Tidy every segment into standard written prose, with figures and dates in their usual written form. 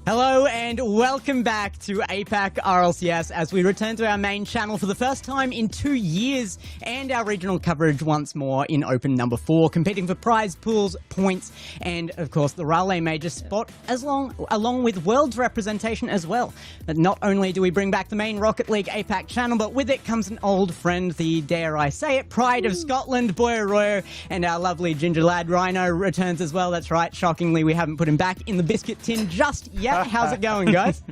Hello and welcome back to Apac Rlcs as we return to our main channel for the first time in 2 years and our regional coverage once more in Open number 4, competing for prize pools, points, and of course the Raleigh major spot along with Worlds representation as well. But not only do we bring back the main Rocket League Apac channel, but with it comes an old friend, the, dare I say it, pride of Scotland, Boy Arroyo, and our lovely ginger lad Rhino returns as well. That's right, shockingly we haven't put him back in the biscuit tin just yet. How's it going, guys?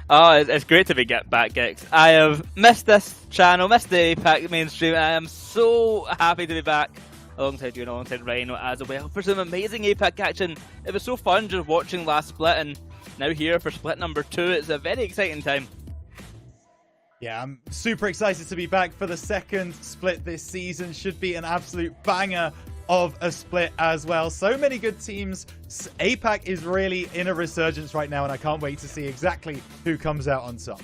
Oh, it's great to be back, Gex. I have missed this channel, missed the Apac mainstream. I am so happy to be back alongside you and alongside Rhino as well for some amazing Apac action. It was so fun just watching last split and now here for split number 2. It's a very exciting time. Yeah, I'm super excited to be back for the second split this season. Should be an absolute banger of a split as well. So many good teams. Apac is really in a resurgence right now, and I can't wait to see exactly who comes out on top.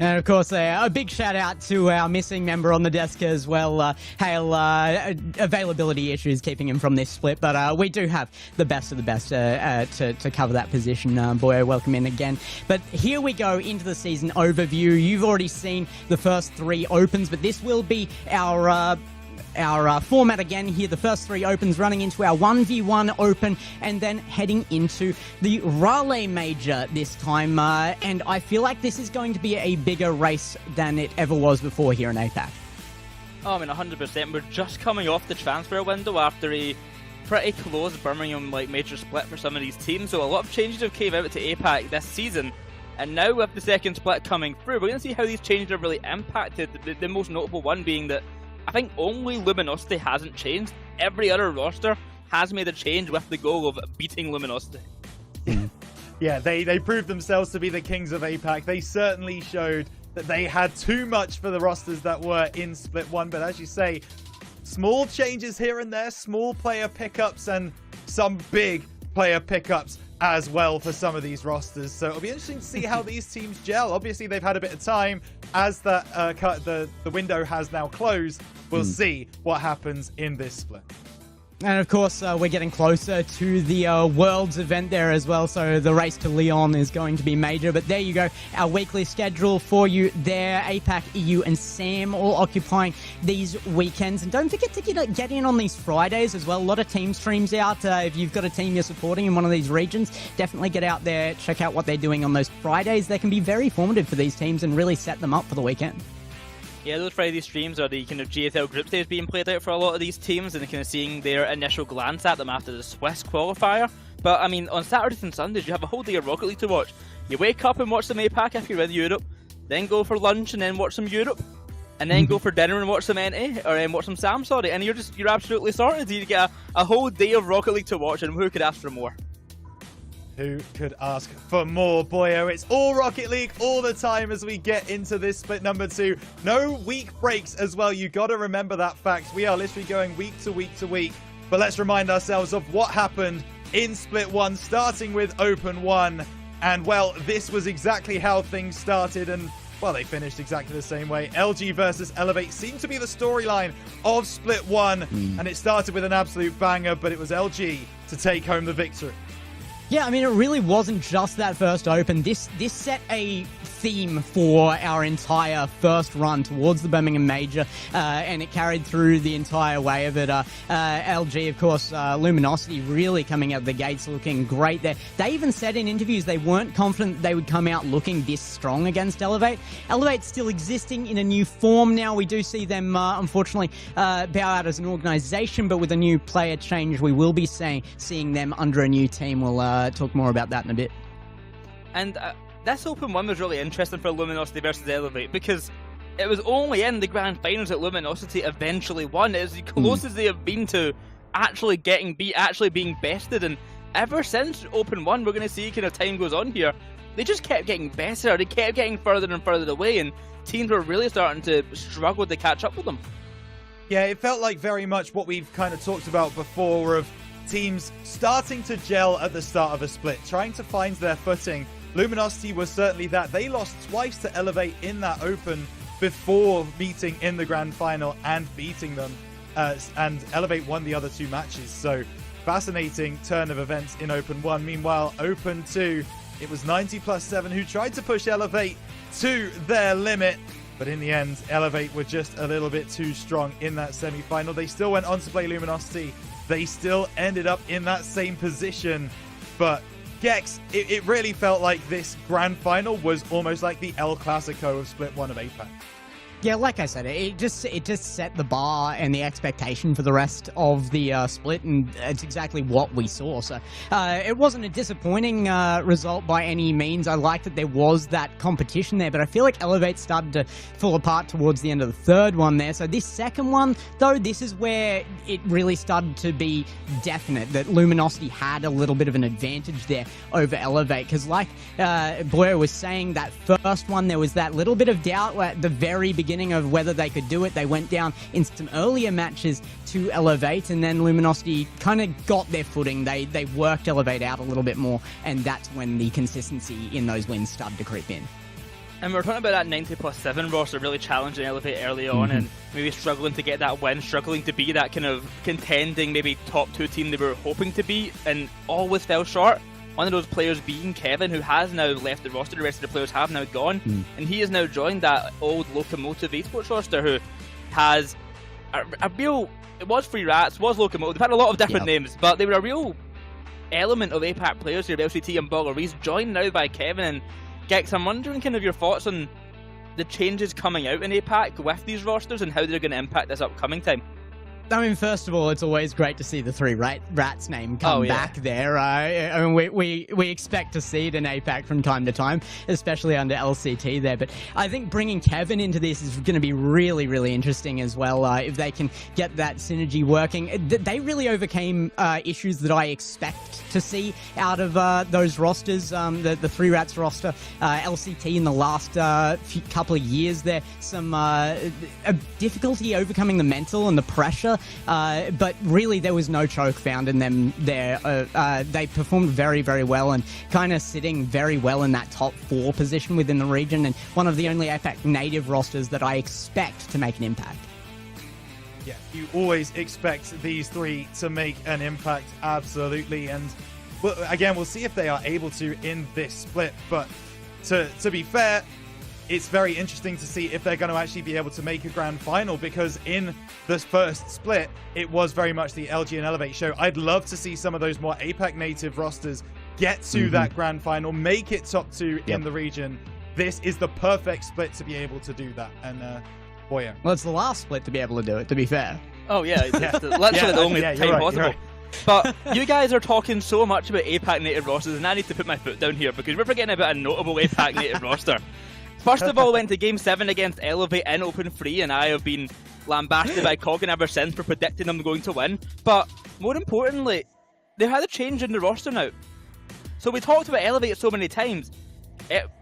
And of course, a big shout out to our missing member on the desk as well. Hale, availability issues keeping him from this split, but we do have the best of the best to cover that position. Boyo, welcome in again. But here we go into the season overview. You've already seen the first 3 opens, but this will be our format again here. The first 3 opens running into our 1v1 open and then heading into the Raleigh major this time. And I feel like this is going to be a bigger race than it ever was before here in Apac. Oh, I mean, 100%. We're just coming off the transfer window after a pretty close Birmingham major split for some of these teams. So a lot of changes have came out to Apac this season. And now with the second split coming through, we're going to see how these changes have really impacted. The most notable one being that I think only Luminosity hasn't changed. Every other roster has made a change with the goal of beating Luminosity. Yeah, they proved themselves to be the kings of Apac. They certainly showed that they had too much for the rosters that were in Split 1. But as you say, small changes here and there, small player pickups, and some big player pickups as well for some of these rosters. So it'll be interesting to see how these teams gel. Obviously, they've had a bit of time as the window has now closed. We'll see what happens in this split. And of course, we're getting closer to the Worlds event there as well, so the race to Lyon is going to be major. But there you go, our weekly schedule for you there. Apac, EU, and Sam all occupying these weekends. And don't forget to get in on these Fridays as well. A lot of team streams out. If you've got a team you're supporting in one of these regions, definitely get out there, check out what they're doing on those Fridays. They can be very formative for these teams and really set them up for the weekend. Yeah, those Friday streams are the kind of GFL group stage being played out for a lot of these teams and kind of seeing their initial glance at them after the Swiss qualifier. But I mean, on Saturdays and Sundays, you have a whole day of Rocket League to watch. You wake up and watch some Apac if you're in Europe, then go for lunch and then watch some Europe, and then go for dinner and watch some NA, or watch some Sam, sorry, and you're absolutely sorted. You get a whole day of Rocket League to watch, and who could ask for more? Who could ask for more, Boyo? It's all Rocket League all the time as we get into this split number 2. No week breaks as well. You got to remember that fact. We are literally going week to week to week. But let's remind ourselves of what happened in split 1, starting with Open 1. And, well, this was exactly how things started. And, well, they finished exactly the same way. LG versus Elevate seemed to be the storyline of split 1. And it started with an absolute banger, but it was LG to take home the victory. Yeah, I mean, it really wasn't just that first open. This set a theme for our entire first run towards the Birmingham Major, and it carried through the entire way of it. LG, of course, Luminosity really coming out of the gates looking great there. They even said in interviews they weren't confident they would come out looking this strong against Elevate. Elevate's still existing in a new form now. We do see them, unfortunately, bow out as an organization, but with a new player change, we will be seeing them under a new team. We'll talk more about that in a bit. And this Open 1 was really interesting for Luminosity versus Elevate because it was only in the grand finals that Luminosity eventually won. It was the closest they have been to actually getting beat, actually being bested, and ever since Open 1, we're going to see kind of time goes on here, they just kept getting better, they kept getting further and further away, and teams were really starting to struggle to catch up with them. Yeah, it felt like very much what we've kind of talked about before of teams starting to gel at the start of a split, trying to find their footing. Luminosity was certainly that. They lost twice to Elevate in that Open before meeting in the grand final and beating them. And Elevate won the other 2 matches. So fascinating turn of events in Open 1. Meanwhile, Open 2, It was 90+7 who tried to push Elevate to their limit. But in the end, Elevate were just a little bit too strong in that semi-final. They still went on to play Luminosity. They still ended up in that same position. But Gex, it really felt like this grand final was almost like the El Clasico of Split 1 of APAC. Yeah, like I said, it just set the bar and the expectation for the rest of the split, and it's exactly what we saw. So it wasn't a disappointing result by any means. I like that there was that competition there, but I feel like Elevate started to fall apart towards the end of the third one there. So this second one, though, this is where it really started to be definite that Luminosity had a little bit of an advantage there over Elevate, because like Boyer was saying, that first one, there was that little bit of doubt at the very beginning of whether they could do it. They went down in some earlier matches to Elevate, and then Luminosity kind of got their footing. They worked Elevate out a little bit more, and that's when the consistency in those wins started to creep in. And we're talking about that 90+7 roster really challenging Elevate early on, and maybe struggling to get that win, struggling to be that kind of contending, maybe top 2 team they were hoping to be, and always fell short. One of those players being Kevin, who has now left the roster. The rest of the players have now gone, and he has now joined that old Locomotive Esports roster, who has a real... It was Free Rats, was Locomotive. They've had a lot of different names, but they were a real element of APAC players here, LCT and Boggeries, joined now by Kevin. And Gex, I'm wondering kind of your thoughts on the changes coming out in APAC with these rosters and how they're going to impact this upcoming time. I mean, first of all, it's always great to see the Three Rats name come back there. I mean, we expect to see it in APAC from time to time, especially under LCT there. But I think bringing Kevin into this is going to be really, really interesting as well, if they can get that synergy working. They really overcame issues that I expect to see out of those rosters, the Three Rats roster, LCT in the last couple of years there. Some difficulty overcoming the mental and the pressure. But really there was no choke found in them there. They performed very, very well and kind of sitting very well in that top 4 position within the region, and one of the only APAC native rosters that I expect to make an impact. Yeah, you always expect these 3 to make an impact, absolutely. And well, again, we'll see if they are able to in this split. But to be fair, it's very interesting to see if they're going to actually be able to make a grand final, because in this first split, it was very much the LG and Elevate show. I'd love to see some of those more APAC native rosters get to that grand final, make it top 2 in the region. This is the perfect split to be able to do that. And, boy, yeah. Well, it's the last split to be able to do it, to be fair. Oh, yeah. It's literally the only time possible. Right. But you guys are talking so much about APAC native rosters, and I need to put my foot down here, because we're forgetting about a notable APAC native roster. First of all, went to Game 7 against Elevate in Open 3, and I have been lambasted by Coggin ever since for predicting them going to win. But more importantly, they've had a change in the roster now. So we talked about Elevate so many times.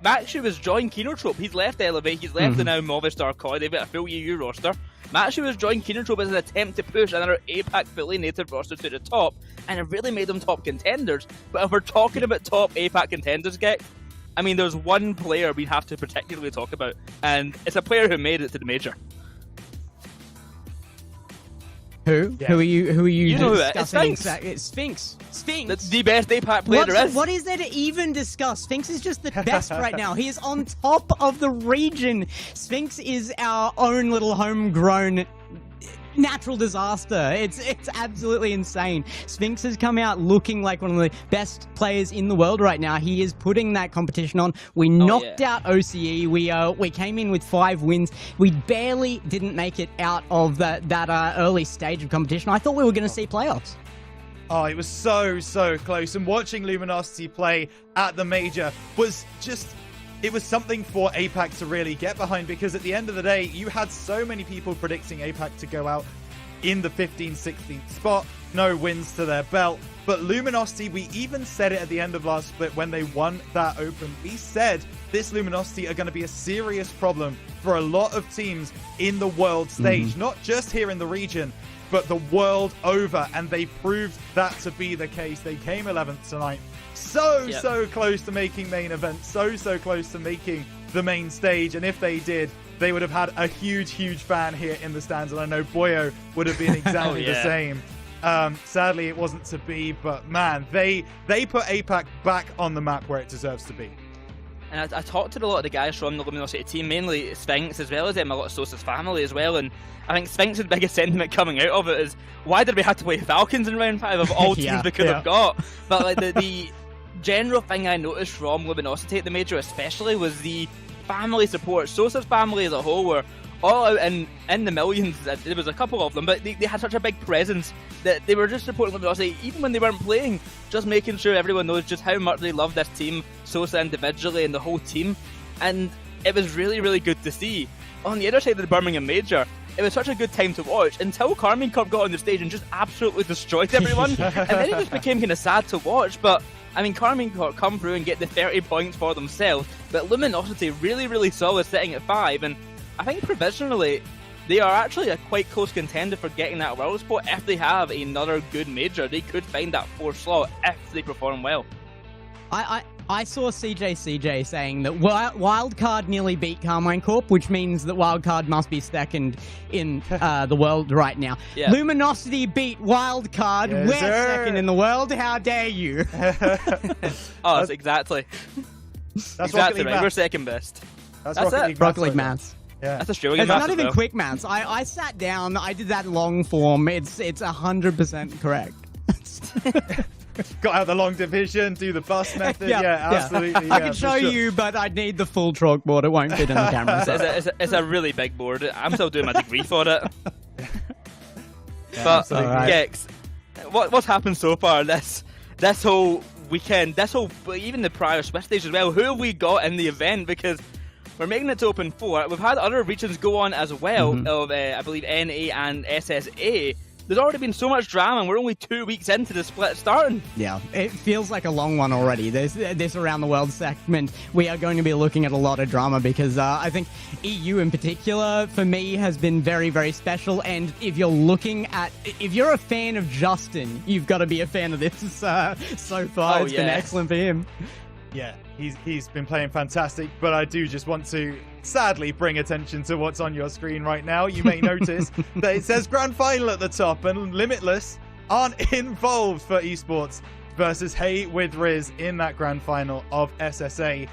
Maxu has joined Kenotrope. He's left Elevate, he's left the now Movistar COI. They've got a full EU roster. Maxu has joined Kenotrope as an attempt to push another APAC fully native roster to the top, and it really made them top contenders. But if we're talking about top APAC contenders, Gex, I mean, there's one player we have to particularly talk about, and it's a player who made it to the major. Who? Yeah. Who are you You know discussing? It's Sphinx. Sphinx. That's the best APAC player there is. What is there to even discuss? Sphinx is just the best right now. He is on top of the region. Sphinx is our own little homegrown natural disaster. It's absolutely insane. Sphinx has come out looking like one of the best players in the world right now. He is putting that competition on. We knocked out OCE. We came in with 5 wins. We barely didn't make it out of that early stage of competition. I thought we were going to see playoffs. Oh, it was so close. And watching Luminosity play at the major was just... It was something for APAC to really get behind, because at the end of the day, you had so many people predicting APAC to go out in the 15th, 16th spot. No wins to their belt. But Luminosity, we even said it at the end of last split when they won that open. We said this Luminosity are going to be a serious problem for a lot of teams in the world stage. Not just here in the region, but the world over. And they proved that to be the case. They came 11th tonight. So close to making main event, so close to making the main stage. And if they did, they would have had a huge fan here in the stands, and I know Boyo would have been exactly the same. Sadly, it wasn't to be, but man, they put Apac back on the map where it deserves to be. And I talked to a lot of the guys from the Luminosity team, mainly Sphinx, as well as a lot of Sosa's family as well, and I think Sphinx's biggest sentiment coming out of it is, why did we have to play Falcons in round 5 of all teams we could have got? But like the general thing I noticed from Luminosity at the Major especially was the family support. Sosa's family as a whole were all out in the millions. There was a couple of them, but they had such a big presence that they were just supporting Luminosity even when they weren't playing, just making sure everyone knows just how much they love this team, Sosa individually and the whole team. And it was really, really good to see. On the other side of the Birmingham Major, it was such a good time to watch until Carmine Cup got on the stage and just absolutely destroyed everyone. And then it just became kind of sad to watch. But I mean, Carmine Cup come through and get the 30 points for themselves, but Luminosity really, really solid, sitting at 5. And I think provisionally they are actually a quite close contender for getting that world spot. If they have another good major, they could find that 4th slot if they perform well. I saw CJ saying that Wildcard nearly beat Carmine Corp, which means that Wildcard must be second in the world right now. Yeah. Luminosity beat Wildcard. Yes, We're sir. Second in the world. How dare you? Oh, that's exactly. That's exactly right. We're second best. That's Rocket League maths. Yeah. That's Australian It's maths. not even quick maths. I sat down. I did that long form. It's 100% correct. Got out the long division, do the bus method. Yeah, absolutely. I can show you, but I'd need the full chalkboard. It won't fit in the camera. So. It's a really big board. I'm still doing my degree for it. But absolutely. Gex, what's happened so far this whole weekend, even the prior Swiss stage as well? Who have we got in the event? Because we're making it to Open 4. We've had other regions go on as well, of I believe NA and SSA. There's already been so much drama, and we're only 2 weeks into the split starting. Yeah, it feels like a long one already. This Around the World segment, we are going to be looking at a lot of drama because I think EU in particular, for me, has been very, very special. And if you're a fan of Justin, you've got to be a fan of this so far. It's been excellent for him. Yeah, he's been playing fantastic, but I do just want to sadly bring attention to what's on your screen right now. You may notice that it says Grand Final at the top, and Limitless aren't involved for Esports versus Hey with Riz in that Grand Final of SSA.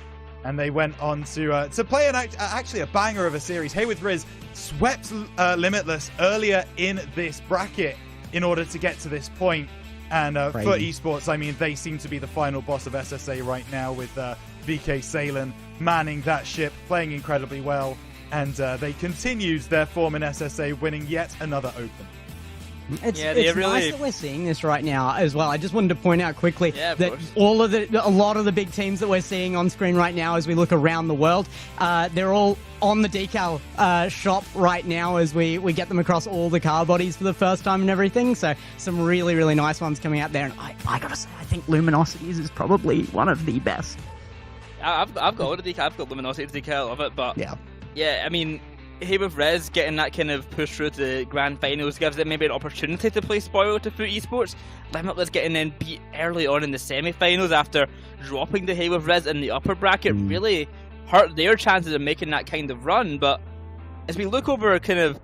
And they went on to play actually a banger of a series. Hey with Riz swept Limitless earlier in this bracket in order to get to this point. And for Esports, I mean, they seem to be the final boss of SSA right now with VK Salen manning that ship, playing incredibly well. And they continued their form in SSA, winning yet another Open. It's nice that we're seeing this right now as well. I just wanted to point out quickly that a lot of the big teams that we're seeing on screen right now as we look around the world, they're all on the decal shop right now as we get them across all the car bodies for the first time and everything. So some really, really nice ones coming out there. And I gotta say, I think Luminosity is probably one of the best. I've got all the decal. I've got Luminosity decal. I love it. But yeah, I mean, Hey with Riz getting that kind of push through to the grand finals gives them maybe an opportunity to play spoiler to Foot Esports. Limitless getting then beat early on in the semi-finals after dropping the Hey with Riz in the upper bracket really hurt their chances of making that kind of run. But as we look over kind of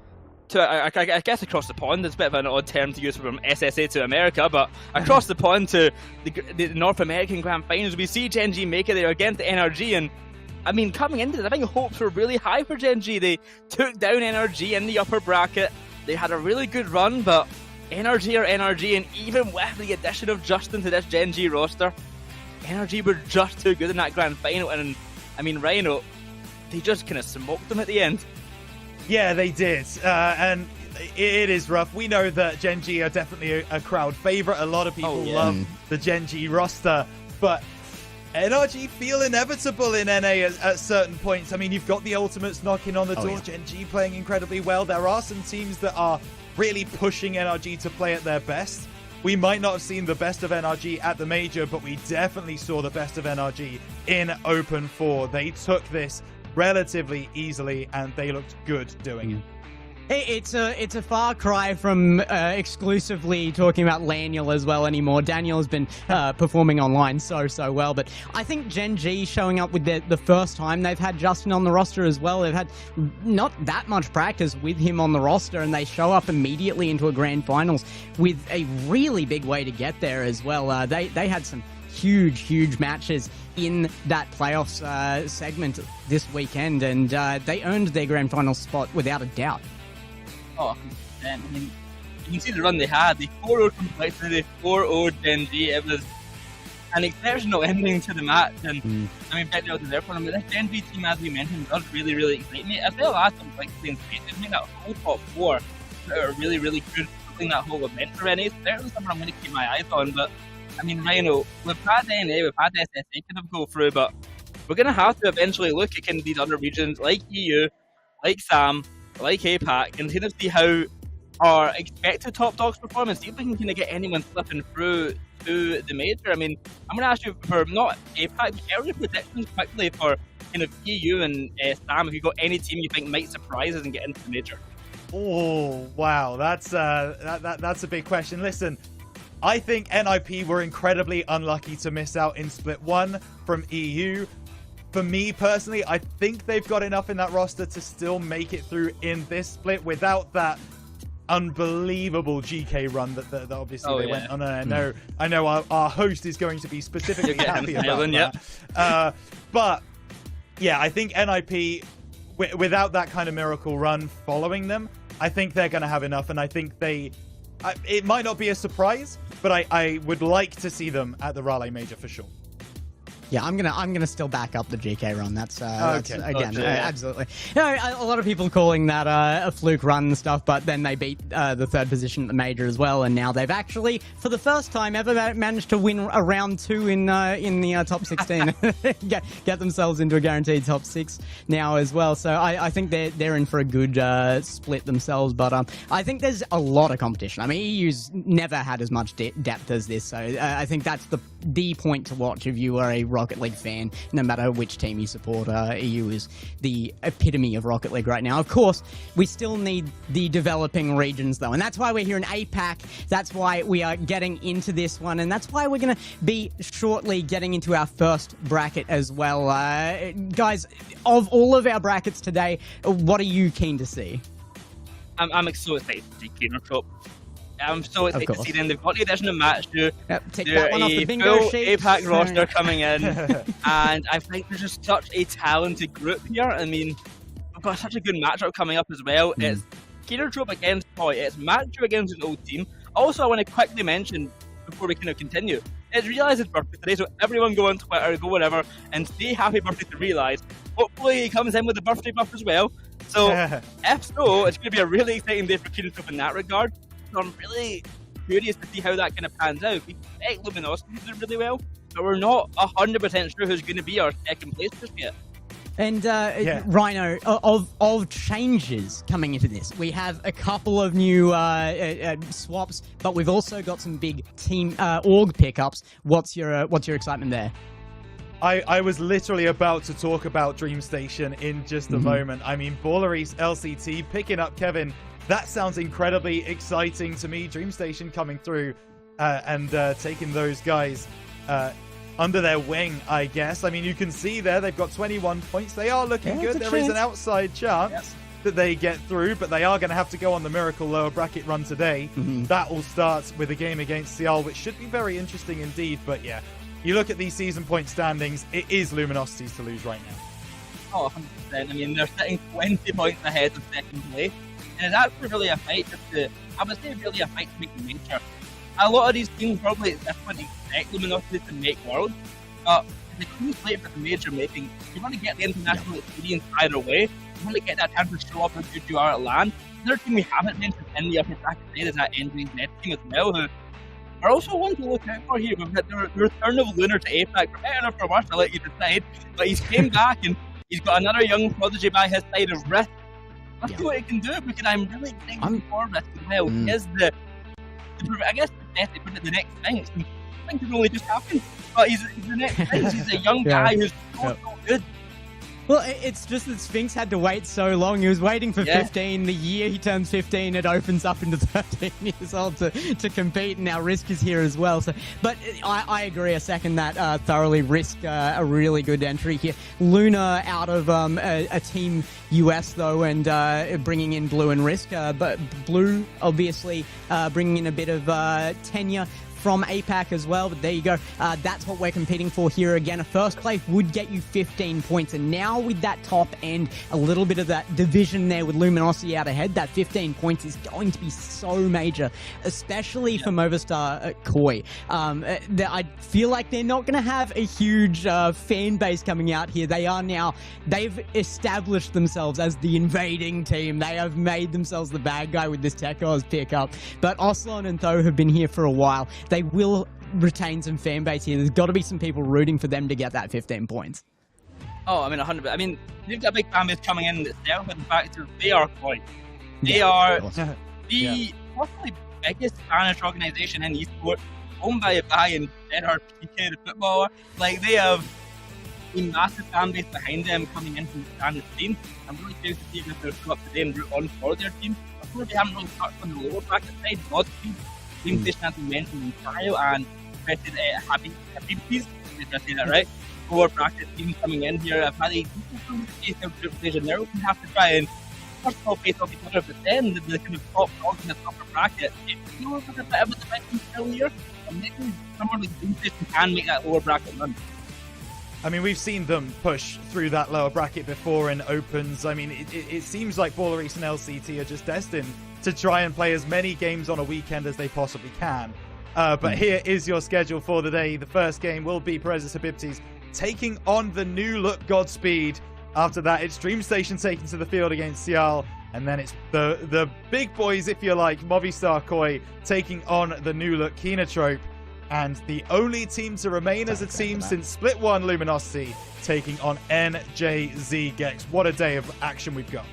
to, I guess across the pond, it's a bit of an odd term to use from SSA to America, but across the pond to the North American grand finals, we see Gen G make it there against the NRG. And I mean, coming into this, I think hopes were really high for Gen G. They took down NRG in the upper bracket. They had a really good run, but NRG are NRG, and even with the addition of Justin to this Gen G roster, NRG were just too good in that grand final. And I mean, Rhino, they just kind of smoked them at the end. Yeah, they did. And it is rough. We know that Gen G are definitely a crowd favorite. A lot of people love the Gen G roster, but NRG feel inevitable in NA at certain points. I mean, you've got the Ultimates knocking on the door. Gen G playing incredibly well. There are some teams that are really pushing NRG to play at their best. We might not have seen the best of NRG at the Major, but we definitely saw the best of NRG in Open 4. They took this relatively easily, and they looked good doing it. It's a far cry from exclusively talking about Laniel as well anymore. Daniel has been performing online so well, but I think Gen G showing up with the first time they've had Justin on the roster as well. They've had not that much practice with him on the roster, and they show up immediately into a grand finals with a really big way to get there as well. They had some huge matches in that playoffs segment this weekend, and they earned their grand final spot without a doubt. Oh, 100%. I mean, you can see the run they had. The 4-0 complexity, 4-0 Gen G. It was an exceptional ending to the match, and I mean, bet out to their point. But this Gen G team, as we mentioned, does really excite me. As well as complexity and speed, they've made that whole top 4 that are really good, putting that whole event already. It's certainly something I'm going to keep my eyes on. But I mean, Rhino, we've had NA, we've had SSA kind of go through, but we're going to have to eventually look at kind of these other regions like EU, like SAM, like Apac, and kind of see how our expected top dogs perform and see if we can kind of get anyone slipping through to the major. I mean, I'm going to ask you for not Apac, but early predictions quickly for kind of EU and SAM, if you've got any team you think might surprise us and get into the major. Oh, wow, that's a big question. Listen, I think NIP were incredibly unlucky to miss out in Split 1 from EU. For me personally, I think they've got enough in that roster to still make it through in this split without that unbelievable GK run that obviously they went on. And I know our host is going to be specifically happy about that. But yeah, I think NIP, without that kind of miracle run following them, I think they're going to have enough. And I think it might not be a surprise, but I would like to see them at the Raleigh Major for sure. Yeah, I'm gonna still back up the GK run. That's okay. Again, absolutely. You know, a lot of people calling that a fluke run and stuff, but then they beat the third position at the major as well, and now they've actually, for the first time ever, managed to win a round 2 in the top 16, get themselves into a guaranteed top 6 now as well. So I think they're in for a good split themselves, but I think there's a lot of competition. I mean, EU's never had as much depth as this, so I think that's the point to watch if you are a Rocket League fan, no matter which team you support. EU is the epitome of Rocket League right now. Of course, we still need the developing regions though, and that's why we're here in Apac. That's why we are getting into this one, and that's why we're going to be shortly getting into our first bracket as well. Guys, of all of our brackets today, what are you keen to see? I'm so excited to see Kenotrope. I'm so excited to see them. They've got the additional match to take that one off the bingo sheet. Apac roster coming in, and I think there's just such a talented group here. I mean, we've got such a good matchup coming up as well. It's Kenotrope against Toy. It's Matthew against an old team. Also, I want to quickly mention before we kind of continue, it's Realize's birthday today, so everyone go on Twitter, go whatever, and say happy birthday to Realize. Hopefully, he comes in with a birthday buff as well. So, if so, it's going to be a really exciting day for Kenotrope in that regard. So I'm really curious to see how that kind of pans out. We expect Luminosity to do really well, but we're not 100% sure who's going to be our second place just yet. And Rhino, of changes coming into this, we have a couple of new swaps, but we've also got some big team org pickups. What's your excitement there? I was literally about to talk about DreamStation in just a moment. I mean, Balleries LCT picking up Kevin. That sounds incredibly exciting to me. DreamStation coming through and taking those guys under their wing, I guess. I mean, you can see there they've got 21 points. They are looking good. There is an outside chance that they get through, but they are going to have to go on the Miracle lower bracket run today. That will start with a game against Seattle, which should be very interesting indeed. But yeah, you look at these season point standings, it is Luminosity's to lose right now. Oh, 100%. I mean, they're sitting 20 points ahead of second place. And it's actually really a fight I would say really a fight to make the major. A lot of these teams probably at this point expect Luminosity to make Worlds, but the clean slate for the major making, you want to get the international experience either way. You want to get that time to show up how good you are at LAN. Another team we haven't mentioned in the upper bracket today is that NGZ team as well, who are also one to look out for here. We've got the return of Lunar to Apac, for better or for worse, I'll let you decide. But he's came back and he's got another young prodigy by his side of Risk. Let's see what he can do, because I'm really excited for Risk as well. He is I guess the next Sphinx. Sphinx has only just happened, but he's the next Sphinx. He's a young guy who's so good. Well, it's just that Sphinx had to wait so long. He was waiting for 15. The year he turns 15, it opens up into 13 years old to compete, and now Risk is here as well. So, but I agree. I second that thoroughly. Risk a really good entry here. Luna out of a Team US though, and bringing in Blue and Risk. But Blue obviously bringing in a bit of tenure from Apac as well, but there you go. That's what we're competing for here. Again, a first place would get you 15 points, and now with that top end, a little bit of that division there with Luminosity out ahead, that 15 points is going to be so major, especially for Movistar Koi. I feel like they're not going to have a huge fan base coming out here. They've established themselves as the invading team. They have made themselves the bad guy with this Tekos pickup, but Oslon and Tho have been here for a while. They will retain some fan base here. There's got to be some people rooting for them to get that 15 points. Oh, I mean, 100%. I mean, they've got a big fan base coming in itself, but the fact that they are Koi. They are the possibly biggest Spanish organisation in esports, owned by a guy in NRPK, the footballer. Like, they have a massive fan base behind them coming in from the Spanish scene. I'm really curious to see if they're still up to date and root on for their team. Of course, they haven't really touched on the lower bracket side. Godspeed, team station has been mentioned in trial, and Habibis, did I say that right? Lower bracket team coming in here. I've had a decent group stage, and they're going to have to try and first of all face off each other, but then the kind of top dogs in the upper bracket, it feels like a bit of a division still here, and maybe someone like team station can make that lower bracket run. I mean, we've seen them push through that lower bracket before in opens. I mean, it seems like Rlcs and LCT are just destined to try and play as many games on a weekend as they possibly can. But here is your schedule for the day. The first game will be Presibis Habibtis taking on the new look Godspeed. After that, it's Dream Station taken to the field against Sial. And then it's the big boys, if you like, Movistar Koi taking on the new look Kenotrope. And the only team to remain as a team since Split 1 Luminosity taking on NJZ Gex. What a day of action we've got.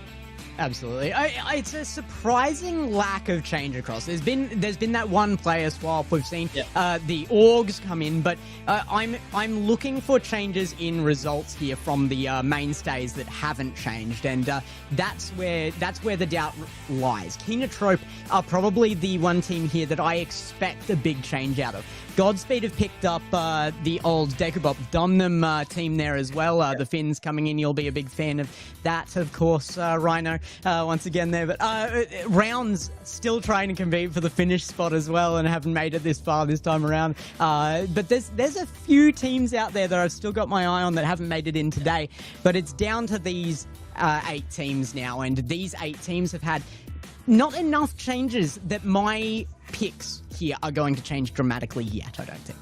Absolutely. It's a surprising lack of change across. There's been that one player swap. We've seen the Orgs come in, but I'm looking for changes in results here from the mainstays that haven't changed, and that's where the doubt lies. Kenotrope are probably the one team here that I expect a big change out of. Godspeed have picked up the old Dekubop Domnum team there as well. The Finns coming in, you'll be a big fan of that, of course. Rhino once again there, but Rounds still trying to compete for the Finnish spot as well and haven't made it this far this time around. But there's a few teams out there that I've still got my eye on that haven't made it in today, but it's down to these 8 teams now, and these 8 teams have had not enough changes that my picks here are going to change dramatically yet, I don't think.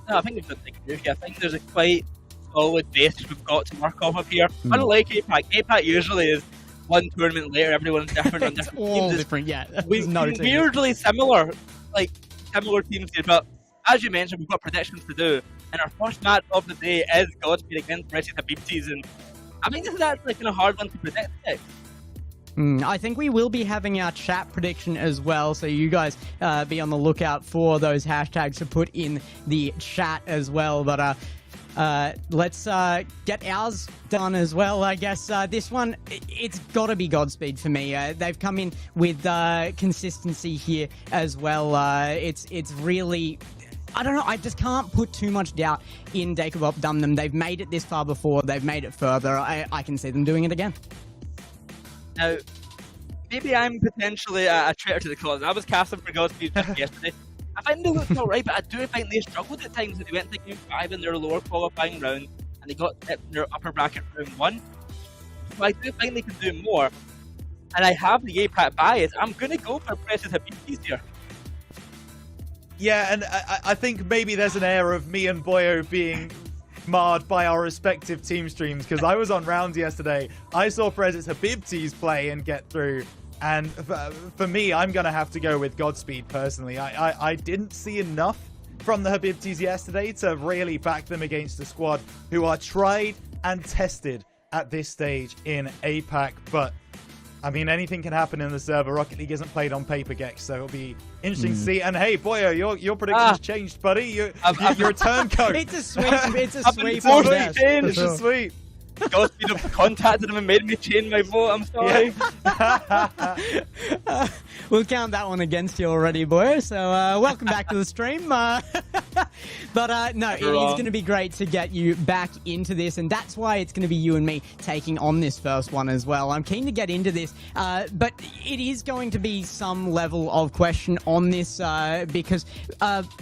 No, I think we've got a big move here. I think there's a quite solid base we've got to work off of here. Unlike Apac, Apac usually is one tournament later, everyone's different on different all teams. Different, yeah. Weirdly similar, like similar teams here, but as you mentioned, we've got predictions to do, and our first match of the day is Godspeed against Presibis Habibtis, and I think this is actually kind of hard one to predict. I think we will be having our chat prediction as well, so you guys be on the lookout for those hashtags to put in the chat as well. But let's get ours done as well, I guess. This one, it's got to be Godspeed for me. They've come in with consistency here as well. It's really... I don't know, I just can't put too much doubt in Dekubop Dumnum. They've made it this far before, they've made it further. I can see them doing it again. Now, maybe I'm potentially a traitor to the cause. I was casting for Godspeed just yesterday. I think they looked alright, but I do think they struggled at times when they went to Game 5 in their lower qualifying round, and they got tipped in their upper bracket round 1. So I do think they can do more. And I have the APAC bias. I'm going to go for Presibis Habibtis here. Yeah, and I think maybe there's an air of me and Boyo being marred by our respective team streams, because I was on rounds yesterday. I saw Presibis Habibtis play and get through, and for me, I'm going to have to go with Godspeed personally. I didn't see enough from the Habibtis yesterday to really back them against a squad who are tried and tested at this stage in APAC, but I mean, anything can happen in the server. Rocket League isn't played on paper, Gex, so it'll be interesting to see. And hey, Boyo, your prediction's changed, buddy. Your turn code. It's a sweep. It's a sweep. It's a sweep. Godspeed have contacted him and made me change my vote. I'm sorry. We'll count that one against you already, boy. So welcome back to the stream. But no, it is going to be great to get you back into this, and that's why it's going to be you and me taking on this first one as well. I'm keen to get into this, but it is going to be some level of question on this because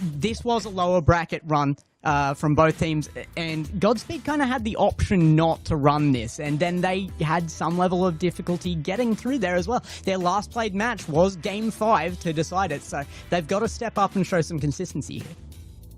this was a lower bracket run. From both teams, and Godspeed kind of had the option not to run this, and then they had some level of difficulty getting through there as well. Their last played match was Game 5 to decide it, so they've got to step up and show some consistency here.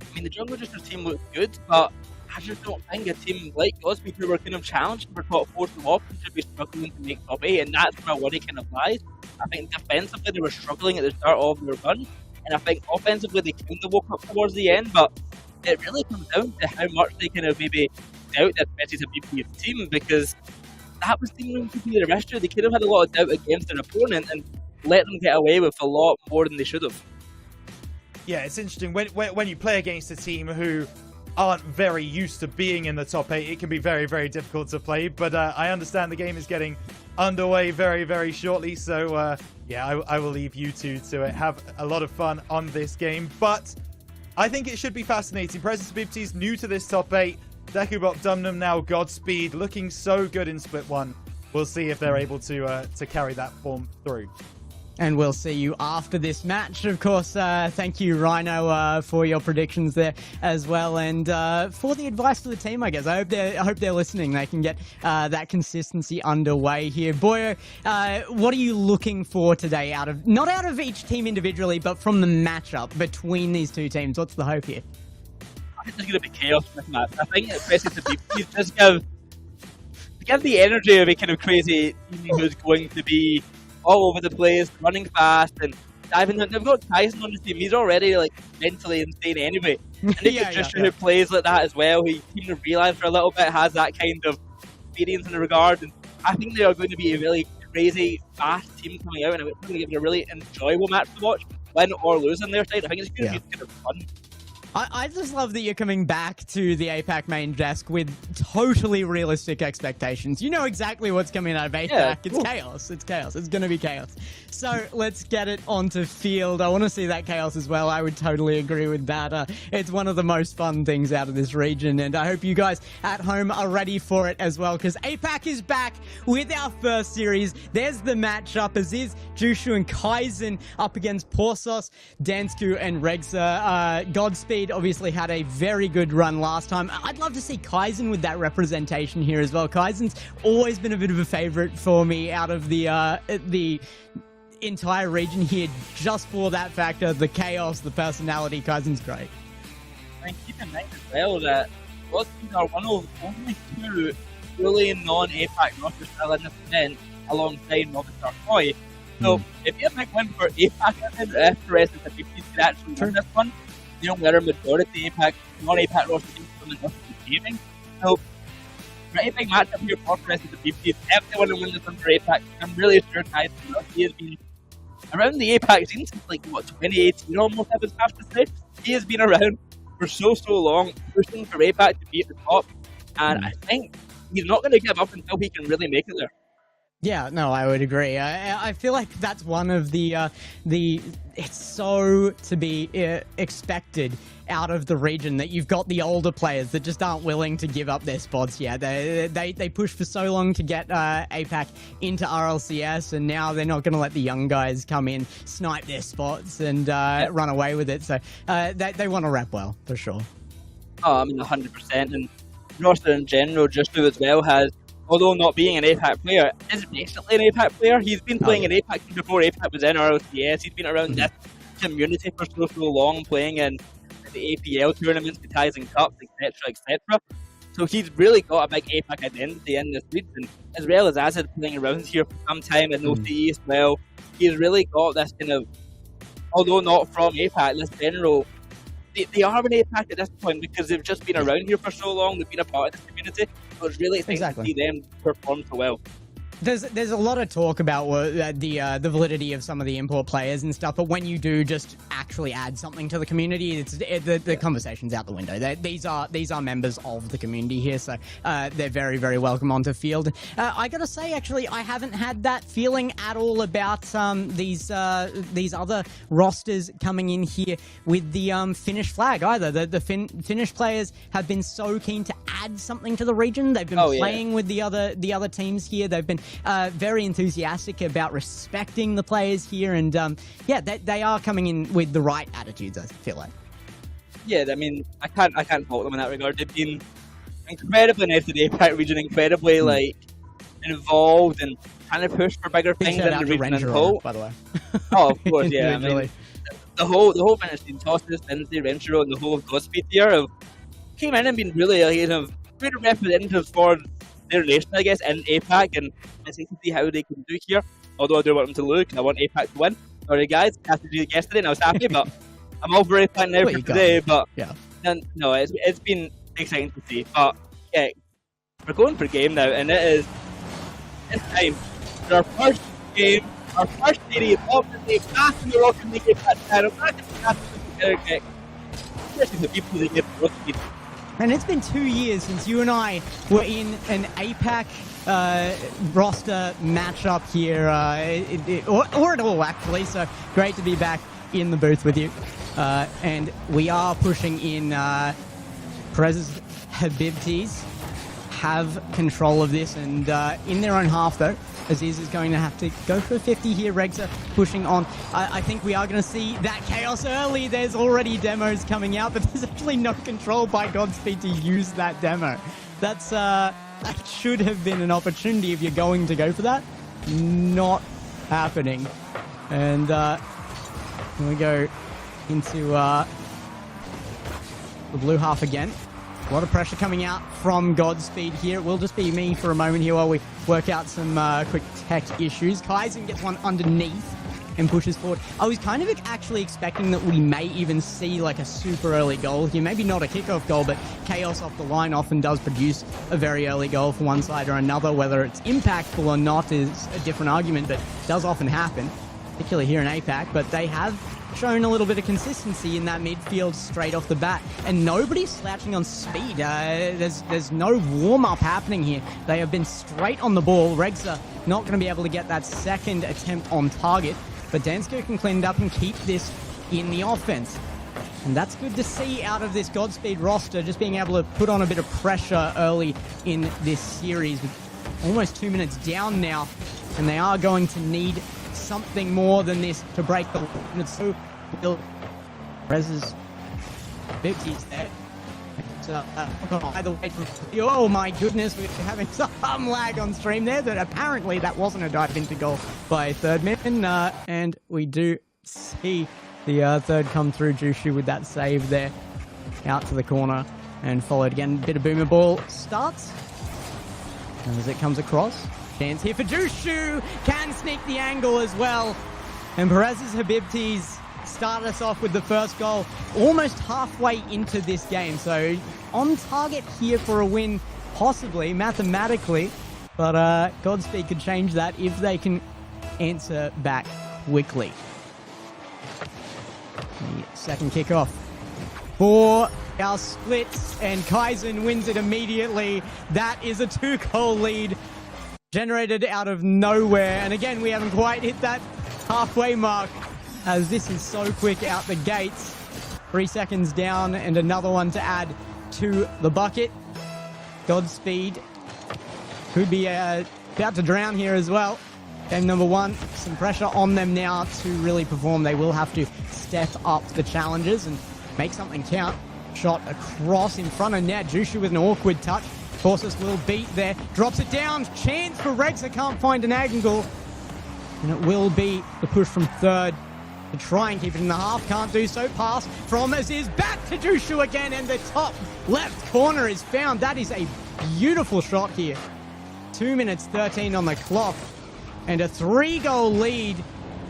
I mean, the Jungle Juicers team looked good, but I just don't think a team like Godspeed, who were kind of challenged for top 4 to often, should be struggling to make top 8, and that's where my worry kind of lies. I think defensively they were struggling at the start of their run, and I think offensively they kind of woke up towards the end, but it really comes down to how much they kind of maybe doubt that Presibis team, because that was seeming to be their issue. They could have had a lot of doubt against their opponent and let them get away with a lot more than they should have. Yeah, it's interesting. When you play against a team who aren't very used to being in the top 8, it can be very, very difficult to play. But I understand the game is getting underway very, very shortly. So, yeah, I will leave you two to have a lot of fun on this game. But I think it should be fascinating. Presibis new to this top 8. Dekubok, Dumnum now Godspeed, looking so good in Split 1. We'll see if they're able to carry that form through. And we'll see you after this match. Of course, thank you, Rhino, for your predictions there as well, and for the advice to the team, I guess. I hope they're listening. They can get that consistency underway here. Boyo, what are you looking for today not out of each team individually, but from the matchup between these two teams? What's the hope here? I think there's going to be chaos in this match. I think Presibis just give the energy of a kind of crazy team who's going to be all over the place, running fast and diving. They've got Tyson on the team. He's already like mentally insane anyway. And who plays like that as well. He kind of realized for a little bit, has that kind of experience in the regard. And I think they are going to be a really crazy, fast team coming out, and it's going to give it a really enjoyable match to watch, win or lose on their side. I think it's going to be kind of fun. I just love that you're coming back to the Apac main desk with totally realistic expectations. You know exactly what's coming out of Apac. Yeah, it's chaos. It's chaos. It's going to be chaos. So let's get it onto field. I want to see that chaos as well. I would totally agree with that. It's one of the most fun things out of this region, and I hope you guys at home are ready for it as well, because Apac is back with our first series. There's the matchup, as is Jushu and Kaizen up against Porsos, Dansku, and Regsa. Godspeed obviously had a very good run last time. I'd love to see Kaizen with that representation here as well. Kaizen's always been a bit of a favorite for me out of the entire region here, just for that factor, the chaos, the personality. Kaizen's great. And keep in mind as well that Godspeed are one of only 2 really non-APAC rosters still in this event, alongside Novitar Koi. So it'd be a big win for APAC, and if the rest of the teams could actually win this one, the only other majority APAC, non-APAC roster teams coming up to gaming. So, pretty big matchup here for the rest of the teams. If they want to win this one for APAC, I'm really sure Tyson, he has been around the APAC scene since like, 2018 almost, I would have to say. He has been around for so long, pushing for APAC to be at the top, and I think he's not going to give up until he can really make it there. Yeah, no, I would agree. I feel like that's one of the it's so to be expected out of the region, that you've got the older players that just aren't willing to give up their spots. Yeah, they pushed for so long to get Apac into RLCS, and now they're not going to let the young guys come in, snipe their spots, and run away with it. So they want to rep well, for sure. Oh, I mean, 100%. And roster in general, Jushu as well has, although not being an APAC player, is basically an APAC player. He's been playing in APAC before APAC was in RLCS. He's been around this community for so long, playing in the APL tournaments, the Tyson Cups, etc., etc. So he's really got a big APAC identity in this region, as well as Azad playing around here for some time in OCE as well. He's really got this kind of, although not from APAC, this general, they are an APAC at this point because they've just been around here for so long, they've been a part of this community, so it's really exciting to see them perform so well. There's a lot of talk about the validity of some of the import players and stuff, but when you do just actually add something to the community, the conversation's out the window. These are members of the community here, so they're very, very welcome onto field. I gotta say, actually, I haven't had that feeling at all about these other rosters coming in here with the Finnish flag either. The Finnish players have been so keen to add something to the region. They've been playing with the other teams here. They've been very enthusiastic about respecting the players here, and they are coming in with the right attitudes, I feel like. Yeah, I mean, I can't fault them in that regard. They've been incredibly nice to the Apac region, incredibly like involved and trying to push for bigger things in the region as a whole. By the way. Oh, of course, yeah. I mean, the whole Finnish team, Tosses, Lindsay, Renshiro, and the whole of Godspeed here have came in and been really great representatives for their nation, I guess, in APAC, and let's see how they can do here. Although I do want them to lose, and I want APAC to win. Sorry, guys, I had to do it yesterday, and I was happy, but I'm all for APAC now for today. But no, it's been exciting to see. But yeah, we're going for game now, and it's time for our first game, our first series of the day, back in the Rocket League APAC title, back in the people that get Godspeed. And it's been 2 years since you and I were in an APAC roster matchup here, or at all, actually. So great to be back in the booth with you. And we are pushing in Presibis Habibtis have control of this, and in their own half, though, Aziz is going to have to go for 50 here. Regs are pushing on. I think we are going to see that chaos early. There's already demos coming out, but there's actually no control by Godspeed to use that demo. That should have been an opportunity if you're going to go for that. Not happening. And here we go into the blue half again. A lot of pressure coming out from Godspeed here. It will just be me for a moment here while we work out some quick tech issues. Kaizen gets one underneath and pushes forward. I was kind of actually expecting that we may even see like a super early goal here. Maybe not a kickoff goal, but chaos off the line often does produce a very early goal for one side or another. Whether it's impactful or not is a different argument, but it does often happen, particularly here in APAC. But they have shown a little bit of consistency in that midfield straight off the bat, and nobody's slouching on speed. There's no warm-up happening here. They have been straight on the ball. Regs are not going to be able to get that second attempt on target, but Dansko can clean it up and keep this in the offense. And that's good to see out of this Godspeed roster, just being able to put on a bit of pressure early in this series. With almost 2 minutes down now, and they are going to need something more than this to break the lead. It's so will Rez's 50s there. Either way from, oh my goodness, we're having some lag on stream there, that apparently that wasn't a dive into goal by third man, and we do see the third come through. Jushu with that save there, out to the corner and followed again. Bit of boomer ball starts, and as it comes across, chance here for Jushu, can sneak the angle as well, and Presibis Habibtis start us off with the first goal almost halfway into this game. So on target here for a win, possibly, mathematically, but Godspeed could change that if they can answer back quickly. The second kickoff for our splits, and Kaizen wins it immediately. That is a 2-goal lead generated out of nowhere, and again we haven't quite hit that halfway mark, as this is so quick out the gates. 3 seconds down and another one to add to the bucket. Godspeed could be about to drown here as well. Game number 1, some pressure on them now to really perform. They will have to step up the challenges and make something count. Shot across in front of net. Jushu with an awkward touch. Forces will beat there. Drops it down. Chance for Regs. They can't find an angle. And it will be the push from third to try and keep it in the half. Can't do so. Pass from Aziz back to Jushu again, and the top left corner is found. That is a beautiful shot here. 2 minutes 13 on the clock, and a 3-goal lead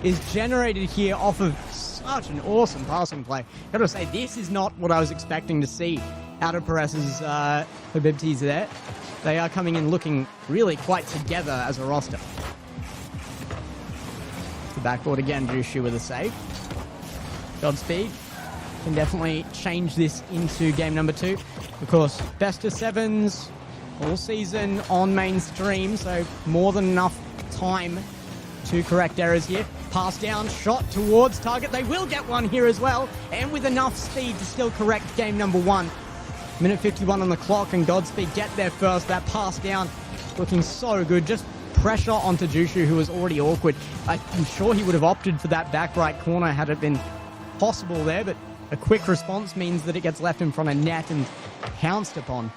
is generated here off of such an awesome passing play. Gotta say, this is not what I was expecting to see out of Presibis Habibtis there. they are coming in looking really quite together as a roster. The backboard again, Jushu with a save. Godspeed can definitely change this into game number 2. Of course, best of 7s all season on mainstream, so more than enough time to correct errors here. Pass down, shot towards target. They will get one here as well, and with enough speed to still correct game number 1. Minute 51 on the clock, and Godspeed get there first. That pass down looking so good. Just pressure onto Jushu, who was already awkward. I'm sure he would have opted for that back right corner had it been possible there, but a quick response means that it gets left in front of net and pounced upon.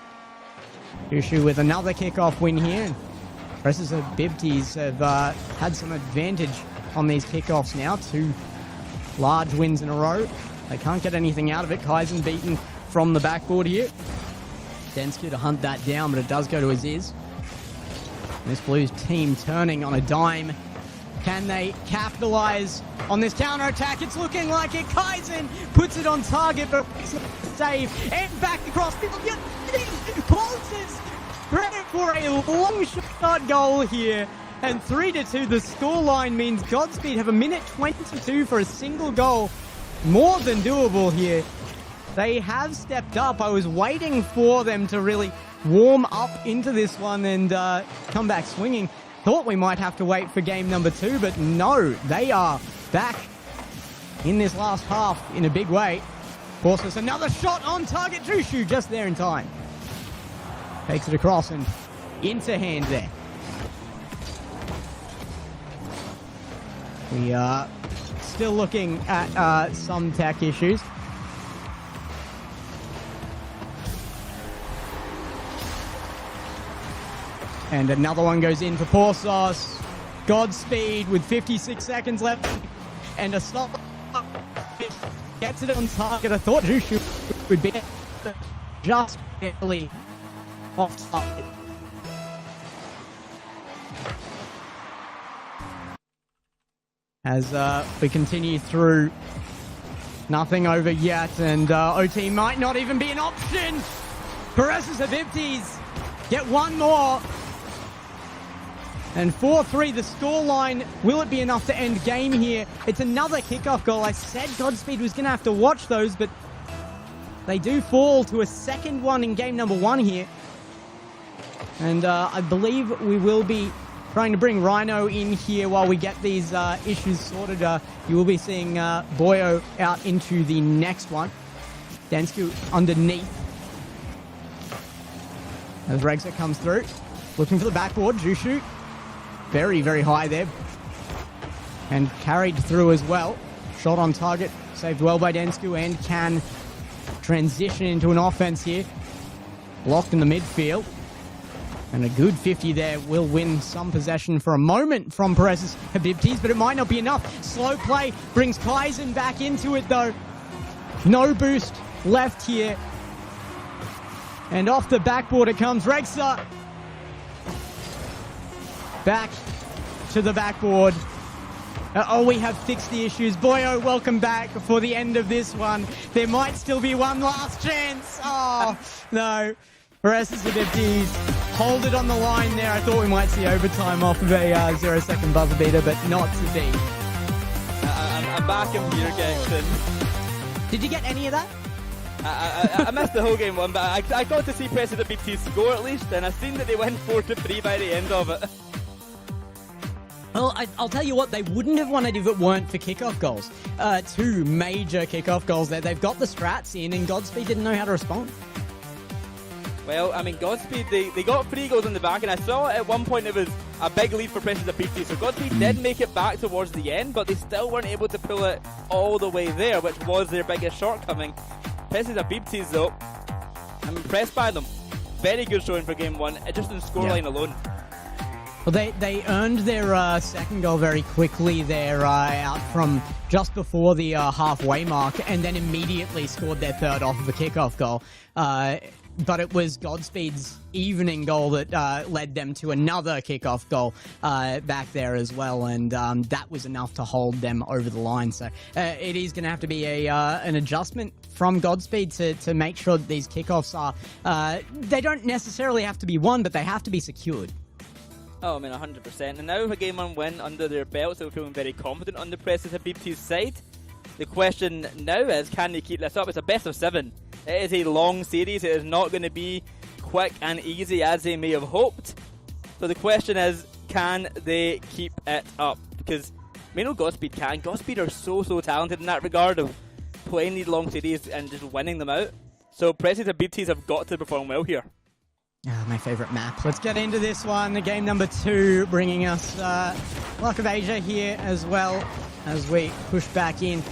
Jushu with another kickoff win here. Presibis Bibties have had some advantage on these kickoffs now. 2 large wins in a row. They can't get anything out of it. Kaizen beaten from the backboard here. Densky to hunt that down, but it does go to his ears. This Blues team turning on a dime. Can they capitalize on this counter-attack? It's looking like it. Kaizen puts it on target, but it's a save. And back across field. Closes. Credit for a long shot goal here. And 3-2, the scoreline means Godspeed have a minute 22 for a single goal. More than doable here. They have stepped up. I was waiting for them to really warm up into this one and come back swinging. Thought we might have to wait for game number 2, but no, they are back in this last half in a big way. Forces another shot on target. Jushu just there in time. Takes it across and into hand there. We are still looking at some tech issues. And another one goes in for Porsos. Godspeed with 56 seconds left. And a stop. Gets it on target. I thought Jushu would be just barely off target. As we continue through, nothing over yet, and OT might not even be an option. Presibis get one more. And 4-3, the scoreline. Will it be enough to end game here? It's another kickoff goal. I said Godspeed was going to have to watch those, but they do fall to a second one in game number 1 here. And I believe we will be trying to bring Rhino in here while we get these issues sorted. You will be seeing Boyo out into the next one. Densky underneath. As Regsa comes through. Looking for the backboard. Jushu. Very, very high there. And carried through as well. Shot on target. Saved well by Densky and can transition into an offense here. Blocked in the midfield. And a good 50 there will win some possession for a moment from Presibis, but it might not be enough. Slow play brings Kaizen back into it though. No boost left here. And off the backboard it comes. Regsa back to the backboard. We have fixed the issues. Boyo, welcome back for the end of this one. There might still be one last chance. Oh, no. Presibis hold it on the line there. I thought we might see overtime off of a 0-second buzzer beater, but not to be. I'm back in here, Gexton. Did you get any of that? I missed the whole game one, but I got to see Presibis score at least, and I've seen that they went 4-3 by the end of it. Well, I'll tell you what, they wouldn't have won it if it weren't for kickoff goals. 2 major kickoff goals there. They've got the strats in, and Godspeed didn't know how to respond. Well, I mean, Godspeed, they got 3 goals in the back, and I saw at one point it was a big lead for Presibis. So Godspeed did make it back towards the end, but they still weren't able to pull it all the way there, which was their biggest shortcoming. Presibis, though, I'm impressed by them. Very good showing for game 1, just in scoreline alone. Well, they earned their second goal very quickly there out from just before the halfway mark, and then immediately scored their third off of a kickoff goal. but it was Godspeed's evening goal that led them to another kickoff goal back there as well, and that was enough to hold them over the line. So it is going to have to be an adjustment from Godspeed to make sure that these kickoffs are, they don't necessarily have to be won, but they have to be secured. Oh, I mean, 100%. And now with a game 1 win under their belts, they're feeling very confident on the Presibis' side. The question now is, can they keep this up? It's a best of 7. It is a long series. It is not going to be quick and easy as they may have hoped. So the question is, can they keep it up? Because we know Godspeed can. Godspeed are so talented in that regard of playing these long series and just winning them out. So Presibis have got to perform well here. My favorite map. Let's get into this one. The game number 2 bringing us Luck of Asia here as well as we push back in.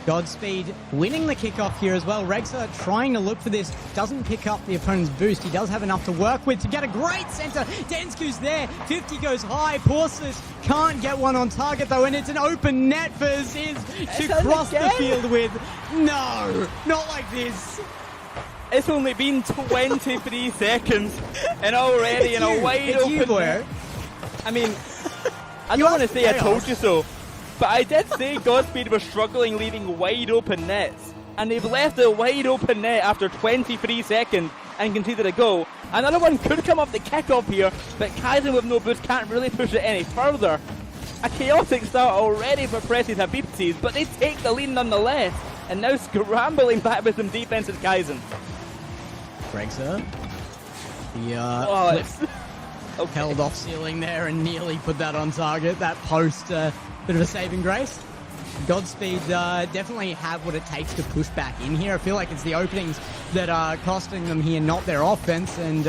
Godspeed winning the kickoff here as well. Rexer trying to look for this. Doesn't pick up the opponent's boost. He does have enough to work with to get a great center. Densku's there. 50 goes high. Porsus can't get one on target though, and it's an open net for Aziz to cross the field with. No, not like this. It's only been 23 seconds and already in a wide open net. I mean, I don't want to say I told you so, but I did say Godspeed were struggling leaving wide open nets, and they've left a wide open net after 23 seconds and conceded a goal. Another one could come off the kickoff here, but Kaizen with no boost can't really push it any further. A chaotic start already for Presibis, but they take the lead nonetheless, and now scrambling back with some defense is Kaizen. Rexer. The held off ceiling there and nearly put that on target. That post, bit of a saving grace. Godspeed definitely have what it takes to push back in here. I feel like it's the openings that are costing them here, not their offense, and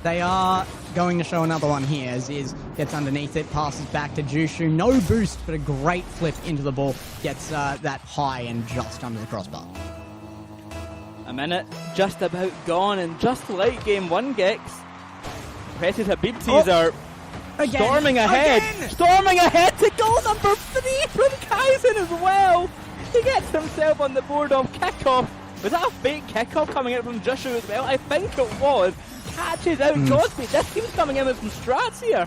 they are going to show another one here as Iz gets underneath it, passes back to Jushu. No boost, but a great flip into the ball. Gets that high and just under the crossbar. A minute just about gone, and just like game 1, Gex, Presibis are storming ahead. Storming ahead to goal number 3 from Kaizen as well. He gets himself on the board of kickoff. Was that a fake kickoff coming out from Jushu as well? I think it was. Catches out Godspeed. This team's coming in with some strats here.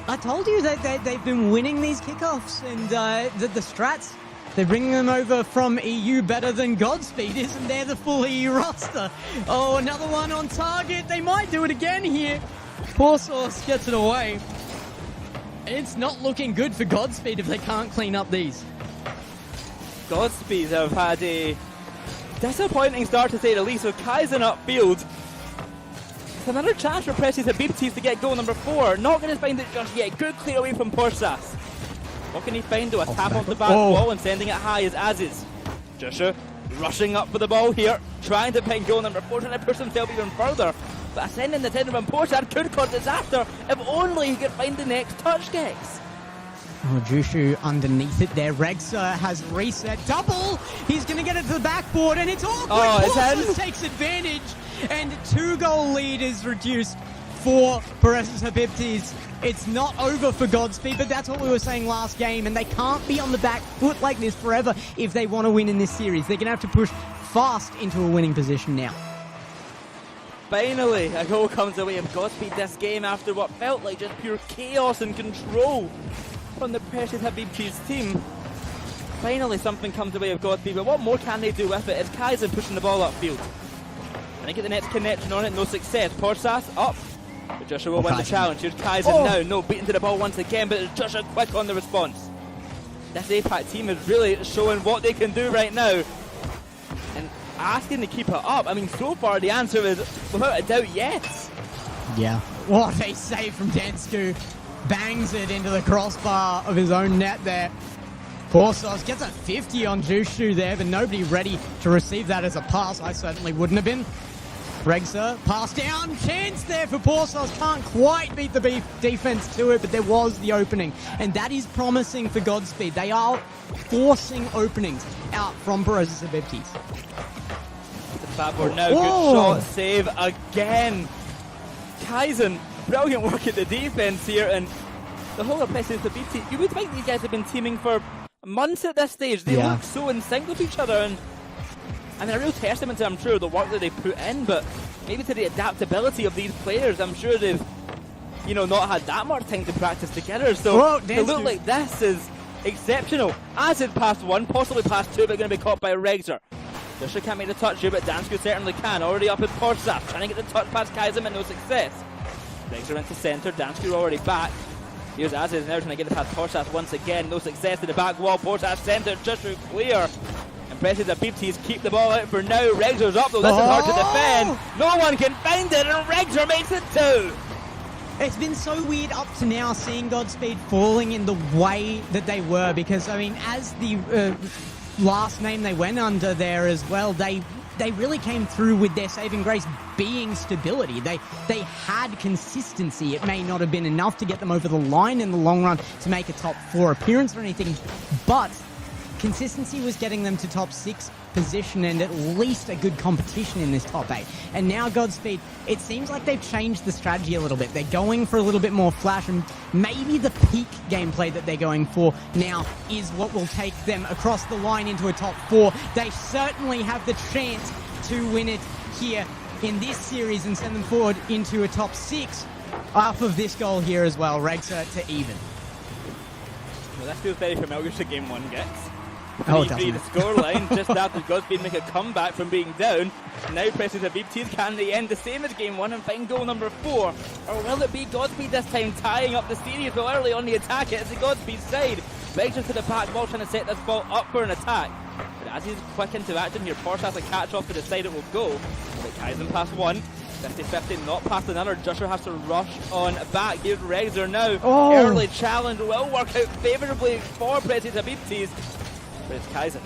I told you that they've been winning these kickoffs, and the strats, they're bringing them over from EU better than Godspeed. Isn't there the full EU roster? Oh, another one on target. They might do it again here. Poor Sauce gets it away. It's not looking good for Godspeed if they can't clean up these. Godspeed have had a disappointing start to say the least, with Kaizen upfield. It's another chance for Presibis to get goal number 4. Not going to find it just yet. Good clear away from Porsas. What can he find though? A tap off the back wall and sending it high is Aziz. Jushu rushing up for the ball here, trying to pin goal number 4, trying to push himself even further. But sending the tender from Porsas could cause disaster if only he could find the next touch, Gex. Oh, Jushu underneath it there. Rexer has reset. Double! He's going to get it to the backboard, and it's awkward. Porsas takes advantage, and 2-goal lead is reduced for Presibis. It's not over for Godspeed, but that's what we were saying last game, and they can't be on the back foot like this forever if they want to win in this series. They're going to have to push fast into a winning position now. Finally, a goal comes away of Godspeed this game after what felt like just pure chaos and control from the Presibis team. Finally, something comes away of Godspeed, but what more can they do with it? It's Kaizen pushing the ball upfield. And they get the next connection on it, no success. Porsas up. But Jushu will win the challenge. Here's Kaizen now. No, beaten to the ball once again, but it's Jushu quick on the response. This Apac team is really showing what they can do right now. And asking to keep it up. I mean, so far the answer is without a doubt yes. Yeah. What a save from Densku. Bangs it into the crossbar of his own net there. Porsas gets a 50 on Jushu there, but nobody ready to receive that as a pass. I certainly wouldn't have been. Rexer, pass down, chance there for Porsas. Can't quite beat the defense to it, but there was the opening. And that is promising for Godspeed. They are forcing openings out from Presibis. The backboard now, good shot, save again. Kaizen, brilliant work at the defense here, and the whole of Presibis, you would think these guys have been teaming for months at this stage. They look so in sync with each other, and I mean, a real testament to, I'm sure, the work that they put in, but maybe to the adaptability of these players. I'm sure they've, you know, not had that much time to practice together. So to look like this is exceptional. As is past one, possibly past two, but going to be caught by Regzer. Jusher can't make the touch here, but Dansku certainly can. Already up with Porsas, trying to get the touch past Kaizen, but no success. Regzer into centre, Dansku already back. Here's Aziz now trying to get it past Porsas once again. No success to the back wall. Porsas centre, Jusher clear. Impresses the Beepties keep the ball out for now. Regzer's up though, this is hard to defend. No one can find it, and Regzer makes it 2. It's been so weird up to now seeing Godspeed falling in the way that they were, because, I mean, as the last name they went under there as well, they really came through with their saving grace being stability. They had consistency. It may not have been enough to get them over the line in the long run to make a top 4 appearance or anything, but consistency was getting them to top 6 position and at least a good competition in this top 8. And now Godspeed, it seems like they've changed the strategy a little bit. They're going for a little bit more flash, and maybe the peak gameplay that they're going for now is what will take them across the line into a top 4. They certainly have the chance to win it here in this series and send them forward into a top 6 off of this goal here as well. Regzer to even. Well, that feels very familiar to game 1 gets. 3-3 the scoreline just after Godspeed make a comeback from being down. Now presses the Beepties, can they end the same as game 1 and find goal number 4? Or will it be Godspeed this time tying up the series? Well, early on the attack, it's the Godspeed side. Regzer to the back wall trying to set this ball up for an attack. But as he's quick into action here, Porsche has a catch off to the side it will go. But Kaizen past one. 50-50, not past another. Jusher has to rush on back. Here's Regzer now. Early challenge will work out favourably for Presibis. But it's Kaizen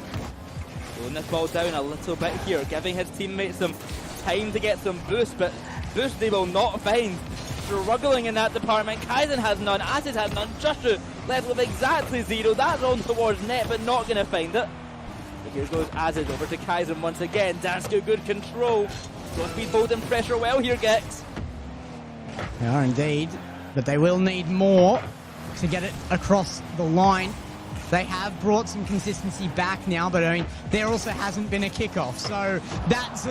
slowing this ball down a little bit here, giving his teammates some time to get some boost, but boost they will not find. Struggling in that department. Kaizen has none, Aziz has none. Jusher left with exactly 0. That's on towards net, but not going to find it. But here goes Aziz over to Kaizen once again. Dansku good control. Godspeed holding pressure well here, Gex. They are indeed, but they will need more to get it across the line. They have brought some consistency back now, but I mean, there also hasn't been a kickoff, so that's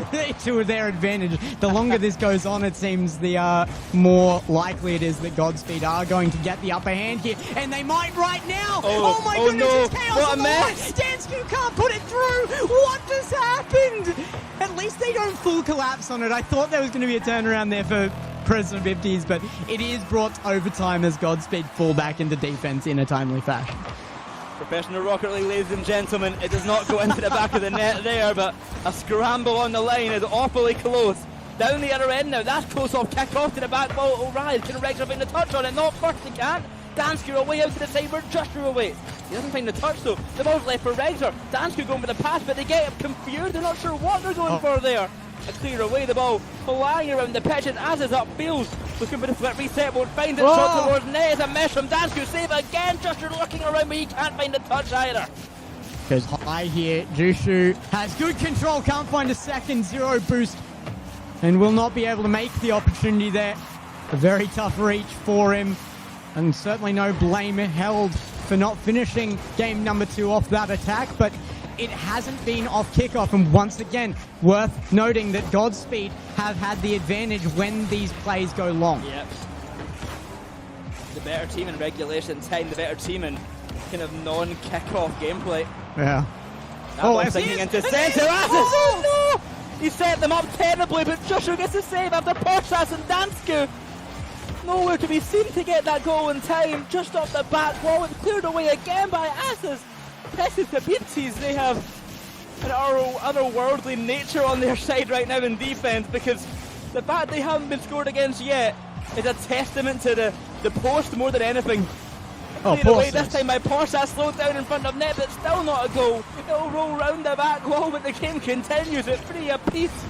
to their advantage. The longer this goes on, it seems the more likely it is that Godspeed are going to get the upper hand here, and they might right now. Oh my goodness, no. it's chaos! What a mess! Dansku can't put it through. What just happened? At least they don't full collapse on it. I thought there was going to be a turnaround there for Presibis, but it is brought to overtime as Godspeed fall back into defense in a timely fashion. Professional Rocket League, ladies and gentlemen. It does not go into the back of the net there, but a scramble on the line is awfully close. Down the other end now, that's close off, kick off to the back ball, will rise. Can Regzer find the touch on it? Not first, he can't. Dansku away out to the side where Jusher awaits. He doesn't find the touch though. The ball's left for Regzer. Dansku going for the pass, but they get confused. They're not sure what they're going for there. A clear away, the ball flying around the pitches as is upfield. Looking for the flip reset, won't find it. Shot towards net, a miss from Dansku. Save again, Jusher looking around, but he can't find the touch either. Goes high here. Jushu has good control, can't find a second. 0 boost, and will not be able to make the opportunity there. A very tough reach for him, and certainly no blame held for not finishing game number 2 off that attack, but it hasn't been off kickoff, and once again, worth noting that Godspeed have had the advantage when these plays go long. Yep. The better team in regulation time, the better team in kind of non-kickoff gameplay. Yeah. That sinking into centre. Oh no! He set them up terribly, but Jusher gets the save after Porsas and Dansku. Nowhere to be seen to get that goal in time. Just off the back wall, it's cleared away again by Aziz. Presibis, they have an otherworldly nature on their side right now in defense, because the fact they haven't been scored against yet is a testament to the post more than anything. Cleared away this time by Porsche, slowed down in front of net, but still not a goal. It'll roll round the back wall, but the game continues at 3 apiece.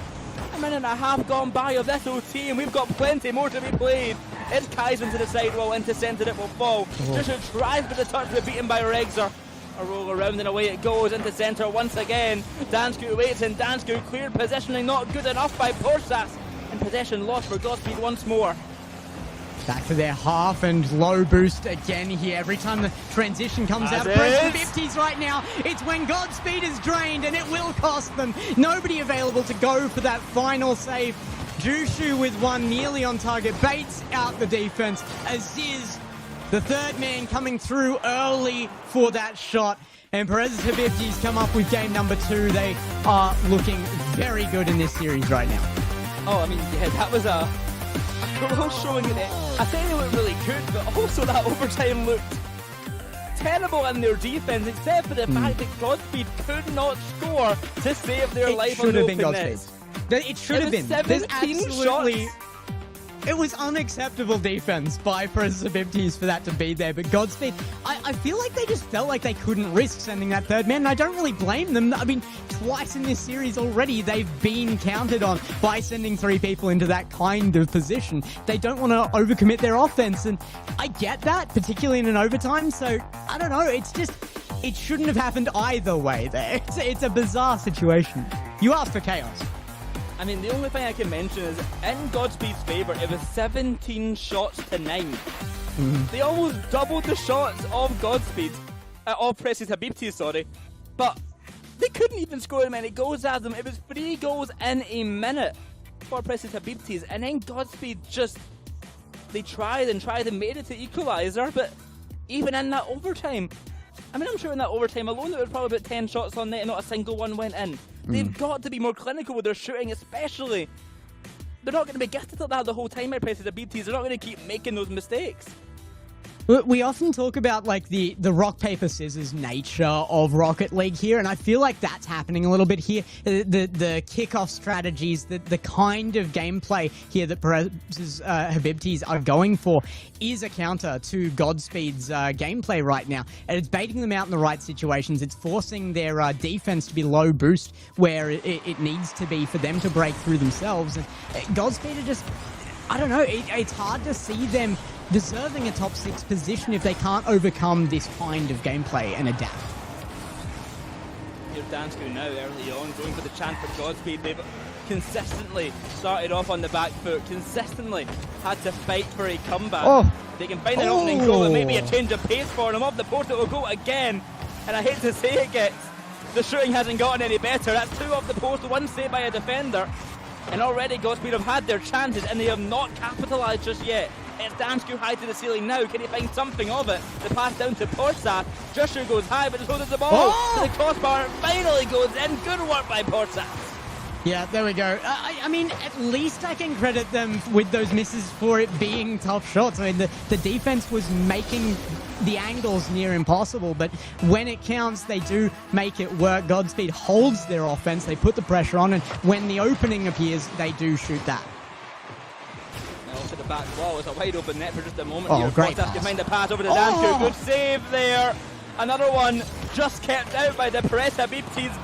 A minute and a half gone by of this OT, and we've got plenty more to be played. It's Kaizen to the side wall, into centre it will fall. Jusher tries for the touch, but beaten by Regzer. A roll around and away it goes into centre once again. Dansku waits, and Dansku cleared positioning, not good enough by Porsas. And possession lost for Godspeed once more. Back to their half and low boost again here. Every time the transition comes out of Presibis right now, it's when Godspeed is drained, and it will cost them. Nobody available to go for that final save. Jushu with one nearly on target, baits out the defense. Aziz, the third man, coming through early for that shot. And Presibis Habibtis come up with game number 2. They are looking very good in this series right now. Oh, I mean, yeah, that was a real showing it. I think they looked really good, but also that overtime looked terrible in their defense, except for the fact that Godspeed could not score to save their life on the open nets. It should have been. 17 shots. It was unacceptable defense by Presibis Habibtis for that to be there, but Godspeed, I feel like they just felt like they couldn't risk sending that third man, and I don't really blame them. I mean, twice in this series already, they've been counted on by sending 3 people into that kind of position. They don't want to overcommit their offense, and I get that, particularly in an overtime, so I don't know, it's just, it shouldn't have happened either way there. It's a bizarre situation. You asked for chaos. I mean, the only thing I can mention is, in Godspeed's favour, it was 17 shots to 9. They almost doubled the shots of Godspeed, of Presibis Habibtis, sorry, but they couldn't even score as many goals as them. It was 3 goals in a minute for Presibis Habibtis, and then Godspeed just, they tried and made it to equaliser, but even in that overtime, I mean, I'm sure in that overtime alone there was probably about 10 shots on net and not a single one went in. They've got to be more clinical with their shooting, especially. They're not going to be gifted like that the whole time by Presibis Habibtis. They're not going to keep making those mistakes. We often talk about like the rock, paper, scissors nature of Rocket League here, and I feel like that's happening a little bit here. The kickoff strategies, the kind of gameplay here that Presibis Habibtis are going for is a counter to Godspeed's gameplay right now, and it's baiting them out in the right situations. It's forcing their defense to be low boost where it needs to be for them to break through themselves. And Godspeed are just, I don't know, it's hard to see them deserving a top 6 position if they can't overcome this kind of gameplay and adapt. Here's Dansku now early on, going for the chance for Godspeed. They've consistently started off on the back foot, consistently had to fight for a comeback. They can find an opening goal and maybe a change of pace for them. Off the post it will go again, and I hate to say it, gets the shooting hasn't gotten any better. That's 2 off the post, 1 saved by a defender, and already Godspeed have had their chances and they have not capitalised just yet. It's Dansku high to the ceiling now. Can he find something of it? The pass down to Portsat. Jushu goes high, but so does the ball. To the crossbar, finally goes in. Good work by Portsat. Yeah, there we go. I mean, at least I can credit them with those misses for it being tough shots. I mean, the defense was making the angles near impossible, but when it counts, they do make it work. Godspeed holds their offense. They put the pressure on, and when the opening appears, they do shoot that. To the back wall, it's a wide open net for just a moment. Great pass. Can find the pass over to Dansku. Good save there. Another one just kept out by the Presibis Habibtis.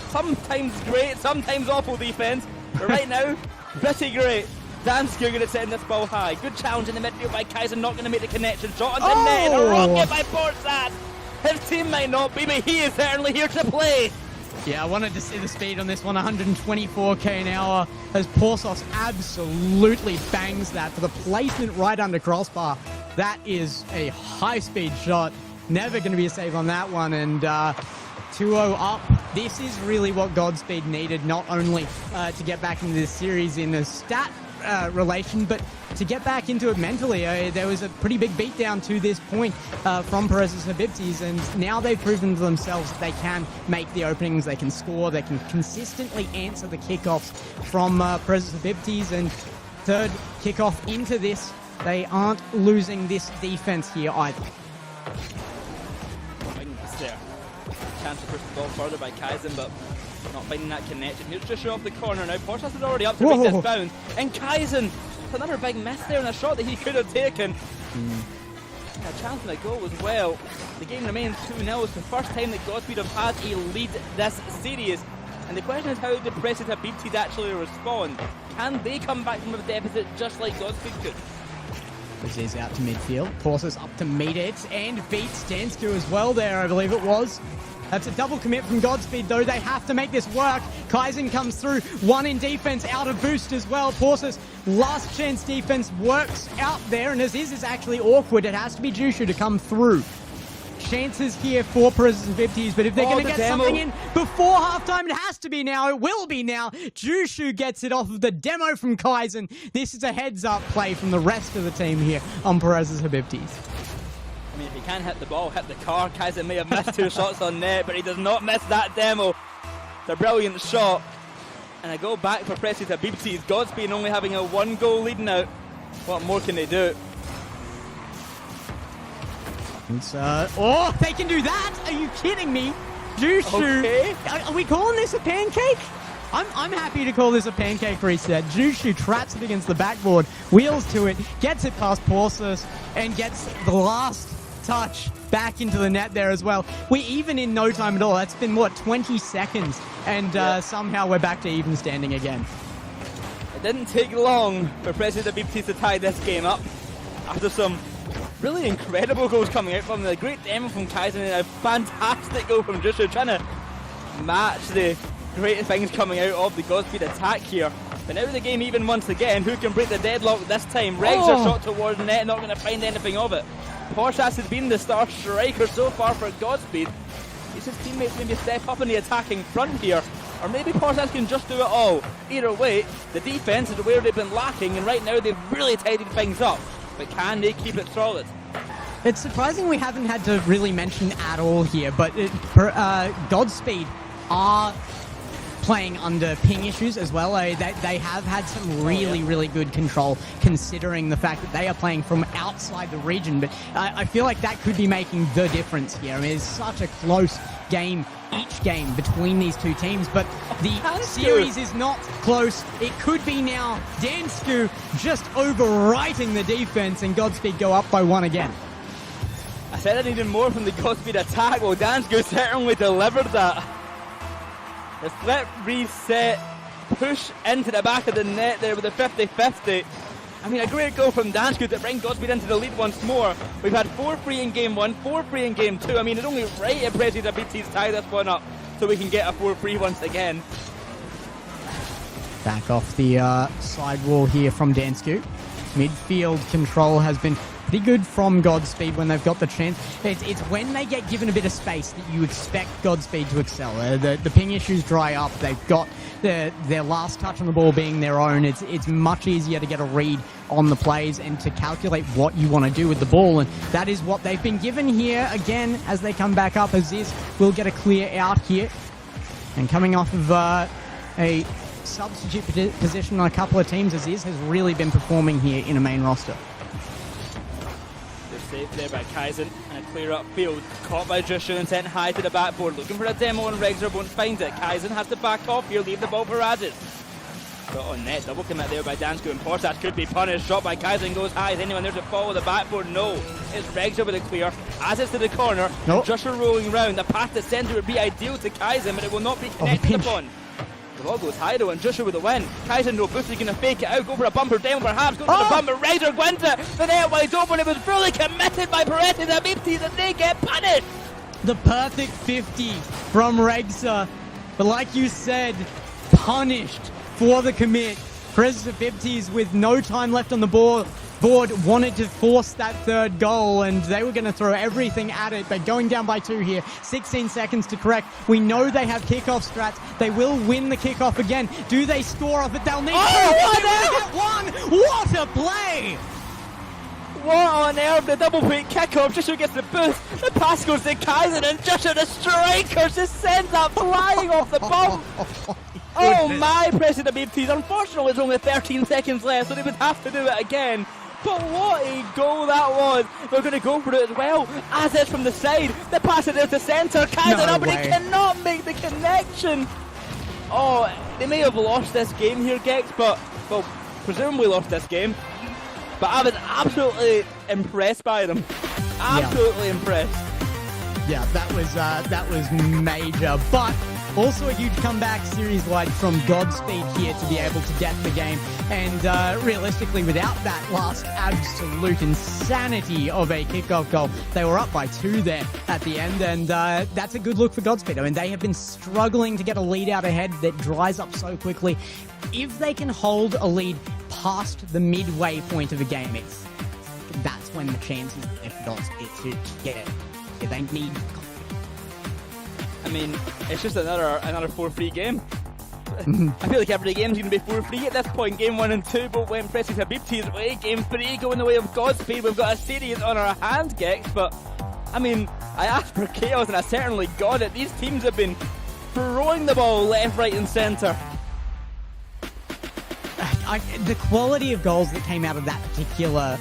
Sometimes great, sometimes awful defense, but right now, pretty great. Dansku going to send this ball high. Good challenge in the midfield by Kaizen, not going to make the connection. Shot on the net, and a rocket by Portsat. His team might not be, but he is certainly here to play. Yeah, I wanted to see the speed on this one, 124k an hour, as Porsos absolutely bangs that for the placement right under crossbar. That is a high-speed shot. Never going to be a save on that one, and 2-0 up. This is really what Godspeed needed, not only to get back into this series in a stat relation, but to get back into it mentally. There was a pretty big beatdown to this point from Presibis Habibtis, and now they've proven to themselves that they can make the openings, they can score, they can consistently answer the kickoffs from Presibis Habibtis, and third kickoff into this, they aren't losing this defense here either. There. Chance to push the ball further by Kaizen, but not finding that connection. Here's just off the corner now. Portas is already up to make this bounce. And Kaizen, another big miss there in a shot that he could have taken. A chance for a goal as well. The game remains 2-0. It's the first time that Godspeed have had a lead this series. And the question is, how did Presibis Habibtis actually respond? Can they come back from a deficit just like Godspeed could? This is out to midfield. Porsos up to meet it and beats Dansku as well there, I believe it was. That's a double commit from Godspeed, though. They have to make this work. Kaizen comes through. One in defense, out of boost as well. Porsos, last chance defense works out there, and Aziz is actually awkward. It has to be Jushu to come through. chances here for Presibis, but if they're going to get something in before halftime, it has to be now. It will be now. Jushu gets it off of the demo from Kaizen. This is a heads-up play from the rest of the team here on Presibis. I mean, if he can hit the ball, hit the car, Kaizen may have missed 2 shots on net, but he does not miss that demo. It's a brilliant shot. And I go back for Presibis. Godspeed only having a 1-goal lead now. What more can they do? Oh, they can do that? Are you kidding me? Jushu. Okay. Are we calling this a pancake? I'm happy to call this a pancake reset. Jushu traps it against the backboard, wheels to it, gets it past Porsus, and gets the last touch back into the net there as well. We even in no time at all. That's been, what, 20 seconds? And somehow we're back to even standing again. It didn't take long for Presibis to tie this game up after some really incredible goals coming out from them. A great demo from Kaizen and a fantastic goal from Jushu, trying to match the great things coming out of the Godspeed attack here. But now the game even once again. Who can break the deadlock this time? Regs are shot towards the net, not going to find anything of it. Porsus has been the star striker so far for Godspeed. Is his teammates maybe step up in the attacking front here? Or maybe Porsus can just do it all. Either way, the defense is where they've been lacking, and right now they've really tidied things up. But can they keep it solid? It's surprising we haven't had to really mention at all here, but Godspeed are playing under ping issues as well. They have had some really good control, considering the fact that they are playing from outside the region. But I feel like that could be making the difference here. I mean, it's such a close game, each game between these two teams, but the series is not close. It could be now. Dansku just overwriting the defense, and Godspeed go up by 1 again. I said I needed more from the Godspeed attack. Well, Dansku certainly delivered that. The flip reset, push into the back of the net there with the 50-50. I mean, a great goal from Dansku to bring Godspeed into the lead once more. We've had 4-3 in game 1, 4-3 in game 2. I mean, it's only right at Presibis tie this one up so we can get a 4-3 once again. Back off the side wall here from Dansku. Midfield control has been pretty good from Godspeed when they've got the chance. It's when they get given a bit of space that you expect Godspeed to excel. The ping issues dry up. They've got their last touch on the ball being their own. It's much easier to get a read on the plays and to calculate what you want to do with the ball, and that is what they've been given here again as they come back up. Aziz will get a clear out here, and coming off of a substitute position on a couple of teams, Aziz has really been performing here in a main roster. Saved there by Kaizen, and a clear up field. Caught by Jushu and sent high to the backboard. Looking for a demo, and Regzer won't find it. Kaizen has to back off here, leave the ball for Aziz. Got on net, double commit there by Dansku, and Porsus could be punished. Shot by Kaizen goes high. Is anyone there to follow the backboard? No. It's Regzer with a clear. Aziz to the corner. Nope. Jushu rolling round. The path to centre would be ideal to Kaizen, but it will not be connected upon. The ball goes high though, and Jushu with the win. Kaizen no boost, he's going to fake it out, go for a bumper down perhaps, go for the bumper, Ryder wins it, the net wide open, it was fully committed by Presibis, and they get punished! The perfect 50 from Regzer, but like you said, punished for the commit. Presibis with no time left on the board wanted to force that third goal, and they were going to throw everything at it, but going down by 2 here, 16 seconds to correct. We know they have kickoff strats. They will win the kickoff again. Do they score off it? They'll need to get 1. What a play! What on earth? The double point kickoff. Jushu gets the boost. The pass goes to Kaizen, and Jushu, the striker, just sends that flying off the bump. Oh my, Presibis. Unfortunately, it's only 13 seconds left, so they would have to do it again. But what a goal that was. They're going to go for it as well. As it's from the side. The pass is there to centre. Kaizen up, but he cannot make the connection. Oh, they may have lost this game here, Gex, but, well, presumably lost this game. But I was absolutely impressed by them. Absolutely impressed. Yeah, that was major. But also a huge comeback series-wide from Godspeed here to be able to get the game. And realistically, without that last absolute insanity of a kickoff goal, they were up by 2 there at the end. And that's a good look for Godspeed. I mean, they have been struggling to get a lead out ahead that dries up so quickly. If they can hold a lead past the midway point of a game, that's when the chances are for Godspeed to get They need... I mean, it's just another 4-3 game. I feel like every game's going to be 4-3 at this point. Game 1 and 2 both went Presibis' way. Game 3 going the way of Godspeed. We've got a series on our hands, Gex, but I mean, I asked for chaos and I certainly got it. These teams have been throwing the ball left, right and centre. The quality of goals that came out of that particular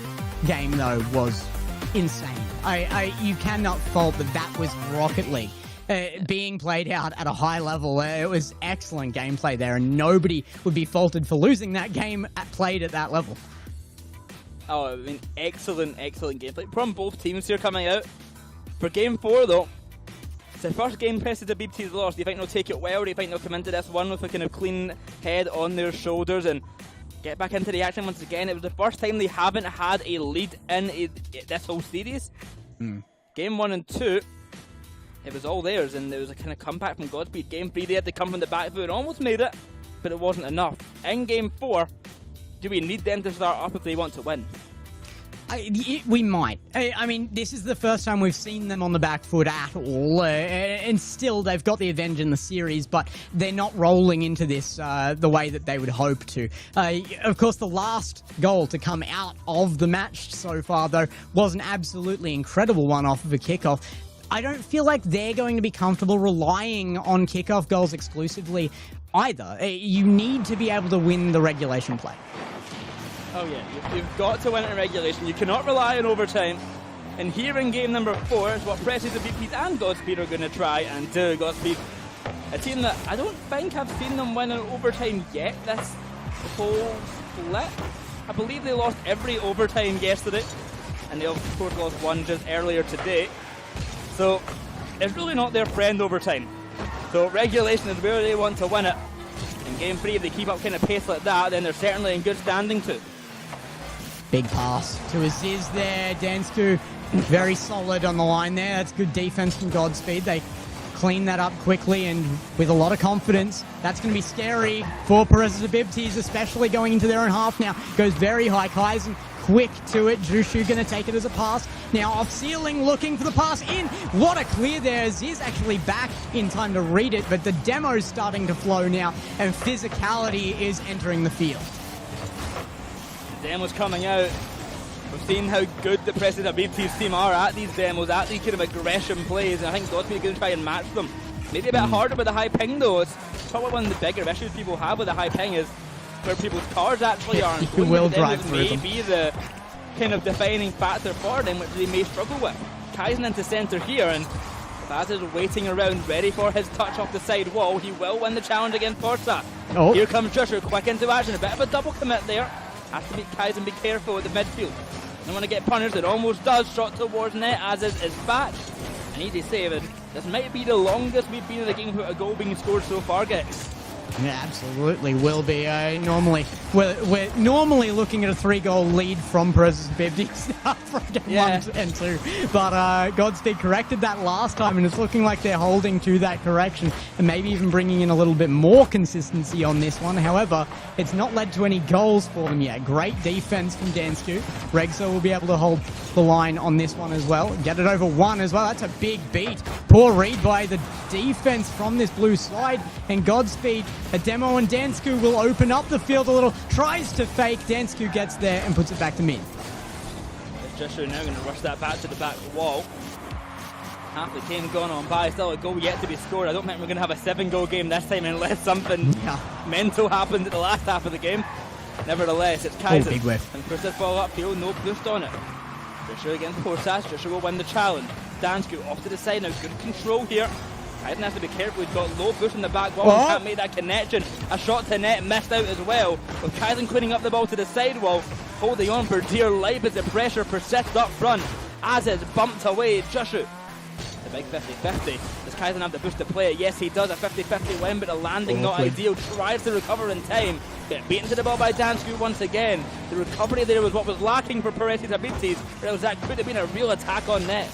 game, though, was insane. You cannot fault that was Rocket League. Being played out at a high level. It was excellent gameplay there, and nobody would be faulted for losing that game played at that level. Oh, I mean, excellent gameplay from both teams here coming out. For Game 4, though, it's the first game Presibis lost. Do you think they'll take it well? Do you think they'll come into this one with a kind of clean head on their shoulders and get back into the action once again? It was the first time they haven't had a lead in this whole series. Game 1 and 2, it was all theirs, and there was a kind of comeback from Godspeed. Game 3, they had to come from the back foot and almost made it, but it wasn't enough. In Game 4, do we need them to start up if they want to win? We might. I mean, this is the first time we've seen them on the back foot at all, and still they've got the advantage in the series, but they're not rolling into this the way that they would hope to. Of course, the last goal to come out of the match so far, though, was an absolutely incredible one off of a kickoff. I don't feel like they're going to be comfortable relying on kickoff goals exclusively either. You need to be able to win the regulation play. Oh yeah, you've got to win it in regulation. You cannot rely on overtime. And here in game number 4 is what Presibis and Godspeed are going to try and do. Godspeed, a team that I don't think I've seen them win in overtime yet this whole split. I believe they lost every overtime yesterday, and they of course lost one just earlier today. So it's really not their friend overtime. So regulation is where they want to win it. In game 3, if they keep up kind of pace like that, then they're certainly in good standing too. Big pass to Aziz there. Dansku very solid on the line there. That's good defense from Godspeed. They clean that up quickly and with a lot of confidence. That's going to be scary for Presibis, especially going into their own half now. Goes very high. Kaizen quick to it. Jushu going to take it as a pass. Now off ceiling, looking for the pass in. What a clear there. Aziz actually back in time to read it, but the demo's starting to flow now, and physicality is entering the field. The demo's coming out. We've seen how good the Presibis team are at these demos, at these kind of aggression plays, and I think Godspeed are going to try and match them. Maybe a bit harder with the high ping though. It's probably one of the bigger issues people have with the high ping is where people's cars actually are. You will drive through them. May be the kind of defining factor for them, which they may struggle with. Kaizen into centre here, and Baz is waiting around, ready for his touch off the side wall. He will win the challenge against Forza. Oh. Here comes Jusher, quick into action, a bit of a double commit there. Has to be Kaizen, be careful at the midfield. Don't want to get punished, it almost does. Shot towards net, as is back. An easy save, and this might be the longest we've been in the game without a goal being scored so far, Gex. Yeah, absolutely will be. We're normally looking at a 3-goal lead from Presibis from game 1 and 2, but Godspeed corrected that last time, and it's looking like they're holding to that correction and maybe even bringing in a little bit more consistency on this one. However, it's not led to any goals for them yet. Great defense from Dansku. Regso will be able to hold the line on this one as well. Get it over 1 as well. That's a big beat. Poor read by the defense from this blue slide, and Godspeed, a demo, and Dansku will open up the field a little, tries to fake. Dansku gets there and puts it back to mid. Joshua now going to rush that back to the back wall. Half the game gone on by, still a goal yet to be scored. I don't think we're going to have a 7-goal game this time unless something mental happens at the last half of the game. Nevertheless, it's Kaizen. Big whiff. And puts this ball upfield, no boost on it. Joshua against Porsas, Joshua will win the challenge. Dansku off to the side now, good control here. Kaizen has to be careful, he's got low boost in the back wall, he can't make that connection. A shot to net missed out as well. With Kaizen cleaning up the ball to the side wall, holding on for dear life as the pressure persists up front. As is bumped away, Joshua. The big 50-50. Does Kaizen have the boost to play it? Yes, he does. A 50-50 win, but the landing not ideal. Tries to recover in time. Get beaten to the ball by Dansku once again. The recovery there was what was lacking for Presibis, or else that could have been a real attack on net.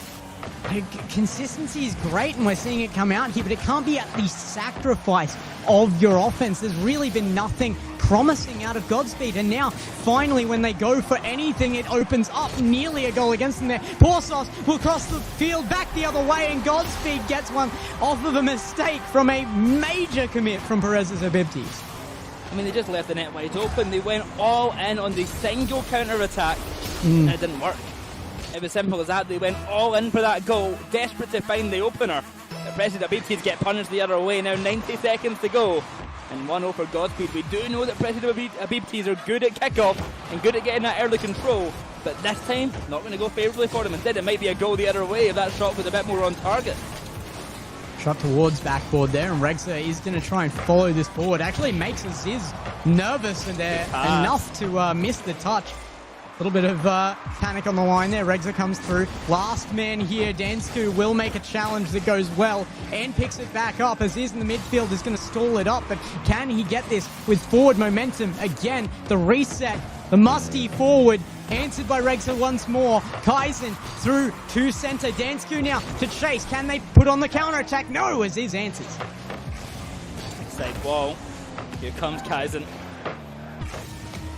Consistency is great, and we're seeing it come out here, but it can't be at the sacrifice of your offense. There's really been nothing promising out of Godspeed, and now finally when they go for anything, it opens up. Nearly a goal against them there. Porsos will cross the field back the other way, and Godspeed gets one off of a mistake from a major commit from Presibis. I mean, they just left the net wide open. They went all in on the single counter-attack, and it didn't work. It was simple as that. They went all in for that goal, desperate to find the opener. But Presibis get punished the other way. Now 90 seconds to go, and 1-0 for Godspeed. We do know that Presibis are good at kickoff and good at getting that early control, but this time, not going to go favourably for them. Instead, it might be a goal the other way if that shot was a bit more on target. Shot towards backboard there, and Regza is going to try and follow this forward. Actually makes Aziz nervous, and they're enough to miss the touch. A little bit of panic on the line there. Regza comes through. Last man here, Dansku will make a challenge that goes well and picks it back up. Aziz in the midfield is going to stall it up, but can he get this with forward momentum? Again, the reset, the musty forward, answered by Regza once more. Kaizen through to center. Dansku now to chase. Can they put on the counter-attack? No, Aziz answers. Side wall. Here comes Kaizen.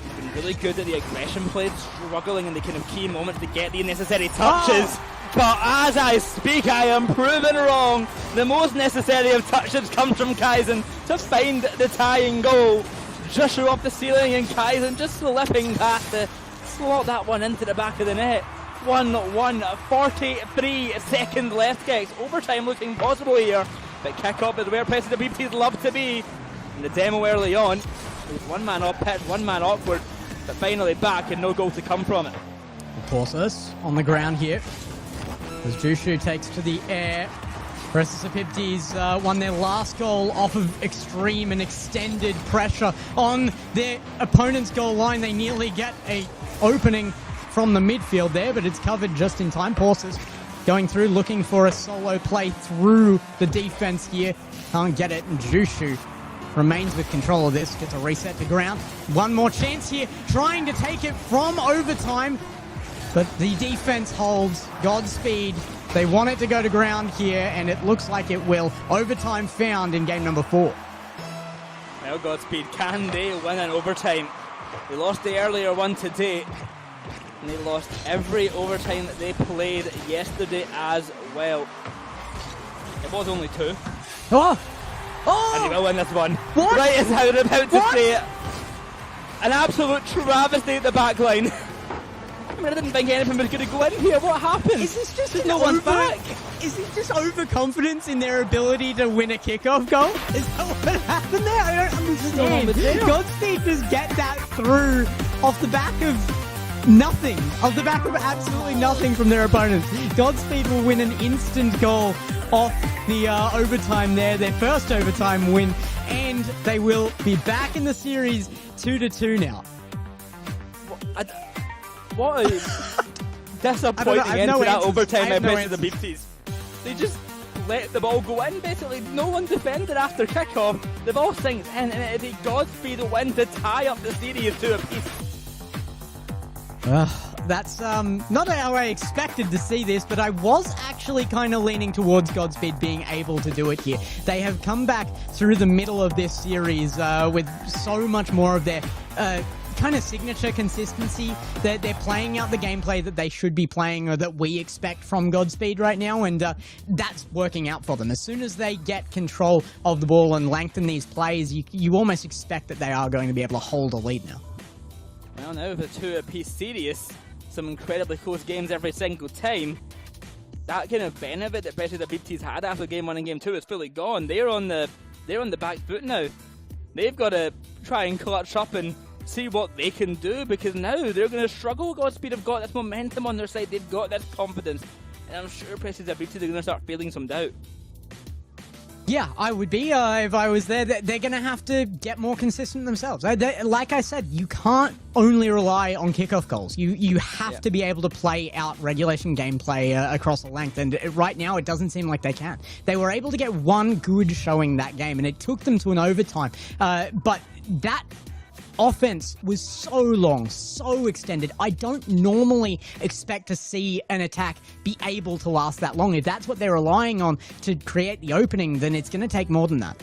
He's been really good at the aggression play, struggling in the kind of key moments to get the necessary touches. But as I speak, I am proven wrong. The most necessary of touches comes from Kaizen to find the tying goal. Just show off the ceiling, and Kaizen just slipping past to slot that one into the back of the net. 1-1, 43 seconds left, guys. Overtime looking possible here, but kick-off is where Presibis love to be. In the demo early on, it was one man off pitch, one man awkward, but finally back and no goal to come from it. Porsos on the ground here, as Jushu takes to the air. Presibis won their last goal off of extreme and extended pressure on their opponent's goal line. They nearly get a opening from the midfield there, but it's covered just in time. Porsos going through, looking for a solo play through the defense here. Can't get it, and Jushu remains with control of this. Gets a reset to ground. One more chance here, trying to take it from overtime, but the defense holds. Godspeed, they want it to go to ground here, and it looks like it will. Overtime found in game number 4. Well, Godspeed, can they win in overtime? They lost the earlier one today, and they lost every overtime that they played yesterday as well. It was only 2. Oh! And they will win this one. What? Right as how they're about to say it. An absolute travesty at the back line. I mean, I didn't think anything was going to go in here. What happened? Is this just no one's back? Is it just overconfidence in their ability to win a kickoff goal? Is that what happened there? I don't understand. Godspeed just get that through off the back of nothing. Off the back of absolutely nothing from their opponents. Godspeed will win an instant goal off the overtime there. Their first overtime win. And they will be back in the series 2-2 now. What a disappointing end to that overtime by Presibis. They just let the ball go in, basically. No one defended after kickoff. The ball sinks in, and it is a Godspeed win to tie up the series 2 apiece. That's not how I expected to see this, but I was actually kind of leaning towards Godspeed being able to do it here. They have come back through the middle of this series with so much more of their kind of signature consistency. They're playing out the gameplay that they should be playing, or that we expect from Godspeed right now, and that's working out for them. As soon as they get control of the ball and lengthen these plays, you almost expect that they are going to be able to hold a lead now. Well, now with a 2 apiece series, some incredibly close games every single time, that kind of benefit that Presibis had after game 1 and game 2 is fully gone. They're on the back foot now. They've got to try and clutch up and see what they can do, because now they're going to struggle. Godspeed have got this momentum on their side. They've got this confidence, and I'm sure Presibis are going to start feeling some doubt. Yeah, I would be if I was there. They're going to have to get more consistent themselves. Like I said, you can't only rely on kickoff goals. You have to be able to play out regulation gameplay across the length, and right now it doesn't seem like they can. They were able to get one good showing that game, and it took them to an overtime. But that offense was so long, so extended. I don't normally expect to see an attack be able to last that long. If that's what they're relying on to create the opening, then it's going to take more than that.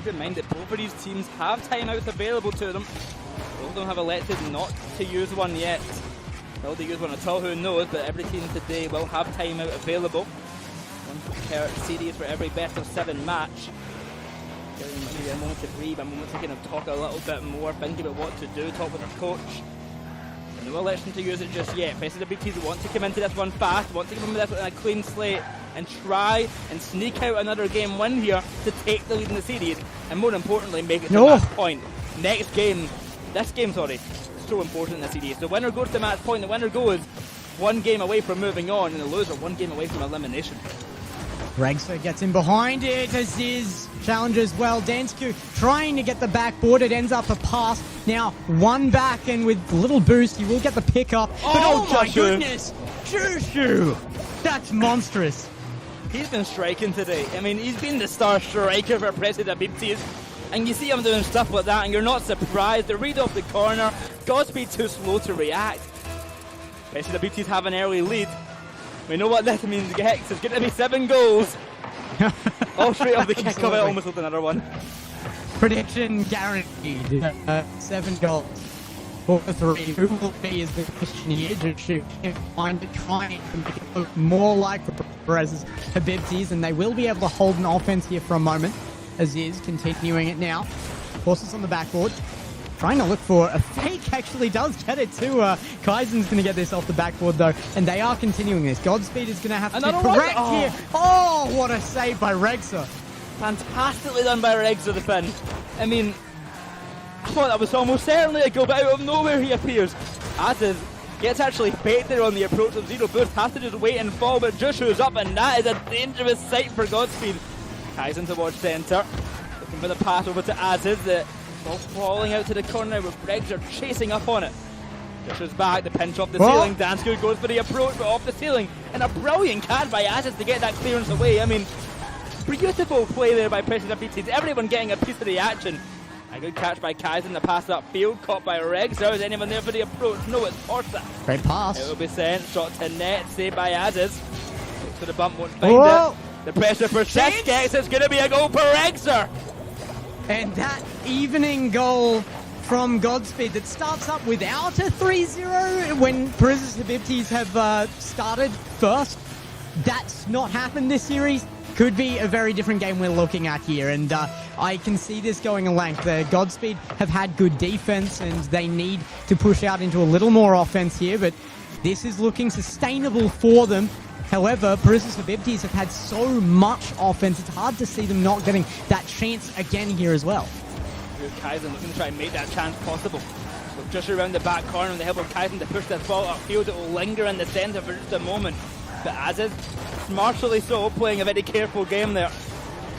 keep in mind that both of these teams have timeouts available to them. Both of them have elected not to use one yet. Will they use one at all? Who knows? But every team today will have timeout available. One per series for every best of 7 match. Maybe a moment to breathe, a moment to kind of talk a little bit more, think about what to do, talk with their coach. No election to use it just yet. Presibis want to come into this one fast, want to come into this with a clean slate and try and sneak out another game win here to take the lead in the series, and more importantly make it to match point. Next game, this game, sorry, so important in the series. The winner goes to match point, the winner goes 1 game away from moving on, and the loser 1 game away from elimination. Rlcs gets in behind it, Aziz challenges well. Dansku trying to get the backboard, it ends up a pass. Now 1 back, and with a little boost he will get the pick up. But oh my goodness, Jushu! That's monstrous. He's been striking today. I mean, he's been the star striker for Presibis, and you see him doing stuff like that and you're not surprised. The read off the corner, Godspeed too slow to react. Presibis have an early lead. We know what this means, Gex. It's going to be 7 goals. All straight off the kick off, I almost with another one. Prediction guaranteed. 7 goals. 4-3. Who will be is the question here. Jushu can find it, trying to make it look more like the Presibis, and they will be able to hold an offense here for a moment. Aziz continuing it now. Horses on the backboard. Trying to look for a fake, actually does get it too. Kaizen's going to get this off the backboard though, and they are continuing this. Godspeed is going to have to correct here. Oh, what a save by Rlcs. Fantastically done by Rlcs, the Finn. I mean, I thought that was almost certainly a goal, but out of nowhere he appears. Aziz gets actually faked there on the approach of Zero Boost, has to just wait and fall, but Jushu's up, and that is a dangerous sight for Godspeed. Kaizen towards centre, looking for the pass over to Aziz. The ball falling out to the corner with Rlcs are chasing up on it. Jushu's back, the pinch off the ceiling. Dansku goes for the approach, but off the ceiling. And a brilliant catch by Aziz to get that clearance away. I mean, beautiful play there by Presibis. Everyone getting a piece of the action. A good catch by Kaizen, the pass upfield, caught by Rlcs. Is anyone there for the approach? No, it's Horsa. Great pass. It will be sent, shot to net, saved by Aziz. Looks for the bump, won't find it. The pressure persists, it's going to be a goal for Rlcs. And that evening goal from Godspeed that starts up without a 3-0 when Presibis have started first. That's not happened this series. Could be a very different game we're looking at here, and I can see this going a length. Godspeed have had good defense, and they need to push out into a little more offense here, but this is looking sustainable for them. However, Presibis have had so much offense, it's hard to see them not getting that chance again here as well. Here's Kaizen looking to try and make that chance possible. So just around the back corner with the help of Kaizen to push this ball upfield. It will linger in the centre for just a moment. But Aziz, smartly so, playing a very careful game there.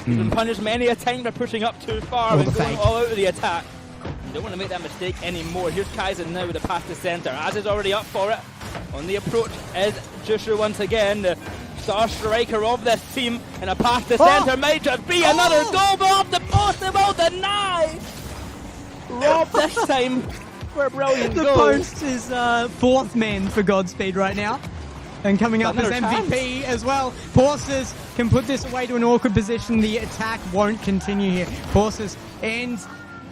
He's been punished many a time for pushing up too far and going all out of the attack. You don't want to make that mistake anymore. Here's Kaizen now with the pass to centre. Aziz already up for it. On the approach is Jushu once again, the star striker of this team, and a pass to centre might just be another goal, but off the post, they will deny! Rob this time for a brilliant goal. The post is 4th man for Godspeed right now. And coming up as MVP as well. Forces can put this away to an awkward position. The attack won't continue here. Forces, and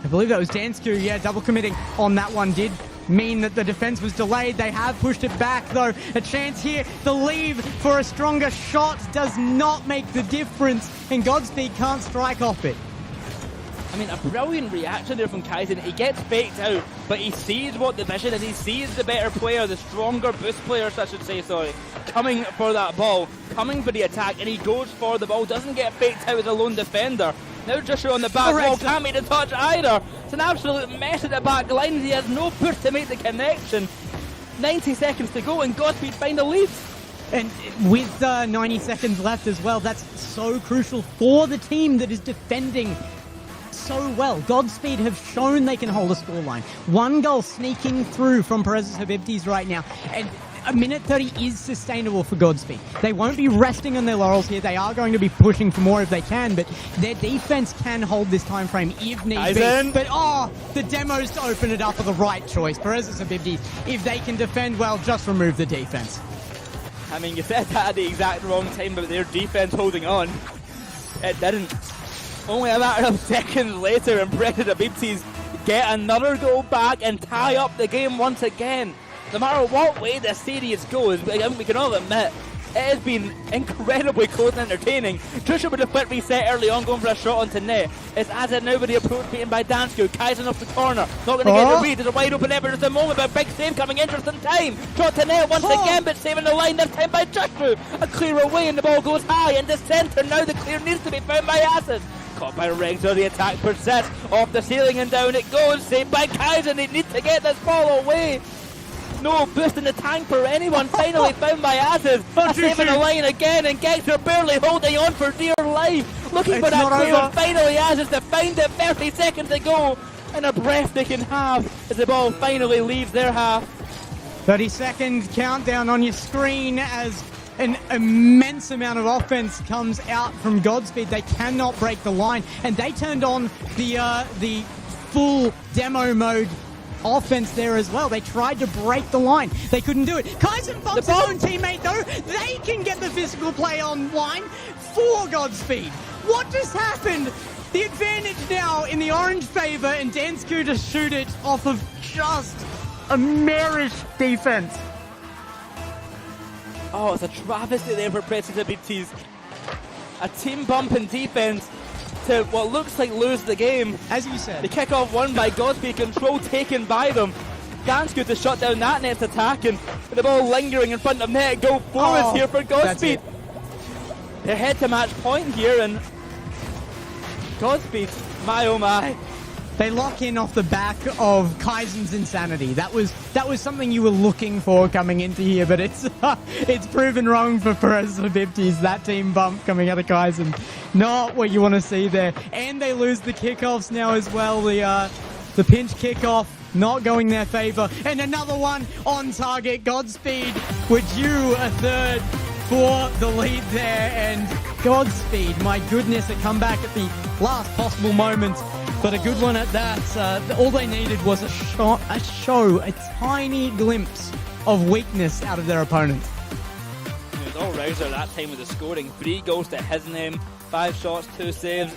I believe that was Dansku, yeah, double committing on that one did mean that the defense was delayed. They have pushed it back though. A chance here. The leave for a stronger shot does not make the difference, and Godspeed can't strike off it. I mean, a brilliant reaction there from Kaizen. He gets faked out, but he sees what the vision is. He sees the better player, the stronger boost players, I should say, sorry, coming for that ball, coming for the attack, and he goes for the ball, doesn't get faked out as a lone defender. Now Jushu on the back wall, can't make the touch either. It's an absolute mess at the back line. He has no push to make the connection. 90 seconds to go, and Godspeed find a lead. And with 90 seconds left as well, that's so crucial for the team that is defending so well. Godspeed have shown they can hold a scoreline. 1 goal sneaking through from Presibis right now, and a minute 30 is sustainable for Godspeed. They won't be resting on their laurels here. They are going to be pushing for more if they can, but their defense can hold this time frame if need be. But the demos to open it up are the right choice. Presibis, if they can defend well, just remove the defense. I mean, you said that at the exact wrong time, but their defense holding on. It didn't. Only a matter of seconds later, and Presibis get another goal back and tie up the game once again. No matter what way the series goes, we can all admit, it has been incredibly close and entertaining. Trisha with a quick reset early on, going for a shot onto net. It's as it now with the approach beaten by Dansku. Kaizen off the corner, not going to get the read. There's a wide open effort at the moment, but a big save coming in just in time. Shot to net once again, but saving the line this time by Justru. A clear away and the ball goes high into centre. Now the clear needs to be found by Acid. Caught by Regs, the attack persists. Off the ceiling and down it goes. Saved by Kaizen. They need to get this ball away. No boost in the tank for anyone. Finally found by Aziz. Saving the line again, and Gexter barely holding on for dear life. Looking for that clear, and finally Aziz to find it. 30 seconds to go. And a breathtaking half as the ball finally leaves their half. 30-second countdown on your screen as an immense amount of offense comes out from Godspeed. They cannot break the line, and they turned on the full demo mode offense there as well. They tried to break the line. They couldn't do it. Kaizen bumps his own teammate though. They can get the physical play online for Godspeed. What just happened? The advantage now in the orange favor, and Dansku to shoot it off of just a marish defense. Oh, it's a travesty there for Presibis. A team bump in defense to what looks like lose the game. As you said. The kickoff won by Godspeed, control taken by them. Dansku to shut down that net's attack, and with the ball lingering in front of net. Go forwards here for Godspeed. They're head to match point here, and Godspeed, my oh my. They lock in off the back of Kaizen's insanity. That was something you were looking for coming into here, but it's proven wrong for Presibis. That team bump coming out of Kaizen, not what you want to see there. And they lose the kickoffs now as well. The pinch kickoff not going their favor, and another one on target. Godspeed would you a third for the lead there, and Godspeed, my goodness, a comeback at the last possible moment. But a good one at that. All they needed was a tiny glimpse of weakness out of their opponent. It was all Rouser that time with the scoring. 3 goals to his name, 5 shots, 2 saves.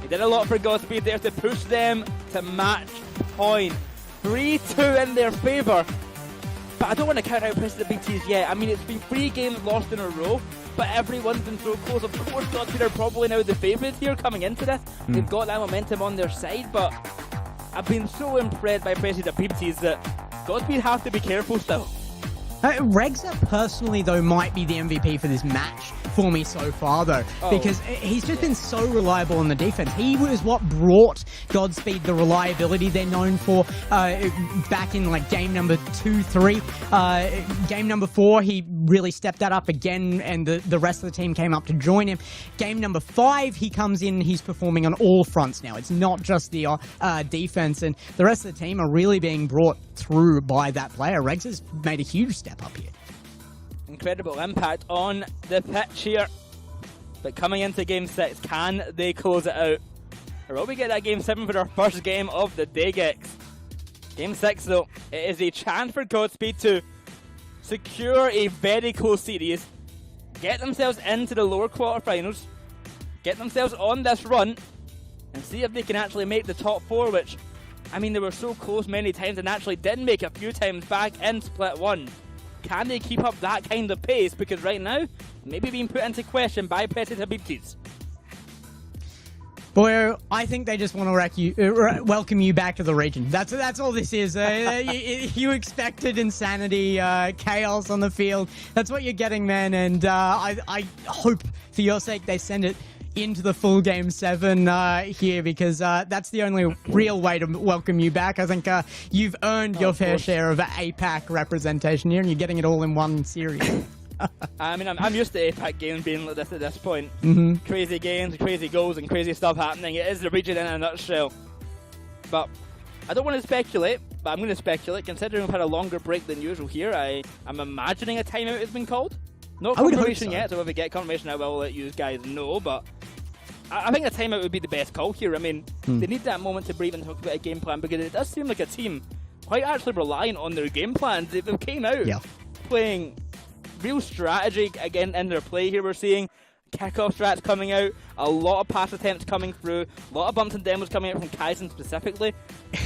He did a lot for Godspeed there to push them to match point. 3-2 in their favour. But I don't want to count out Presibis yet. I mean, it's been 3 games lost in a row, but everyone's been so close. Of course, Godspeed are probably now the favourites here coming into this. They've got that momentum on their side, but I've been so impressed by Presibis that Godspeed have to be careful still. Regza personally, though, might be the MVP for this match for me so far, though, because he's just been so reliable on the defense. He was what brought Godspeed the reliability they're known for back in like game number 2, 3. Game number 4, he really stepped that up again, and the rest of the team came up to join him. Game number 5, he comes in, he's performing on all fronts now. It's not just the defense, and the rest of the team are really being brought through by that player. Regs has made a huge step up here. Incredible impact on the pitch here. But coming into game 6, can they close it out? Or will we get that game 7 for our first game of the day, Gex? Game 6 though, it is a chance for Godspeed to secure a very close series, get themselves into the lower quarterfinals, get themselves on this run, and see if they can actually make the top 4, which, I mean, they were so close many times and actually did make a few times back in Split 1. Can they keep up that kind of pace? Because right now, maybe being put into question by Presibis. Boy, I think they just want to welcome you back to the region. That's all this is. You expected insanity, chaos on the field. That's what you're getting, man. And I hope, for your sake, they send it into the full game 7 here, because that's the only real way to welcome you back. I think you've earned your fair share of APAC representation here, and you're getting it all in one series. I mean, I'm used to APAC games being like this at this point. Crazy games, crazy goals, and crazy stuff happening. It is the region in a nutshell. But I don't want to speculate, but I'm going to speculate. Considering we've had a longer break than usual here, I'm imagining a timeout has been called. No confirmation yet, so if we get confirmation, I will let you guys know. But I think a timeout would be the best call here. I mean, they need that moment to breathe and talk about a game plan, because it does seem like a team quite actually reliant on their game plans. They came out playing real strategy again in their play here. We're seeing kickoff strats coming out, A lot of pass attempts coming through, a lot of bumps and demos coming out from Kaizen specifically.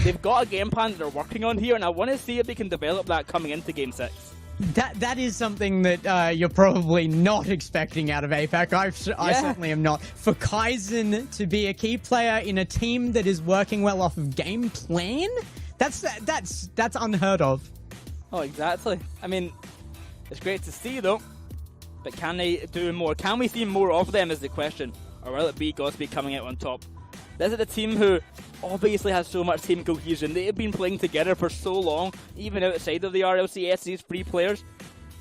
They've got a game plan that they're working on here, and I want to see if they can develop that coming into Game 6. That is something that you're probably not expecting out of Apac. I certainly am not. For Kaizen to be a key player in a team that is working well off of game plan, that's unheard of. Oh, exactly. I mean, it's great to see though, but can they do more? Can we see more of them is the question, or will it be Godspeed coming out on top? This is a team who obviously has so much team cohesion. They have been playing together for so long, even outside of the Rlcs, these 3 players.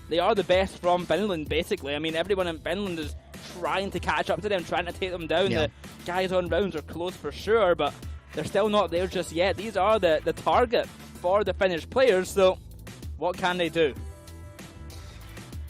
They are the best from Finland, basically. I mean, everyone in Finland is trying to catch up to them, trying to take them down. Yeah. The guys on rounds are close for sure, but they're still not there just yet. These are the target for the Finnish players, so what can they do?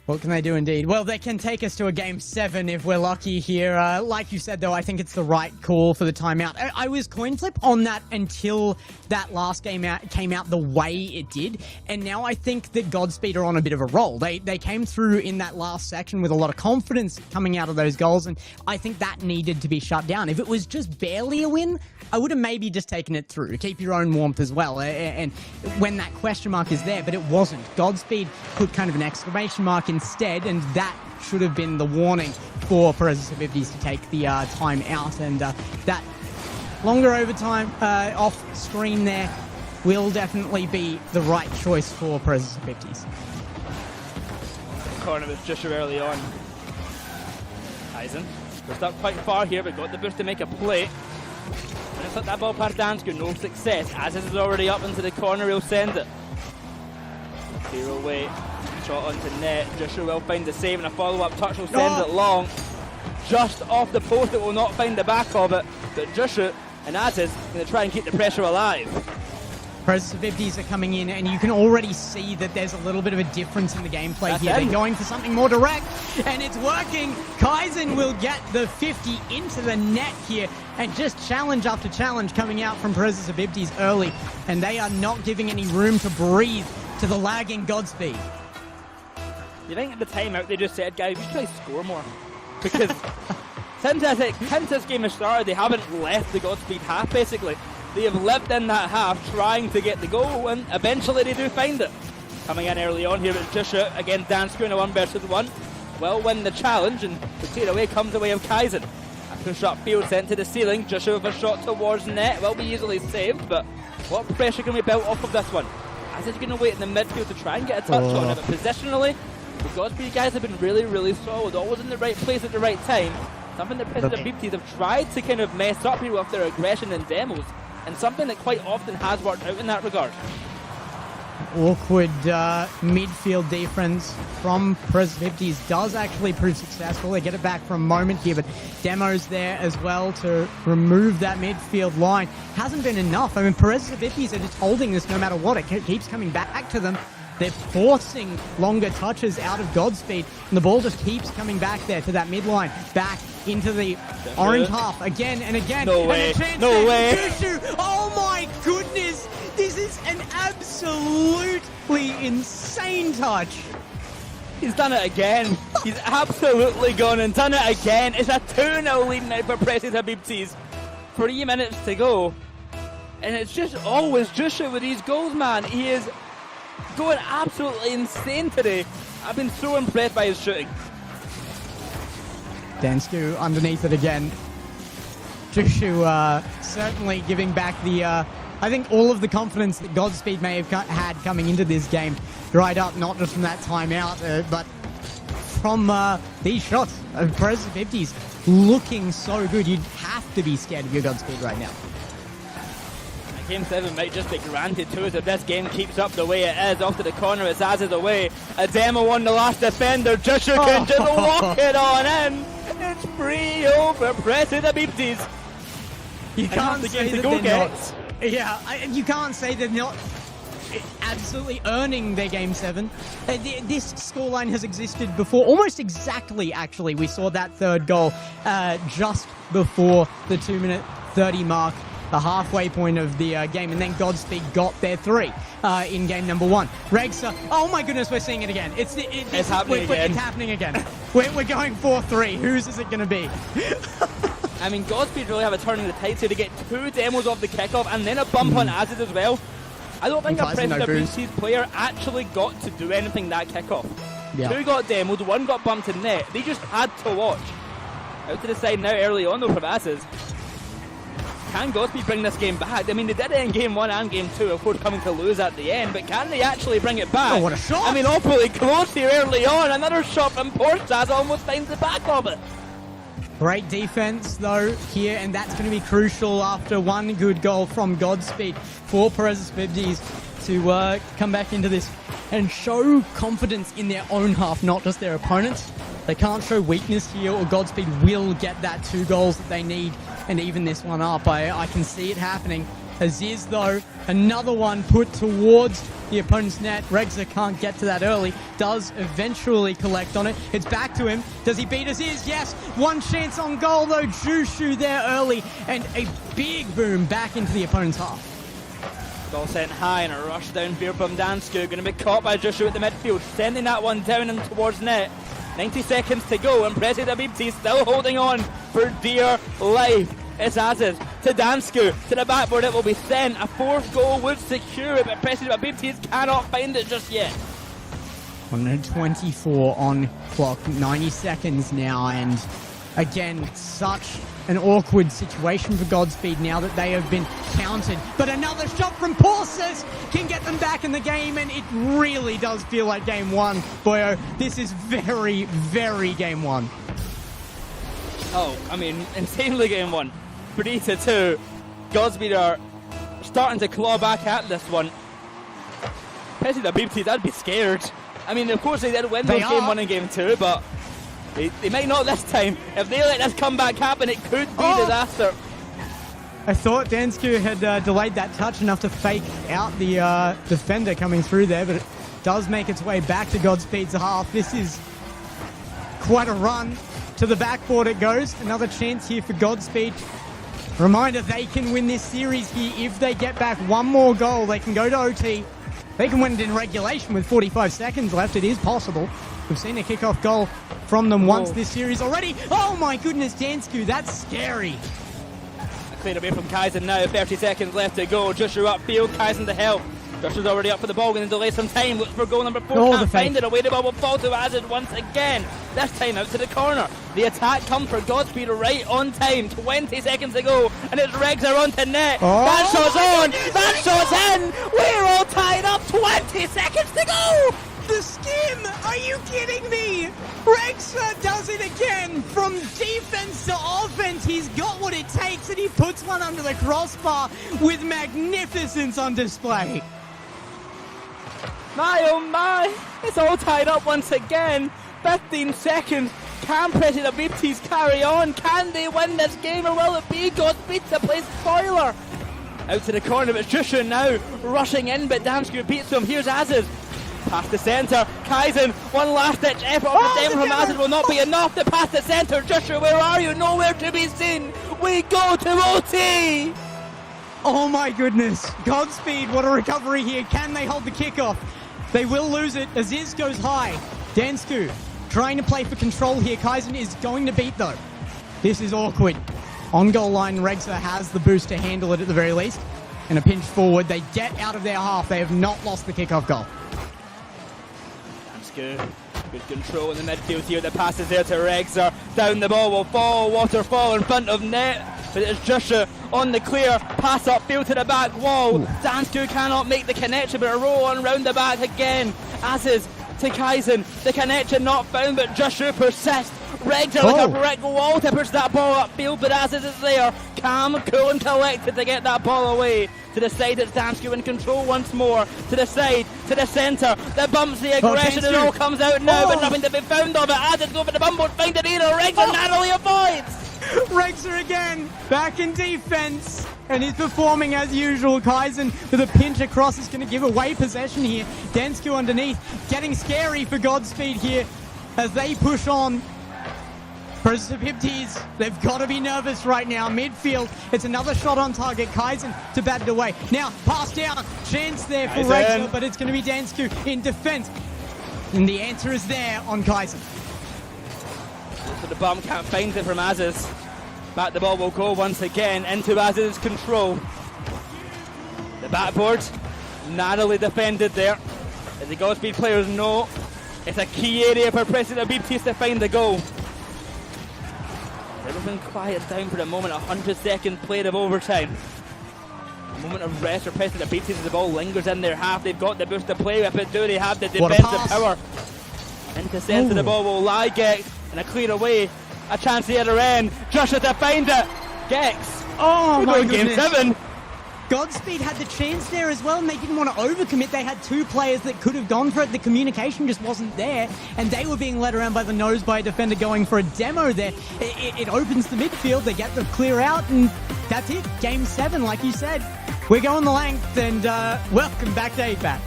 What can they do indeed? Well, they can take us to a Game 7 if we're lucky here. Like you said, though, I think it's the right call for the timeout. I was coin flip on that until that last game came out the way it did. And now I think that Godspeed are on a bit of a roll. They came through in that last section with a lot of confidence coming out of those goals, and I think that needed to be shut down. If it was just barely a win, I would have maybe just taken it through. Keep your own warmth as well. And when that question mark is there, but it wasn't. Godspeed put kind of an exclamation mark instead, and that should have been the warning for Presibis to take the time out. And that longer overtime off screen there will definitely be the right choice for Presibis. Corner was just early on. Kaizen pushed up quite far here, but got the boost to make a play. And it's like that ball past Dansko, no success. As is already up into the corner, he'll send it. Clear away. Shot onto net. Joshua will find the save, and a follow-up touch will send it long. Just off the post, it will not find the back of it. But Joshua and Aziz going to try and keep the pressure alive. Presibis are coming in, and you can already see that there's a little bit of a difference in the gameplay here. They're going for something more direct, and it's working. Kaizen will get the 50 into the net here, and just challenge after challenge coming out from Presibis early, and they are not giving any room to breathe to the lagging Godspeed. You think at the timeout they just said, guys, we should try to score more? Because since this game has started, they haven't left the Godspeed half, basically. They have lived in that half trying to get the goal, and eventually they do find it. Coming in early on here, it's just again Dansko in a 1 versus 1. Will win the challenge, and the tear-away comes away of Kaizen. A push-up field sent to the ceiling, just with a shot towards net. Will be easily saved, but what pressure can we build off of this one? As he's going to wait in the midfield to try and get a touch on it, but positionally, the Godspeed guys have been really, really solid, always in the right place at the right time. Something that Presibis have tried to kind of mess up here with their aggression and demos, and something that quite often has worked out in that regard. Awkward midfield defense from Presibis does actually prove successful. They get it back for a moment here, but Demo's there as well to remove that midfield line. Hasn't been enough. I mean, Presibis are just holding this no matter what. It keeps coming back to them. They're forcing longer touches out of Godspeed, and the ball just keeps coming back there to that midline, back into the orange half again and again. No way. No way. Oh my goodness. This is an absolutely insane touch. He's done it again. He's absolutely gone and done it again. It's a 2-0 lead now for Presibis. 3 minutes to go. And it's just always Joshua with these goals, man. He is going absolutely insane today. I've been so impressed by his shooting. Dansko underneath it again. Joshua certainly giving back the, I think all of the confidence that Godspeed may have had coming into this game dried up, not just from that timeout, but from these shots of Presibis looking so good. You'd have to be scared of your Godspeed right now. Game 7 might just be granted to us if this game keeps up the way it is. Off to the corner, it's Az's away. A demo on the last defender. Joshua can just walk it on in. It's 3-0 for Presibis. You can't say that they're not. Yeah, you can't say they're not absolutely earning their Game 7. This scoreline has existed before, almost exactly, actually. We saw that third goal just before the 2-minute 30 mark. The halfway point of the game, and then Godspeed got their 3 in game number 1. Regsa, oh my goodness, we're seeing it again. It's happening again. It's happening again. We're going 4-3. Whose is it going to be? I mean, Godspeed really have a turn in the tides here to get 2 demos off the kickoff and then a bump on Azid as well. I don't think a Presibis player actually got to do anything that kickoff. Yeah. 2 got demoed, 1 got bumped in net. They just had to watch. Out to the side now early on though from Azid. Can Godspeed bring this game back? I mean, they did it in Game 1 and Game 2, of course coming to lose at the end, but can they actually bring it back? Oh, what a shot! I mean, awfully close here early on. Another shot from Portaz almost finds the back of it. Great defense though here, and that's going to be crucial after 1 good goal from Godspeed for Presibis to come back into this and show confidence in their own half, not just their opponents. They can't show weakness here, or Godspeed will get that 2 goals that they need and even this one up. I can see it happening. Aziz, though, another one put towards the opponent's net. Rexer can't get to that early. Does eventually collect on it. It's back to him. Does he beat Aziz? Yes. 1 chance on goal, though. Jushu there early. And a big boom back into the opponent's half. Ball sent high and a rush down here from Dansku. Going to be caught by Jushu at the midfield. Sending that one down and towards net. 90 seconds to go, and Presibis still holding on for dear life. It's Aziz to Dansku, to the backboard. It will be sent. A 4th goal would secure it, but Presibis cannot find it just yet. 124 on clock, 90 seconds now, and again, such an awkward situation for Godspeed now that they have been countered. But another shot from Porses can get them back in the game, and it really does feel like Game 1. Boyo, this is very, very Game 1. Oh, I mean, insanely Game 1. 3-2. Godspeed are starting to claw back at this one. Presibis, I'd be scared. I mean, of course they did win those Game 1 and Game 2, but they might not this time. If they let this comeback happen, it could be disaster. I thought Dansku had delayed that touch enough to fake out the defender coming through there, but it does make its way back to Godspeed's half. This is quite a run. To the backboard it goes. Another chance here for Godspeed. Reminder, they can win this series here if they get back 1 more goal. They can go to OT. They can win it in regulation with 45 seconds left. It is possible. We've seen a kickoff goal from them once this series already. Oh my goodness, Dansku, that's scary. Cleared away from Kaizen now, 30 seconds left to go. Jushu upfield, Kaizen to help. Jushu's already up for the ball, going to delay some time. Looks for goal number 4, can't find it. Away the ball will fall to Azid once again. This time out to the corner. The attack comes for Godspeed right on time. 20 seconds to go, and it's Rexer onto net. That shot's on, that shot's in. We're all tied up, 20 seconds to go. The skim! Are you kidding me? Rexer does it again! From defense to offense, he's got what it takes, and he puts one under the crossbar with magnificence on display. My oh my! It's all tied up once again. 15 seconds. Can Presibis carry on? Can they win this game, or will it be Godspeed to play spoiler? Out to the corner, it's Jushu now rushing in, but Dansku beats him. Here's Aziz. Past the centre, Kaizen, one last ditch effort of the from Azid will not be enough to pass the centre. Jushu, where are you? Nowhere to be seen. We go to OT. Oh my goodness. Godspeed, what a recovery here. Can they hold the kickoff? They will lose it. Aziz goes high. Dansku trying to play for control here. Kaizen is going to beat though. This is awkward. On goal line, Rexer has the boost to handle it at the very least. And a pinch forward. They get out of their half. They have not lost the kickoff goal. Good control in the midfield here. The pass is there to Rexer. Down the ball will fall. Waterfall in front of net. But it's Jushu on the clear. Pass upfield to the back wall. Dansku cannot make the connection, but a roll on round the back again. Aziz to Kaizen. The connection not found, but Jushu persists. Rexer like a brick wall tippers that ball upfield, but Aziz is there. Calm, cool and collected to get that ball away. To the side, it's Dansku in control once more. To the side, to the centre. The bumps, the aggression, it all comes out now, but nothing to be found of it. Aziz go for the bump, won't find it either. Rexer narrowly avoids. Rexer again, back in defense, and he's performing as usual. Kaizen with a pinch across is going to give away possession here. Dansku underneath, getting scary for Godspeed here as they push on. Presibis, they've got to be nervous right now. Midfield, it's another shot on target. Kaizen to bat it away. Now, pass down, chance there for Rexer, but it's going to be Dansku in defense. And the answer is there on Kaizen. But the bomb can't find it from Aziz. Back the ball will go once again into Az's control. The backboard narrowly defended there. As the Godspeed players know, it's a key area for Presibis to find the goal. Everything quiets down for a moment. 100-second play of overtime. A moment of rest for Presibis as the ball lingers in their half. They've got the boost to play with, but do they have the defensive power? Intercepted the ball will lie Gex, and a clear away. A chance the other end. Joshua to find it. Gex. Oh my Game goodness. 7. Godspeed had the chance there as well, and they didn't want to overcommit. They had two players that could have gone for it. The communication just wasn't there, and they were being led around by the nose by a defender going for a demo there. It opens the midfield, they get the clear out, and that's it. Game 7, like you said. We're going the length, and welcome back to Apac.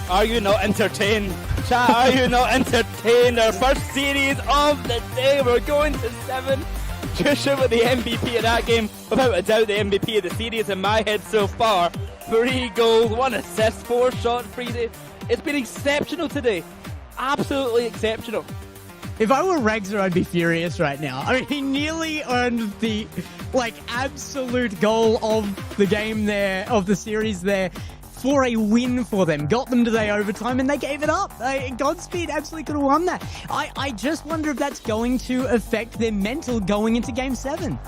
Are you not entertained? Chat, are you not entertained? Our first series of the day. We're going to 7. Joshua with the MVP of that game. Without a doubt, the MVP of the series in my head so far. 3 goals, 1 assist, 4 shots, 3 saves. It's been exceptional today. Absolutely exceptional. If I were Regzer, I'd be furious right now. I mean, he nearly earned the, absolute goal of the game there, of the series there, for a win for them. Got them to the overtime, and they gave it up. Godspeed absolutely could have won that. I just wonder if that's going to affect their mental going into Game 7.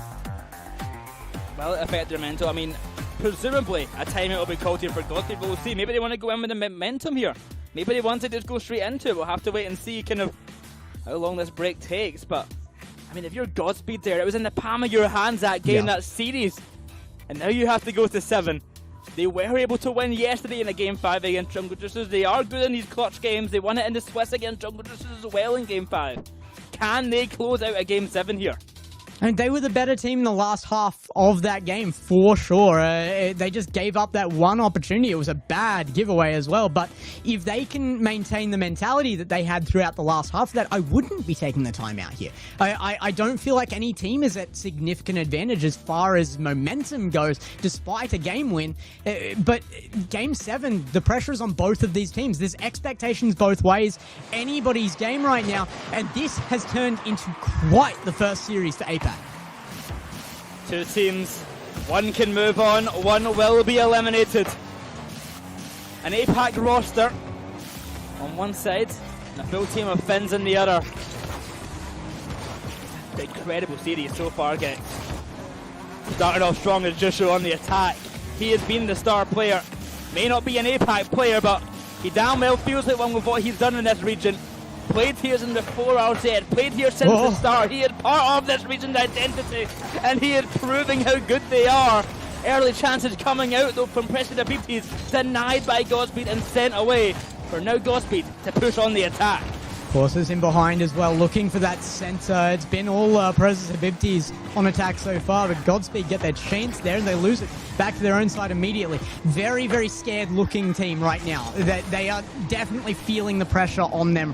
Well, it affected their mental. I mean, presumably, a timeout will be called here for Godspeed. We'll see. Maybe they want to go in with the momentum here. Maybe they want to just go straight into it. We'll have to wait and see kind of how long this break takes. But, I mean, if you're Godspeed there, it was in the palm of your hands that game, that series. And now you have to go to 7. They were able to win yesterday in a Game 5 against Jungle Juicers. They are good in these clutch games. They won it in the Swiss against Jungle Juicers as well in Game 5. Can they close out a Game 7 here? And they were the better team in the last half of that game, for sure. They just gave up that one opportunity. It was a bad giveaway as well. But if they can maintain the mentality that they had throughout the last half of that, I wouldn't be taking the time out here. I don't feel like any team is at significant advantage as far as momentum goes, despite a game win. But Game 7, the pressure is on both of these teams. There's expectations both ways. Anybody's game right now. And this has turned into quite the first series for Apac. 2 teams, 1 can move on, 1 will be eliminated. An Apac roster on one side, and a full team of Finns on the other. Incredible series so far, guys. Started off strong as Joshua on the attack. He has been the star player. May not be an Apac player, but he damn well feels like one with what he's done in this region. Played here since before RZ, played here since the start. He is part of this region's identity, and he is proving how good they are. Early chances coming out though from Presibis, denied by Godspeed and sent away. For now Godspeed to push on the attack. Forces in behind as well, looking for that center. It's been all Presibis on attack so far, but Godspeed get their chance there and they lose it back to their own side immediately. Very, very scared looking team right now. They are definitely feeling the pressure on them.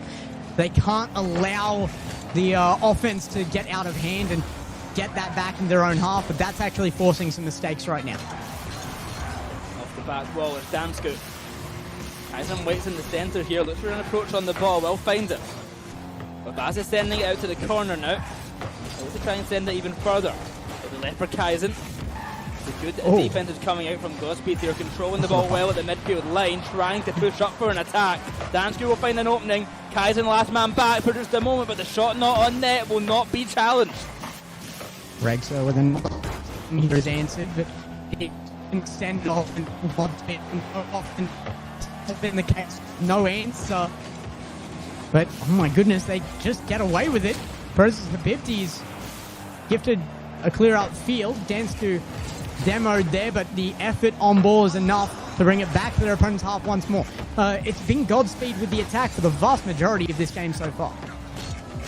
They can't allow the offense to get out of hand and get that back in their own half, but that's actually forcing some mistakes right now. Off the back wall, it's Damscoot. Kaizen waits in the centre here, looks for an approach on the ball, will find it. But Baz is sending it out to the corner now. He'll to try and send it even further. But the left for Kaizen. The good defense is coming out from Godspeed here, controlling the ball well at the midfield line, trying to push up for an attack. Damscoot will find an opening. Kaizen last man back for just a moment, but the shot not on net will not be challenged. Regzer with an he's answered, but he extended off and often has been the case. No answer. But oh my goodness, they just get away with it. Versus the 50s gifted a clear out field. Dansku demoed there, but the effort on ball is enough to bring it back to their opponent's half once more. It's been Godspeed with the attack for the vast majority of this game so far.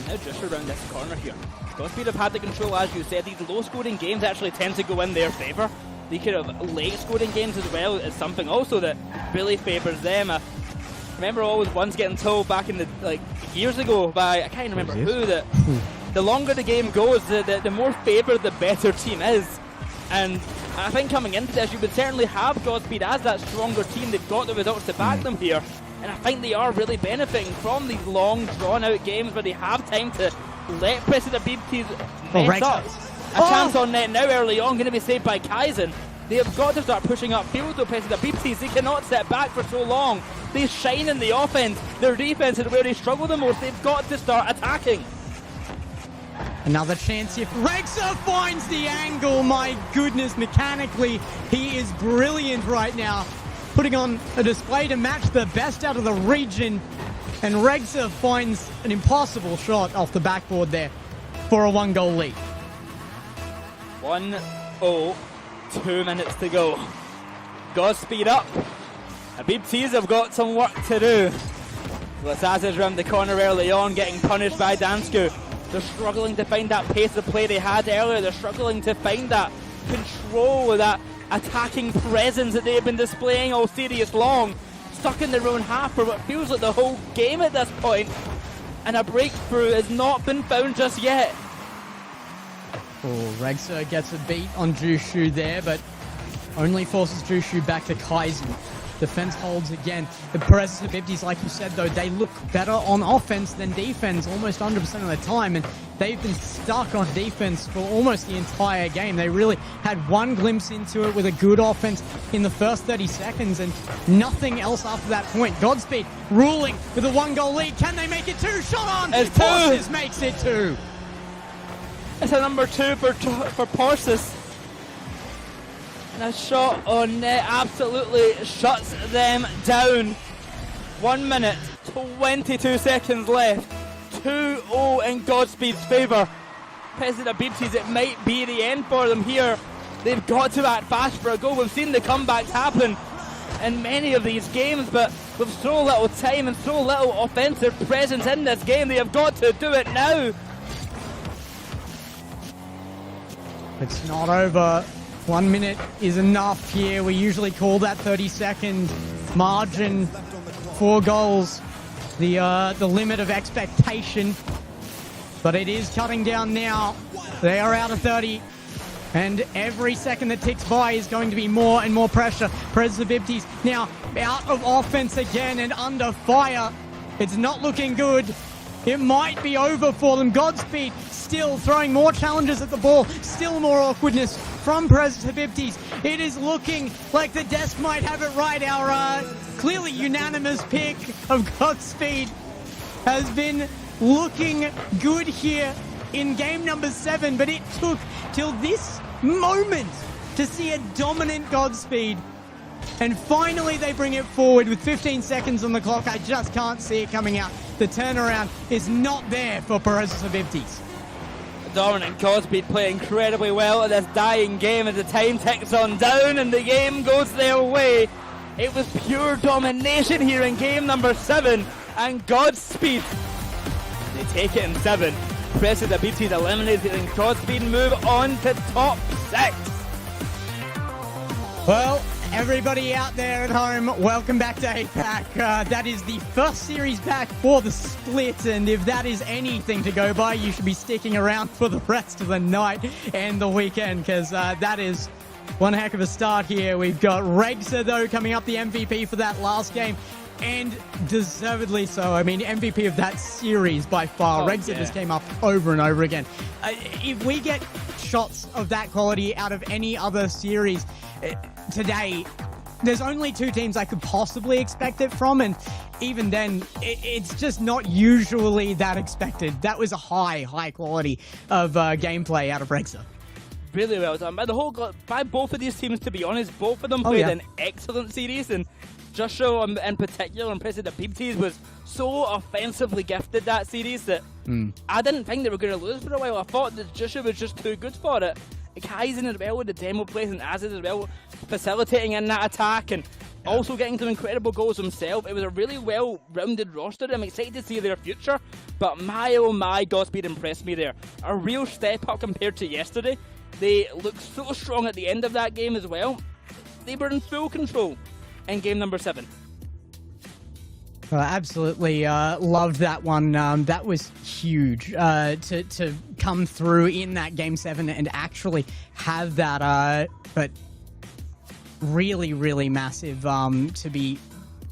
Now just around this corner here. Godspeed have had the control, as you said. These low-scoring games actually tend to go in their favour. The kind of late-scoring games as well is something also that really favours them. I remember always once getting told back in the years ago by, I can't remember who, that the longer the game goes, the more favoured the better team is. And I think coming into this, you would certainly have Godspeed as that stronger team. They've got the results to back them here. And I think they are really benefiting from these long, drawn-out games where they have time to let Presibis Oh, mess up. A Oh! chance on net now early on, going to be saved by Kaizen. They have got to start pushing upfield though, Presibis. They cannot sit back for so long. They shine in the offense. Their defense is where they struggle the most. They've got to start attacking. Another chance here. Rexer finds the angle. My goodness, mechanically, he is brilliant right now. Putting on a display to match the best out of the region. And Rexer finds an impossible shot off the backboard there for a 1-goal lead. 1-0, 2 minutes to go. Godspeed up. Habibtis have got some work to do. Lasaz is round the corner early on, getting punished by Dansku. They're struggling to find that pace of play they had earlier. They're struggling to find that control, that attacking presence that they've been displaying all series long. Stuck in their own half for what feels like the whole game at this point. And a breakthrough has not been found just yet. Oh, Rexer gets a beat on Jushu there, but only forces Jushu back to Kaizen. Defense holds again. The Presibis, like you said, though, they look better on offense than defense almost 100% of the time, and they've been stuck on defense for almost the entire game. They really had one glimpse into it with a good offense in the first 30 seconds, and nothing else after that point. Godspeed ruling with a 1-goal lead. Can they make it 2? Shot on! It's 2! Porsis makes it 2. It's a number 2 for Porsis. And a shot on net absolutely shuts them down. 1 minute, 22 seconds left. 2-0 in Godspeed's favour. Presibis, it might be the end for them here. They've got to act fast for a goal. We've seen the comebacks happen in many of these games, but with so little time and so little offensive presence in this game, they have got to do it now. It's not over. 1 minute is enough here. We usually call that 30-second margin. 4 goals, the limit of expectation. But it is cutting down now. They are out of 30. And every second that ticks by is going to be more and more pressure. Presibis now out of offense again and under fire. It's not looking good. It might be over for them. Godspeed still throwing more challenges at the ball. Still more awkwardness from Presibis. It is looking like the desk might have it right. Our clearly unanimous pick of Godspeed has been looking good here in game number 7, but it took till this moment to see a dominant Godspeed. And finally they bring it forward with 15 seconds on the clock. I just can't see it coming out. The turnaround is not there for Presibis. Dominant Godspeed play incredibly well at this dying game as the time ticks on down and the game goes their way. It was pure domination here in game number 7, and Godspeed, they take it in 7. Presibis eliminated and Godspeed move on to top 6. Well, everybody out there at home, welcome back to Apac. That is the first series back for the split, and if that is anything to go by, you should be sticking around for the rest of the night and the weekend, because that is one heck of a start here. We've got Rexer, though, coming up the MVP for that last game, and deservedly so. I mean, MVP of that series by far. Rexer just came up over and over again. If we get shots of that quality out of any other series today, there's only 2 teams I could possibly expect it from, and even then, it's just not usually that expected. That was a high quality of gameplay out of Rexer. Really well done by both of these teams, to be honest. Both of them played an excellent series, and Jushu in particular and Presibis was so offensively gifted that series that I didn't think they were going to lose for a while. I thought that Jushu was just too good for it. Kaizen as well with the demo plays, and Azid as well facilitating in that attack and also getting some incredible goals himself. It was a really well-rounded roster. I'm excited to see their future, but my oh my, Godspeed impressed me there. A real step up compared to yesterday. They looked so strong at the end of that game as well. They were in full control in game number 7. Absolutely loved that one. That was huge to come through in that game 7 and actually have that, but really, really massive to be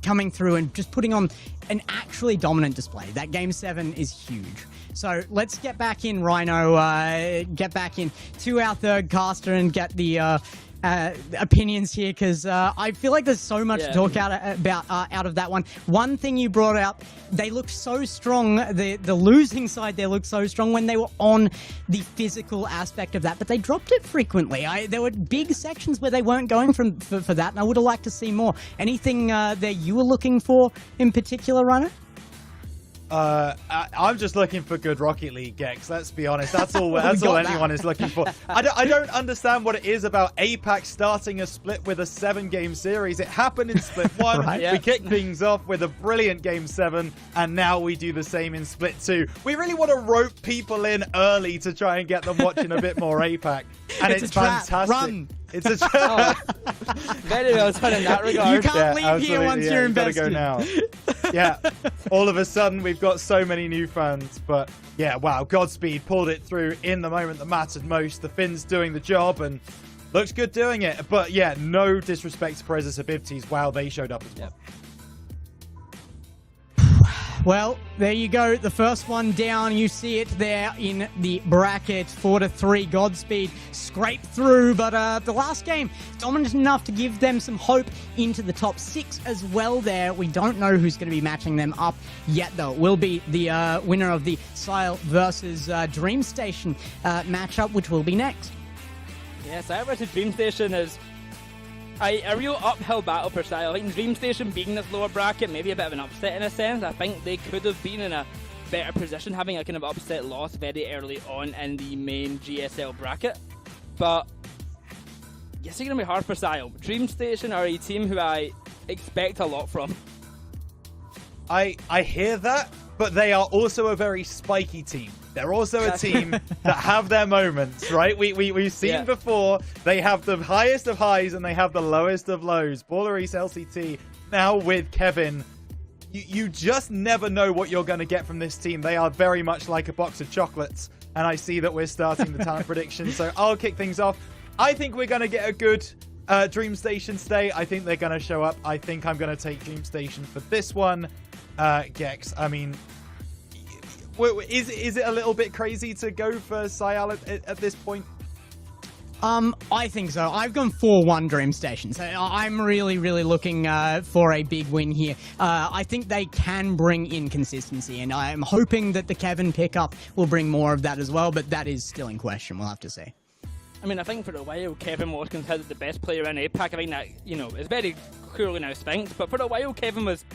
coming through and just putting on an actually dominant display. That Game 7 is huge. So let's get back in, Rhino, get back in to our third caster and get the opinions here, because I feel like there's so much to talk about out of that one. One thing you brought up, they looked so strong, the losing side there looked so strong when they were on the physical aspect of that, but they dropped it frequently. There were big sections where they weren't going for that, and I would have liked to see more. Anything that you were looking for in particular, Rhino? I'm just looking for good Rocket League Gex. Let's be honest. That's all. That's all anyone is looking for. I don't understand what it is about Apac starting a split with a 7-game series. It happened in split 1. Right. We kicked things off with a brilliant game 7, and now we do the same in split 2. We really want to rope people in early to try and get them watching a bit more Apac, and it's fantastic. Run. It's a trap. Very well done in that regard. You can't leave here once you're invested. Gotta go now. Yeah. All of a sudden, we've got so many new fans. But yeah, wow. Godspeed pulled it through in the moment that mattered most. The Finns doing the job and looks good doing it. But yeah, no disrespect to Presibis. Wow, they showed up as well. Well, there you go. The first one down. You see it there in the bracket. 4-3. Godspeed scraped through, but the last game dominant enough to give them some hope into the top 6 as well there. We don't know who's going to be matching them up yet, though. It will be the winner of the Sile versus Dream Station matchup, which will be next. Yes, Sile versus Dream Station is a real uphill battle for Sile. I think Dream Station being in this lower bracket, maybe a bit of an upset in a sense. I think they could have been in a better position, having a kind of upset loss very early on in the main GSL bracket. But yes, it's going to be hard for Sile. Dream Station are a team who I expect a lot from. I hear that, but they are also a very spiky team. They're also a team that have their moments, right? We've seen before, they have the highest of highs and they have the lowest of lows. Baller East LCT, now with Kevin, you just never know what you're going to get from this team. They are very much like a box of chocolates, and I see that we're starting the talent prediction, so I'll kick things off. I think we're going to get a good Dream Station stay. I think they're going to show up. I think I'm going to take Dream Station for this one. Gex, I mean, is it a little bit crazy to go for Sile at this point? I think so. I've gone 4-1 Dream Station, so I'm really looking for a big win here. I think they can bring in consistency, and I'm hoping that the Kevin pickup will bring more of that as well, but that is still in question. We'll have to see. I mean, I think for a while Kevin was considered the best player in APAC. I think that, it's very clearly now Sphinx, but for a while Kevin was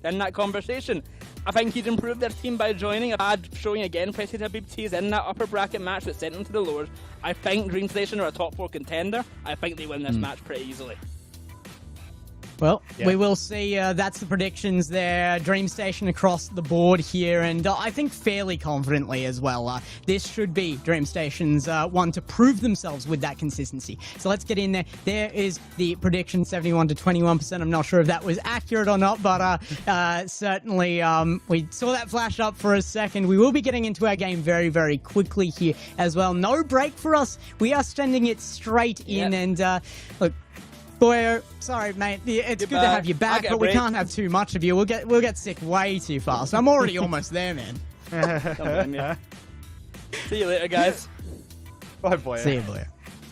in that conversation. I think he's improved their team by joining. Showing again, Presibis is in that upper bracket match that sent them to the lowers. I think Dream Station are a top 4 contender. I think they win this match pretty easily. Well, we will see. That's the predictions there. Dream Station across the board here, and I think fairly confidently as well. This should be Dream Station's one to prove themselves with that consistency. So let's get in there. There is the prediction, 71 to 21%. I'm not sure if that was accurate or not, but certainly we saw that flash up for a second. We will be getting into our game very quickly here as well. No break for us. We are sending it straight in, and look, Boyer, sorry, mate. It's good to have you back, but we can't have too much of you. We'll get sick way too fast. I'm already almost there, man. See you later, guys. Bye, Boyer. See you, Boyer.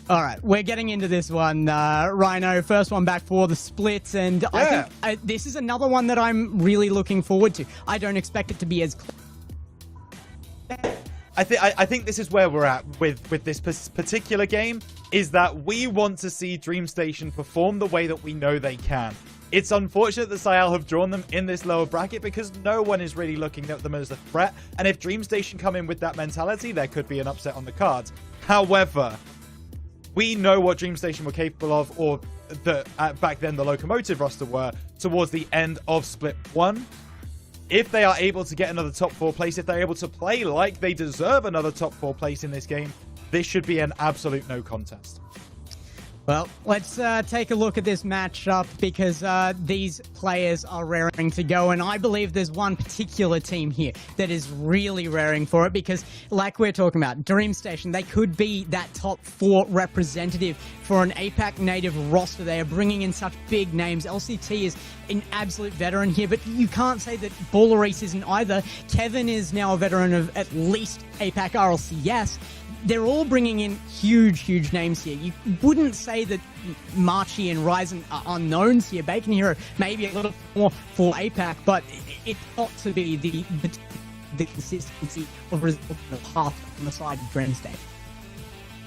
All right, we're getting into this one. Rhino, first one back for the splits, and I think this is another one that I'm really looking forward to. I don't expect it to be as I think this is where we're at with this particular game, is that we want to see Dream Station perform the way that we know they can. It's unfortunate that Sile have drawn them in this lower bracket because no one is really looking at them as a threat, and if Dream Station come in with that mentality, there could be an upset on the cards. However, we know what Dream Station were capable of, or back then the Locomotive roster were, towards the end of Split 1. If they are able to get another top 4 place, if they're able to play like they deserve another top 4 place in this game, this should be an absolute no contest. Well, let's take a look at this matchup because these players are raring to go, and I believe there's one particular team here that is really raring for it because, like we're talking about, DreamStation, they could be that top 4 representative for an APAC native roster. They are bringing in such big names. LCT is an absolute veteran here, but you can't say that Rlcs isn't either. Kevin is now a veteran of at least APAC RLCS. They're all bringing in huge names here. You wouldn't say that Marchi and Ryzen are unknowns here. Bacon Hero maybe a little more for APAC, but it's got to be the consistency of result of half on the side of DreamStation.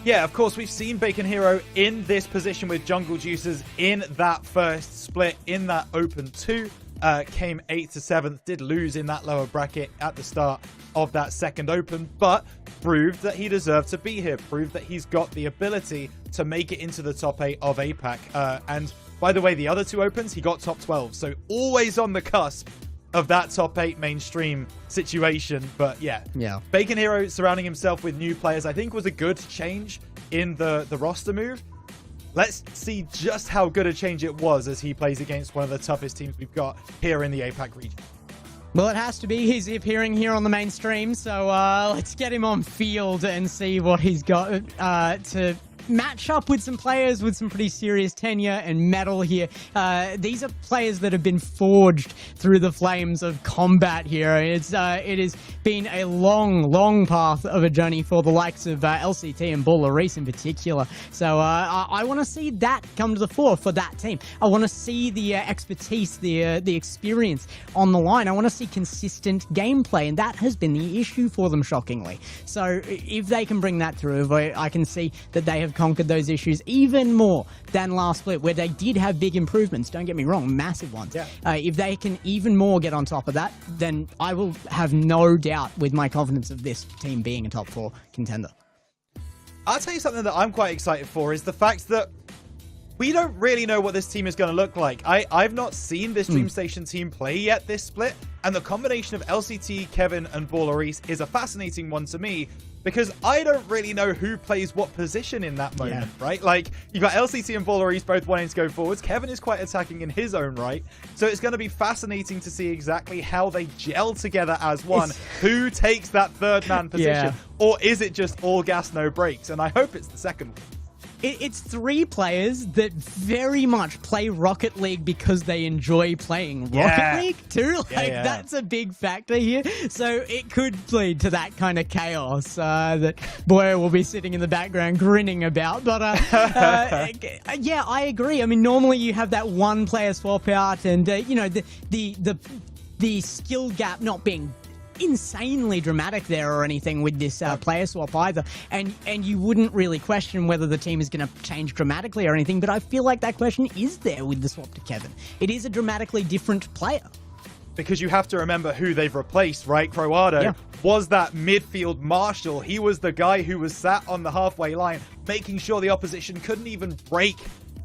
Yeah, of course, we've seen Bacon Hero in this position with Jungle Juicers in that first split, in that Open 2. Came 8th to 7th, did lose in that lower bracket at the start of that second Open, but proved that he deserved to be here, proved that he's got the ability to make it into the top 8 of APAC. And by the way, the other 2 Opens, he got top 12, so always on the cusp of that top 8 mainstream situation. But yeah, Bacon Hero surrounding himself with new players, I think was a good change in the roster move. Let's see just how good a change it was as he plays against one of the toughest teams we've got here in the APAC region. Well, it has to be. He's appearing here on the main stream, so let's get him on field and see what he's got to match up with some players with some pretty serious tenure and metal here. These are players that have been forged through the flames of combat here. It has been a long path of a journey for the likes of LCT and Rlcs in particular. So I want to see that come to the fore for that team. I want to see the expertise, the experience on the line. I want to see consistent gameplay, and that has been the issue for them, shockingly. So if they can bring that through, I can see that they have conquered those issues even more than last split, where they did have big improvements, don't get me wrong, massive ones. Yeah. If they can even more get on top of that, then I will have no doubt with my confidence of this team being a top 4 contender. I'll tell you something that I'm quite excited for is the fact that we don't really know what this team is going to look like. I've not seen this DreamStation team play yet this split, and the combination of LCT, Kevin, and Rlcs is a fascinating one to me, because I don't really know who plays what position in that moment, right? Like, you got LCT and Rlcs both wanting to go forwards. Kevin is quite attacking in his own right. So it's going to be fascinating to see exactly how they gel together as one. Who takes that third man position? Or is it just all gas, no brakes? And I hope it's the second one. It's 3 players that very much play Rocket League because they enjoy playing Rocket League too. That's a big factor here. So it could lead to that kind of chaos that Boyer will be sitting in the background grinning about. But yeah, I agree. I mean, normally you have that one player swap out, and you know, the skill gap not being insanely dramatic there or anything with this player swap either, and you wouldn't really question whether the team is going to change dramatically or anything, but I feel like that question is there with the swap to Kevin. It is a dramatically different player. Because you have to remember who they've replaced, right? Croado was that midfield marshal. He was the guy who was sat on the halfway line, making sure the opposition couldn't even break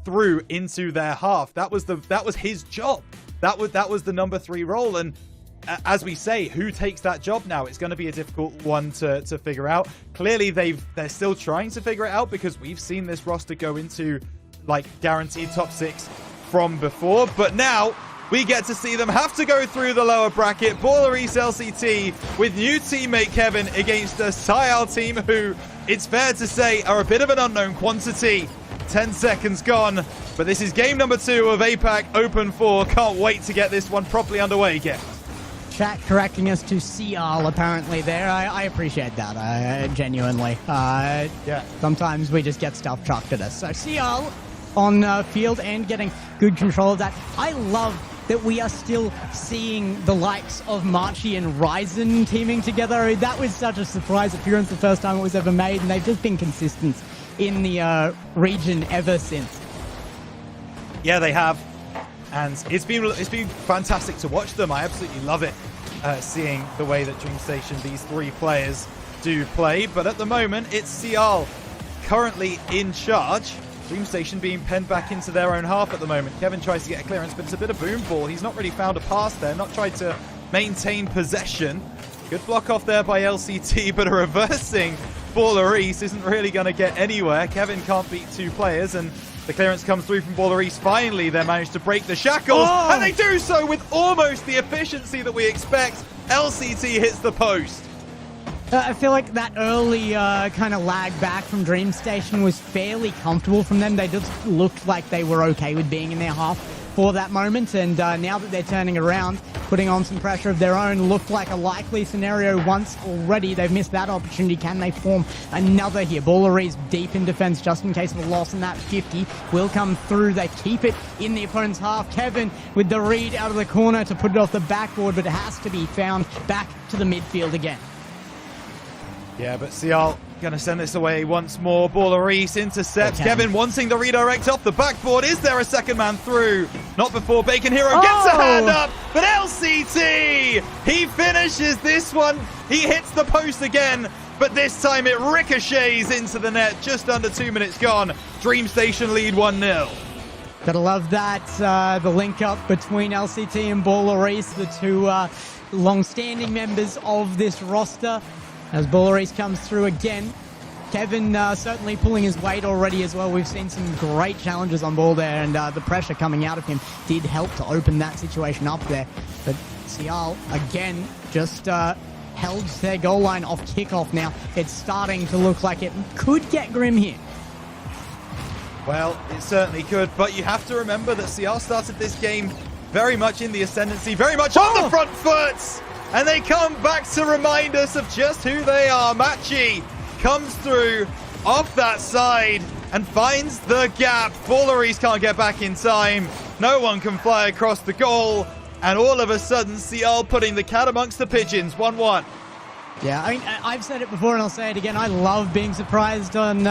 through into their half. That was his job. That was the number 3 role, and as we say, who takes that job now? It's going to be a difficult one to figure out. Clearly, they're still trying to figure it out, because we've seen this roster go into like guaranteed top 6 from before. But now we get to see them have to go through the lower bracket. Rlcs LCT with new teammate Kevin against a Syal team who, it's fair to say, are a bit of an unknown quantity. 10 seconds gone, but this is game number 2 of APAC Open 4. Can't wait to get this one properly underway again. Chat correcting us to CL apparently there. I appreciate that, genuinely. Sometimes we just get stuff chucked at us. So CL on field and getting good control of that. I love that we are still seeing the likes of Marchi and Ryzen teaming together. That was such a surprise appearance the first time it was ever made, and they've just been consistent in the region ever since. Yeah, they have. And it's been fantastic to watch them. I absolutely love it, seeing the way that DreamStation, these 3 players, do play. But at the moment, it's Syal currently in charge. DreamStation being penned back into their own half at the moment. Kevin tries to get a clearance, but it's a bit of boom ball. He's not really found a pass there, not tried to maintain possession. Good block off there by LCT, but a reversing Rlcs isn't really going to get anywhere. Kevin can't beat 2 players, and The clearance comes through from Rlcs. Finally, they managed to break the shackles, and they do so with almost the efficiency that we expect. LCT hits the post. I feel like that early kind of lag back from Dream Station was fairly comfortable from them. They just looked like they were okay with being in their half for that moment, and now that they're turning around, putting on some pressure of their own, looked like a likely scenario once already. They've missed that opportunity. Can they form another here? Rlcs deep in defense just in case of a loss, and that 50 will come through. They keep it in the opponent's half. Kevin with the read out of the corner to put it off the backboard, but it has to be found back to the midfield again. Yeah, but Cial going to send this away once more. Rlcs intercepts. Kevin wanting the redirect off the backboard. Is there a second man through? Not before Bacon Hero gets a hand up, but LCT, he finishes this one. He hits the post again, but this time it ricochets into the net. Just under 2 minutes gone. Dream Station lead 1-0. Gotta love that, the link up between LCT and Rlcs, the two long-standing members of this roster. As Rlcs comes through again, Kevin certainly pulling his weight already as well. We've seen some great challenges on ball there, and the pressure coming out of him did help to open that situation up there. But Cial, again, just held their goal line off kickoff now. It's starting to look like it could get grim here. Well, it certainly could, but you have to remember that Cial started this game very much in the ascendancy, very much on the front foot. And they come back to remind us of just who they are. Machi comes through off that side and finds the gap. Rlcs can't get back in time. No one can fly across the goal. And all of a sudden, Cial putting the cat amongst the pigeons. 1-1. Yeah, I mean, I've said it before and I'll say it again. I love being surprised on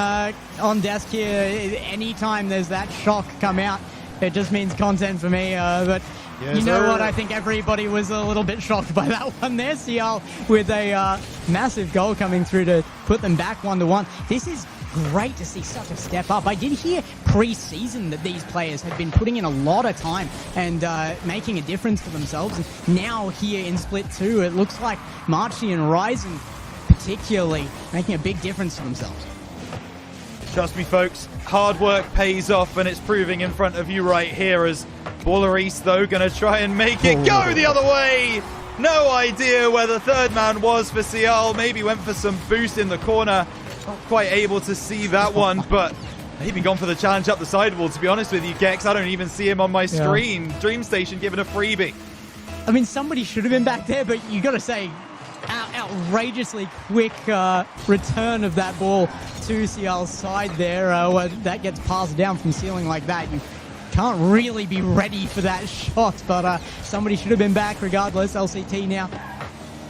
desk here. Anytime there's that shock come out, it just means content for me. But you know what? I think everybody was a little bit shocked by that one there. Cial with a massive goal coming through to put them back 1-1. This is great to see such a step up. I did hear pre-season that these players had been putting in a lot of time and making a difference for themselves. And now here in Split 2, it looks like Marchi and Ryzen particularly making a big difference for themselves. Trust me, folks, hard work pays off, and it's proving in front of you right here as Rlcs, though, going to try and make it go the other way. No idea where the third man was for Cial. Maybe went for some boost in the corner. Not quite able to see that one, but maybe gone for the challenge up the sidewall, to be honest with you, Gex. I don't even see him on my screen. Dream Station given a freebie. I mean, somebody should have been back there, but you got to say, outrageously quick return of that ball to Cial's side there. That gets passed down from ceiling like that. You can't really be ready for that shot, but somebody should have been back regardless. LCT now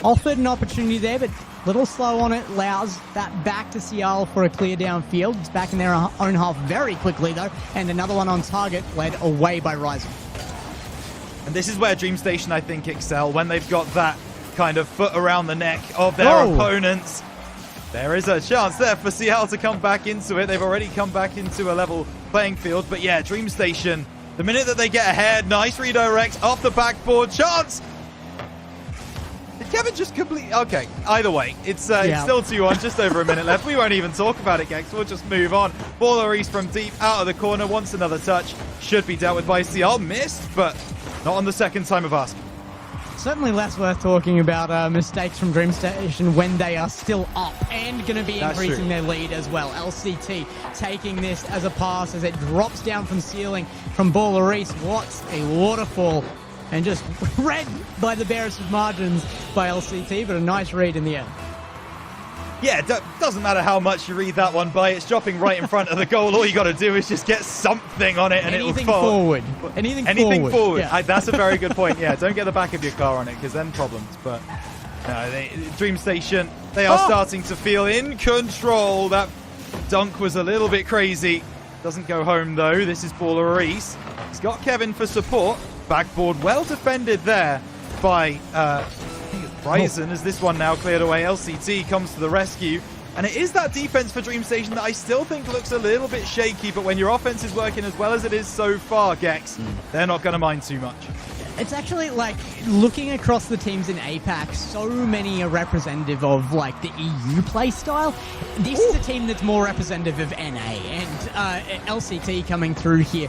offered an opportunity there, but a little slow on it. Allows that back to Cial for a clear downfield. It's back in their own half very quickly, though, and another one on target led away by Ryzen. And this is where Dream Station, I think, excel, when they've got that kind of foot around the neck of their opponents. There is a chance there for Cial to come back into it. They've already come back into a level playing field. But yeah, Dream Station, the minute that they get ahead, nice redirect off the backboard. Chance! Did Kevin just complete? Okay, either way, it's still 2-1, just over a minute left. We won't even talk about it, Gex. We'll just move on. Rlcs from deep, out of the corner, wants another touch. Should be dealt with by Cial. Missed, but not on the second time of asking. Certainly less worth talking about mistakes from Dream Station when they are still up and going to be increasing their lead as well. LCT taking this as a pass as it drops down from ceiling from Rlcs. What a waterfall, and just read by the barest of margins by LCT, but a nice read in the end. Yeah, doesn't matter how much you read that one by. It's dropping right in front of the goal. All you got to do is just get something on it and it'll fall. Forward. Anything forward. Yeah. That's a very good point. Yeah, don't get the back of your car on it, because then problems. But no, Dream Station, they are starting to feel in control. That dunk was a little bit crazy. Doesn't go home, though. This is Rlcs. He's got Kevin for support. Backboard well defended there by Ryzen, as this one now cleared away. LCT comes to the rescue, and it is that defense for Dream Station that I still think looks a little bit shaky, but when your offense is working as well as it is so far, Gex, they're not going to mind too much. It's actually, like, looking across the teams in Apac, so many are representative of, like, the EU play style. This is a team that's more representative of NA, and LCT coming through here,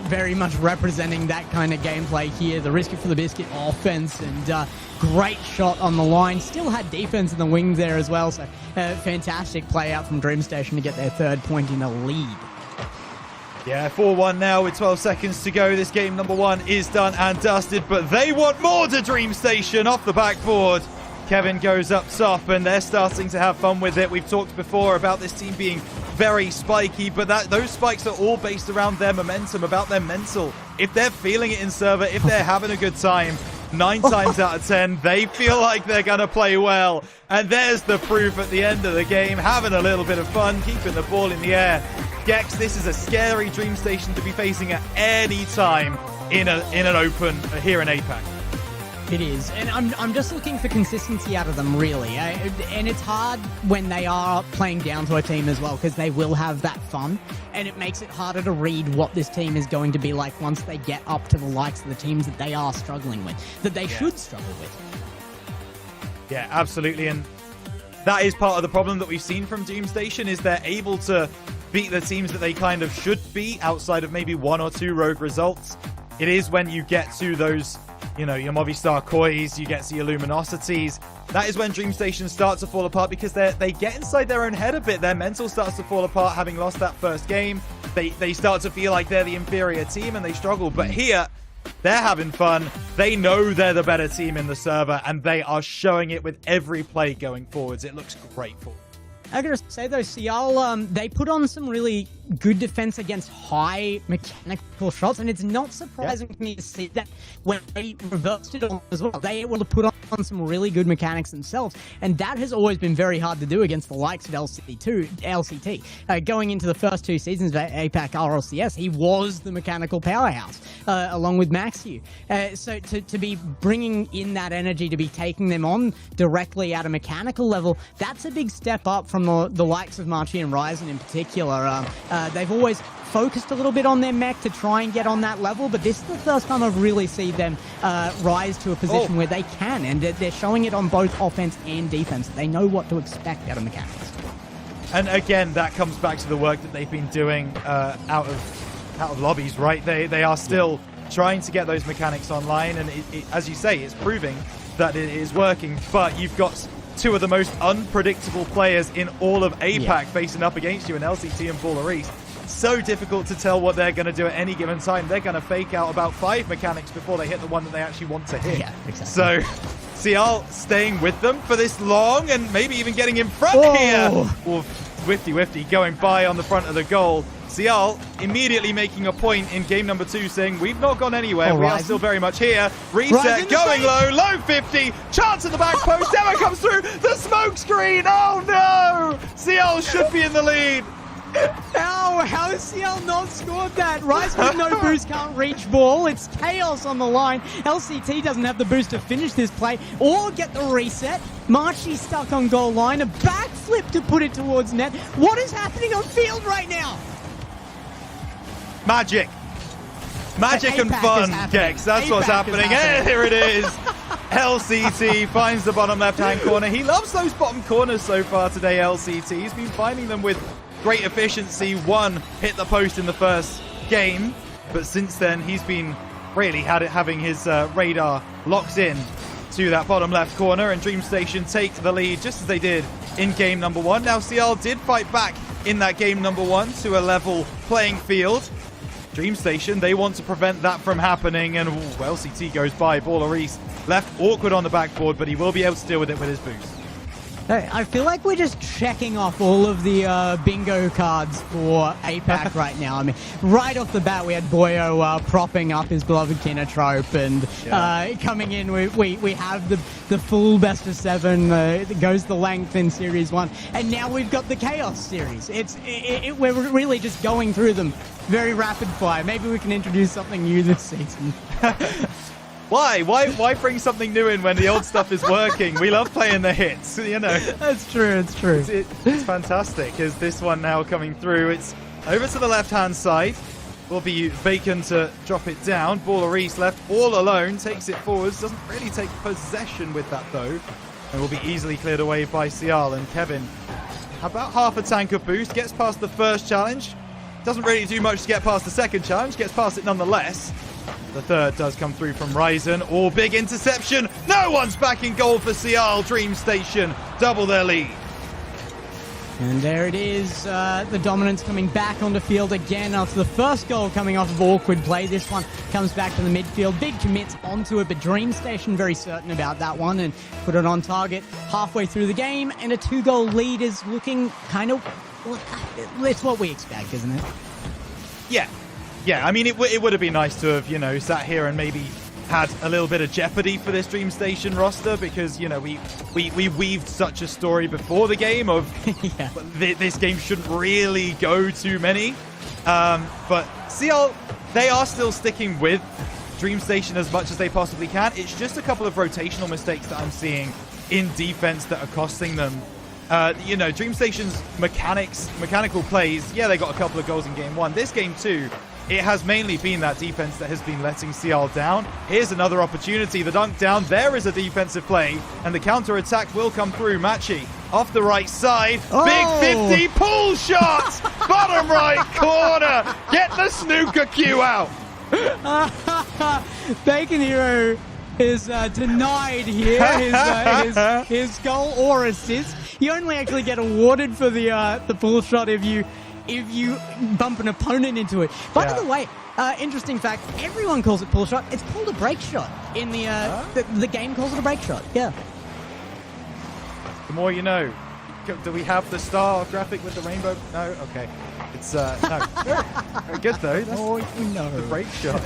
very much representing that kind of gameplay here. The risk it for the biscuit offense, and great shot on the line. Still had defense in the wings there as well, so fantastic play out from DreamStation to get their 3rd point in a lead. Yeah, 4-1 now with 12 seconds to go. This game number 1 is done and dusted, but they want more to DreamStation off the backboard. Kevin goes up top, and they're starting to have fun with it. We've talked before about this team being very spiky, but those spikes are all based around their momentum, about their mental. If they're feeling it in server, if they're having a good time, 9 times out of 10, they feel like they're going to play well. And there's the proof at the end of the game, having a little bit of fun, keeping the ball in the air. Gex, this is a scary DreamStation to be facing at any time in an open here in Apac. It is, and I'm just looking for consistency out of them, really. And it's hard when they are playing down to a team as well, because they will have that fun, and it makes it harder to read what this team is going to be like once they get up to the likes of the teams that they are struggling with, that they should struggle with. Yeah, absolutely, and that is part of the problem that we've seen from DreamStation, is they're able to beat the teams that they kind of should beat outside of maybe 1 or 2 rogue results. It is when you get to those, you know, your Movistar Kois, you get to your Luminosities, that is when DreamStation starts to fall apart, because they get inside their own head a bit. Their mental starts to fall apart having lost that first game. They start to feel like they're the inferior team and they struggle. But here, they're having fun. They know they're the better team in the server, and they are showing it with every play going forwards. It looks great for them. I gotta say though, Cial, they put on some really good defense against high mechanical shots, and it's not surprising to me to see that when they reversed it on as well. They were able to put on some really good mechanics themselves, and that has always been very hard to do against the likes of LCT. Going into the first 2 seasons of Apac RLCS, he was the mechanical powerhouse, along with Maxiu. So to be bringing in that energy, to be taking them on directly at a mechanical level, that's a big step up from the likes of Marchi and Ryzen in particular. They've always focused a little bit on their mech to try and get on that level, but this is the first time I've really seen them rise to a position where they can, and they're showing it on both offense and defense. They know what to expect out of mechanics. And again, that comes back to the work that they've been doing out of lobbies, right? They are still trying to get those mechanics online, and as you say, it's proving that it is working, but you've got 2 of the most unpredictable players in all of Apac facing up against you in LCT and Rlcs. So difficult to tell what they're going to do at any given time. They're going to fake out about 5 mechanics before they hit the one that they actually want to hit. Yeah, exactly. So, Cial staying with them for this long and maybe even getting in front here. Or Wifty going by on the front of the goal. Cial immediately making a point in game number 2, saying, we've not gone anywhere. We are still very much here. Reset, going low 50. Chance at the back post. Demo comes through. The smoke screen. Oh, no. Cial should be in the lead. How has Cial not scored that? Rise with no boost, can't reach ball. It's chaos on the line. LCT doesn't have the boost to finish this play or get the reset. Marchi stuck on goal line. A backflip to put it towards net. What is happening on field right now? Magic and fun, Gex. That's what's happening. Here it is. LCT finds the bottom left-hand corner. He loves those bottom corners so far today, LCT. He's been finding them with great efficiency. 1 hit the post in the first game, but since then he's been really having his radar locked in to that bottom left corner, and DreamStation take the lead just as they did in game number 1. Now Cial did fight back in that game number 1 to a level playing field. DreamStation, they want to prevent that from happening, and LCT goes by. Rlcs left awkward on the backboard, but he will be able to deal with it with his boost. I feel like we're just checking off all of the bingo cards for Apac right now. I mean, right off the bat, we had Boyo propping up his beloved Kenotrope, and coming in, we have the full best of 7 that goes the length in Series 1, and now we've got the Chaos Series. We're really just going through them very rapid fire. Maybe we can introduce something new this season. Why bring something new in when the old stuff is working? We love playing the hits, you know. That's true, it's true. It's fantastic. Is this one now coming through? It's over to the left-hand side. will be Bacon to drop it down. Rlcs left all alone, takes it forwards, doesn't really take possession with that though, and will be easily cleared away by Sial. And Kevin, about half a tank of boost, gets past the first challenge, doesn't really do much to get past the second challenge, gets past it nonetheless. The third does come through from Ryzen. All big interception. No one's back in goal for Sial. Dream Station double their lead. And there it is, the dominance coming back onto field again after the first goal coming off of awkward play. This one comes back to the midfield. Big commits onto it, but Dream Station very certain about that one and put it on target halfway through the game. And a 2-goal lead is looking kind of... Well, it's what we expect, isn't it? Yeah. Yeah, I mean, it would have been nice to have, you know, sat here and maybe had a little bit of jeopardy for this Dream Station roster because, you know, we weaved such a story before the game of yeah. This game shouldn't really go too many. But CL, they are still sticking with Dream Station as much as they possibly can. It's just a couple of rotational mistakes that I'm seeing in defense that are costing them. You know, Dream Station's mechanical plays, yeah, they got a couple of goals in game one. This game too, it has mainly been that defense that has been letting CL down. Here's another opportunity. The dunk down. There is a defensive play. And the counter-attack will come through. Machi off the right side. Oh. Big 50 pull shot. Bottom right corner. Get the snooker cue out. Bacon Hero is denied here his goal or assist. You only actually get awarded for the pull shot if you bump an opponent into it. By the way, interesting fact, everyone calls it pull shot. It's called a break shot. In the game calls it a break shot. Yeah. The more you know. Do we have the star graphic with the rainbow? No? Okay. It's, no. Very good, though. That's more you know. The break shot.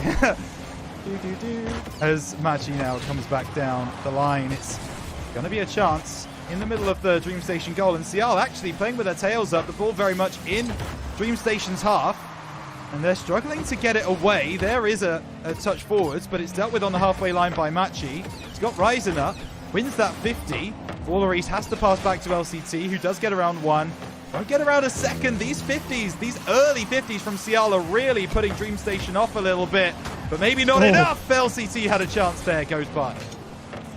As Machi now comes back down the line, it's going to be a chance in the middle of the Dream Station goal, and Sial actually playing with their tails up, the ball very much in Dream Station's half, and they're struggling to get it away. There is a touch forwards, but it's dealt with on the halfway line by Machi. He's got Ryzen up, wins that 50. Rlcs has to pass back to LCT, who does get around one. Won't get around a second. These 50s, these early 50s from Sial are really putting Dream Station off a little bit, but maybe not enough. LCT had a chance there, goes by.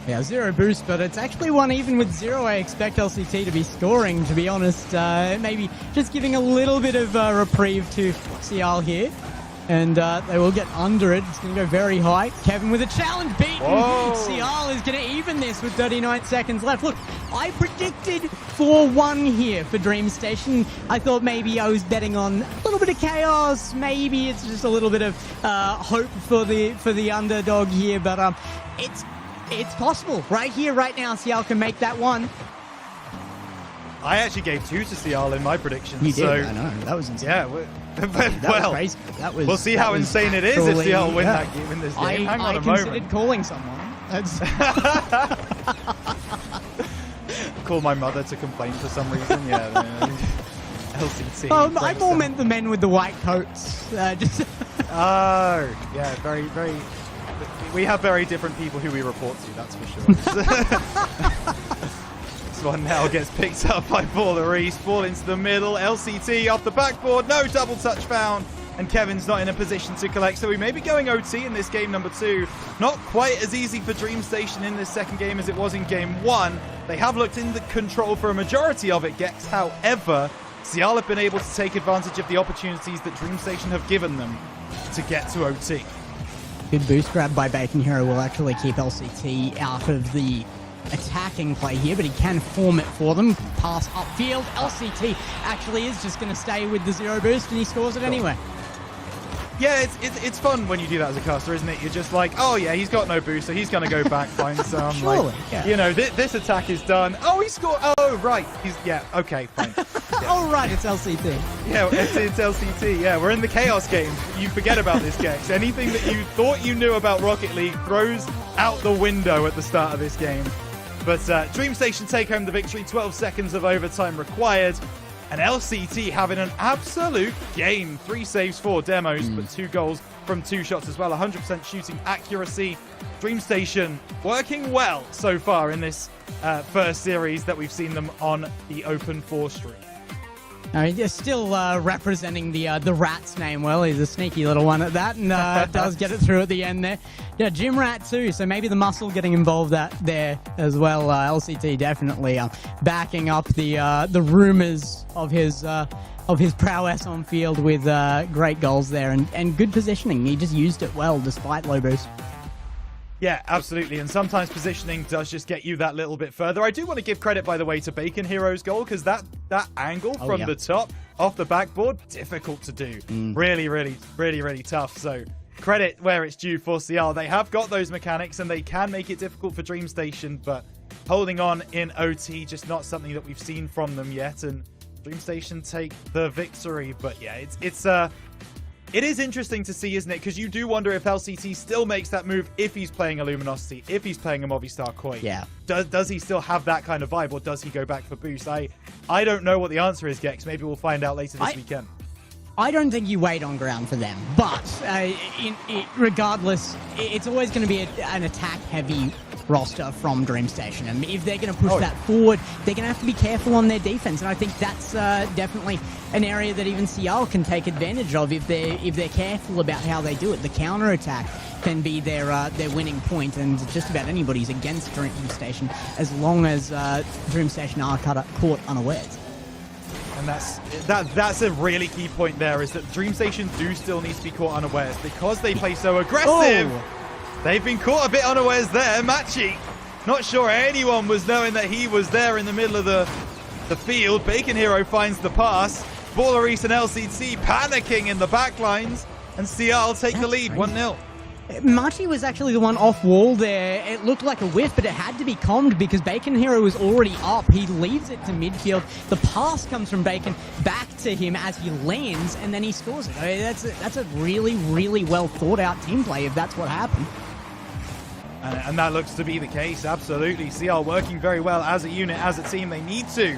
Yeah, 0 boost, but it's actually one even with 0. I expect LCT to be scoring, to be honest. Maybe just giving a little bit of reprieve to Sial here. And they will get under it. It's going to go very high. Kevin with a challenge beaten. Sial is going to even this with 39 seconds left. Look, I predicted 4-1 here for Dream Station. I thought maybe I was betting on a little bit of chaos. Maybe it's just a little bit of hope for the underdog here. But it's possible. Right here, right now, Sial can make that one. I actually gave 2 to Sial in my predictions. You did, I know. That was insane. Yeah, that was crazy. We'll see how insane it is if Sial win this game. Hang on a moment. I considered calling someone. That's Call my mother to complain for some reason. Yeah. LCT. I more meant the men with the white coats. Oh, yeah, very, very... We have very different people who we report to, that's for sure. This one now gets picked up by Rlcs. Ball into the middle. LCT off the backboard. No double touch found. And Kevin's not in a position to collect. So we may be going OT in this game number 2. Not quite as easy for Dream Station in this second game as it was in game 1. They have looked in the control for a majority of it, Gex. However, Sial have been able to take advantage of the opportunities that Dream Station have given them to get to OT. Good boost grab by Bacon Hero will actually keep LCT out of the attacking play here, but he can form it for them. Pass upfield. LCT actually is just going to stay with the 0 boost, and he scores it anyway. Yeah, it's fun when you do that as a caster, isn't it? You're just like, oh yeah, he's got no boost, so he's going to go back, find some. Surely, like, yeah. You know, this attack is done. Oh, he scored. Oh, right. Okay, fine. Yeah. Oh, right, it's LCT. Yeah, it's LCT. Yeah, we're in the Chaos game. You forget about this, Gex. Anything that you thought you knew about Rocket League throws out the window at the start of this game. But Dream Station take home the victory. 12 seconds of overtime required. And LCT having an absolute game. 3 saves, 4 demos, but 2 goals from 2 shots as well. 100% shooting accuracy. Dream Station working well so far in this first series that we've seen them on the Open 4 stream. He's still representing the Rat's name well. He's a sneaky little one at that, and does get it through at the end there. Yeah, Gym Rat too, so maybe the muscle getting involved there as well. LCT definitely backing up the rumors of his prowess on field with great goals there and good positioning. He just used it well despite low boost. Yeah, absolutely. And sometimes positioning does just get you that little bit further. I do want to give credit, by the way, to Bacon Hero's goal, because that angle from the top off the backboard, difficult to do. Really tough. So credit where it's due for CL. They have got those mechanics and they can make it difficult for Dream Station, but holding on in OT, just not something that we've seen from them yet. And Dream Station take the victory. But yeah, it is interesting to see, isn't it? Because you do wonder if LCT still makes that move if he's playing a Luminosity, if he's playing a Movistar Koi. Yeah. Does he still have that kind of vibe, or does he go back for boost? I don't know what the answer is, Gex. Maybe we'll find out later this weekend. I don't think you wait on ground for them, but regardless, it's always going to be an attack-heavy roster from Dream Station, and if they're going to push that forward, they're going to have to be careful on their defense, and I think that's definitely an area that even CL can take advantage of if they're careful about how they do it. The counter attack can be their winning point, and just about anybody's against Dream Station as long as Dream Station are caught unawares. And that's a really key point there, is that Dream Station do still need to be caught unawares because they play so aggressive. They've been caught a bit unawares there. Machi, not sure anyone was knowing that he was there in the middle of the field. Bacon Hero finds the pass. Rlcs and LCT panicking in the backlines, and CL take the lead 1-0. Machi was actually the one off wall there. It looked like a whiff, but it had to be calmed because Bacon Hero was already up. He leaves it to midfield. The pass comes from Bacon back to him as he lands, and then he scores it. I mean, that's a really, really well thought out team play if that's what happened. And that looks to be the case, absolutely. CL working very well as a unit, as a team. They need to.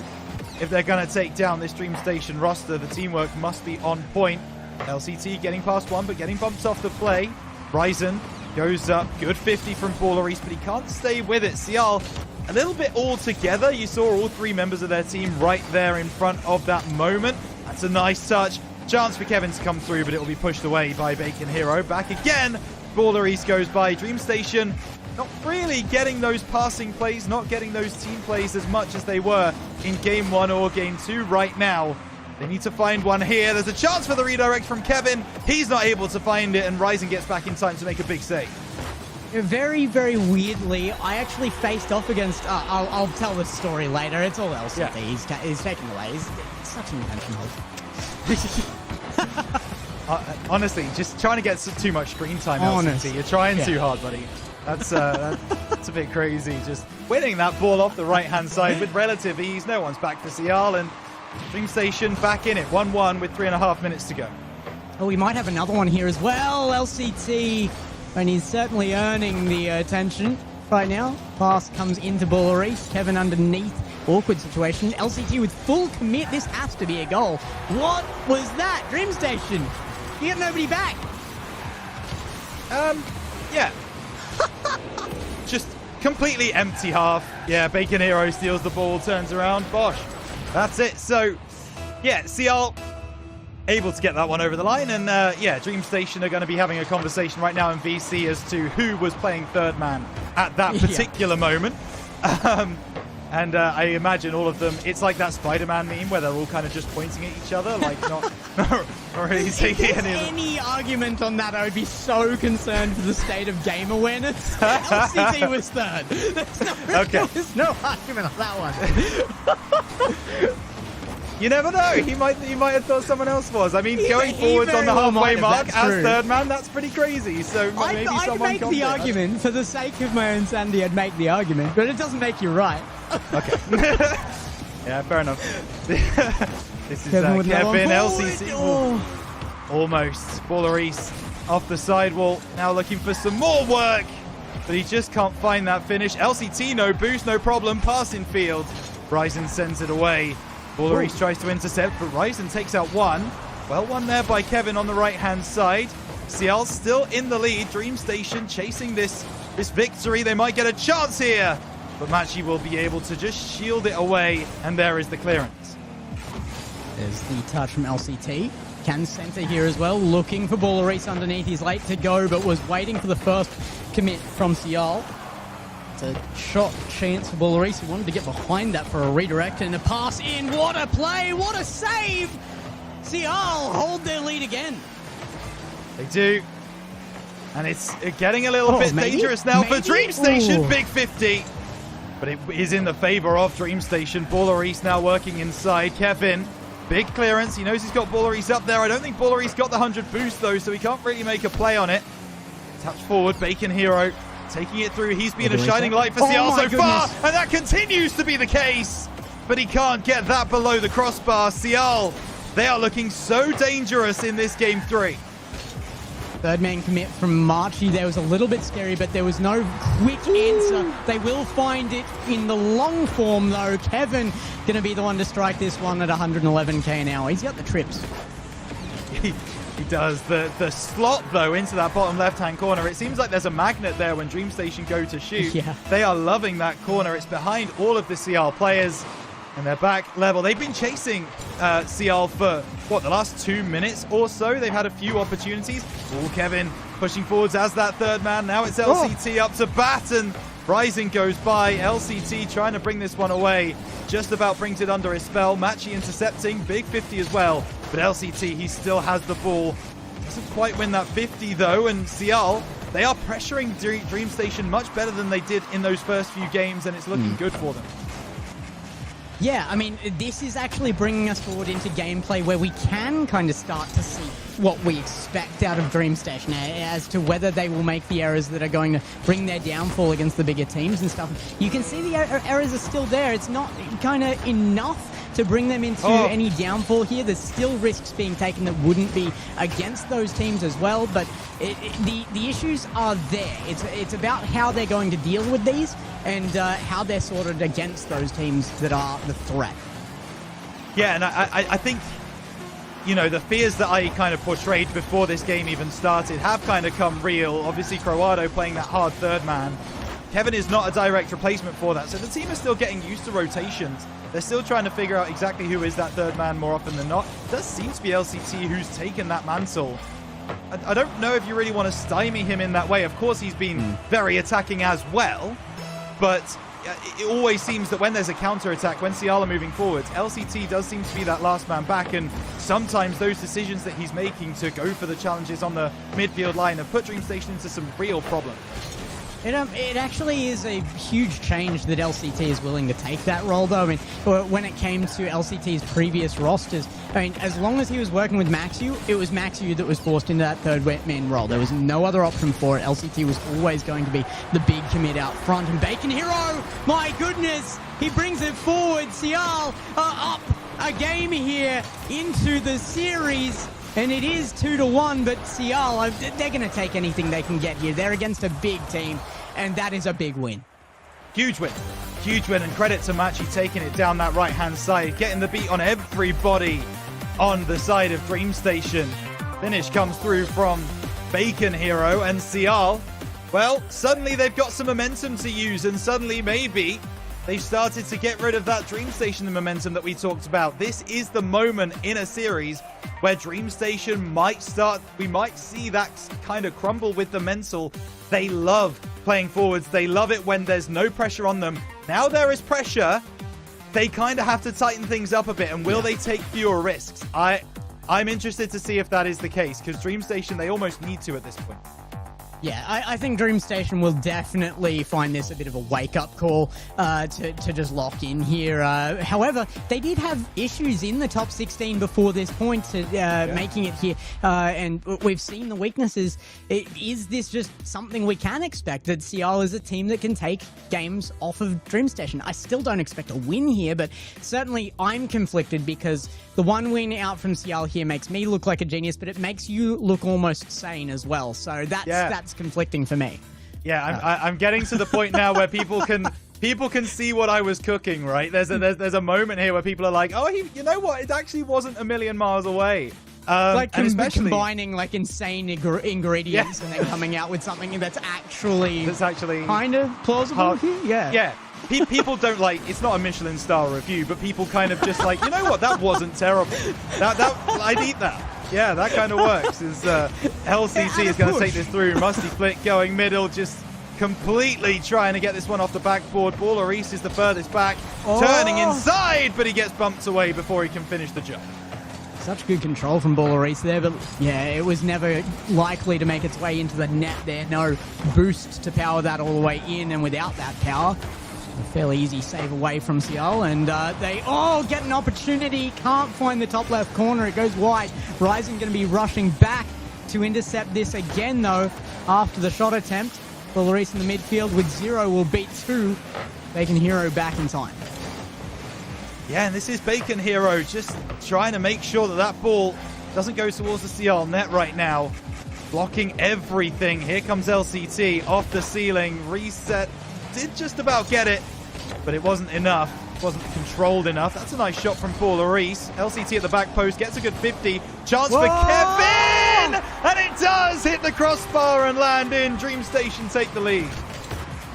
If they're going to take down this Dream Station roster, the teamwork must be on point. LCT getting past one, but getting bumped off the play. Ryzen goes up, good 50 from Rlcs, but he can't stay with it. CL a little bit all together. You saw all three members of their team right there in front of that moment. That's a nice touch. Chance for Kevin to come through, but it will be pushed away by Bacon Hero. Back again. Rlcs goes by. Dream Station not really getting those passing plays, not getting those team plays as much as they were in Game 1 or Game 2 right now. They need to find one here. There's a chance for the redirect from Kevin. He's not able to find it, and Ryzen gets back in time to make a big save. Very, very weirdly, I actually faced off against... I'll tell this story later. It's all LCT. Yeah. He's taking away. He's such an intention hole. Honestly, just trying to get too much screen time, LCT. You're trying too hard, buddy. That's a bit crazy. Just winning that ball off the right-hand side with relative ease. No one's back for CL, and Dream Station back in it. 1-1 with 3.5 minutes to go. Oh, we might have another one here as well. LCT, and he's certainly earning the attention right now. Pass comes into Rlcs. Kevin underneath. Awkward situation. LCT with full commit. This has to be a goal. What was that? Dream Station. You get nobody back. Yeah. Just completely empty half. Yeah, Bacon Hero steals the ball, turns around. Bosh. That's it. So, yeah, CL able to get that one over the line. And, yeah, Dream Station are going to be having a conversation right now in VC as to who was playing third man at that particular moment. And I imagine all of them, it's like that Spider-Man meme where they're all kind of just pointing at each other, like not really taking any argument on that. I would be so concerned for the state of game awareness. LCT was third. There's no argument on that one. You never know. He might have thought someone else was. I mean, going forwards on the halfway mark as third man, that's pretty crazy. So maybe I'd make the argument for the sake of my own sanity. I'd make the argument, but it doesn't make you right. Okay. Yeah, fair enough. This is Kevin LCC. Oh. Almost. Rlcs off the sidewall. Now looking for some more work, but he just can't find that finish. LCT, no boost, no problem. Passing field. Ryzen sends it away. Rlcs tries to intercept, but Ryzen takes out one. Well won there by Kevin on the right-hand side. CL still in the lead. Dream Station chasing this victory. They might get a chance here, but Machi will be able to just shield it away, and there is the clearance. There's the touch from LCT. Can center here as well, looking for Rlcs underneath. He's late to go, but was waiting for the first commit from Cial. It's a shot chance for Rlcs. He wanted to get behind that for a redirect and a pass in. What a play! What a save! Cial hold their lead again. They do. And it's getting a little bit dangerous now for DreamStation. Big 50. But it is in the favor of DreamStation. Rlcs now working inside. Kevin, big clearance. He knows he's got Rlcs up there. I don't think Rlcs got the 100 boost, though, so he can't really make a play on it. Touch forward, Bacon Hero taking it through. He's been a shining light for Cial so far, and that continues to be the case. But he can't get that below the crossbar. Cial, they are looking so dangerous in this game 3. Third man commit from Marchi. There was a little bit scary, but there was no quick answer. They will find it in the long form, though. Kevin going to be the one to strike this one at 111k an hour. He's got the trips. He does. The slot, though, into that bottom left-hand corner. It seems like there's a magnet there when DreamStation go to shoot. Yeah. They are loving that corner. It's behind all of the Cial players. And they're back level. They've been chasing Cial for, the last 2 minutes or so. They've had a few opportunities. Kevin pushing forwards as that third man. Now it's LCT up to bat, and Rising goes by. LCT trying to bring this one away. Just about brings it under his spell. Machi intercepting. Big 50 as well. But LCT, he still has the ball. Doesn't quite win that 50, though. And Cial, they are pressuring DreamStation much better than they did in those first few games, and it's looking good for them. Yeah, I mean, this is actually bringing us forward into gameplay where we can kind of start to see what we expect out of DreamStation as to whether they will make the errors that are going to bring their downfall against the bigger teams and stuff. You can see the errors are still there. It's not kind of enough to bring them into any downfall here. There's still risks being taken that wouldn't be against those teams as well, but the issues are there. It's about how they're going to deal with these and how they're sorted against those teams that are the threat. Yeah, and I think, the fears that I kind of portrayed before this game even started have kind of come real. Obviously, Croado playing that hard third man. Kevin is not a direct replacement for that, so the team is still getting used to rotations. They're still trying to figure out exactly who is that third man more often than not. It does seem to be LCT who's taken that mantle. I don't know if you really want to stymie him in that way. Of course, he's been very attacking as well, but it always seems that when there's a counter-attack, when Cial are moving forwards, LCT does seem to be that last man back, and sometimes those decisions that he's making to go for the challenges on the midfield line have put DreamStation into some real problems. It actually is a huge change that LCT is willing to take that role, though. I mean, when it came to LCT's previous rosters, I mean, as long as he was working with Maxiu, it was Maxiu that was forced into that third man role. There was no other option for it. LCT was always going to be the big commit out front. And Bacon Hero, my goodness, he brings it forward. Cial up a game here into the series. And it is 2-1, but Cial, they're going to take anything they can get here. They're against a big team, and that is a big win. Huge win. Huge win, and credit to Machi taking it down that right-hand side, getting the beat on everybody on the side of DreamStation. Finish comes through from Bacon Hero, and Cial, well, suddenly they've got some momentum to use, and suddenly maybe they've started to get rid of that DreamStation momentum that we talked about. This is the moment in a series where DreamStation we might see that kind of crumble with the mental. They love playing forwards. They love it when there's no pressure on them. Now there is pressure. They kind of have to tighten things up a bit, and will they take fewer risks? I'm interested to see if that is the case, because DreamStation, they almost need to at this point. Yeah, I think DreamStation will definitely find this a bit of a wake-up call to just lock in here. However, they did have issues in the top 16 before this point to making it here, and we've seen the weaknesses. Is this just something we can expect, that Cial is a team that can take games off of DreamStation? I still don't expect a win here, but certainly I'm conflicted because the one win out from Cial here makes me look like a genius, but it makes you look almost sane as well. So that's conflicting for me. Yeah, I'm getting to the point now where people can see what I was cooking, right? There's a moment here where people are like, oh, you know what? It actually wasn't a million miles away. Like combining like insane ingredients and then coming out with something that's actually kind of plausible. Yeah. people don't like, it's not a Michelin star review, but people kind of just like, you know what, that wasn't terrible. I'd eat that. Yeah, that kind of works. LCT is going to take this through. Musty Flick going middle, just completely trying to get this one off the backboard. Rlcs is the furthest back, turning inside, but he gets bumped away before he can finish the jump. Such good control from Rlcs there, but yeah, it was never likely to make its way into the net there. No boost to power that all the way in, and without that power, a fairly easy save away from Cial, and they get an opportunity. Can't find the top left corner. It goes wide. Ryzen going to be rushing back to intercept this again, though, after the shot attempt. Rlcs in the midfield with 0 will beat 2. Bacon Hero back in time. Yeah, and this is Bacon Hero just trying to make sure that that ball doesn't go towards the Cial net right now. Blocking everything. Here comes LCT off the ceiling. Reset. Did just about get it, but it wasn't enough. Wasn't controlled enough. That's a nice shot from Rlcs. LCT at the back post gets a good 50. Chance for Kevin! And it does hit the crossbar and land in. Dream Station take the lead.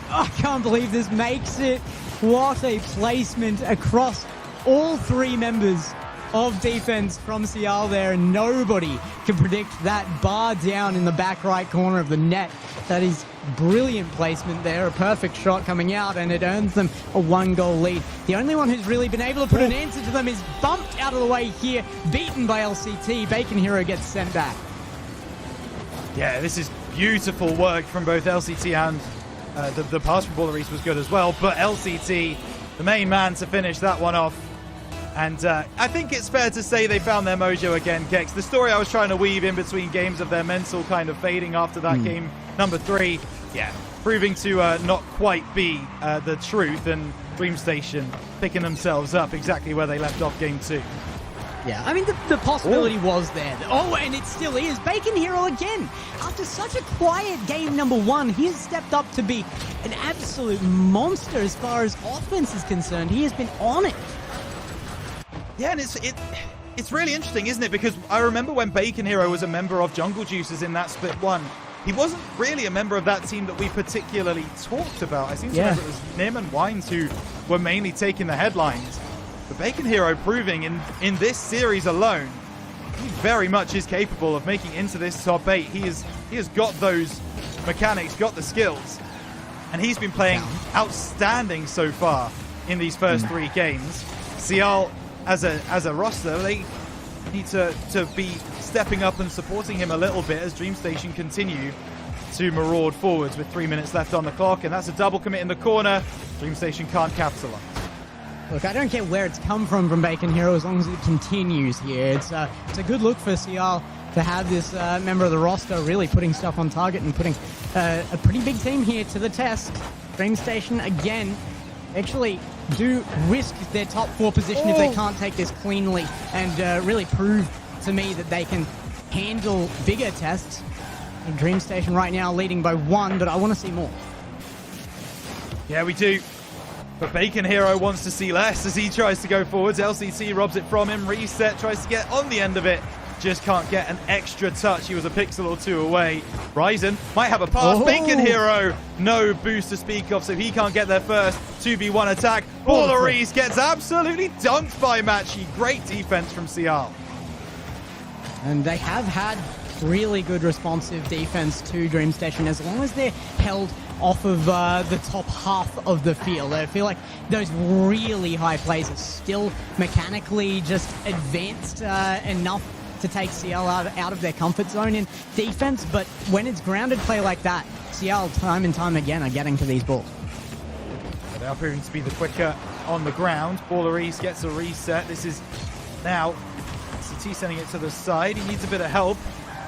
I can't believe this makes it. What a placement across all 3 members of defense from Cial there, and nobody can predict that bar down in the back right corner of the net. That is brilliant placement there, a perfect shot coming out, and it earns them a 1-goal lead. The only one who's really been able to put an answer to them is bumped out of the way here, beaten by LCT. Bacon Hero gets sent back. Yeah, this is beautiful work from both LCT and the pass from Rlcs was good as well, but LCT, the main man to finish that one off. And I think it's fair to say they found their mojo again, Gex. The story I was trying to weave in between games of their mental kind of fading after that game number 3, yeah, proving to not quite be the truth, and Dream Station picking themselves up exactly where they left off game 2. Yeah, I mean, the possibility was there. And it still is. Bacon Hero again. After such a quiet game number 1, he has stepped up to be an absolute monster as far as offense is concerned. He has been on it. Yeah, and it's really interesting, isn't it? Because I remember when Bacon Hero was a member of Jungle Juicers in that split 1, he wasn't really a member of that team that we particularly talked about. I seem to remember it was Nim and Wines who were mainly taking the headlines. But Bacon Hero proving in this series alone, he very much is capable of making into this top 8. He has got those mechanics, got the skills, and he's been playing outstanding so far in these first 3 games. Cial, as a roster, they need to be stepping up and supporting him a little bit as Dream Station continue to maraud forwards with 3 minutes left on the clock, and that's a double commit in the corner. Dream Station can't capitalize. Look, I don't care where it's come from Bacon Hero as long as it continues here. It's a good look for Cial to have this member of the roster really putting stuff on target and putting a pretty big team here to the test. Dream Station, again, actually do risk their top 4 position if they can't take this cleanly and really prove to me that they can handle bigger tests. And Dream Station right now leading by 1, but I want to see more. Yeah, we do. But Bacon Hero wants to see less as he tries to go forwards. LCT robs it from him. Reset tries to get on the end of it. Just can't get an extra touch. He was a pixel or 2 away. Ryzen might have a pass. Bacon Hero, no boost to speak of, so he can't get there first. 2v1 attack. Rlcs gets absolutely dunked by Machi. Great defense from Cial. And they have had really good responsive defense to Dream Station as long as they're held off of the top half of the field. I feel like those really high plays are still mechanically just advanced enough to take Cial out of their comfort zone in defense, but when it's grounded play like that, Cial time and time again are getting to these balls. They are proving to be the quicker on the ground. Rlcs gets a reset. This is now CT sending it to the side. He needs a bit of help.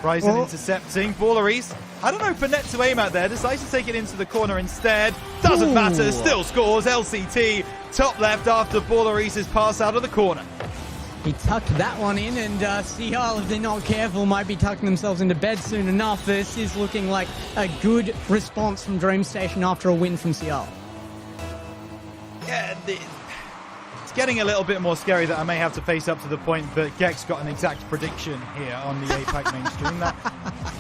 Ryzen intercepting. Rlcs, I don't know, for net to aim out there, decides to take it into the corner instead. Doesn't matter, still scores. LCT, top left after Rlcs' pass out of the corner. He tucked that one in, and Cial, if they're not careful, might be tucking themselves into bed soon enough. This is looking like a good response from Dream Station after a win from Cial. Yeah, it's getting a little bit more scary that I may have to face up to the point that Gex got an exact prediction here on the Apac mainstream.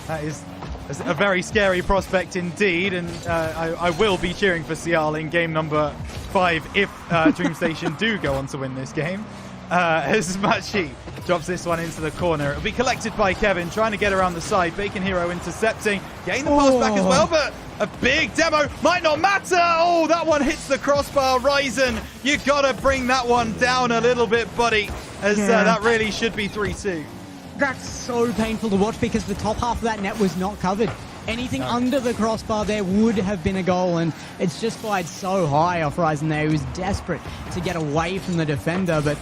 That is a very scary prospect indeed, and I will be cheering for Cial in game number 5 if Dreamstation do go on to win this game. As Machi drops this one into the corner. It'll be collected by Kevin, trying to get around the side. Bacon Hero intercepting, getting the pass back as well, but a big demo might not matter. Oh, that one hits the crossbar. Ryzen, you gotta bring that one down a little bit, buddy, as that really should be 3-2. That's so painful to watch because the top half of that net was not covered. Anything under the crossbar there would have been a goal, and it's just fired so high off Ryzen there. He was desperate to get away from the defender, but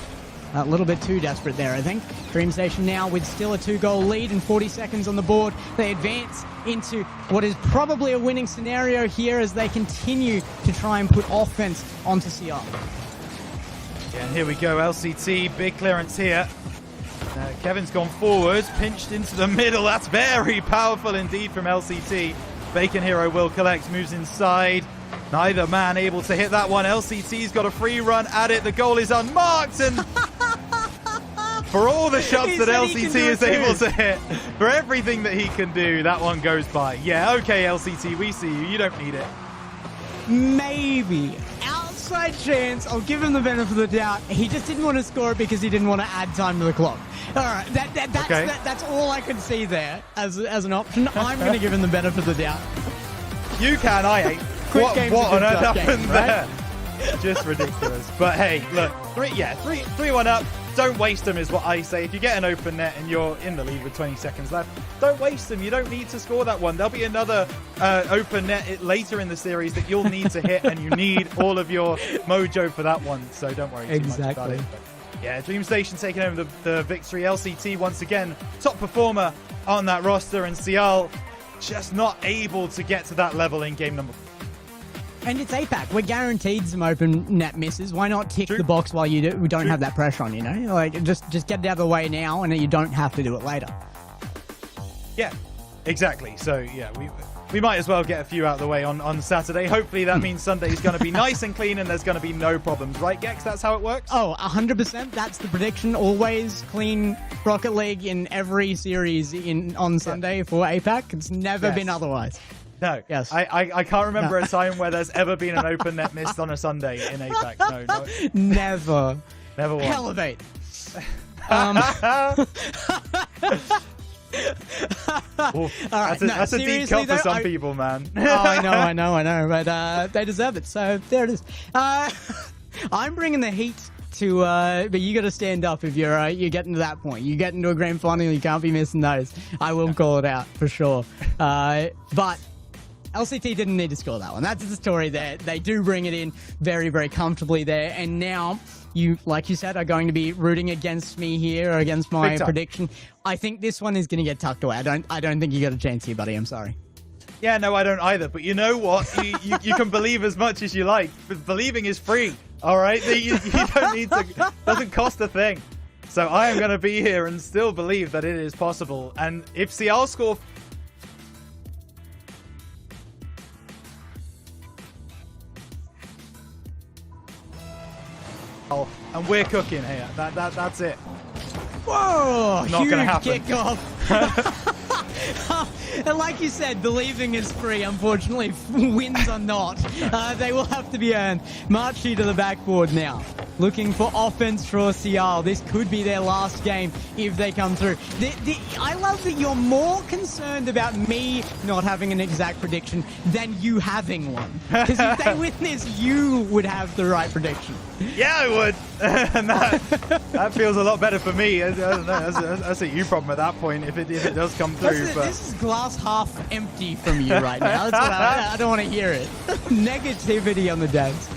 a little bit too desperate there, I think. Dreamstation now with still a 2-goal lead and 40 seconds on the board. They advance into what is probably a winning scenario here as they continue to try and put offense onto CR. Yeah, and here we go, LCT, big clearance here. Kevin's gone forward, pinched into the middle. That's very powerful indeed from LCT. Bacon Hero will collect, moves inside. Neither man able to hit that one. LCT's got a free run at it. The goal is unmarked, and for all the shots that LCT is able to hit, for everything that he can do, that one goes by. Yeah, okay, LCT, we see you. You don't need it. Maybe. Outside chance. I'll give him the benefit of the doubt. He just didn't want to score it because he didn't want to add time to the clock. All right, that's all I can see there as an option. I'm going to give him the benefit of the doubt. You can, I ain't. What on earth happened there? Just ridiculous. But hey, look, 3-1 up. Don't waste them is what I say. If you get an open net and you're in the lead with 20 seconds left, don't waste them. You don't need to score that one. There'll be another open net later in the series that you'll need to hit, and you need all of your mojo for that one. So don't worry too much about it. But yeah, Dreamstation taking over the victory. LCT once again top performer on that roster, and Cial just not able to get to that level in game number 4. And it's Apac. We're guaranteed some open net misses. Why not tick the box while we don't have that pressure on, you know? Like, just get it out of the way now, and you don't have to do it later. Yeah, exactly. So, yeah, we might as well get a few out of the way on Saturday. Hopefully that means Sunday is going to be nice and clean, and there's going to be no problems. Right, Gex? That's how it works? Oh, 100%. That's the prediction. Always clean Rocket League in every series on Sunday for Apac. It's never been otherwise. No. Yes. I can't remember a time where there's ever been an open net missed on a Sunday in APAC. No. Never. Never once. Elevate. That's a deep cut for some people, man. I know. But they deserve it. So there it is. I'm bringing the heat to, but you got to stand up if you're getting to that point. You get into a grand final, you can't be missing those. I will call it out for sure. But LCT didn't need to score that one. That's the story there. They do bring it in very, very comfortably there. And now you, like you said, are going to be rooting against me here, or against my prediction. I think this one is going to get tucked away. I don't think you got a chance here, buddy. I'm sorry. Yeah, no, I don't either. But you know what? You can believe as much as you like. But believing is free. All right? You don't need to. Doesn't cost a thing. So I am going to be here and still believe that it is possible. And if Cial score... and we're cooking here. That's it. Whoa! Not huge gonna happen. Kickoff. And like you said, believing is free. Unfortunately, wins are not. They will have to be earned. Marchi to the backboard now, looking for offense for Cial. This could be their last game if they come through. I love that you're more concerned about me not having an exact prediction than you having one. Because if they win this, you would have the right prediction. Yeah, I would. And that feels a lot better for me. I don't know. That's a you problem at that point if it does come through. This is glass half empty from you right now. That's what I don't want to hear it. Negativity on the devs.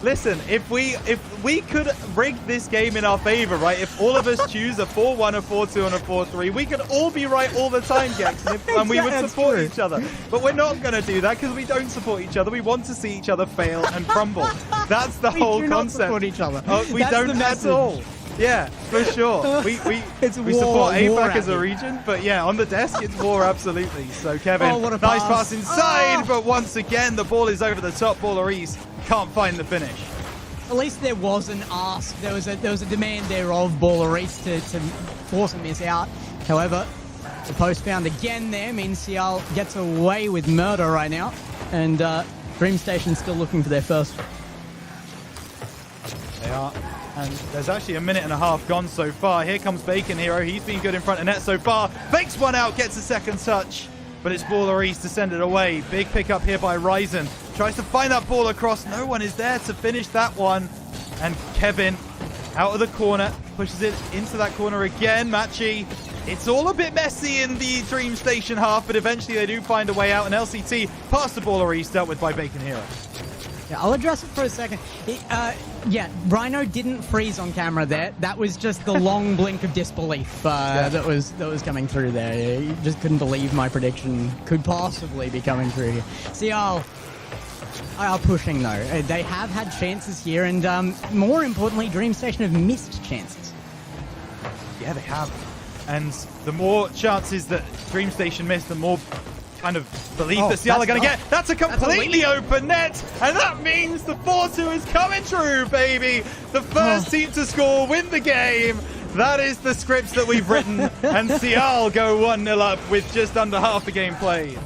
Listen, if we could rig this game in our favor, right? If all of us choose a 4-1, a 4-2, and a 4-3, we could all be right all the time, Gex, and we would support each other. But we're not going to do that because we don't support each other. We want to see each other fail and crumble. That's the whole concept. Not support each other. We don't at all. Yeah, for sure. We support Apac as a region, but yeah, on the desk it's war, absolutely. So Kevin, nice pass inside, but once again the ball is over the top. Rlcs can't find the finish. At least there was an ask. There was a demand there of Rlcs to force a miss out. However, The post found again there means Cial gets away with murder right now. And Dreamstation still looking for their first. They are. And there's actually a minute and a half gone so far. Here comes Bacon Hero. He's been good in front of net so far. Fakes one out, gets a second touch. But it's Rlcs to send it away. Big pickup here by Ryzen. Tries to find that ball across. No one is there to finish that one. And Kevin out of the corner. Pushes it into that corner again. Matchy. It's all a bit messy in the Dreamstation half, but eventually they do find a way out. And LCT past the Rlcs dealt with by Bacon Hero. Yeah, I'll address it for a second. Yeah, Rhino didn't freeze on camera there. That was just the long blink of disbelief that was coming through there. You just couldn't believe my prediction could possibly be coming through here. Cial are pushing though. They have had chances here, and more importantly, Dreamstation have missed chances. Yeah, they have. And the more chances that Dreamstation miss, the more kind of belief that Cial are going to get. That's a completely open net, and that means the 4-2 is coming true, baby. The first team to score win the game. That is the scripts that we've written, and Cial go 1-0 up with just under half the game played.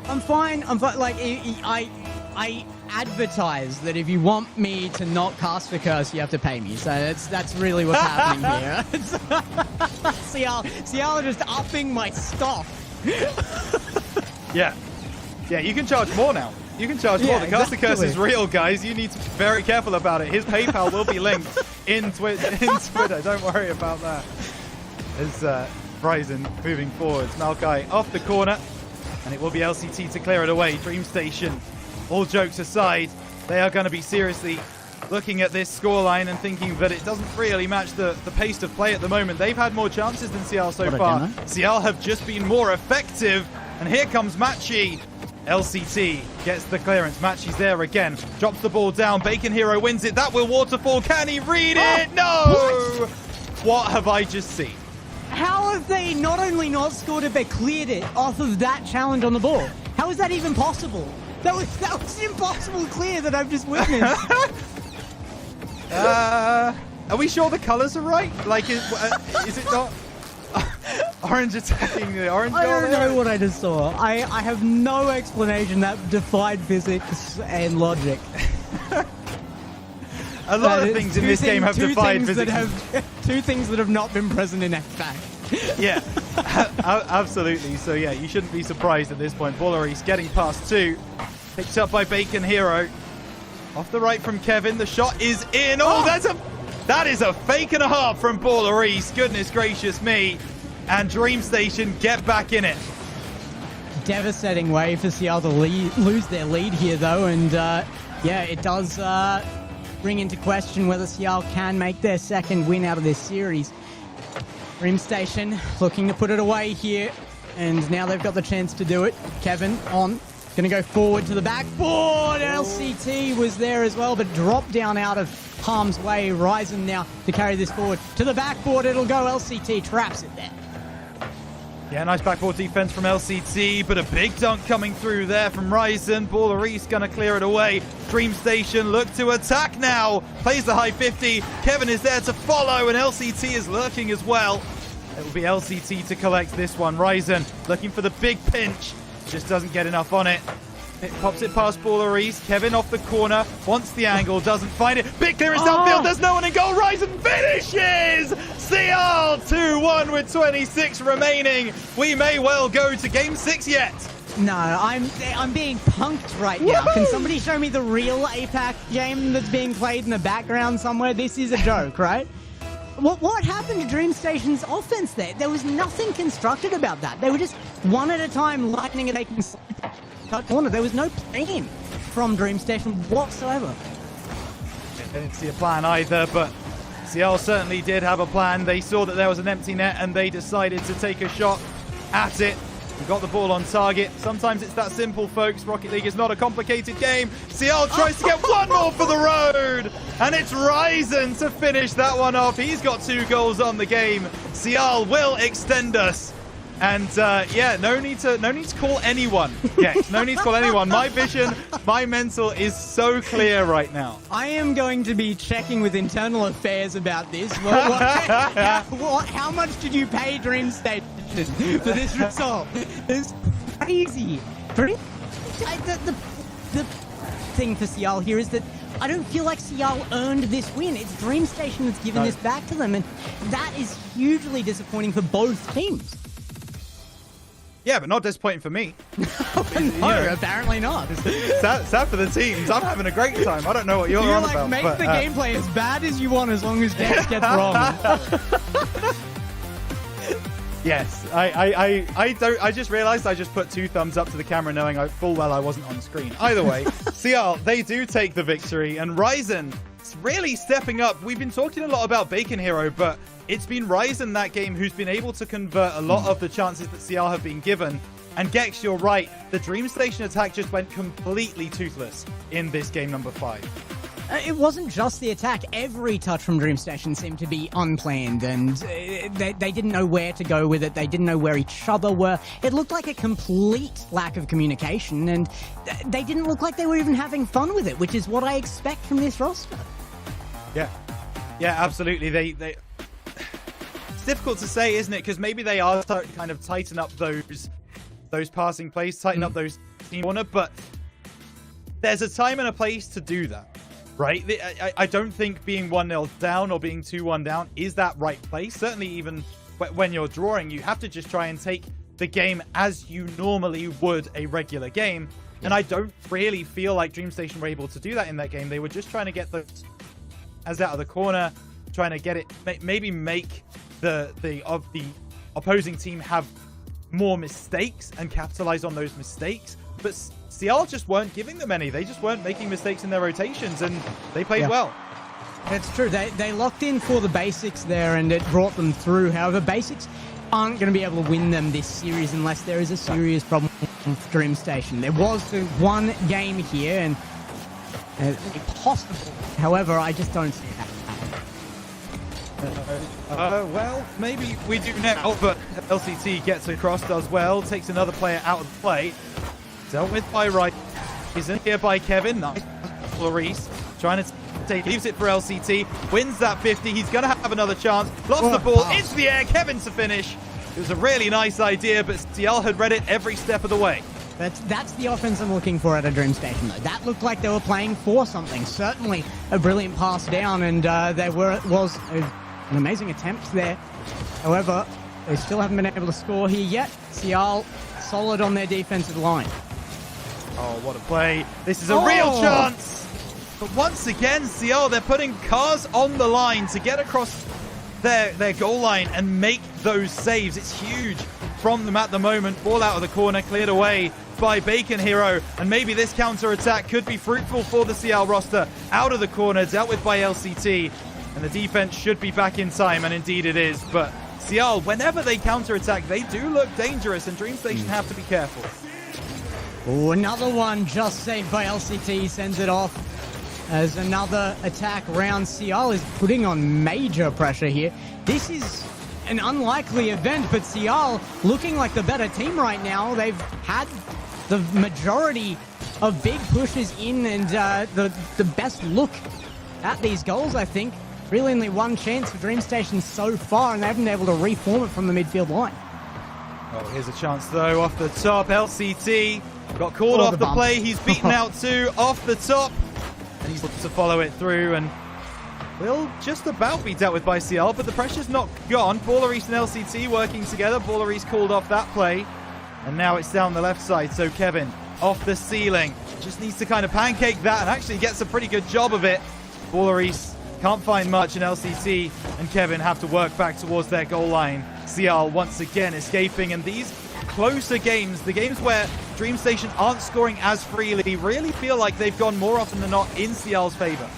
I'm fine. Like, I advertise that if you want me to not cast for Curse, you have to pay me. So that's really what's happening here. Cial are just upping my stock. Yeah, you can charge more now. You can charge more. The caster curse is real, guys. You need to be very careful about it. His PayPal will be linked in Twitter. Don't worry about that. As Ryzen moving forwards. Maokai off the corner, and it will be LCT to clear it away. Dreamstation, all jokes aside, they are going to be seriously looking at this scoreline and thinking that it doesn't really match the pace of play at the moment. They've had more chances than Cial so far. Cial have just been more effective. And here comes Matchy. LCT gets the clearance. Matchy's there again. Drops the ball down. Bacon Hero wins it. That will waterfall. Can he read it? No! What have I just seen? How have they not only not scored it, but cleared it off of that challenge on the ball? How is that even possible? That was an impossible clear that I've just witnessed. Are we sure the colors are right? Like, is it not? Orange attacking the orange goal. I don't know what I just saw. I have no explanation that defied physics and logic. A lot of things in this game have defied physics. Two things that have not been present in Apac. Yeah, absolutely. So yeah, you shouldn't be surprised at this point. Rlcs getting past two. Picked up by Bacon Hero. Off the right from Kevin. The shot is in. Oh, that is a fake and a half from Rlcs. Goodness gracious me. And Dreamstation get back in it. Devastating way for Cial to lose their lead here, though. And yeah, it does bring into question whether Cial can make their second win out of this series. Dreamstation looking to put it away here. And now they've got the chance to do it. Kevin on. Going to go forward to the backboard. LCT was there as well, but dropped down out of harm's way. Ryzen now to carry this forward to the backboard. It'll go. LCT traps it there. Yeah, nice backboard defense from LCT, but a big dunk coming through there from Ryzen. Rlcs going to clear it away. Dreamstation look to attack now. Plays the high 50. Kevin is there to follow, and LCT is lurking as well. It will be LCT to collect this one. Ryzen looking for the big pinch. Just doesn't get enough on it. It pops it past Rlcs. Kevin off the corner. Wants the angle. Doesn't find it. Big clearance downfield. There's no one in goal. Ryzen finishes! Cial 2-1 with 26 remaining. We may well go to game 6 yet. No, I'm being punked right now. Can somebody show me the real Apac game that's being played in the background somewhere? This is a joke, right? What happened to Dreamstation's offense there? There was nothing constructed about that. They were just one at a time lightning and taking that corner. There was no plan from Dreamstation whatsoever. I didn't see a plan either, but Cial certainly did have a plan. They saw that there was an empty net and they decided to take a shot at it. We got the ball on target. Sometimes it's that simple, folks. Rocket League is not a complicated game. Cial tries to get one more for the road. And it's Ryzen to finish that one off. He's got 2 goals on the game. Cial will extend us. And yeah, no need to call anyone. Yes, no need to call anyone. My vision, my mental is so clear right now. I am going to be checking with internal affairs about this. How much did you pay Dreamstation reaction for this result. It's crazy. The thing for Cial here is that I don't feel like Cial earned this win. It's DreamStation that's given this back to them, and that is hugely disappointing for both teams. Yeah, but not disappointing for me. No, apparently not. Sad for the teams. I'm having a great time. I don't know what you're on like, about. Make but, the gameplay as bad as you want, as long as Dex gets wrong. Yes, I just realized I just put 2 thumbs up to the camera knowing full well I wasn't on screen. Either way, Cial, they do take the victory, and Ryzen really stepping up. We've been talking a lot about Bacon Hero, but it's been Ryzen that game who's been able to convert a lot of the chances that Cial have been given. And Gex, you're right, the DreamStation attack just went completely toothless in this game number 5. It wasn't just the attack. Every touch from DreamStation seemed to be unplanned, and they didn't know where to go with it. They didn't know where each other were. It looked like a complete lack of communication, and they didn't look like they were even having fun with it, which is what I expect from this roster. Yeah, absolutely. They it's difficult to say, isn't it? Because maybe they are kind of tighten up those passing plays, tighten up those team corner, but there's a time and a place to do that. Right? I don't think being 1-0 down or being 2-1 down is that right place. Certainly even when you're drawing, you have to just try and take the game as you normally would a regular game. And I don't really feel like DreamStation were able to do that in that game. They were just trying to get those as out of the corner, trying to get it, maybe make the opposing team have more mistakes and capitalize on those mistakes. But Cial just weren't giving them any. They just weren't making mistakes in their rotations, and they played well. It's true. They locked in for the basics there, and it brought them through. However, basics aren't going to be able to win them this series unless there is a serious problem with DreamStation. There was one game here, and it's possible. However, I just don't see that happening. Well, maybe we do now, but LCT gets across, does well, takes another player out of the play. Dealt with by Wright. He's in here by Kevin. Nice. Reese trying to take, leaves it for LCT. Wins that 50. He's going to have another chance. Lost the ball into the air. Kevin to finish. It was a really nice idea, but Cial had read it every step of the way. That's the offense I'm looking for at a DreamStation, though. That looked like they were playing for something. Certainly a brilliant pass down, and there was an amazing attempt there. However, they still haven't been able to score here yet. Cial solid on their defensive line. Oh, what a play. This is a real chance. But once again, Cial, they're putting cars on the line to get across their goal line and make those saves. It's huge from them at the moment. Ball out of the corner, cleared away by Bacon Hero. And maybe this counter-attack could be fruitful for the Cial roster. Out of the corner, dealt with by LCT. And the defense should be back in time, and indeed it is. But Cial, whenever they counter-attack, they do look dangerous, and DreamStation have to be careful. Oh, another one just saved by LCT, sends it off as another attack round. Cial is putting on major pressure here. This is an unlikely event, but Cial looking like the better team right now. They've had the majority of big pushes in, and the best look at these goals, I think. Really only one chance for DreamStation so far, and they haven't been able to reform it from the midfield line. Oh, here's a chance, though, off the top. LCT got called off the play. He's beaten out 2 off the top. And he's looking to follow it through, and will just about be dealt with by Cial, but the pressure's not gone. Rlcs and LCT working together. Rlcs called off that play, and now it's down the left side. So Kevin off the ceiling. Just needs to kind of pancake that and actually gets a pretty good job of it. Rlcs can't find much, and LCT and Kevin have to work back towards their goal line. Cial once again escaping, and these closer games, the games where DreamStation aren't scoring as freely, really feel like they've gone more often than not in Cial's favor.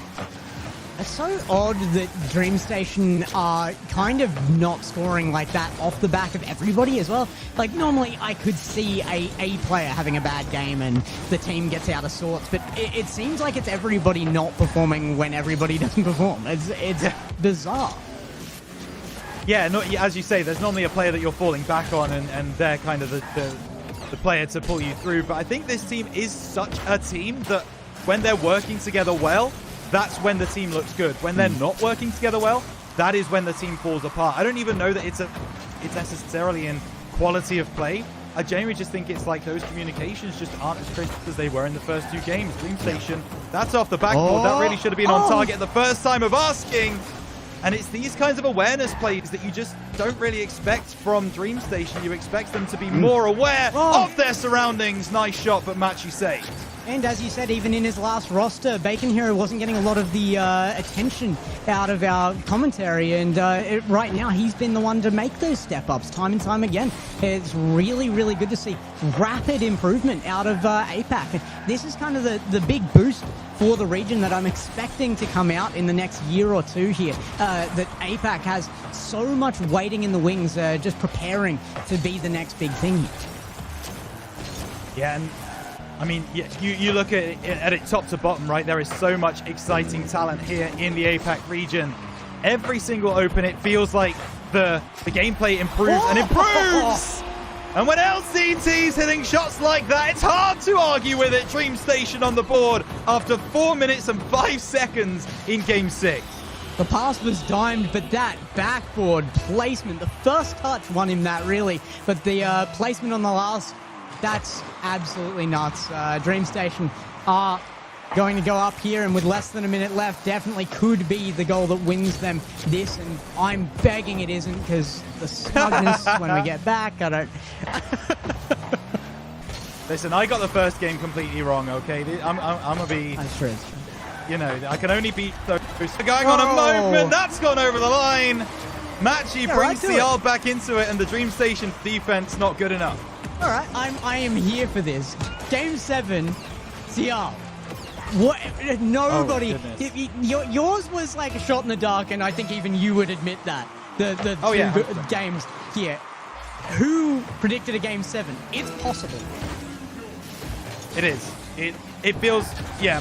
It's so odd that DreamStation are kind of not scoring like that off the back of everybody as well. Like, normally I could see a player having a bad game and the team gets out of sorts, but it seems like it's everybody not performing when everybody doesn't perform. It's bizarre. Yeah, as you say, there's normally a player that you're falling back on, and they're kind of the player to pull you through. But I think this team is such a team that when they're working together well, that's when the team looks good. When they're not working together well, that is when the team falls apart. I don't even know that it's necessarily in quality of play. I genuinely just think it's like those communications just aren't as crisp as they were in the first 2 games. Dream Station, that's off the backboard. That really should have been on target the first time of asking. And it's these kinds of awareness plays that you just don't really expect from Dream Station. You expect them to be more aware of their surroundings. Nice shot, but Machi saved. And as you said, even in his last roster, Bacon Hero wasn't getting a lot of the attention out of our commentary, and right now he's been the one to make those step-ups time and time again. It's really, really good to see rapid improvement out of Apac. This is kind of the big boost for the region that I'm expecting to come out in the next year or two here. That Apac has so much waiting in the wings, just preparing to be the next big thing here. Yeah, and I mean, you look at it top to bottom, right? There is so much exciting talent here in the APAC region. Every single open, it feels like the gameplay improves and improves. And when LCT's hitting shots like that, it's hard to argue with it. Dream Station on the board after 4 minutes and 5 seconds in Game 6. The pass was timed, but that backboard placement, the first touch won him that, really. But the placement on the last, that's absolutely nuts. Dream Station are going to go up here, and with less than a minute left, definitely could be the goal that wins them this. And I'm begging it isn't, because the smugness when we get back, I don't... Listen, I got the first game completely wrong, okay? I'm going to be... I'm sure it's true. You know, I can only beat those. Going on a movement, that's gone over the line. Machi brings CL back into it, and the Dream Station defense not good enough. All right, I am here for this. Game 7, CR. What? Nobody. Yours was like a shot in the dark, and I think even you would admit that. The two games here. Who predicted a Game 7? It's possible. It is. It feels,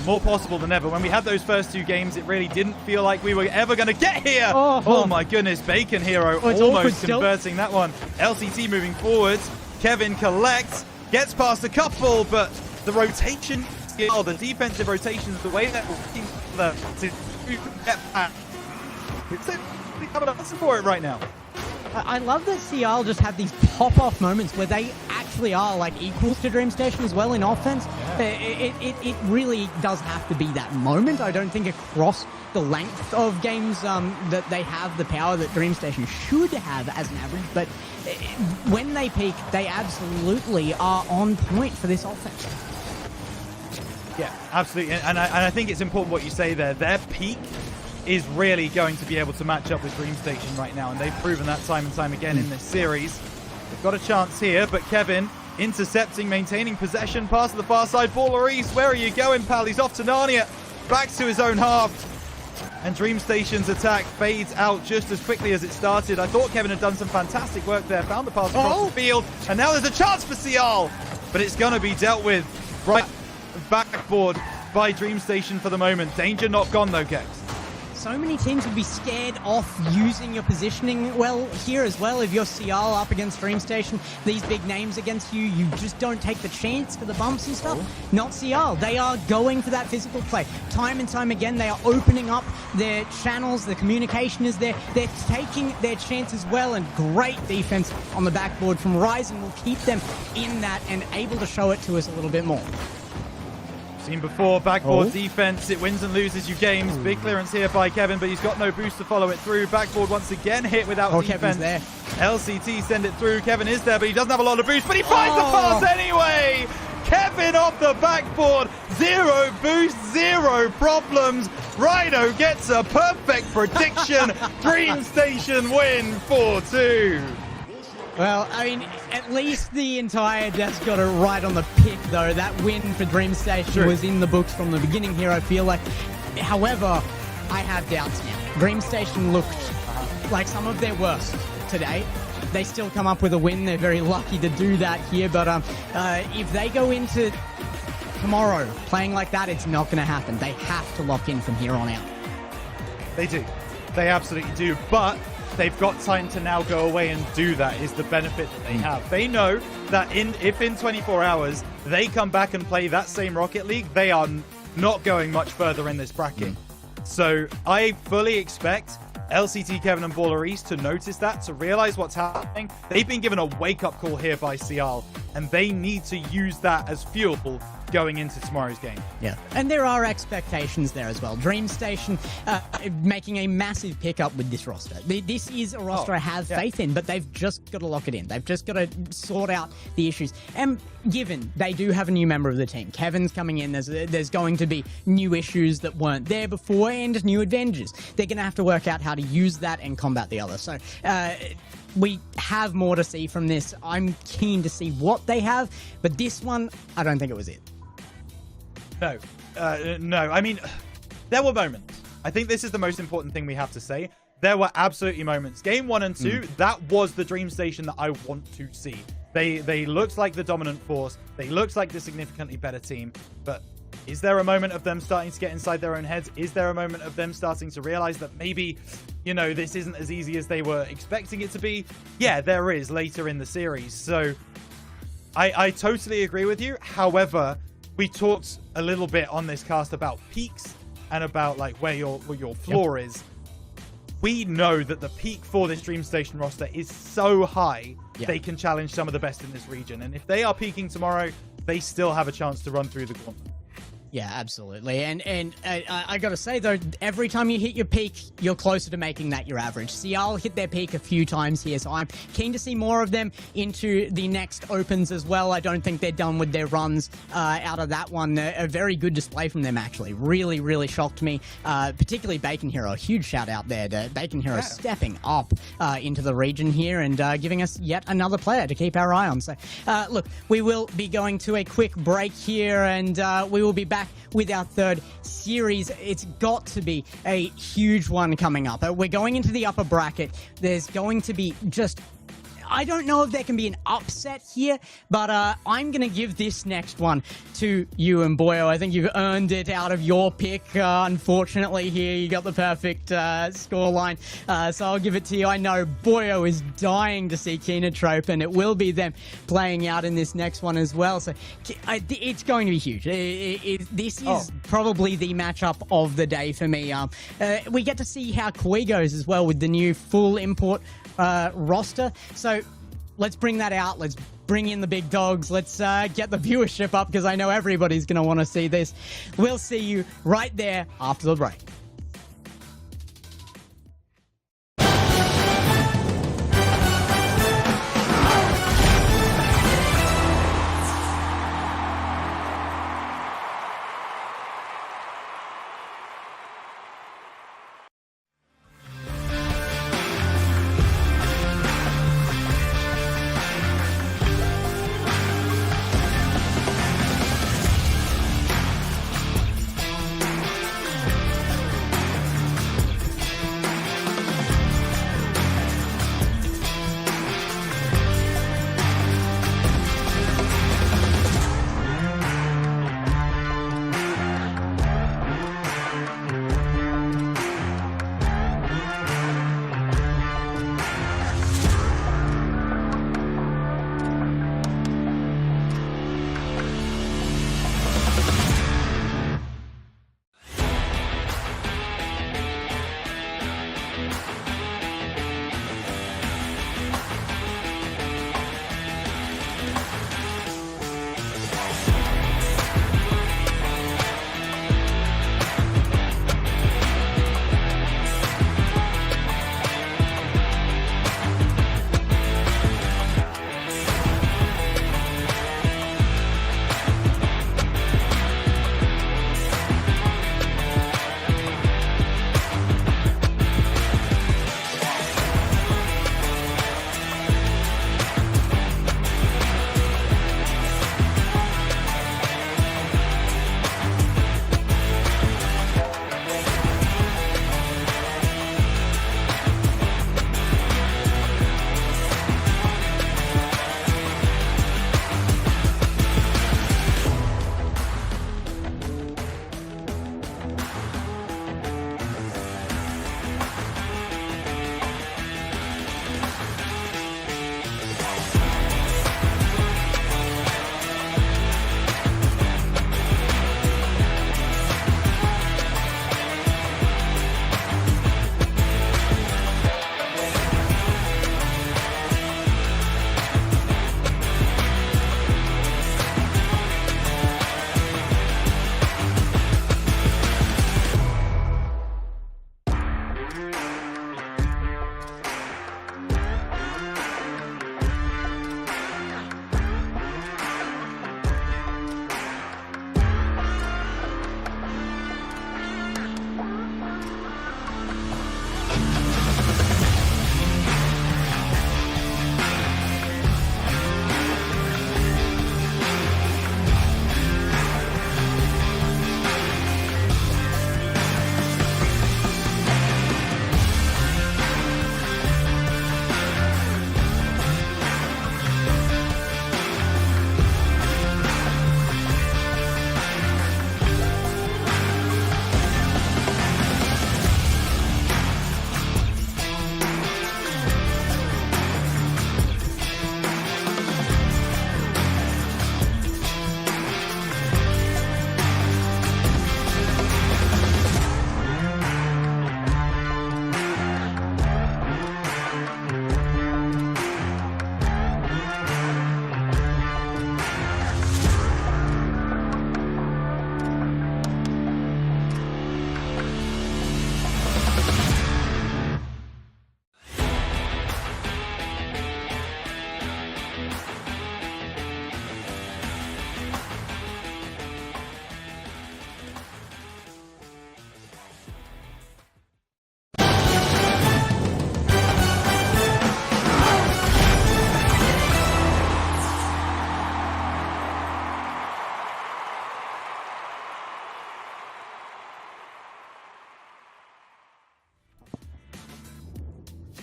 more possible than ever. When we had those first 2 games, it really didn't feel like we were ever going to get here. Oh my goodness, Bacon Hero almost converting that one. LCT moving forwards. Kevin collects, gets past a couple, but the rotation, the defensive rotations, the way that we're working to get back, it's coming up for it right now. I love that CL just have these pop-off moments where they actually are like equals to Dream Station as well in offense. Yeah. It really does have to be that moment. I don't think across the length of games that they have the power that Dream Station should have as an average, but when they peak, they absolutely are on point for this offense. Yeah, absolutely. And I think it's important what you say there. Their peak is really going to be able to match up with Dream Station right now, and they've proven that time and time again in this series. They've got a chance here, but Kevin intercepting, maintaining possession, pass to the far side. Baller East, where are you going, pal? He's off to Narnia, back to his own half. And Dream Station's attack fades out just as quickly as it started. I thought Kevin had done some fantastic work there, found the pass across the field, and now there's a chance for CL, but it's going to be dealt with right backboard by Dream Station for the moment. Danger not gone though, Gex. So many teams would be scared off using your positioning well here as well. If you're CL up against Dream Station, these big names against you, you just don't take the chance for the bumps and stuff. Not CL. They are going for that physical play. Time and time again, they are opening up their channels. The communication is there. They're taking their chance as well, and great defense on the backboard from Rise, and will keep them in that and able to show it to us a little bit more. Seen before, backboard defense, it wins and loses you games. Big clearance here by Kevin, but he's got no boost to follow it through. Backboard once again hit without defense. There. LCT send it through. Kevin is there, but he doesn't have a lot of boost, but he finds the pass anyway! Kevin off the backboard, 0 boost, 0 problems. Rhino gets a perfect prediction. Dream Station win 4-2. Well, I mean, at least the entire desk got it right on the pick, though. That win for Dream Station was in the books from the beginning here, I feel like. However, I have doubts now. Dream Station looked like some of their worst today. They still come up with a win. They're very lucky to do that here. But if they go into tomorrow playing like that, it's not going to happen. They have to lock in from here on out. They do. They absolutely do. But they've got time to now go away and do that, is the benefit that they have. They know that if in 24 hours they come back and play that same Rocket League, they are not going much further in this bracket. So I fully expect LCT, Kevin, and Baller East to notice that, to realize what's happening. They've been given a wake-up call here by Cial, and they need to use that as fuel going into tomorrow's game. Yeah, and there are expectations there as well. Dream Station making a massive pickup with this roster. This is a roster I have faith in, but they've just got to lock it in. They've just got to sort out the issues. And given they do have a new member of the team, Kevin's coming in, there's going to be new issues that weren't there before and new advantages. They're going to have to work out how to use that and combat the other. So we have more to see from this. I'm keen to see what they have, but this one, I don't think it was it. No. I mean, there were moments. I think this is the most important thing we have to say. There were absolutely moments. Game 1 and 2, that was the Dream Station that I want to see. They looked like the dominant force. They looked like the significantly better team. But is there a moment of them starting to get inside their own heads? Is there a moment of them starting to realize that maybe, you know, this isn't as easy as they were expecting it to be? Yeah, there is later in the series. So I totally agree with you. However, we talked a little bit on this cast about peaks and about like where your floor is. We know that the peak for this Dream Station roster is so high, they can challenge some of the best in this region. And if they are peaking tomorrow, they still have a chance to run through the gauntlet. Yeah, absolutely. And I got to say, though, every time you hit your peak, you're closer to making that your average. Cial hit their peak a few times here, so I'm keen to see more of them into the next Opens as well. I don't think they're done with their runs out of that one. A very good display from them, actually. Really, really shocked me, particularly Bacon Hero. A huge shout out there to Bacon Hero stepping up into the region here and giving us yet another player to keep our eye on. So, look, we will be going to a quick break here, and we will be back with our third series. It's got to be a huge one coming up. We're going into the upper bracket. There's going to be just... I don't know if there can be an upset here, but I'm going to give this next one to you and Boyo. I think you've earned it out of your pick. Unfortunately, here you got the perfect scoreline, so I'll give it to you. I know Boyo is dying to see Kenotrope, and it will be them playing out in this next one as well. So it's going to be huge. This is probably the matchup of the day for me. We get to see how Koi goes as well with the new full import roster. So let's bring that out. Let's bring in the big dogs. Let's get the viewership up, because I know everybody's going to want to see this. We'll see you right there after the break.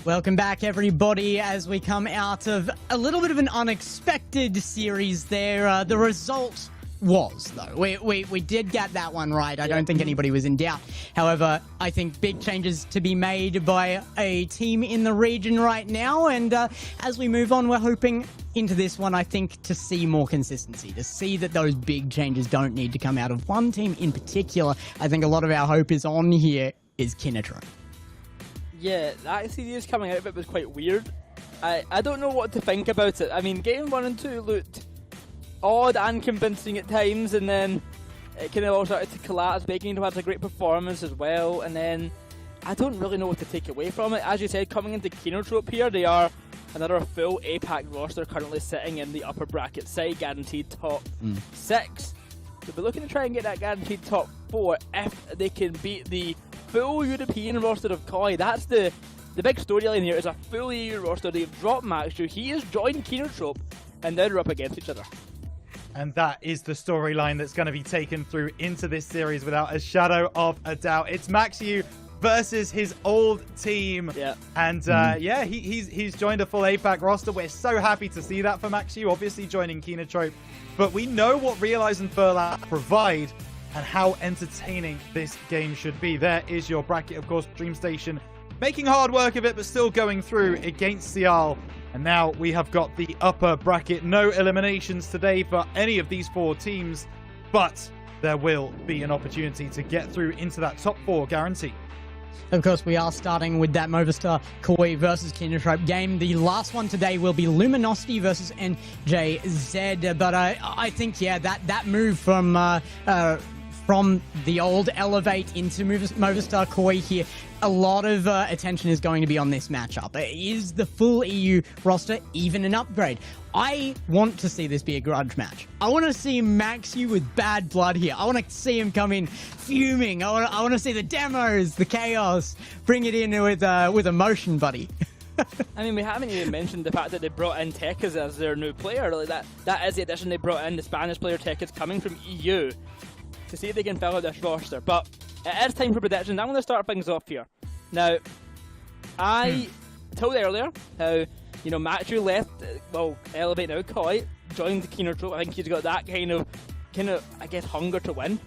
Welcome back, everybody, as we come out of a little bit of an unexpected series there. The result was, though. We did get that one right. I don't think anybody was in doubt. However, I think big changes to be made by a team in the region right now. And as we move on, we're hoping into this one, I think, to see more consistency, to see that those big changes don't need to come out of one team in particular. I think a lot of our hope is on here is Kenotrope. Yeah, that series coming out of it was quite weird. I don't know what to think about it. I mean, game 1 and 2 looked odd and convincing at times, and then it kind of all started to collapse. Baking had a great performance as well, and then I don't really know what to take away from it. As you said, coming into Kenotrope here, they are another full Apac roster currently sitting in the upper bracket side, guaranteed top 6. So we're looking to try and get that guaranteed top 4 if they can beat the full European roster of Koi. That's the big storyline here, is a full EU roster. They've dropped Maxu, he has joined Kenotrope, and now they're up against each other. And that is the storyline that's going to be taken through into this series without a shadow of a doubt. It's Maxu versus his old team. Yeah. And yeah, he's joined a full Apac roster. We're so happy to see that for Maxu, obviously joining Kenotrope. But we know what Rlcs and Furlap provide and how entertaining this game should be. There is your bracket, of course, DreamStation making hard work of it, but still going through against Sial. And now we have got the upper bracket. No eliminations today for any of these 4 teams, but there will be an opportunity to get through into that top 4 guarantee. Of course, we are starting with that Movistar Koi versus Kenotrope game. The last one today will be Luminosity versus NJZ. But I think, yeah, that move from the old Elevate into Movistar Koi here, a lot of attention is going to be on this matchup. Is the full EU roster even an upgrade? I want to see this be a grudge match. I want to see Maxu with bad blood here. I want to see him come in fuming. I want to see the demos, the chaos. Bring it in with emotion, buddy. I mean, we haven't even mentioned the fact that they brought in Tekkas as their new player. Like that is the addition. They brought in the Spanish player Tekkas coming from EU to see if they can fill out this roster. But it is time for predictions. I'm going to start things off here. Now, I told earlier how, you know, Maxu left, Elevate now, Koi, joined the Kenotrope. I think he's got that kind of, I guess, hunger to win.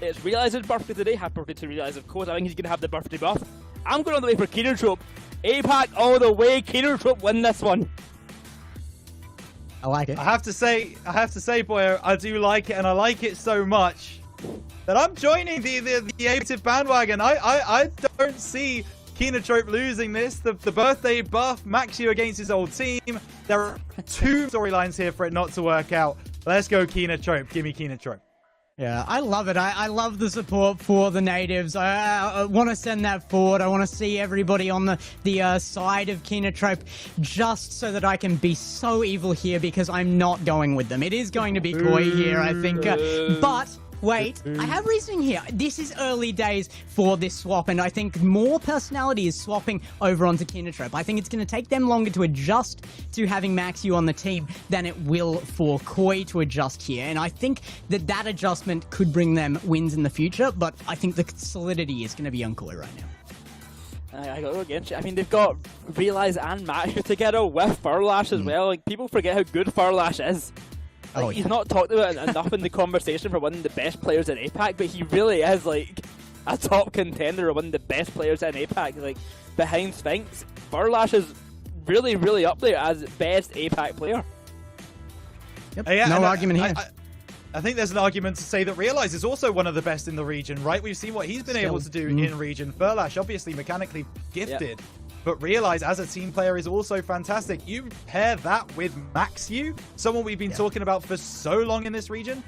It's Rlcs' birthday today. Happy birthday to Rlcs, of course. I think he's going to have the birthday buff. I'm going all the way for Kenotrope. Apac all the way. Kenotrope win this one. I like it. I have to say, boy, I do like it, and I like it so much that I'm joining the active bandwagon. I don't see Kenotrope losing this. The birthday buff, Maxu against his old team. There are 2 storylines here for it not to work out. Let's go Kenotrope. Give me Kenotrope. Yeah, I love it. I love the support for the natives. I want to send that forward. I want to see everybody on the side of Kenotrope, just so that I can be so evil here, because I'm not going with them. It is going to be Koi here, I think. But wait, I have reasoning here. This is early days for this swap, and I think more personality is swapping over onto Kenotrope. I think it's going to take them longer to adjust to having Maxu on the team than it will for Koi to adjust here. And I think that adjustment could bring them wins in the future, but I think the solidity is going to be on Koi right now. I got to go against you. I mean, they've got Rlcs and Maxu together with Furlash as well. Like, people forget how good Furlash is. Like, he's not talked about it enough in the conversation for one of the best players in Apac, but he really is like a top contender or one of the best players in Apac. Like, behind Sphinx, Furlash is really, really up there as best Apac player. Yep. No argument here. I think there's an argument to say that Rlcs is also one of the best in the region, right? We've seen what he's been able to do in region. Furlash, obviously mechanically gifted, but Rlcs as a team player is also fantastic. You pair that with Maxu, someone we've been talking about for so long in this region.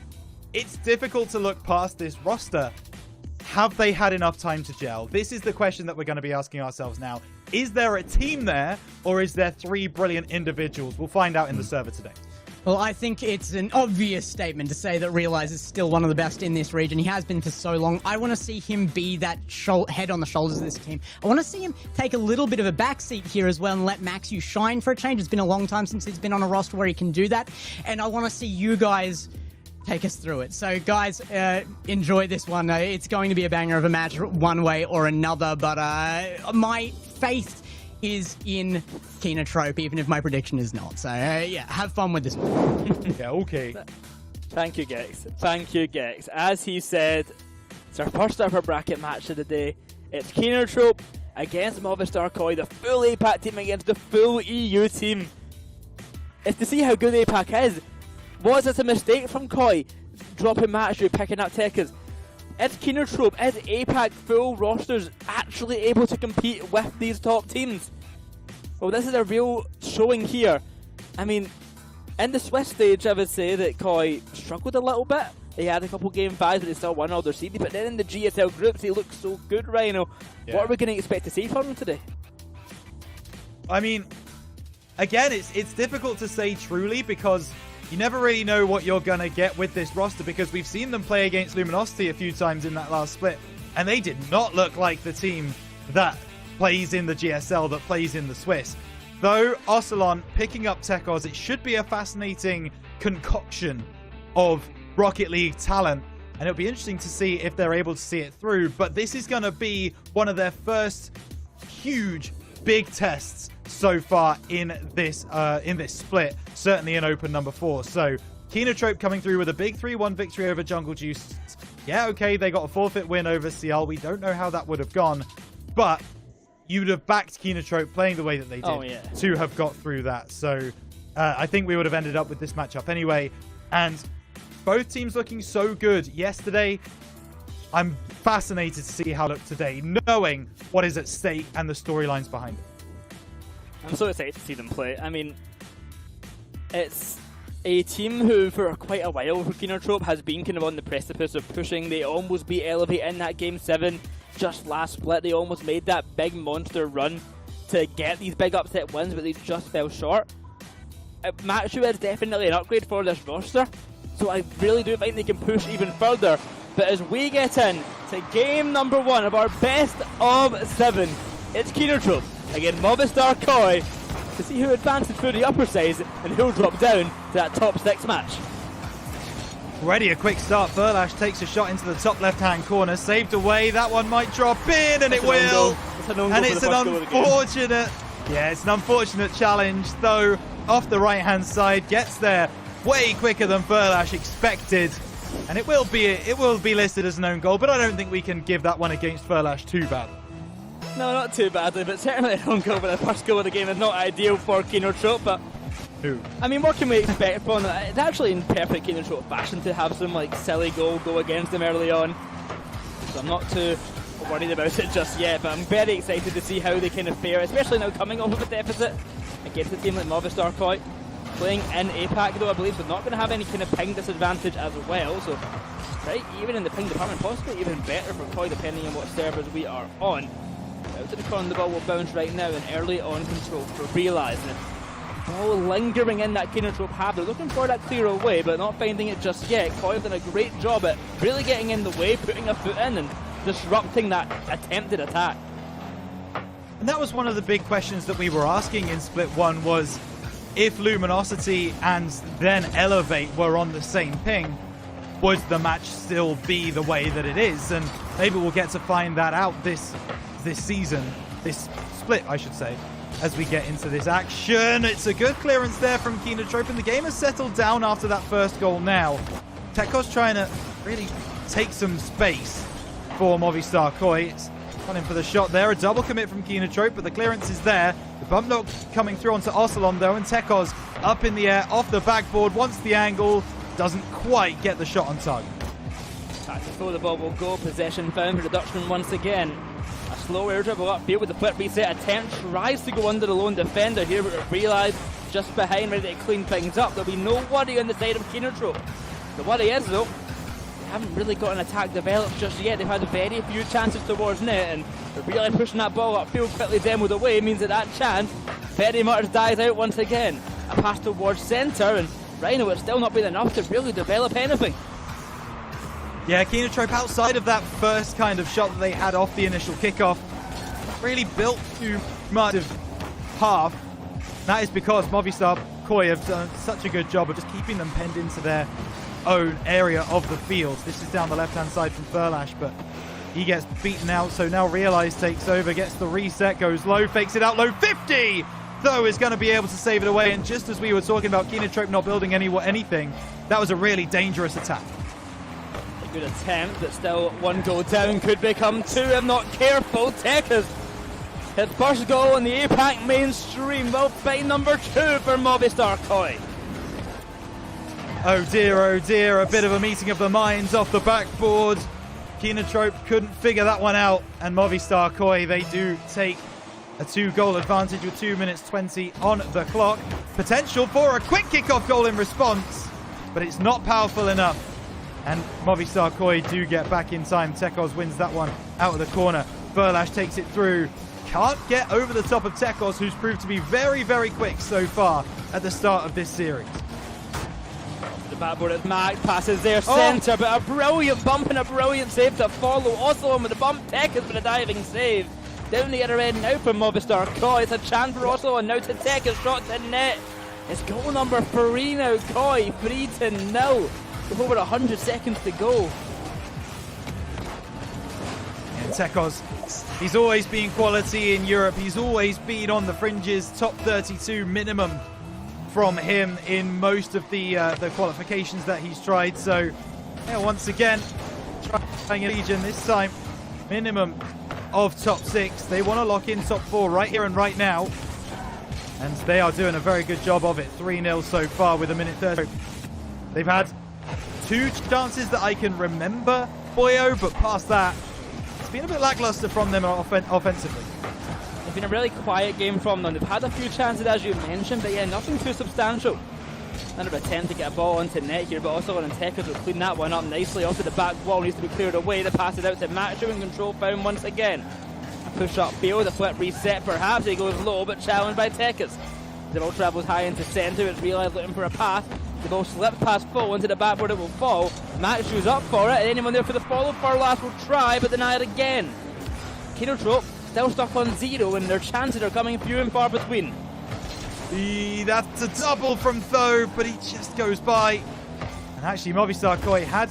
It's difficult to look past this roster. Have they had enough time to gel? This is the question that we're going to be asking ourselves now. Is there a team there, or is there 3 brilliant individuals? We'll find out in the server today. Well, I think it's an obvious statement to say that Rlcs is still one of the best in this region. He has been for so long. I want to see him be that head on the shoulders of this team. I want to see him take a little bit of a backseat here as well and let Maxu shine for a change. It's been a long time since he's been on a roster where he can do that. And I want to see you guys take us through it. So, guys, enjoy this one. It's going to be a banger of a match one way or another. But my faith is in Kenotrope, even if my prediction is not. So, yeah, have fun with this one. Yeah, okay. Thank you, Gex. Thank you, Gex. As he said, it's our first ever bracket match of the day. It's Kenotrope against Movistar Koi, the full Apac team against the full EU team. It's to see how good Apac is. Was it a mistake from Koi dropping Matchu, picking up Tekkas? Is Kenotrope, is Apac full rosters actually able to compete with these top teams? Well, this is a real showing here. I mean, in the Swiss stage, I would say that Koi struggled a little bit. They had a couple game 5s, but they still won all their seeds. But then in the GSL groups, they looked so good, Rhino. Yeah. What are we going to expect to see from them today? I mean, again, it's difficult to say truly because you never really know what you're going to get with this roster because we've seen them play against Luminosity a few times in that last split, and they did not look like the team that plays in the GSL, that plays in the Swiss. Though, Ocelon picking up Tekos, it should be a fascinating concoction of Rocket League talent, and it'll be interesting to see if they're able to see it through, but this is going to be one of their first huge, big tests so far in this split, certainly in Open number 4. So, Kenotrope coming through with a big 3-1 victory over Jungle Juice. Yeah, okay, they got a forfeit win over CL. We don't know how that would have gone, but you'd have backed Kenotrope playing the way that they did to have got through that. So, I think we would have ended up with this matchup anyway. And both teams looking so good yesterday. I'm fascinated to see how they look today, knowing what is at stake and the storylines behind it. I'm so excited to see them play. I mean, it's a team who, for quite a while, for Kenotrope, has been kind of on the precipice of pushing. They almost beat Elevate in that Game 7 just last split. They almost made that big monster run to get these big upset wins, but they just fell short. Matchu is definitely an upgrade for this roster, so I really do think they can push even further. But as we get in to game number 1 of our best of 7, it's Kenotrope against Movistar Koi to see who advances through the upper sides and who'll drop down to that top 6 match. Already a quick start. Furlash takes a shot into the top left-hand corner, saved away. That one might drop in, and it will. And it's an unfortunate, it's an unfortunate challenge, though. Off the right-hand side, gets there way quicker than Furlash expected, and it will be listed as an own goal. But I don't think we can give that one against Furlash too badly. No, not too badly, but certainly an own goal. But the first goal of the game is not ideal for Kenotrope. But I mean, what can we expect from that? It's actually in perfect Kenotrope fashion to have some like silly goal go against them early on. So I'm not too worried about it just yet, but I'm very excited to see how they kind of fare, especially now coming off of a deficit against a team like Movistar Koi. Playing in Apac, though, I believe, so not going to have any kind of ping disadvantage as well. So, right, even in the ping department, possibly even better for Koi, depending on what servers we are on. Out to the corner, the ball will bounce right now, and early on control for Realize. And ball lingering in that Kenotrope half. They're looking for that clear away, but not finding it just yet. Koi have done a great job at really getting in the way, putting a foot in, and disrupting that attempted attack. And that was one of the big questions that we were asking in Split 1 was, if Luminosity and then Elevate were on the same ping, would the match still be the way that it is? And maybe we'll get to find that out this season, this split, I should say, as we get into this action. It's a good clearance there from Kenotrope, and the game has settled down after that first goal now. Tekos trying to really take some space for Movistar Koi. It's running for the shot there. A double commit from Kenotrope, but the clearance is there. The bump knock coming through onto Ocelon, though, and Tekos up in the air, off the backboard, wants the angle, doesn't quite get the shot on target. Back before the ball will go, possession found for the Dutchman once again. A slow air dribble upfield with the flip reset attempt, tries to go under the lone defender here, but Realize just behind, ready to clean things up. There'll be no worry on the side of Kenotrope. The worry is, though, haven't really got an attack developed just yet. They've had very few chances towards net, and they're really pushing that ball upfield, quickly demoed away, means that chance very much dies out once again. A pass towards centre, and Rhino, it's still not been enough to really develop anything. Yeah, Kenotrope, outside of that first kind of shot that they had off the initial kickoff, really built too much of half. That is because Movistar Koi have done such a good job of just keeping them penned into their own area of the field. This is down the left-hand side from Furlash, but He gets beaten out, so now Realize takes over, gets the reset, goes low, fakes it out low. 50! Though is going to be able to save it away. And just as we were talking about Kenotrope not building anything, that was a really dangerous attack. A good attempt, but still one goal down. Could become two if not careful. Tekkas his first goal on the Apac mainstream. Will find number 2 for Movistar Koi. Oh dear, a bit of a meeting of the minds off the backboard. Kenotrope couldn't figure that one out, and Movistar Koi, they do take a 2-goal advantage with 2 minutes 20 on the clock. Potential for a quick kickoff goal in response, but it's not powerful enough. And Movistar Koi do get back in time. Tekos wins that one out of the corner. Verlash takes it through. Can't get over the top of Tekos, who's proved to be very, very quick so far at the start of this series. The backboard at Mac passes their centre, but a brilliant bump and a brilliant save to follow. Also on with the bump, Tekkas with a diving save. Down the other end now for Movistar Koi. It's a chance for Oslo, and now to Tekkas, shot to net. It's goal number 3 now. Koi 3-0 with over 100 seconds to go. And Tekos, he's always been quality in Europe. He's always been on the fringes, top 32 minimum from him in most of the qualifications that he's tried. So, yeah, once again, trying a Legion this time, minimum of top 6. They want to lock in top 4 right here and right now. And they are doing a very good job of it. 3-0 so far with 1:30. They've had 2 chances that I can remember, Boyo, but past that, it's been a bit lackluster from them offensively. It's been a really quiet game from them. They've had a few chances, as you mentioned, but yeah, nothing too substantial. Another attempt to get a ball onto net here, but also on Tekkas will clean that one up nicely. Off to the back wall, needs to be cleared away. The pass is out to Machu, and control found once again. A push up field, the flip reset perhaps. He goes low, but challenged by Tekkas. The ball travels high into centre. It's Realize looking for a pass. The ball slips past full into the backboard. It will fall. Machu's up for it, and anyone there for the follow. Furlas will try, but denied again. Kenotrope still stuck on 0, and their chances are coming few and far between. That's a double from Tho, but he just goes by. And actually, Movistar Koi had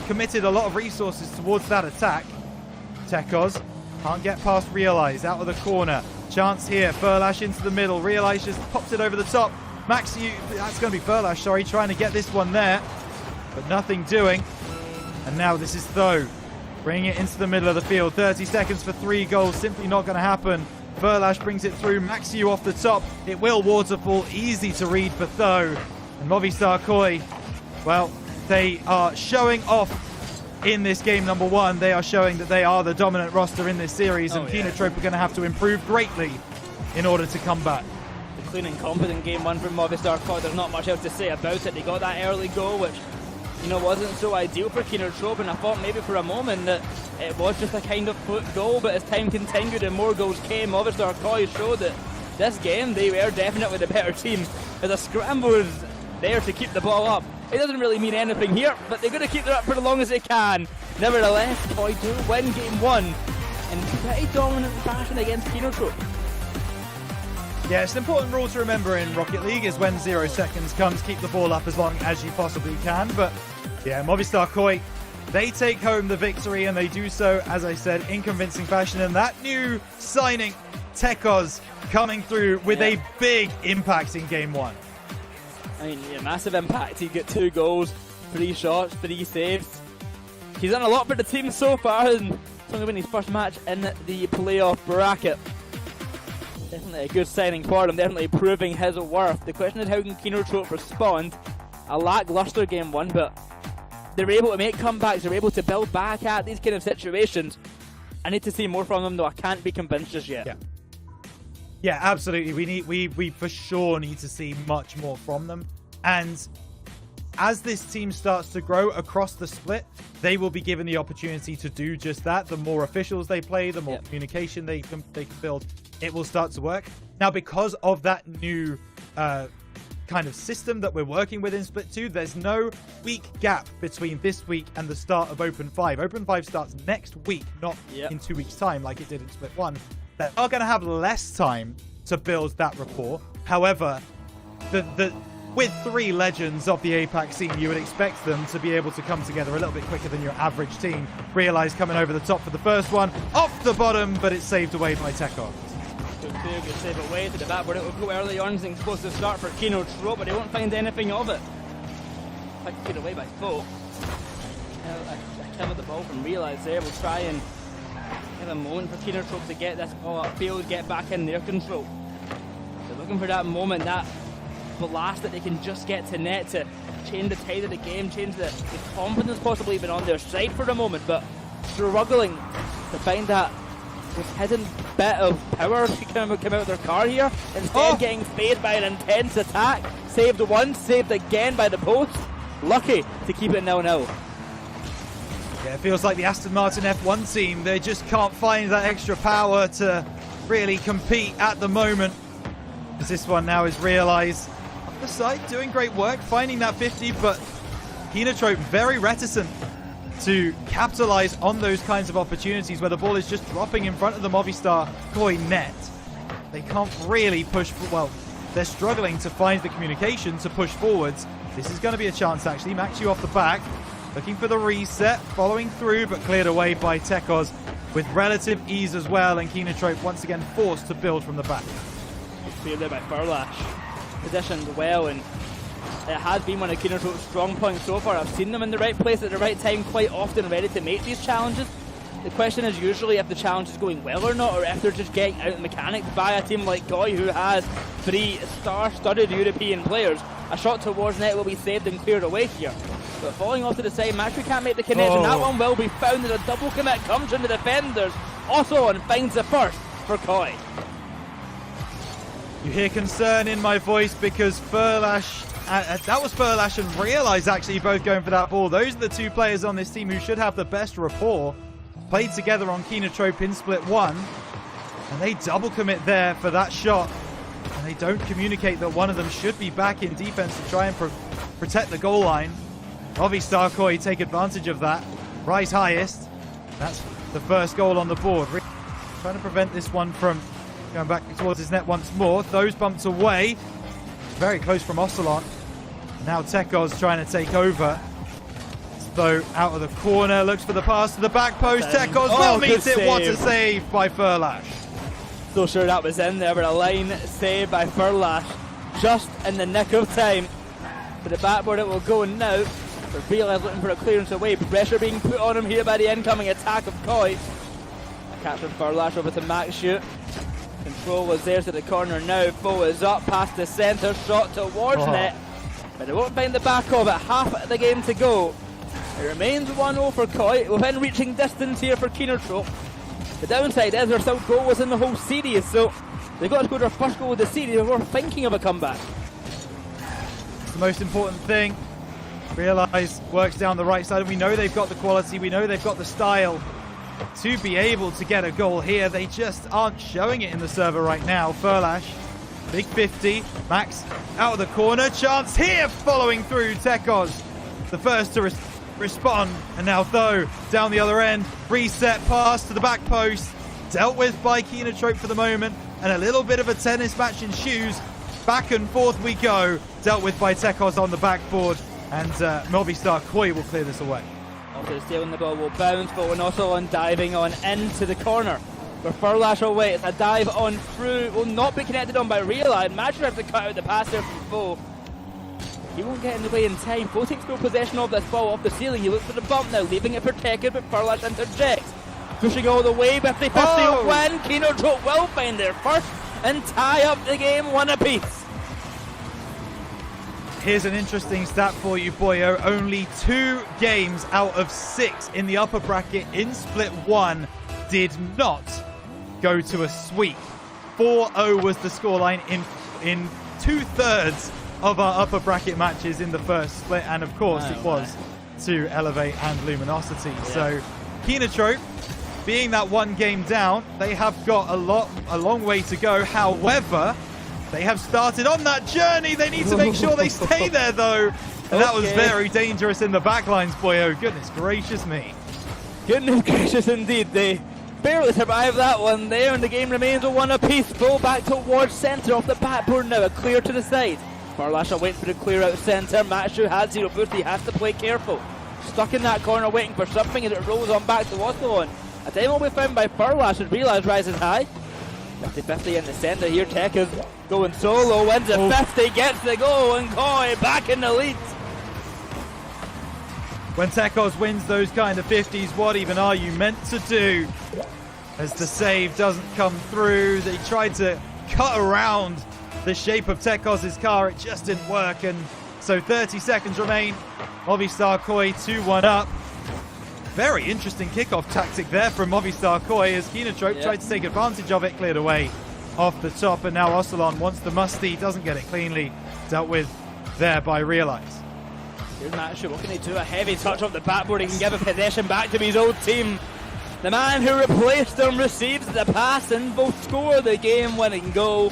committed a lot of resources towards that attack. Tekos can't get past Realize, out of the corner. Chance here, Verlash into the middle. Realize just pops it over the top. Max, that's going to be Verlash, sorry, trying to get this one there. But nothing doing. And now this is Tho. Bringing it into the middle of the field. 30 seconds for 3 goals, simply not going to happen. Verlash brings it through. Maxiu off the top. It will waterfall. Easy to read for Tho. And Movistar Koi, well, they are showing off in this game number 1. They are showing that they are the dominant roster in this series. And Kenotrope are going to have to improve greatly in order to come back. The clean and competent game 1 from Movistar Koi. There's not much else to say about it. They got that early goal, which, you know, wasn't so ideal for Kenotrope, and I thought maybe for a moment that it was just a kind of foot goal, but as time continued and more goals came, Movistar Koi showed that this game they were definitely the better team. As a scramble is there to keep the ball up. It doesn't really mean anything here, but they're going to keep it up for as long as they can. Nevertheless, Koi do win game 1 in pretty dominant fashion against Kenotrope. Yeah, it's an important rule to remember in Rocket League is when 0 seconds comes, keep the ball up as long as you possibly can. But yeah, Movistar Koi, they take home the victory, and they do so, as I said, in convincing fashion. And that new signing, Tekos, coming through with a big impact in game 1. I mean, yeah, massive impact. He got 2 goals, 3 shots, 3 saves. He's done a lot for the team so far, and he's only winning his first match in the playoff bracket. Definitely a good signing for him, definitely proving his worth. The question is, how can Kenotrope respond? A lackluster game 1, but they're able to make comebacks, they're able to build back at these kind of situations. I need to see more from them, though. I can't be convinced just yet. Yeah, absolutely. We for sure need to see much more from them. And as this team starts to grow across the split, they will be given the opportunity to do just that. The more officials they play, the more communication they can build, it will start to work. Now, because of that new kind of system that we're working with in Split 2, there's no week gap between this week and the start of Open 5. Open 5 starts next week, not in 2 weeks' time like it did in Split 1. They are going to have less time to build that rapport. However, the with 3 legends of the Apac scene, you would expect them to be able to come together a little bit quicker than your average team. Realize coming over the top for the first one, off the bottom, but it's saved away by Tekos. Good save away to the back, but it will go early on. It's supposed to start for Kenotrope, but he won't find anything of it. Put away by Foe. A kill of the ball from Realize there. We'll try and give a moment for Kenotrope to get this ball upfield, get back in their control. They're looking for that moment, that blast that they can just get to net to change the tide of the game, change the confidence possibly even on their side for a moment, but struggling to find that this hidden bit of power to come out of their car here. Instead getting faded by an intense attack. Saved once, saved again by the post. Lucky to keep it 0-0. Yeah, it feels like the Aston Martin F1 team, they just can't find that extra power to really compete at the moment. As this one now is Realize. Up the side, doing great work, finding that 50, but Kenotrope very reticent to capitalize on those kinds of opportunities where the ball is just dropping in front of the Movistar Koi net. They can't really push, well, they're struggling to find the communication to push forwards. This is going to be a chance actually. Maxu off the back, looking for the reset, following through, but cleared away by Tekos with relative ease as well, and Kenotrope once again forced to build from the back. Cleared there by Furlash. Positioned well, and it has been one of Kenotrope's strong points so far. I've seen them in the right place at the right time quite often, ready to make these challenges. The question is usually if the challenge is going well or not, or if they're just getting out the mechanics by a team like Goy, who has 3 star-studded European players. A shot towards net will be saved and cleared away here. But falling off to the side, Maxi can't make the connection. That one will be found as a double commit comes from the defenders. Also on finds the first for Koi. You hear concern in my voice because Furlash, that was Furlash and Realize actually both going for that ball. Those are the 2 players on this team who should have the best rapport. Played together on Kenotrope in split 1, and they double commit there for that shot. And they don't communicate that one of them should be back in defense to try and protect the goal line. Movistar Koi take advantage of that. Rise highest. That's the first goal on the board. Trying to prevent this one from going back towards his net once more. Those bumped away. Very close from Ocelot. Now Tekos trying to take over. Though out of the corner, looks for the pass to the back post. Tekos will meet it. What a save by Furlash. So sure that was in there, but a line save by Furlash just in the nick of time. For the backboard it will go now. But Realize looking for a clearance away. Pressure being put on him here by the incoming attack of Koi. Captain Furlash over to Max shoot. Control was there to the corner now. Foe is up past the centre, shot towards net. But they won't find the back of it. Half of the game to go. It remains 1-0 for Koi, within reaching distance here for Kenotrope. The downside is their still goal was in the whole series, so they've got to score their first goal of the series before thinking of a comeback. It's the most important thing. Realize works down the right side, and we know they've got the quality, we know they've got the style to be able to get a goal here. They just aren't showing it in the server right now. Furlash, big 50, Max out of the corner, chance here following through. Tekos, the first to respond, and now Tho down the other end, reset pass to the back post, dealt with by Kenotrope for the moment, and a little bit of a tennis match ensues. Back and forth we go, dealt with by Tekos on the backboard, and Movistar Koi will clear this away. Also stealing the ball will bounce, but we're also on diving on into the corner. Where Furlash will wait, it's a dive on through, will not be connected on by Raleigh. Magic has to cut out the pass there from Foe. He won't get in the way in time. Foe takes full possession of this ball off the ceiling. He looks for the bump now, leaving it protected, but Furlash interjects. Pushing all the way, 50-50 win. Kenotrope will find their first and tie up the game 1 apiece. Here's an interesting stat for you, Boyo. Only 2 games out of 6 in the upper bracket in split 1 did not go to a sweep. 4-0 was the scoreline in 2/3 of our upper bracket matches in the first split, and of course it was to Elevate and Luminosity. Yeah. So Kenotrope, being that 1 game down, they have got a long way to go. However, they have started on that journey. They need to make sure they stay there though. And that was very dangerous in the backlines, Boyo. Goodness gracious me. Goodness gracious indeed. They barely survived that one there, and the game remains a 1 apiece. Ball back towards centre off the backboard now, a clear to the side. Farlasha waits for the clear out centre. Machu has zero boost, he has to play careful. Stuck in that corner waiting for something as it rolls on back to Wasalon. A demo will be found by Farlash and realize Rise is high. 50-50 in the centre here. Tech is going solo, wins at 50, gets the goal, and Koi back in the lead. When Tekos wins those kind of 50s, what even are you meant to do? As the save doesn't come through, they tried to cut around the shape of Tekos' car, it just didn't work, and so 30 seconds remain. Movistar Koi 2-1 up. Very interesting kickoff tactic there from Movistar Koi as Kenotrope tried to take advantage of it, cleared away off the top, and now Ocelon wants the musty, doesn't get it cleanly dealt with there by Realize. Here's Machu, what can he do? A heavy touch off the backboard, he can give a possession back to his old team. The man who replaced him receives the pass and will score the game-winning goal.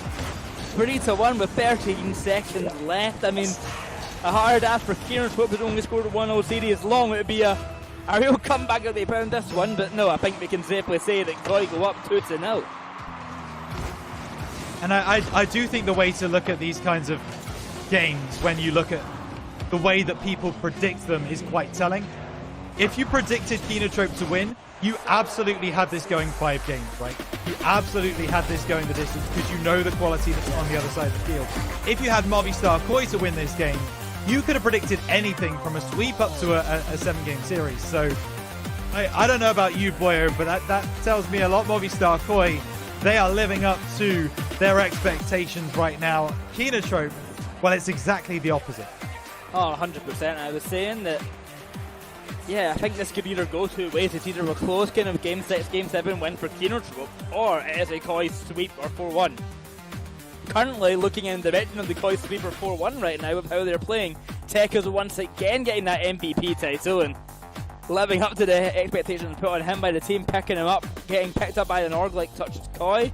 3-1 with 13 seconds left. I mean, a hard ask for Kenotrope, who's only scored a 1-0 series long. It would be a real comeback if they found this one, but no, I think we can safely say that Koi go up 2-0. And I do think the way to look at these kinds of games, when you look at the way that people predict them, is quite telling. If you predicted Kenotrope to win, you absolutely had this going 5 games, right? You absolutely had this going the distance because you know the quality that's on the other side of the field. If you had Movistar Koi to win this game, you could have predicted anything from a sweep up to a 7-game series. So I don't know about you, Boyo, but that tells me a lot. Movistar Koi, they are living up to their expectations right now. Kenotrope, well, it's exactly the opposite. Oh, 100%. I was saying that, yeah, I think this could either go 2 ways. It's either a close kind of Game 6, Game 7 win for Kenotrope, or it is a Koi sweep or 4-1. Currently looking in the direction of the Koi sweep or 4-1 right now with how they're playing. Tech is once again getting that MVP title and living up to the expectations put on him by the team, picking him up, getting picked up by an org like touches Koi.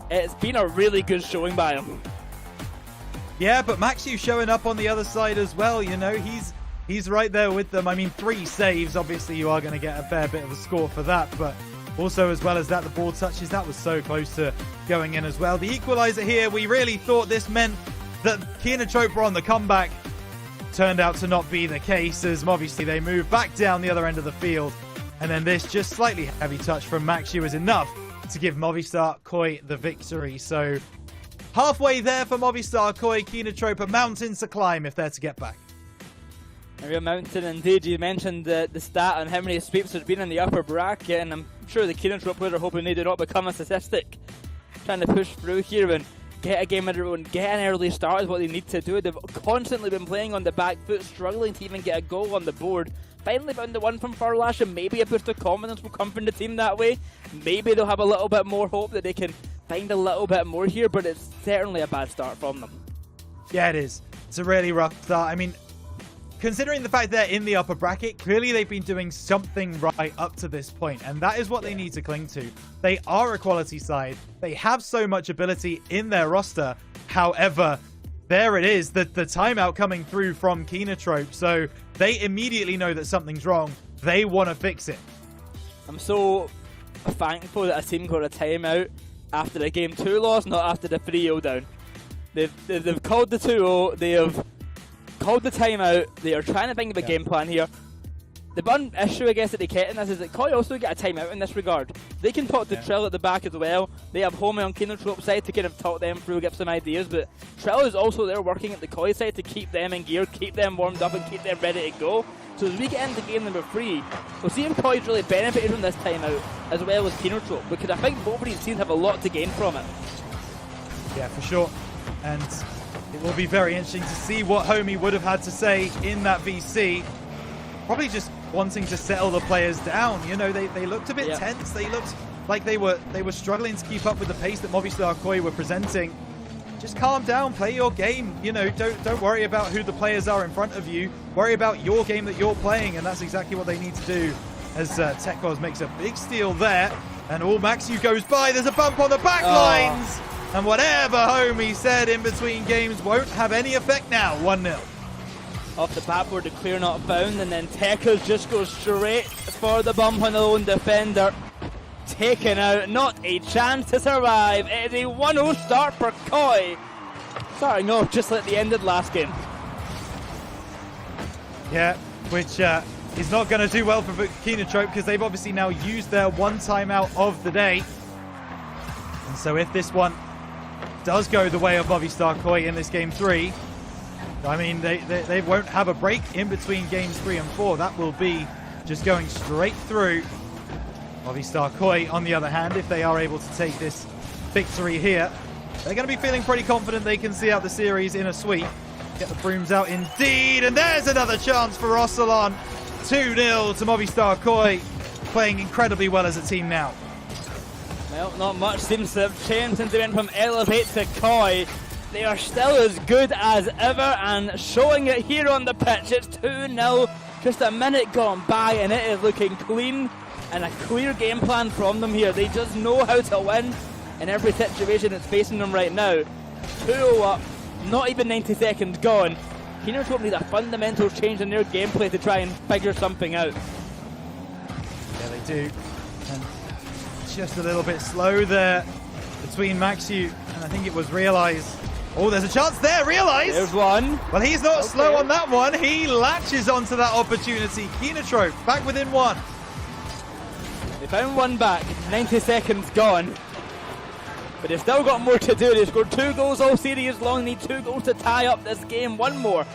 It's been a really good showing by him. Yeah, but Maxu showing up on the other side as well, you know, he's right there with them. I mean, 3 saves, obviously you are going to get a fair bit of a score for that, but also as well as that, the ball touches, that was so close to going in as well. The equalizer here, we really thought this meant that Kenotrope were on the comeback. Turned out to not be the case, as obviously they move back down the other end of the field, and then this just slightly heavy touch from Maxu is enough to give Movistar Koi the victory. So halfway there for Movistar Koi, Kenotrope, a mountain to climb if they're to get back. A real mountain indeed. You mentioned the stat on how many sweeps there's been in the upper bracket, and I'm sure the Kenotrope players are hoping they do not become a statistic. Trying to push through here and get a game of their own, get an early start is what they need to do. They've constantly been playing on the back foot, struggling to even get a goal on the board. Finally found the one from Farlash, and maybe a boost of confidence will come from the team that way. Maybe they'll have a little bit more hope that they can find a little bit more here, but it's certainly a bad start from them. Yeah, it is. It's a really rough start. I mean, considering the fact they're in the upper bracket, clearly they've been doing something right up to this point, and that is what they need to cling to. They are a quality side. They have so much ability in their roster. However, there it is, the timeout coming through from Kenotrope, so they immediately know that something's wrong. They want to fix it. I'm so thankful that a team got a timeout after the Game 2 loss, not after the 3-0 down. They've called the 2-0, they have called the timeout, they are trying to think of a game plan here. The one issue, I guess, that they get in this is that Koi also get a timeout in this regard. They can talk to Trill at the back as well. They have Homie on Kenotrope's side to kind of talk them through, give some ideas, but Trill is also there working at the Koi side to keep them in gear, keep them warmed up and keep them ready to go. So as we get into game number 3, we'll see if Koi's really benefited from this timeout as well as Kenotrope, because I think both of these teams have a lot to gain from it. Yeah, for sure. And it will be very interesting to see what Homie would have had to say in that VC. Probably just wanting to settle the players down. You know, they looked a bit tense. They looked like they were struggling to keep up with the pace that Movistar Koi were presenting. Just calm down, play your game. You know, don't worry about who the players are in front of you. Worry about your game that you're playing, and that's exactly what they need to do. As Tekos makes a big steal there, and all Maxu goes by. There's a bump on the back lines, and whatever Homie said in between games won't have any effect now. 1-0. Off the backboard, the clear not found, and then Tekos just goes straight for the bump on the lone defender. Taken out, not a chance to survive. It is a 1-0 start for Koi. Starting off just like they ended last game. Yeah, which is not going to do well for Kenotrope because they've obviously now used their one timeout of the day. And so if this one does go the way of Movistar Koi in this game 3, I mean, they won't have a break in between games 3 and 4. That will be just going straight through. Movistar Koi, on the other hand, if they are able to take this victory here, they're going to be feeling pretty confident they can see out the series in a sweep. Get the brooms out indeed, and there's another chance for Ocelon. 2-0 to Movistar Koi, playing incredibly well as a team now. Well, not much seems to have changed since they went from Elevate to Koi. They are still as good as ever and showing it here on the pitch. It's 2-0, just a minute gone by and it is looking clean and a clear game plan from them here. They just know how to win in every situation that's facing them right now. 2-0 up, not even 90 seconds gone. Kenotrope need a fundamental change in their gameplay to try and figure something out. Yeah, they do. And just a little bit slow there between Maxiu and I think it was Realize. Oh, there's a chance there, Realize! There's one. Well, he's not slow on that one. He latches onto that opportunity. Kenotrope back within one. They found one back, 90 seconds gone. But they've still got more to do. They scored 2 goals all series long. Need 2 goals to tie up this game. 1 more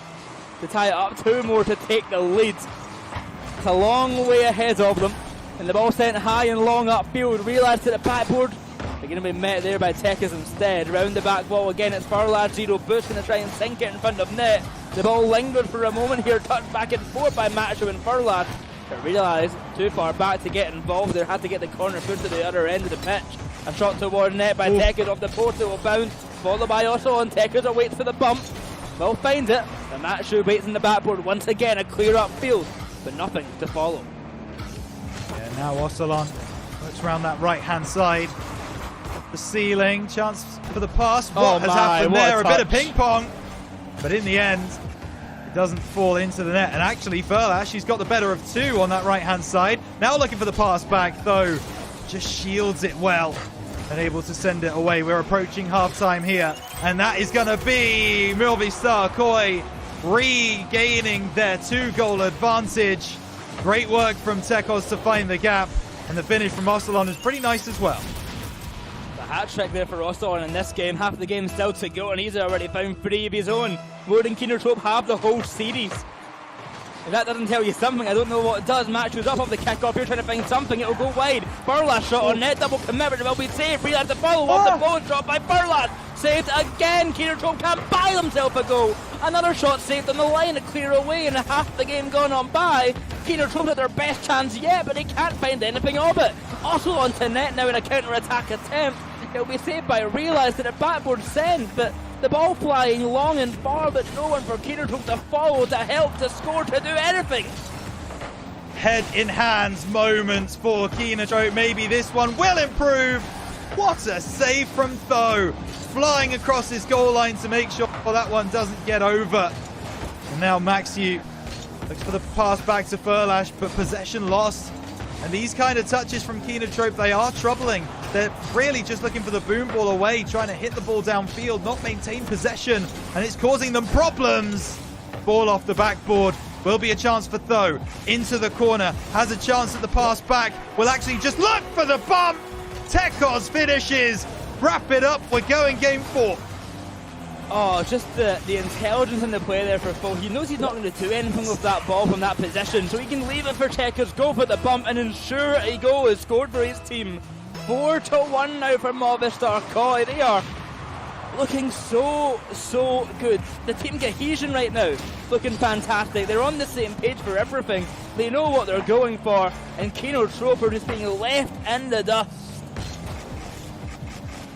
to tie it up. 2 more to take the lead. It's a long way ahead of them. And the ball sent high and long upfield. Realised to the backboard. They're going to be met there by Tekkas instead. Round the back ball again. It's Furlad. Zero boost. Going to try and sink it in front of net. The ball lingered for a moment here. Touched back and forth by Macho and Furlad. But realised too far back to get involved. They had to get the corner put to the other end of the pitch. A shot toward net by Tekkas off the post. It will bounce. Followed by Otto on Tekkas. Waits for the bump. Will find it. The Macho waits in the backboard. Once again a clear upfield. But nothing to follow. Yeah, now Ocelon looks around that right hand side. The ceiling. Chance for the pass. What has happened there? A bit of ping pong. But in the end, it doesn't fall into the net. And actually, Furlash, he's got the better of 2 on that right hand side. Now looking for the pass back, though. Just shields it well and able to send it away. We're approaching half-time here. And that is going to be Movistar Koi regaining their 2-goal advantage. Great work from Tekos to find the gap. And the finish from Ocelon is pretty nice as well. The hat-trick there for Ocelon in this game. Half the game still to go and he's already found 3 of his own. More than Kenotrope have the whole series. If that doesn't tell you something, I don't know what it does. Machu's up off the kick-off here trying to find something. It'll go wide. Furlad shot on net. Double commitment. It will be saved. Realize the follow-up. The ball drop by Furlad. Saved again. Kenotrope can't buy themselves a goal. Another shot saved on the line to clear away. And half the game gone on by. Kenotrope had their best chance yet, but they can't find anything of it. Also onto net now in a counter-attack attempt. It'll be saved by Realize that a backboard send, but the ball flying long and far, but no one for Kenotrope to follow, to help, to score, to do anything. Head in hands moments for Kenotrope. Maybe this one will improve. What a save from Tho. Flying across his goal line to make sure that one doesn't get over. And now Maxiu looks for the pass back to Furlash, but possession lost. And these kind of touches from Kenotrope, they are troubling. They're really just looking for the boom ball away, trying to hit the ball downfield, not maintain possession, and it's causing them problems. Ball off the backboard. Will be a chance for Tho. Into the corner. Has a chance at the pass back. Will actually just look for the bump. Tekos finishes. Wrap it up. We're going game 4. Oh, just the intelligence in the play there for Fo. He knows he's not going to do anything with that ball from that position, so he can leave it for Tekos, go for the bump, and ensure a goal is scored for his team. 4-1 now for Movistar Koi. They are looking so good. The team cohesion right now looking fantastic. They're on the same page for everything. They know what they're going for, and Kenotrope are just being left in the dust.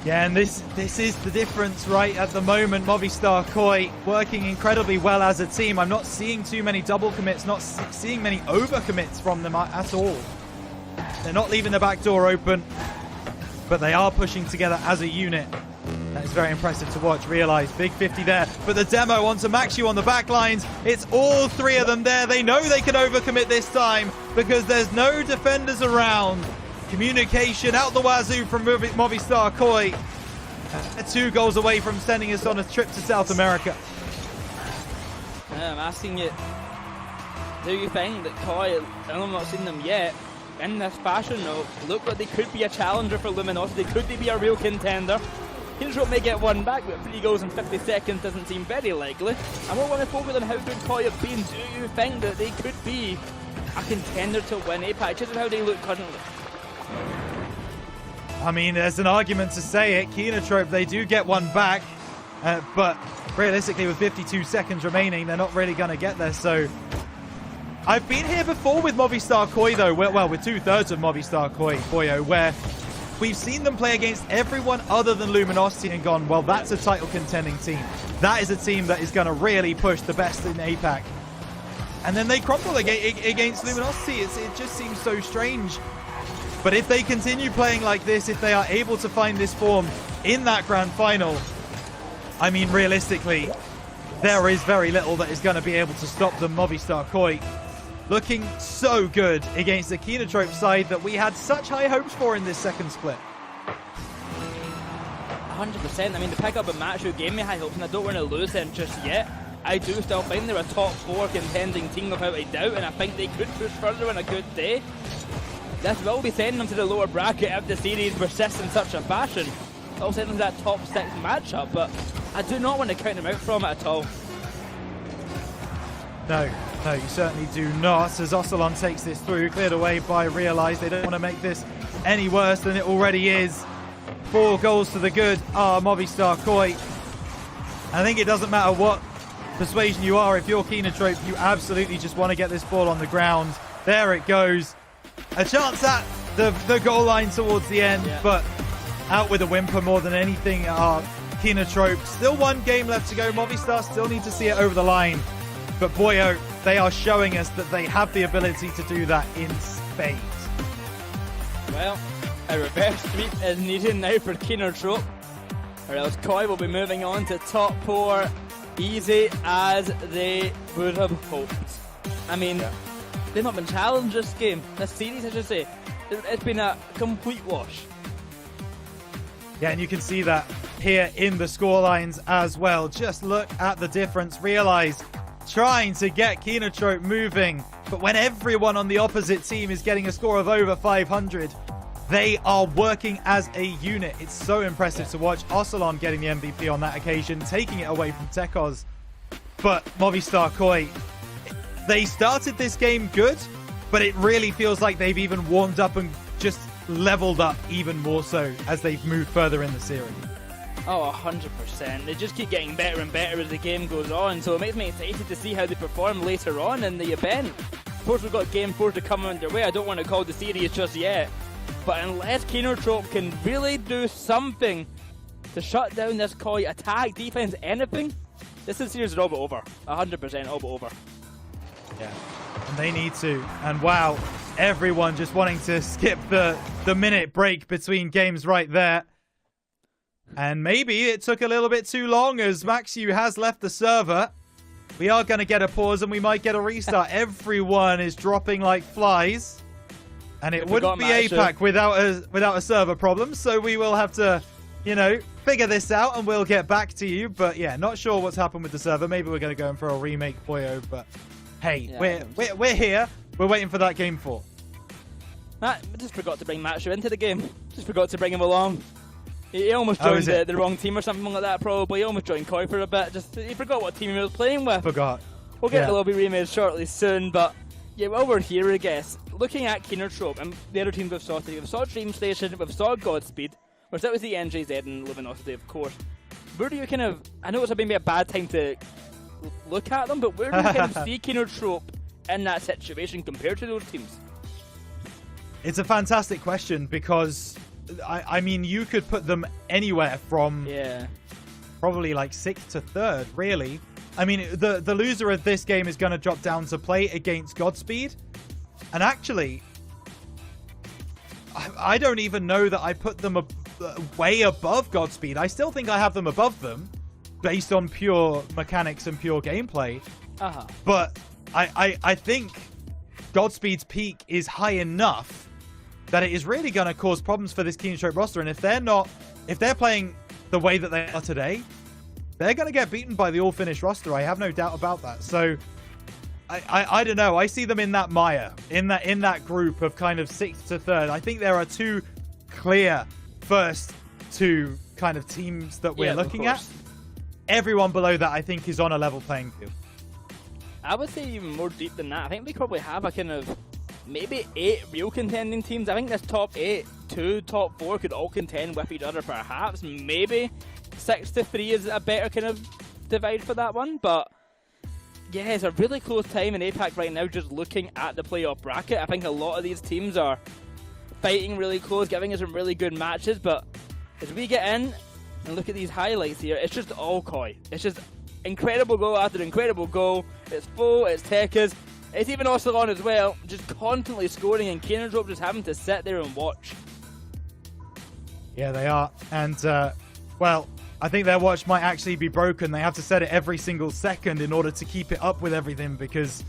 Yeah, and this is the difference right at the moment. Movistar Koi working incredibly well as a team. I'm not seeing too many double commits, not seeing many over commits from them at all. They're not leaving the back door open, but they are pushing together as a unit. That is very impressive to watch. Realize big 50 there, but the demo onto Maxiu on the back lines. It's all 3 of them there. They know they can overcommit this time because there's no defenders around. Communication out the wazoo from Movistar Koi. 2 goals away from sending us on a trip to South America. I'm asking you, do you think that Koi, I know I've not seen them yet, in this fashion though, look like they could be a challenger for Luminosity, could they be a real contender? Kenotrope may get one back, but 3 goals in 50 seconds doesn't seem very likely. I more want to focus on how good Koi have been. Do you think that they could be a contender to win Apac, just how they look currently? I mean, there's an argument to say it. Kenotrope, they do get one back, but realistically with 52 seconds remaining, they're not really going to get there, so... I've been here before with Movistar Koi, though, well, with 2/3 of Movistar Koi, Boyo, where we've seen them play against everyone other than Luminosity and gone, well, that's a title contending team. That is a team that is going to really push the best in APAC. And then they crumble against Luminosity. It just seems so strange. But if they continue playing like this, if they are able to find this form in that grand final, I mean, realistically, there is very little that is going to be able to stop them. Movistar Koi looking so good against the Kenotrope side that we had such high hopes for in this second split. 100%. I mean, to pick up a match who gave me high hopes, and I don't want to lose them just yet. I do still think they're a top 4 contending team without a doubt, and I think they could push further on a good day. This will be sending them to the lower bracket if the series persists in such a fashion. It'll send them to that top 6 matchup, but I do not want to count them out from it at all. No, you certainly do not. As Ocelon takes this through, cleared away by Realize. They don't want to make this any worse than it already is. 4 goals to the good are Movistar Koi. I think it doesn't matter what persuasion you are. If you're Kenotrope, you absolutely just want to get this ball on the ground. There it goes. A chance at the goal line towards the end, but out with a whimper more than anything are Kenotrope. Still 1 game left to go. Movistar still need to see it over the line. But boyo, they are showing us that they have the ability to do that in spades. Well, a reverse sweep is needed now for Kenotrope, or else Koi will be moving on to top 4 easy as they would have hoped. I mean, they've not been challenged this game, this series I should say. It's been a complete wash. Yeah, and you can see that here in the scorelines as well. Just look at the difference. Realize trying to get Kenotrope moving, but when everyone on the opposite team is getting a score of over 500, they are working as a unit. It's so impressive to watch. Ocelon getting the MVP on that occasion, taking it away from Tekos. But Movistar Koi, they started this game good, but it really feels like they've even warmed up and just leveled up even more so as they've moved further in the series. Oh, 100%. They just keep getting better and better as the game goes on, so it makes me excited to see how they perform later on in the event. Of course, we've got Game 4 to come underway. I don't want to call the series just yet, but unless Kenotrope can really do something to shut down this Koi attack, defense, anything, this is series all but over. 100% all but over. Yeah, and they need to. And wow, everyone just wanting to skip the minute break between games right there. And maybe it took a little bit too long as Maxiu has left the server. We are going to get a pause and we might get a restart. Everyone is dropping like flies. And it wouldn't be Apac without a server problem. So we will have to, you know, figure this out and we'll get back to you. But yeah, not sure what's happened with the server. Maybe we're going to go in for a remake, boyo. But hey, we're here. We're waiting for that game 4. I just forgot to bring Maxiu into the game. Just forgot to bring him along. He almost joined the wrong team or something like that, probably. He almost joined Koi for a bit. He forgot what team he was playing with. Forgot. We'll get the lobby remade shortly soon, but yeah, while we're here, I guess, looking at Kenotrope and the other teams we've saw today, we've saw Dream Station, we've saw Godspeed, which that was the NJZ and Luminosity, of course. Where do you kind of, I know it's maybe a bad time to look at them, but where do you kind of see Kenotrope in that situation compared to those teams? It's a fantastic question because I mean, you could put them anywhere from probably like 6th to 3rd, really. I mean, the loser of this game is going to drop down to play against Godspeed. And actually, I don't even know that I put them way above Godspeed. I still think I have them above them based on pure mechanics and pure gameplay. But I think Godspeed's peak is high enough that it is really going to cause problems for this Kenotrope roster. And if they're playing the way that they are today, they're going to get beaten by the all-finished roster. I have no doubt about that. So I don't know. I see them in that mire, in that group of kind of 6th to 3rd. I think there are two clear first two kind of teams that we're looking at. Everyone below that, I think, is on a level playing field. I would say even more deep than that. I think we probably have a kind of maybe 8 real contending teams. I think this top 8, 2 top 4 could all contend with each other, perhaps. Maybe 6 to 3 is a better kind of divide for that one, but yeah, it's a really close time in APAC right now just looking at the playoff bracket. I think a lot of these teams are fighting really close, giving us some really good matches, but as we get in and look at these highlights here, it's just all Koi. It's just incredible goal after incredible goal. It's Fo, it's Tekkas, it's even Ocelon as well, just constantly scoring, and Kenotrope just having to sit there and watch. Yeah, they are. And, well, I think their watch might actually be broken. They have to set it every single second in order to keep it up with everything because,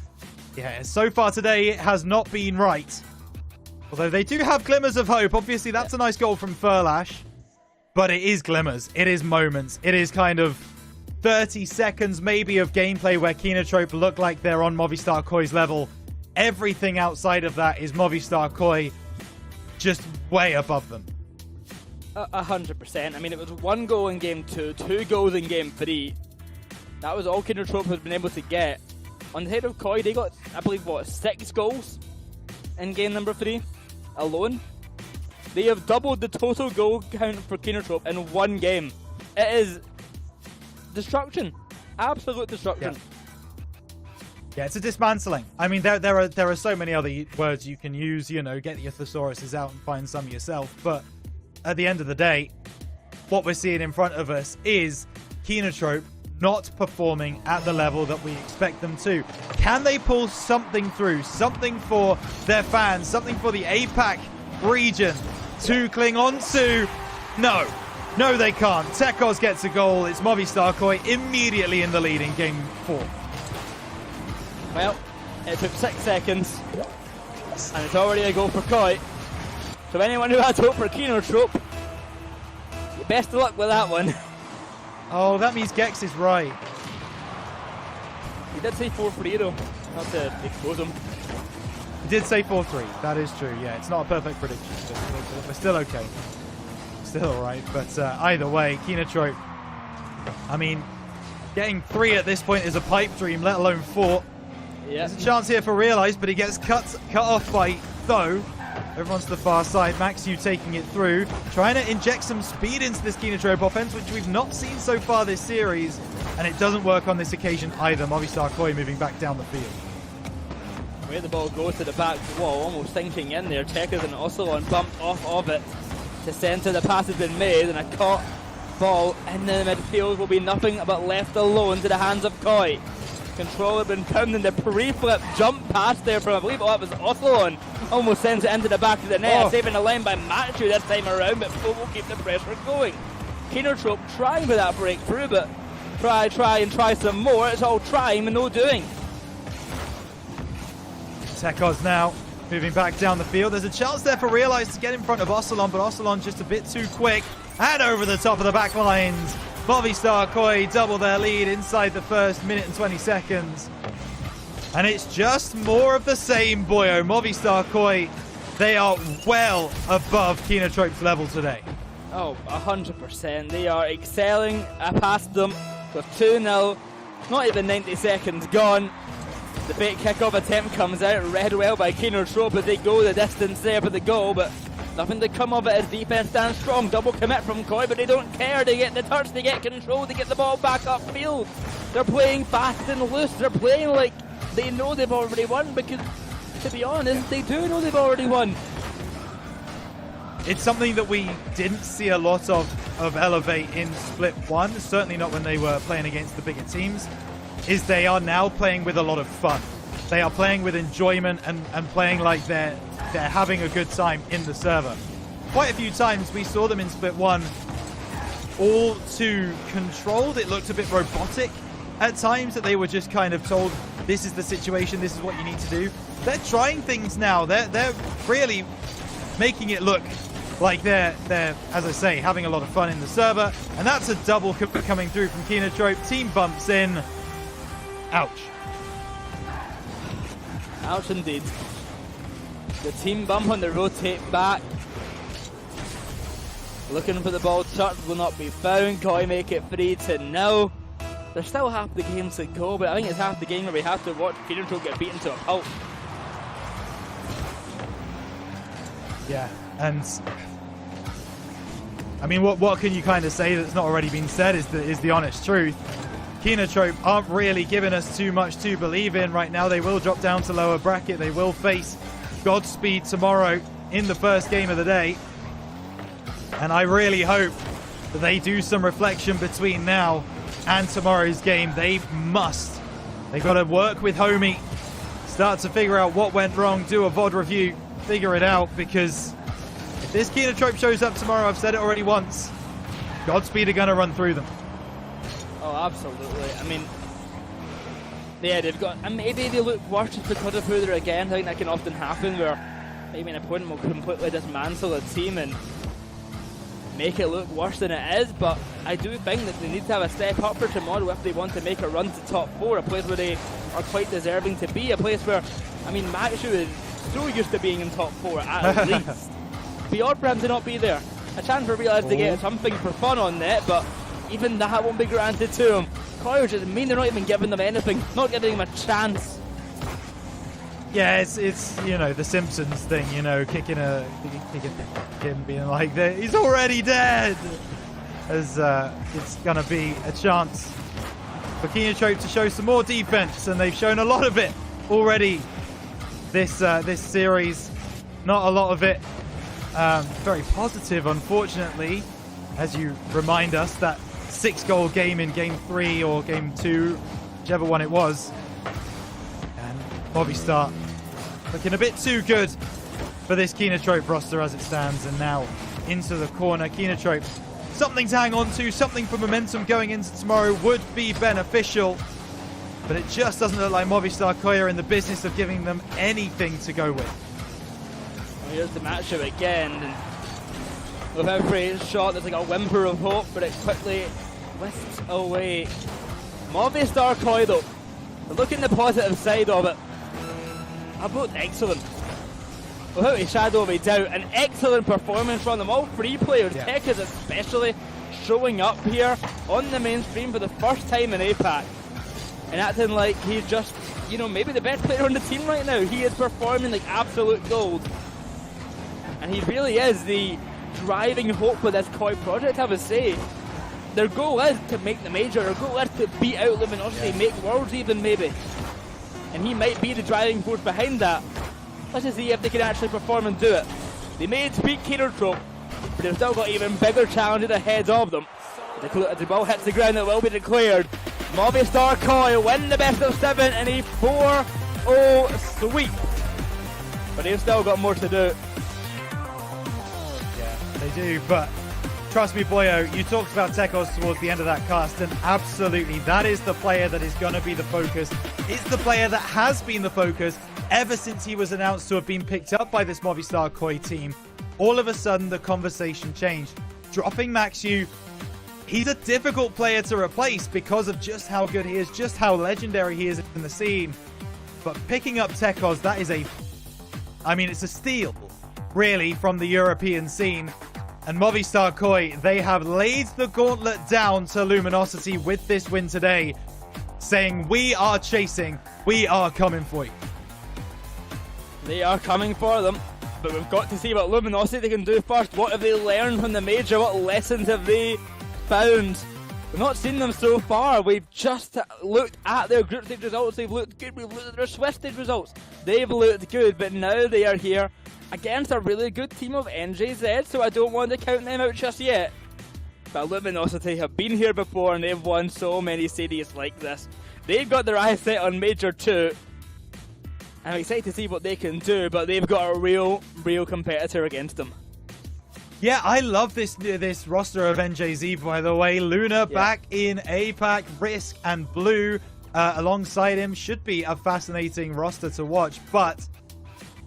yeah, so far today it has not been right. Although they do have glimmers of hope. Obviously, that's a nice goal from Furlash. But it is glimmers. It is moments. It is kind of 30 seconds maybe of gameplay where Kenotrope look like they're on Movistar Koi's level. Everything outside of that is Movistar Koi just way above them. 100%. I mean, it was 1 goal in game 2, 2 goals in game 3. That was all Kenotrope has been able to get. On the head of Koi, they got, I believe, what, 6 goals in game number 3 alone. They have doubled the total goal count for Kenotrope in 1 game. It is destruction. Absolute destruction. Yeah, it's a dismantling. I mean, there are so many other words you can use, you know, get your thesauruses out and find some yourself, but at the end of the day, what we're seeing in front of us is Kenotrope not performing at the level that we expect them to. Can they pull something through? Something for their fans? Something for the APAC region to cling on to? No. No, they can't. Tekos gets a goal. It's Movistar Koi immediately in the lead in game 4. Well, it took 6 seconds, and it's already a goal for Koi. So anyone who had hope for Kenotrope, best of luck with that one. Oh, that means Gex is right. He did say 4-3 though, not to expose him. He did say 4-3. That is true. Yeah, it's not a perfect prediction, but we're still okay. Still alright, but either way, Kenotrope, I mean, getting 3 at this point is a pipe dream, let alone 4. Yeah. There's a chance here for Realize, but he gets cut off by Tho. Everyone's to the far side. Maxu taking it through, trying to inject some speed into this Kenotrope offense, which we've not seen so far this series, and it doesn't work on this occasion either. Movistar Koi moving back down the field. Where the ball goes to the back wall, almost sinking in there. Tekkas and Ocelon bumped off of it to centre. The pass has been made, and a caught ball in the midfield will be nothing but left alone to the hands of Koi. Control had been pounding the pre-flip jump pass there from, I believe, it was Ocelon. Almost sends it into the back of the net, saving the line by Matthew this time around, but Fo will keep the pressure going. Kenotrope trying for that breakthrough, but try some more. It's all trying and no doing. Tekos now moving back down the field. There's a chance there for Realize to get in front of Ocelon, but Ocelon just a bit too quick. And over the top of the back lines. Movistar Koi double their lead inside the first minute and 20 seconds. And it's just more of the same, boyo. Movistar Koi, they are well above Kenotrope's level today. Oh, 100%. They are excelling past them with 2-0. Not even 90 seconds gone. The bait kickoff attempt comes out, read well by Kenotrope as they go the distance there for the goal, but nothing to come of it as defense stands strong. Double commit from Koi, but they don't care. They get the touch, they get control, they get the ball back upfield. They're playing fast and loose. They're playing like they know they've already won, because, to be honest, they do know they've already won. It's something that we didn't see a lot of Elevate in Split 1, certainly not when they were playing against the bigger teams, is they are now playing with a lot of fun. They are playing with enjoyment and playing like they're having a good time in the server. Quite a few times we saw them in Split 1 all too controlled. It looked a bit robotic at times, that they were just kind of told, this is the situation, this is what you need to do. They're trying things now. They're really making it look like they're, as I say, having a lot of fun in the server. And that's a double coming through from Kenotrope. Team bumps in. Ouch. Ouch indeed. The team bump on the rotate back. Looking for the ball touch, will not be found. Koi make it 3-0. There's still half the game to go, but I think it's half the game where we have to watch Kenotrope get beaten to a pulp. Yeah, and I mean, what can you kind of say that's not already been said is the honest truth. Kenotrope aren't really giving us too much to believe in right now. They will drop down to lower bracket. They will face Godspeed tomorrow in the first game of the day. And I really hope that they do some reflection between now and tomorrow's game. They've got to work with Homie, start to figure out what went wrong, do a VOD review, figure it out, because if this Kenotrope shows up tomorrow, I've said it already once, Godspeed are going to run through them. Oh, absolutely. I mean, yeah, they've got, and maybe they look worse just because of who they're against. I think that can often happen where maybe an opponent will completely dismantle a team and make it look worse than it is, but I do think that they need to have a step up for tomorrow if they want to make a run to top 4, a place where they are quite deserving to be, a place where, I mean, Maxu is so used to being in top 4 at least. Be odd for him to not be there. A chance for Realize to get something for fun on net, but even that won't be granted to him. Koi just mean they're not even giving them anything, not giving them a chance. Yeah, it's you know, the Simpsons thing, you know, kicking him being like, he's already dead. As it's gonna be a chance for Kenotrope to show some more defense, and they've shown a lot of it already this series. Not a lot of it very positive, unfortunately, as you remind us that 6-goal game in game 3 or game 2, whichever one it was. And Movistar looking a bit too good for this Kenotrope roster as it stands. And now into the corner. Kenotrope, something to hang on to, something for momentum going into tomorrow would be beneficial. But it just doesn't look like Movistar Koi are in the business of giving them anything to go with. Well, here's the matchup again. And with every shot, there's like a whimper of hope, but it quickly whisks away. Movistar Koi, though, look at the positive side of it. I've looked excellent. Without a shadow of a doubt, an excellent performance from them. All 3 players, yeah. Tech is especially showing up here on the main stream for the first time in APAC. And acting like he's just, you know, maybe the best player on the team right now. He is performing like absolute gold. And he really is the driving hope for this Koi project, I would say. Their goal is to make the major. Their goal is to beat out Luminosity, make Worlds even maybe. And he might be the driving force behind that. Let's just see if they can actually perform and do it. They may beat Kenotrope, but they've still got even bigger challenges ahead of them. If the ball hits the ground, it will be declared. Movistar Koi win the best of 7 in a 4-0 sweep. But they've still got more to do. Yeah, they do, but trust me, Boyo, you talked about Tekos towards the end of that cast, and absolutely, that is the player that is going to be the focus. It's the player that has been the focus ever since he was announced to have been picked up by this Movistar Koi team. All of a sudden, the conversation changed. Dropping Maxu, he's a difficult player to replace because of just how good he is, just how legendary he is in the scene. But picking up Tekos, that is it's a steal, really, from the European scene. And Movistar Koi, they have laid the gauntlet down to Luminosity with this win today, saying, we are chasing, we are coming for you. They are coming for them, but we've got to see what Luminosity can do first. What have they learned from the major? What lessons have they found? We've not seen them so far. We've just looked at their group stage results. They've looked good. We've looked at their Swift stage results. They've looked good, but now they are here against a really good team of NJZ, so I don't want to count them out just yet. But Luminosity have been here before, and they've won so many series like this. They've got their eyes set on Major 2. I'm excited to see what they can do, but they've got a real competitor against them. Yeah, I love this roster of NJZ, by the way. Luna back in Apac, Risk and Blue alongside him. Should be a fascinating roster to watch, but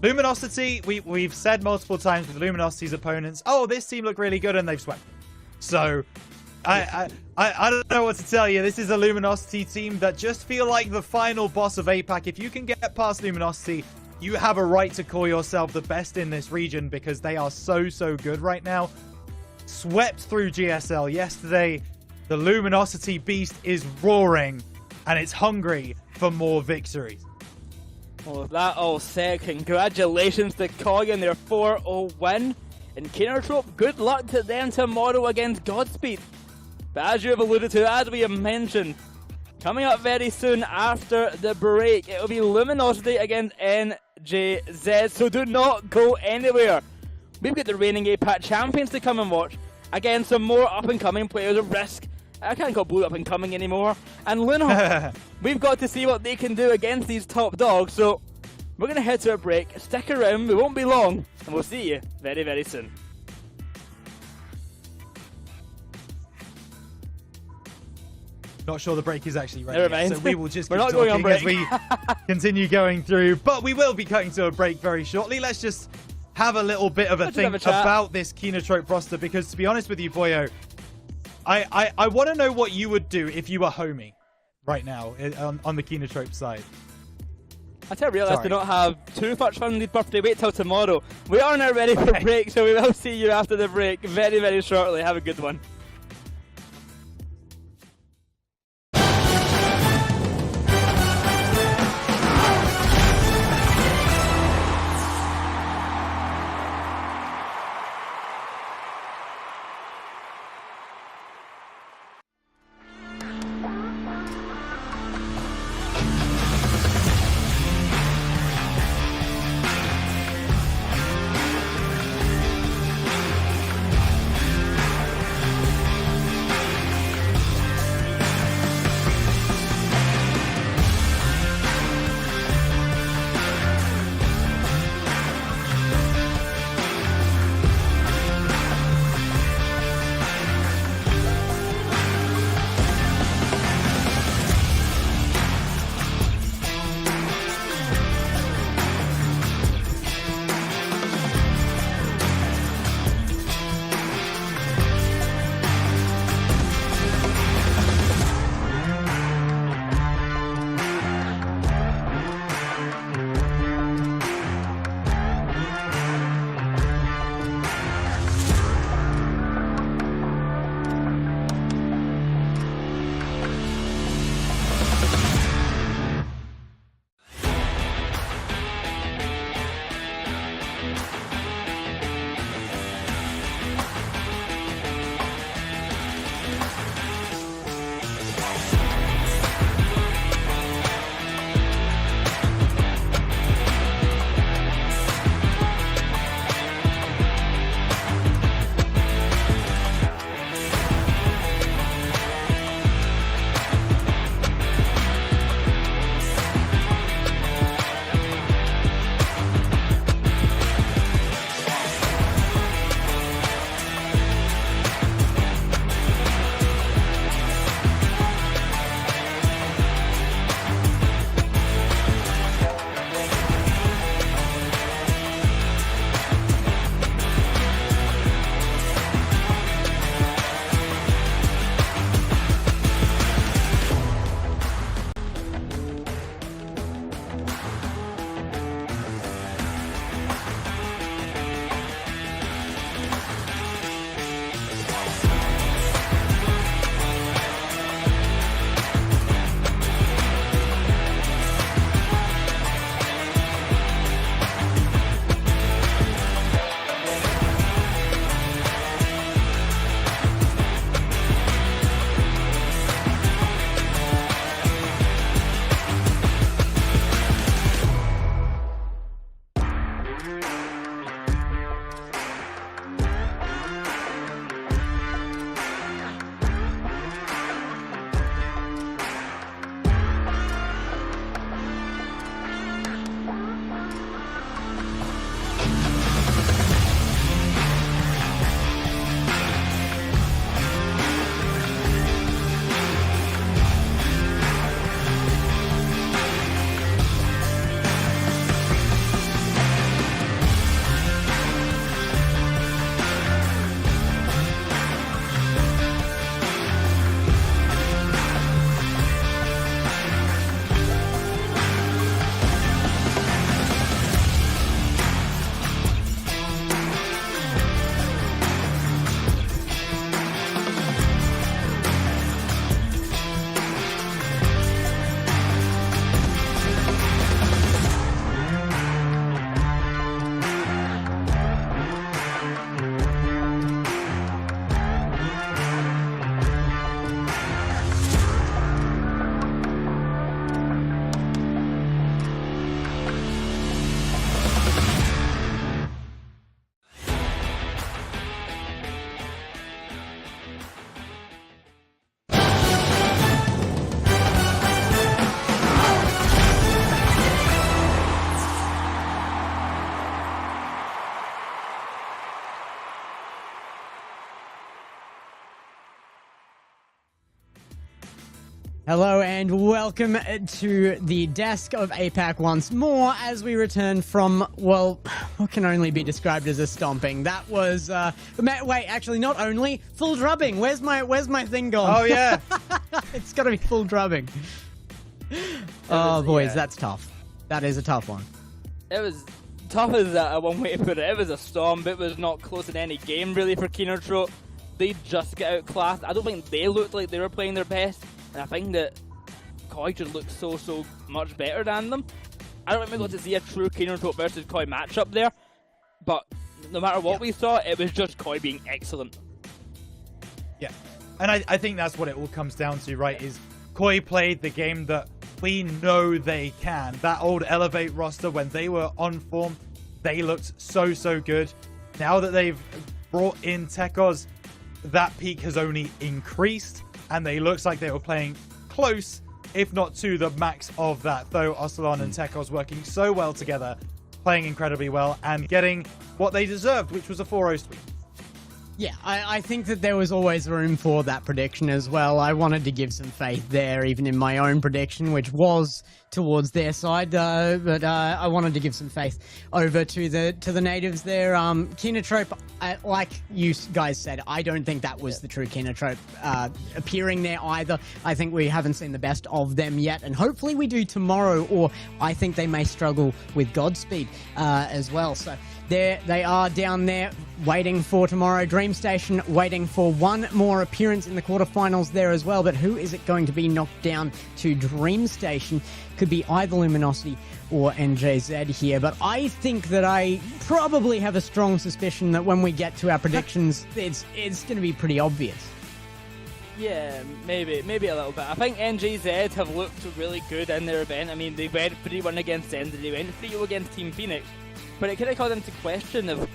Luminosity, we've said multiple times with Luminosity's opponents, oh, this team looked really good, and they've swept. So, I don't know what to tell you. This is a Luminosity team that just feel like the final boss of Apac. If you can get past Luminosity, you have a right to call yourself the best in this region because they are so good right now. Swept through GSL yesterday. The Luminosity beast is roaring, and it's hungry for more victories. Well, with that all said, congratulations to Koi on their 4-0 win. And Kenotrope, good luck to them tomorrow against Godspeed. But as you have alluded to, as we have mentioned, coming up very soon after the break, it will be Luminosity against NJZ. So do not go anywhere. We've got the reigning APAC champions to come and watch. Again, some more up-and-coming players of Risk. I can't call Blue up-and-coming anymore. And Luna, we've got to see what they can do against these top dogs. So we're going to head to a break. Stick around, we won't be long. And we'll see you very soon. Not sure the break is actually ready. Never mind. So we will just We're keep not going on talking break. as we continue going through. But we will be cutting to a break very shortly. Let's just have a little bit of a think about this Kenotrope roster, because to be honest with you, Boyo, I want to know what you would do if you were homie right now on the Kenotrope side. I tell you, realize they don't have too much fun on the birthday. Wait till tomorrow. We are now ready for break, so we will see you after the break very shortly. Have a good one. Hello and welcome to the desk of Apac once more as we return from, well, what can only be described as a stomping. That was, wait, actually not only, full drubbing. Where's my thing gone? Oh, yeah. It's gotta be full drubbing. Oh, boys, that's tough. That is a tough one. It was tough as one way to put it. It was a stomp. It was not close in any game, really, for Kenotrope. They just got outclassed. I don't think they looked like they were playing their best. And I think that Koi just looked so much better than them. I don't think we got to see a true Kenotrope versus Koi matchup there. But no matter what we saw, it was just Koi being excellent. Yeah. And I think that's what it all comes down to, right? Is Koi played the game that we know they can. That old Elevate roster, when they were on form, they looked so good. Now that they've brought in Tekos, that peak has only increased. And they looks like they were playing close, if not to the max of that. Though Ocelon and Tekos working so well together, playing incredibly well, and getting what they deserved, which was a 4-0 sweep. Yeah, I think that there was always room for that prediction as well. I wanted to give some faith there, even in my own prediction, which was towards their side. But I wanted to give some faith over to the natives there. Kenotrope, like you guys said, I don't think that was the true Kenotrope appearing there either. I think we haven't seen the best of them yet, and hopefully we do tomorrow, or I think they may struggle with Godspeed as well. So there they are down there waiting for tomorrow. Dream Station waiting for one more appearance in the quarterfinals there as well. But who is it going to be knocked down to Dream Station? Could be either Luminosity or NJZ here. But I think that I probably have a strong suspicion that when we get to our predictions, it's going to be pretty obvious. Yeah, maybe a little bit. I think NJZ have looked really good in their event. I mean, they went 3-1 against Zenda, they went 3-0 against Team Phoenix. But it kind of calls into question of,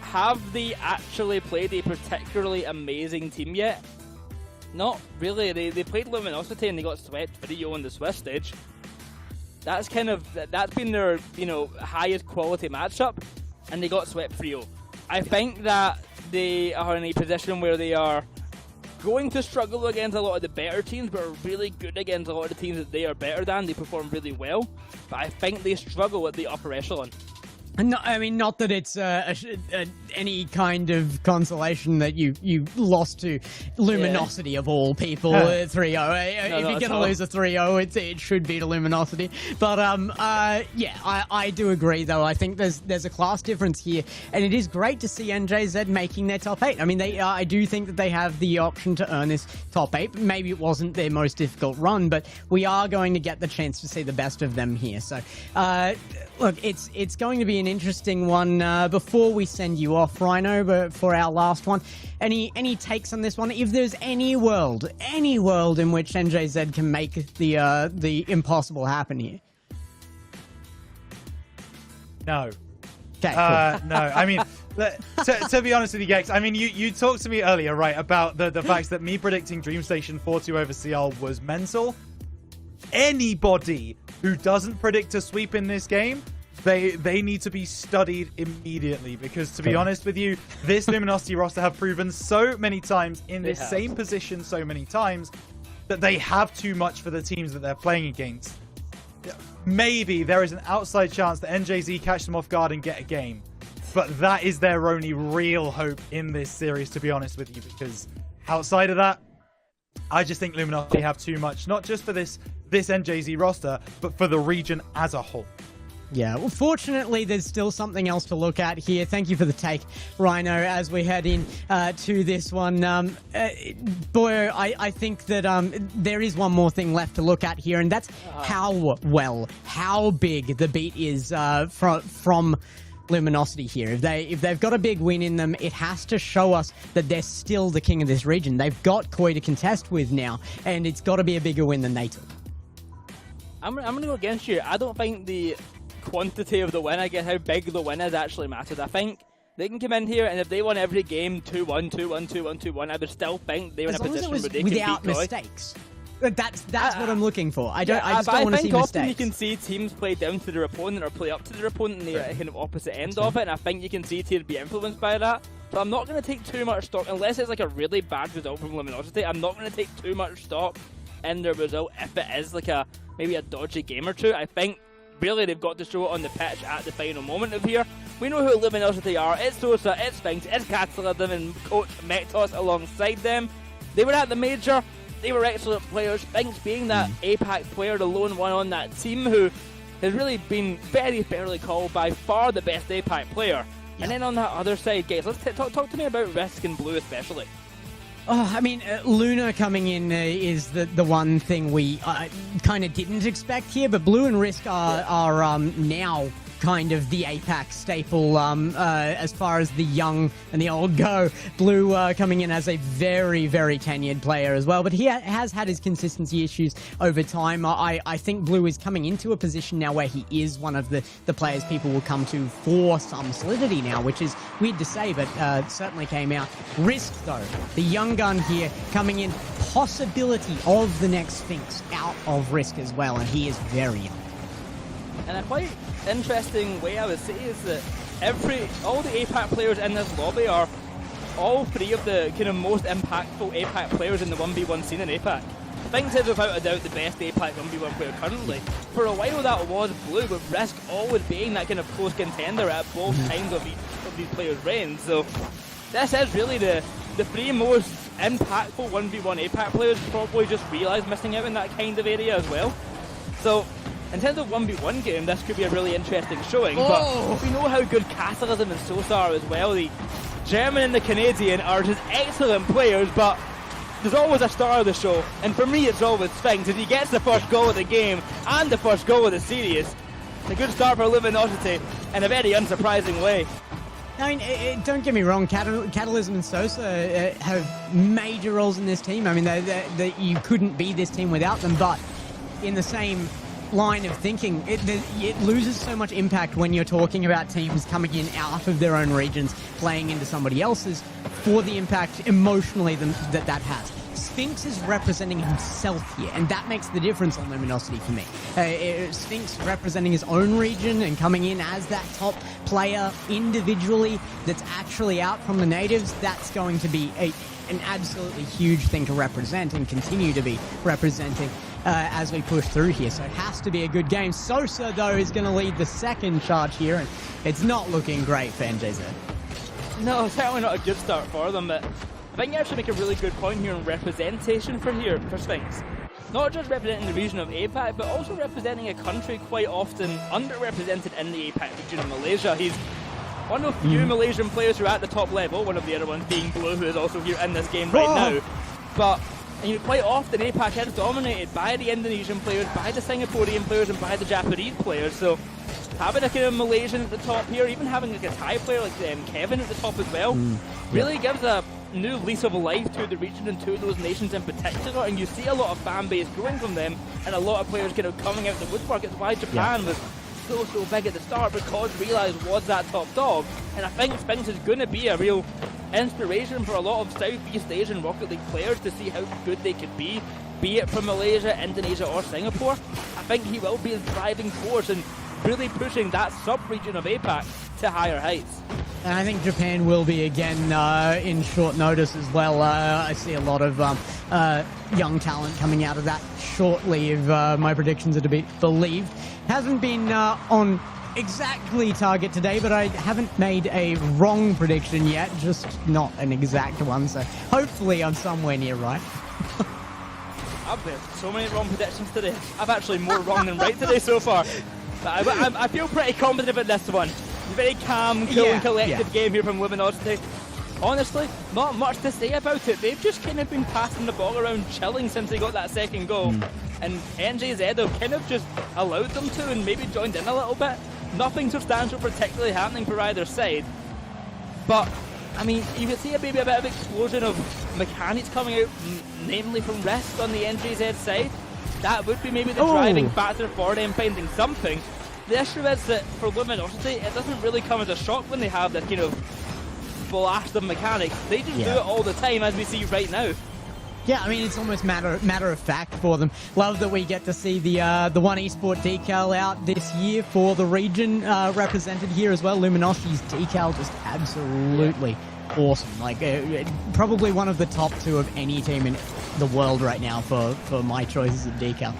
have they actually played a particularly amazing team yet? Not really. They played Luminosity and they got swept 3-0 on the Swiss stage. That's been their highest quality matchup, and they got swept 3-0. I think that they are in a position where they are going to struggle against a lot of the better teams, but are really good against a lot of the teams that they are better than. They perform really well, but I think they struggle at the upper echelon. No, I mean, not that it's any kind of consolation that you lost to Luminosity of all people, 3-0. If you're going to lose a 3-0, it should be to Luminosity. But yeah, I do agree, though. I think there's a class difference here, and it is great to see NJZ making their top 8. I mean, I do think that they have the option to earn this top 8. Maybe it wasn't their most difficult run, but we are going to get the chance to see the best of them here. So, look, it's going to be an interesting one. Before we send you off, Rhino, but for our last one, any takes on this one? If there's any world in which NJZ can make the impossible happen here? No. Okay, cool. No, I mean, to be honest with you, Gex, I mean, you talked to me earlier, right, about the fact that me predicting Dream Station 4-2 over CL was mental. Anybody who doesn't predict a sweep in this game, they need to be studied immediately, because to be honest with you, this Luminosity roster have proven so many times in this same position so many times that they have too much for the teams that they're playing against. Maybe there is an outside chance that NJZ catch them off guard and get a game, but that is their only real hope in this series, to be honest with you, because outside of that, I just think Luminosity have too much, not just for this NJZ roster, but for the region as a whole. Yeah, well, fortunately, there's still something else to look at here. Thank you for the take, Rhino, as we head in to this one. Boy, I think that there is one more thing left to look at here, and that's how big the beat is from Luminosity here. If they've got a big win in them, it has to show us that they're still the king of this region. They've got Koi to contest with now, and it's got to be a bigger win than they took. I'm going to go against you. I don't think the quantity of the win, I guess how big the win is, actually matters. I think they can come in here, and if they won every game 2-1, 2-1, 2-1, 2-1, I would still think they were in a position where they without can beat mistakes. That's what I'm looking for. I just don't want to see mistakes. I think often you can see teams play down to their opponent or play up to their opponent in the kind of opposite end of it, and I think you can see teams be influenced by that. So I'm not going to take too much stock, unless it's like a really bad result from Luminosity. I'm not going to take too much stock in their result if it is like maybe a dodgy game or two. I think really they've got to show it on the pitch at the final moment of here. We know who Luminosity are. It's Sosa, it's Sphinx, it's Catalysm and Coach Mektos alongside them. They were at the major. They were excellent players. Sphinx being that Apac player, the lone one on that team who has really been very fairly called by far the best Apac player. And then on that other side, guys, let's talk to me about Risk and Blue especially. Oh, I mean, Luna coming in is the one thing we kind of didn't expect here, but Blue and Risk are now kind of the Apac staple as far as the young and the old go. Blue coming in as a very, very tenured player as well, but he has had his consistency issues over time. I think Blue is coming into a position now where he is one of the players people will come to for some solidity now, which is weird to say, but certainly came out. Risk, though, the young gun here coming in, possibility of the next Sphinx out of Risk as well, and he is very young. And a quite interesting way I would say is that all the Apac players in this lobby are all three of the kind of most impactful Apac players in the 1v1 scene in Apac. Sphinx is without a doubt the best Apac 1v1 player currently. For a while that was Blue, with Risk always being that kind of close contender at both times of these players' reigns. So this is really the three most impactful 1v1 Apac players probably just realised missing out in that kind of area as well. So in terms of 1v1 game, this could be a really interesting showing, but we know how good Catalysm and Sosa are as well. The German and the Canadian are just excellent players, but there's always a star of the show, and for me it's always Sphinx. If he gets the first goal of the game and the first goal of the series, it's a good start for Luminosity in a very unsurprising way. I mean, don't get me wrong, Catalysm and Sosa have major roles in this team. I mean, you couldn't be this team without them, but in the same line of thinking, it loses so much impact when you're talking about teams coming in out of their own regions, playing into somebody else's, for the impact emotionally that has. Sphinx is representing himself here, and that makes the difference on Luminosity for me. Sphinx representing his own region and coming in as that top player individually that's actually out from the natives, that's going to be an absolutely huge thing to represent and continue to be representing as we push through here. So it has to be a good game. Sosa, though, is going to lead the second charge here, and it's not looking great for NJZ. No, certainly not a good start for them, but I think you actually make a really good point here on representation for Sphinx. Not just representing the region of APAC, but also representing a country quite often underrepresented in the APAC region of Malaysia. He's one of few Malaysian players who are at the top level, one of the other ones being Blue, who is also here in this game right now. But quite often APAC is dominated by the Indonesian players, by the Singaporean players, and by the Japanese players. So having a kind of Malaysian at the top here, even having like a Thai player like Kevin at the top as well, really gives a new lease of life to the region and to those nations in particular. And you see a lot of fan base growing from them, and a lot of players kind of coming out the woodwork. It's why Japan was so big at the start, because Realize was that top dog. And I think Sphinx is going to be a real inspiration for a lot of Southeast Asian Rocket League players to see how good they could be it from Malaysia, Indonesia or Singapore. I think he will be a driving force and really pushing that sub-region of APAC to higher heights. And I think Japan will be again in short notice as well. I see a lot of young talent coming out of that shortly, if my predictions are to be believed. Hasn't been on exactly target today, but I haven't made a wrong prediction yet, just not an exact one, so hopefully I'm somewhere near right. I've made so many wrong predictions today. I've actually more wrong than right today so far. But I feel pretty confident about this one. Very calm, cool and collected game here from Luminosity. Honestly, not much to say about it. They've just kind of been passing the ball around, chilling since they got that second goal. And NJZ have kind of just allowed them to and maybe joined in a little bit. Nothing substantial particularly happening for either side. But, I mean, you could see maybe a bit of explosion of mechanics coming out, namely from Risk on the NJZ side. That would be maybe the driving factor for them finding something. The issue is that for Luminosity, it doesn't really come as a shock when they have this kind of blast of mechanics. They just do it all the time, as we see right now. Yeah, I mean, it's almost matter of fact for them. Love that we get to see the one Esports decal out this year for the region represented here as well. Luminosity's decal just absolutely awesome. Like, probably one of the top two of any team in the world right now for my choices of decal.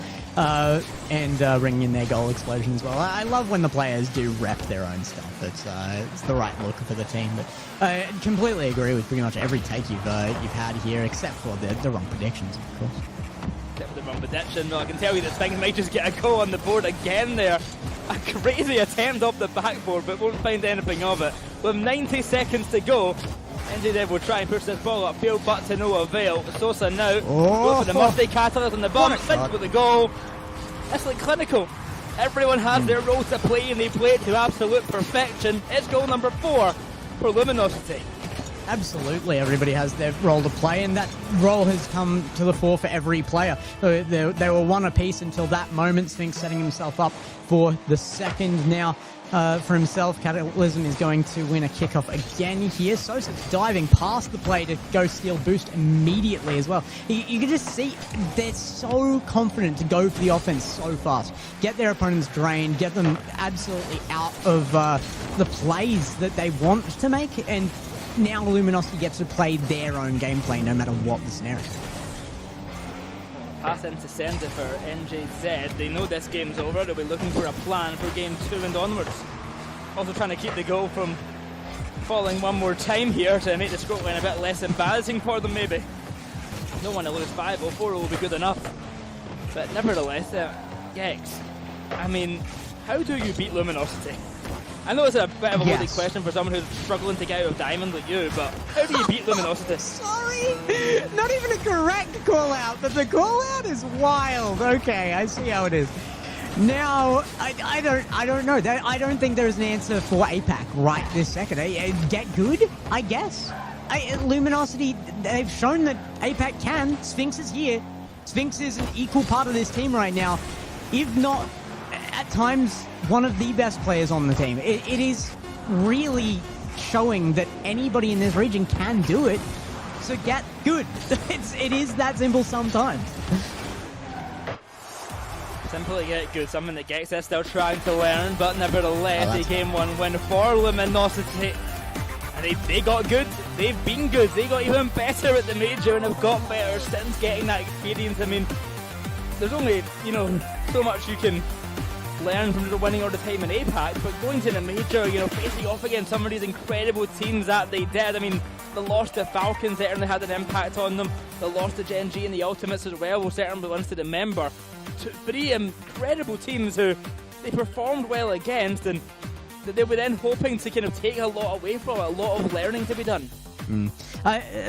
And bringing in their goal explosion as well. I love when the players do rep their own stuff. It's the right look for the team. But I completely agree with pretty much every take you've had here, except for the wrong predictions, of course. Except for the wrong prediction. No, I can tell you that Sphinx might just get a goal on the board again there. A crazy attempt off the backboard, but won't find anything of it. With 90 seconds to go, NJZ will try and push this ball upfield, but to no avail. Sosa now goes for the Musty Catalyst on the bump. Sphinx with the goal. It's like clinical. Everyone has their role to play, and they play it to absolute perfection. It's goal number 4 for Luminosity. Absolutely, everybody has their role to play, and that role has come to the fore for every player. They were one apiece until that moment. Sphinx setting himself up for the second now. For himself, Cataclysm is going to win a kickoff again here. Sosa's diving past the play to go steal boost immediately as well. You can just see they're so confident to go for the offense so fast. Get their opponents drained, get them absolutely out of the plays that they want to make, and now Luminosity gets to play their own gameplay no matter what the scenario. Pass into center for NJZ. They know this game's over. They'll be looking for a plan for game 2 and onwards. Also trying to keep the goal from falling one more time here to make the scoreline a bit less embarrassing for them, maybe. Don't want to lose 5-0. 4-0 will be good enough. But nevertheless, Gex, I mean, how do you beat Luminosity? I know it's a bit of a loaded question for someone who's struggling to get out of Diamond like you, but how do you beat Luminosity? Sorry! Not even a correct call-out, but the call-out is wild. Okay, I see how it is. Now, I don't know. I don't think there's an answer for Apac right this second. Get good, I guess. Luminosity, they've shown that Apac can. Sphinx is here. Sphinx is an equal part of this team right now. If not, at times, one of the best players on the team. It is really showing that anybody in this region can do it. So get good. It is that simple sometimes. Simply get good, something that Gex is still trying to learn, but nevertheless, a game 1 win for Luminosity. And they got good, they've been good, they got even better at the major and have got better since getting that experience. I mean, there's only, so much you can learn from the winning all the time in Apac, but going to the major, facing off against some of these incredible teams that they did. I mean, the loss to Falcons certainly had an impact on them. The loss to Gen G and the Ultimates as well will certainly be ones to remember. 3 incredible teams who they performed well against, and that they were then hoping to kind of take a lot away from it, a lot of learning to be done.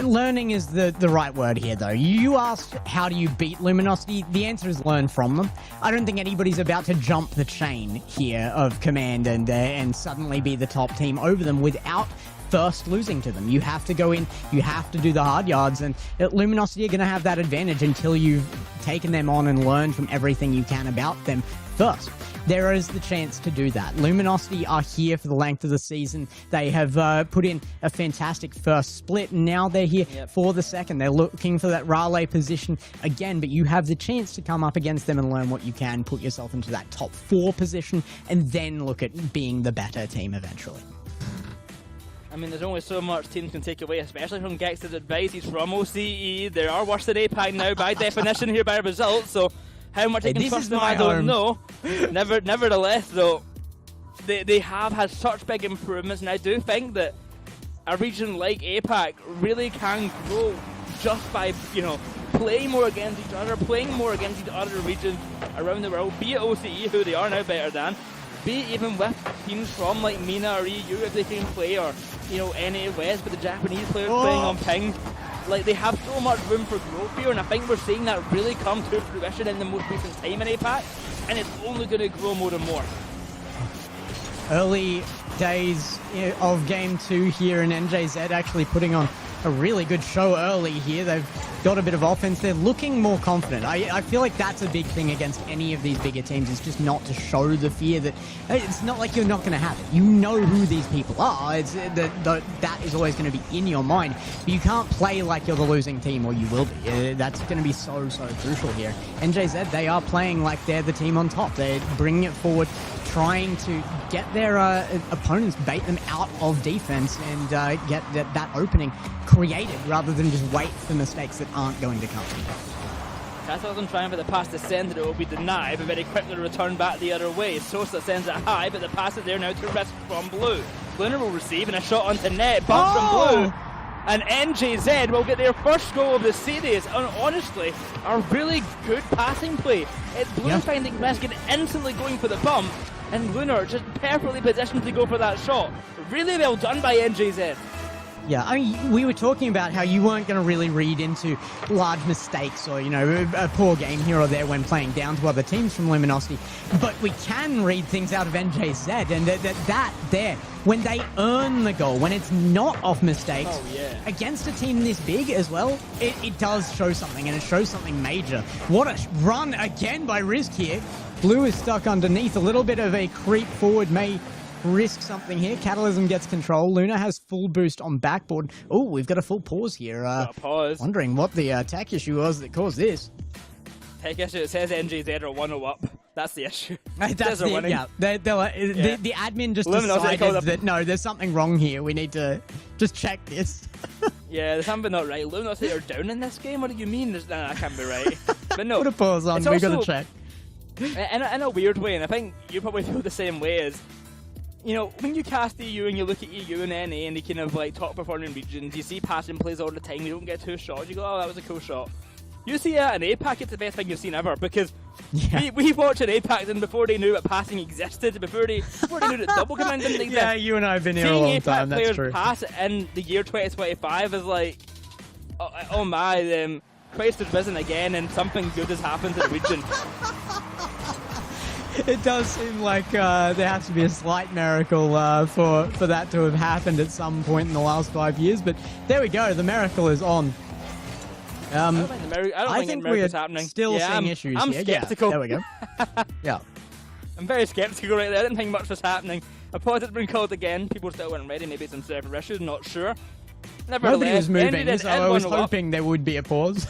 Learning is the right word here, though. You asked, how do you beat Luminosity? The answer is learn from them. I don't think anybody's about to jump the chain here of command and suddenly be the top team over them without first losing to them. You have to go in, you have to do the hard yards, and Luminosity are going to have that advantage until you've taken them on and learned from everything you can about them first. There is the chance to do that. Luminosity are here for the length of the season. They have put in a fantastic first split, and now they're here for the second. They're looking for that Raleigh position again, but you have the chance to come up against them and learn what you can, put yourself into that top 4 position, and then look at being the better team eventually. I mean, there's only so much teams can take away, especially from Gex's advice. He's from OCE. They are worse than Apac now by definition here by results, so how much I can trust them, I don't know. Nevertheless, though, they have had such big improvements, and I do think that a region like Apac really can grow just by, playing more against each other, playing more against each other regions around the world, be it OCE, who they are now better than, be it even with teams from like MENA or EU if they can play, or, NA West with the Japanese players playing on ping. Like, they have so much room for growth here, and I think we're seeing that really come to fruition in the most recent time in Apac, and it's only going to grow more and more. Early days of Game 2 here, and NJZ actually putting on a really good show early here. They've got a bit of offense. They're looking more confident. I feel like that's a big thing against any of these bigger teams, is just not to show the fear that it's not like you're not going to have it. You know who these people are. It's that is always going to be in your mind. But you can't play like you're the losing team, or you will be. That's going to be so crucial here. NJZ, they are playing like they're the team on top. They're bringing it forward, trying to get their opponents, bait them out of defense, and get that opening created rather than just wait for mistakes that aren't going to come. Catalysm trying for the pass to send it, it will be denied, but very quickly return back the other way. Sosa sends it high, but the pass is there now to Risk from Blue. Lunar will receive, and a shot onto net, bump from Blue. And NJZ will get their first goal of the series, and honestly, a really good passing play. It's Blue finding Risk and instantly going for the bump, and Lunar just perfectly positioned to go for that shot. Really well done by NJZ. Yeah, I mean, we were talking about how you weren't going to really read into large mistakes or, you know, a poor game here or there when playing down to other teams from Luminosity, but we can read things out of NJZ, and that there, when they earn the goal, when it's not off mistakes, against a team this big as well, it does show something, and it shows something major. What a run again by Risk here. Blue is stuck underneath, a little bit of a creep forward may risk something here. Catalysm gets control. Luna has full boost on backboard. Oh, we've got a full pause here. Pause. Wondering what the tech issue was that caused this. Tech issue, it says NJZ are 1-0 up. That's the issue. That's the, yeah. The admin just decided that, no, there's something wrong here. We need to just check this. Yeah, there's something not right. Luminosity are down in this game? What do you mean? Nah, that can't be right. But no. Put a pause on. We've got to check. In a weird way, and I think you probably feel the same way, as you know, when you cast EU and you look at EU and NA and the kind of like top performing regions, you see passing plays all the time, you don't get 2 shots, you go, oh, that was a cool shot. You see an Apac, it's the best thing you've seen ever, because we watched an Apac and before they knew that passing existed, before they knew that double command didn't exist. Yeah, you and I have been here a long time, that's true. Seeing Apac players pass in the year 2025 is like, oh my, Christ has risen again and something good has happened to the region. It does seem like there has to be a slight miracle for that to have happened at some point in the last 5 years, but there we go, the miracle is on. I don't think we're happening. Still seeing issues I'm here. skeptical. Yeah, there we go. Yeah. I'm very skeptical right there. I didn't think much was happening. A pause has been called again. People still weren't ready. Maybe some server issues, not sure. Nobody was moving, so I was hoping there would be a pause.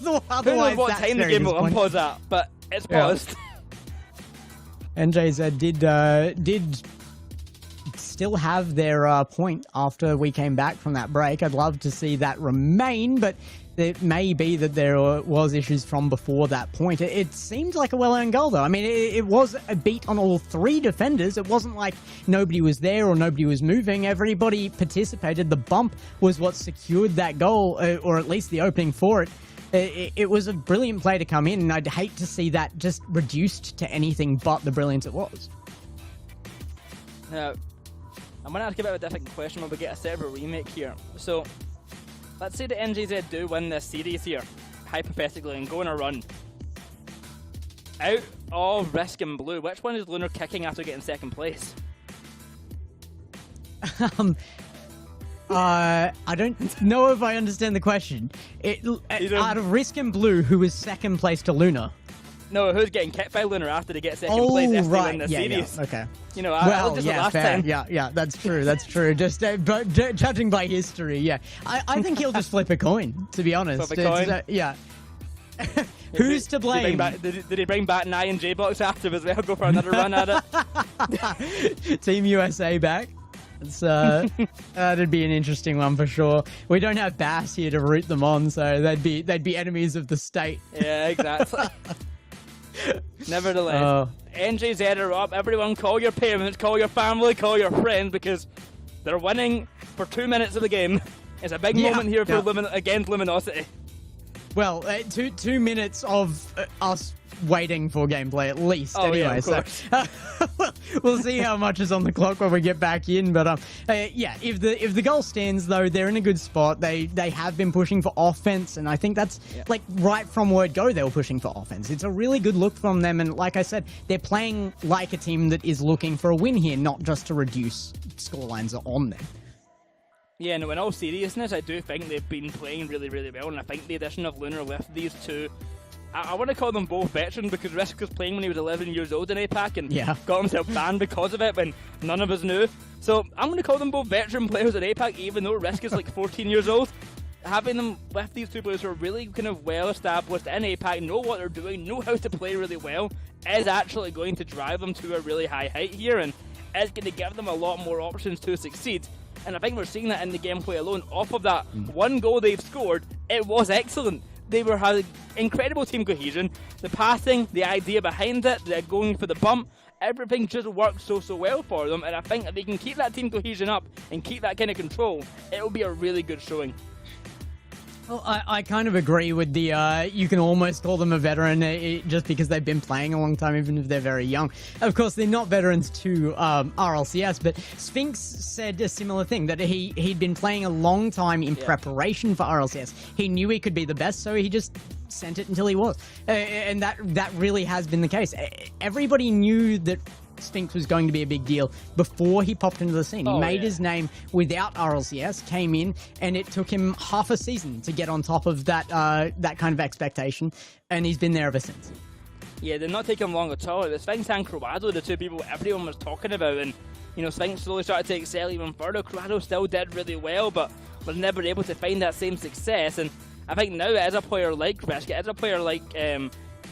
Who knows what time the game will unpause at, but it's paused. NJZ did still have their point after we came back from that break. I'd love to see that remain, but it may be that there was issues from before that point. It seemed like a well-earned goal, though. I mean, it was a beat on all 3 defenders. It wasn't like nobody was there or nobody was moving. Everybody participated. The bump was what secured that goal, or at least the opening for it. It was a brilliant play to come in, and I'd hate to see that just reduced to anything but the brilliance it was. Now, I'm going to ask you about a different question when we get a server remake here. So, let's say the NJZ do win this series here, hypothetically, and go on a run. Out of Risk and Blue, which one is Lunar kicking after getting 2nd place? I don't know if I understand the question. Out of Risk and Blue, who was 2nd place to Lunar? No, who's getting kicked by Lunar after they get 2nd place after they win the series? Yeah, okay. You know, last time. Yeah, that's true, that's true. Just but judging by history, yeah. I think he'll just flip a coin, to be honest. Flip a coin? Yeah. Who's to blame? Did he bring back Nye and J-Box after as well? Go for another run at it? Team USA back. It's, that'd be an interesting one for sure. We don't have Bass here to root them on, so they'd be enemies of the state. Yeah, exactly. Nevertheless, NJZ are up. Everyone call your parents, call your family, call your friends, because they're winning for 2 minutes of the game. It's a big moment here for against Luminosity. Well, 2 minutes of us waiting for gameplay at least. Anyway, so we'll see how much is on the clock when we get back in. But yeah, if the goal stands though, they're in a good spot. They have been pushing for offense, and I think that's like right from word go. They were pushing for offense. It's a really good look from them, and like I said, they're playing like a team that is looking for a win here, not just to reduce scorelines on them. Yeah, no, in all seriousness, I do think they've been playing really, really well, and I think the addition of Lunar with these two, I want to call them both veteran, because Risk was playing when he was 11 years old in Apac and got himself banned because of it when none of us knew. So I'm going to call them both veteran players in Apac, even though Risk is like 14 years old. Having them with these two players who are really kind of well established in Apac, know what they're doing, know how to play really well, is actually going to drive them to a really high height here. And is going to give them a lot more options to succeed. And I think we're seeing that in the gameplay alone. Off of that one goal they've scored, it was excellent. They were having incredible team cohesion. The passing, the idea behind it, the going for the bump, everything just worked so well for them. And I think if they can keep that team cohesion up and keep that kind of control, it will be a really good showing. Well, I kind of agree with the, you can almost call them a veteran just because they've been playing a long time, even if they're very young. Of course, they're not veterans to RLCS, but Sphinx said a similar thing, that he'd been playing a long time in preparation for RLCS. He knew he could be the best, so he just sent it until he was. And that really has been the case. Everybody knew that Sphinx was going to be a big deal before he popped into the scene. He made his name without RLCS, came in, and it took him half a season to get on top of that that kind of expectation, and he's been there ever since. Yeah, did not take him long at all. It was Sphinx and Croado, the two people everyone was talking about, and you know, Sphinx slowly started to excel even further. Croado still did really well, but was never able to find that same success. And I think now, as a player like Risk, as a player like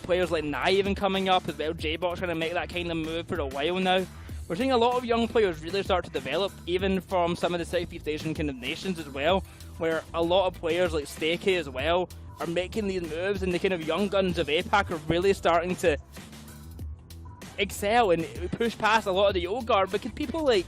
players like Nye even coming up as well, J-Box trying to make that kind of move for a while now. We're seeing a lot of young players really start to develop, even from some of the Southeast Asian kind of nations as well, where a lot of players like Stakey as well are making these moves, and the kind of young guns of Apac are really starting to excel and push past a lot of the old guard, because people like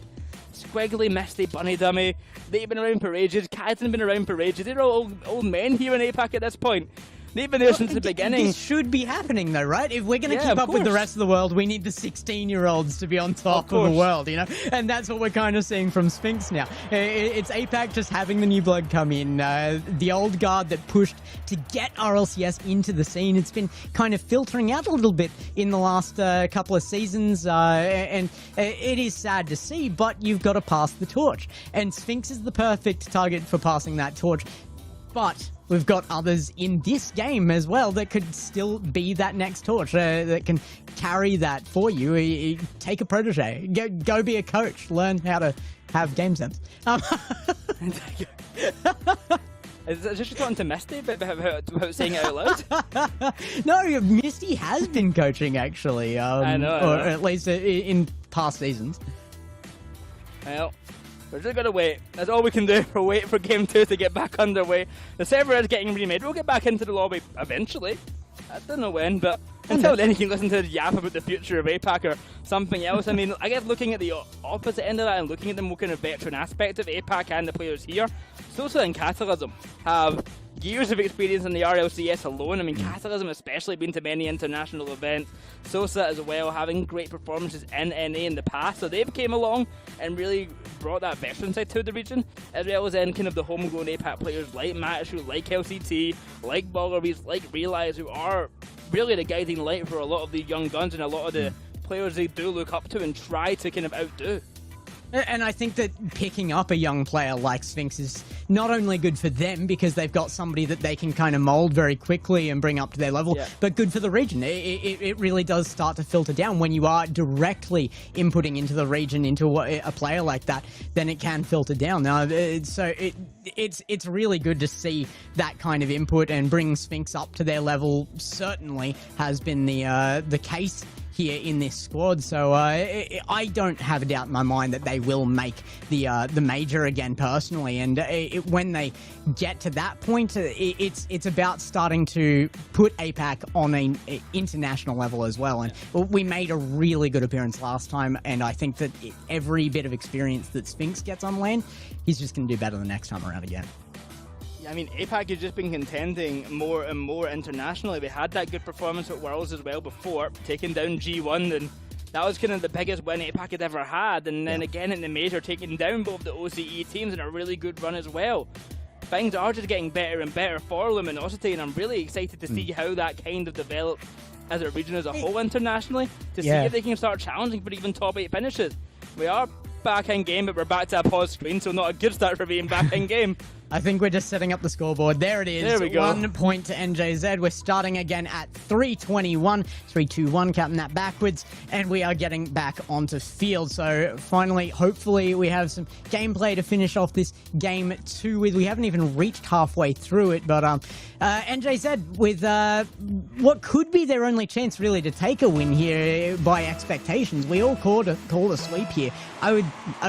Squiggly, Misty, Bunny Dummy, they've been around for ages, Kaizen been around for ages, they're all old men here in Apac at this point. They've been there since the beginning. This should be happening, though, right? If we're going to keep up with the rest of the world, we need the 16-year-olds to be on top of the world, you know? And that's what we're kind of seeing from Sphinx now. It's Apac just having the new blood come in. The old guard that pushed to get RLCS into the scene, it's been kind of filtering out a little bit in the last couple of seasons, and it is sad to see, but you've got to pass the torch. And Sphinx is the perfect target for passing that torch. But we've got others in this game as well that could still be that next torch, that can carry that for you. Take a protege, go be a coach, learn how to have game sense. Is that just talking to Misty about saying it out loud? No, Misty has been coaching, actually. I know. Or at least in past seasons. Well, we're just going to wait. That's all we can do. We'll wait for Game 2 to get back underway. The server is getting remade. We'll get back into the lobby eventually. I don't know when, but until then you can listen to the yap about the future of Apac or something else. I mean, I guess looking at the opposite end of that and looking at the more kind of veteran aspect of Apac and the players here, Sosa and Catalysm have years of experience in the RLCS alone. I mean, Catalysm especially been to many international events. Sosa as well, having great performances in NA in the past. So they've came along and really brought that veteran side to the region, as well as in kind of the homegrown Apac players like Matishu, like LCT, like Boggeries, like Rlcs, who are really the guiding light for a lot of the young guns and a lot of the players they do look up to and try to kind of outdo. And I think that picking up a young player like Sphinx is not only good for them because they've got somebody that they can kind of mold very quickly and bring up to their level, but good for the region. It really does start to filter down when you are directly inputting into the region into a player like that. Then it can filter down. Now, so it's really good to see that kind of input, and bringing Sphinx up to their level certainly has been the case here in this squad. So I don't have a doubt in my mind that they will make the major again personally, and when they get to that point, it's about starting to put Apac on an international level as well. And we made a really good appearance last time, and I think that every bit of experience that Sphinx gets on lane, he's just going to do better the next time around again. I mean, Apac has just been contending more and more internationally. They had that good performance at Worlds as well before, taking down G1, and that was kind of the biggest win Apac had ever had. And then again in the major, taking down both the OCE teams in a really good run as well. Things are just getting better and better for Luminosity, and I'm really excited to see how that kind of develops as a region as a whole internationally, to see if they can start challenging for even top 8 finishes. We are back in game, but we're back to a pause screen, so not a good start for being back in game. I think we're just setting up the scoreboard. There it is. There we go. 1 point to NJZ. We're starting again at 3:21. 3-2-1, counting that backwards. And we are getting back onto field. So finally, hopefully, we have some gameplay to finish off this game 2 with. We haven't even reached halfway through it. But NJZ with what could be their only chance really to take a win here by expectations. We all called a sweep here. I would,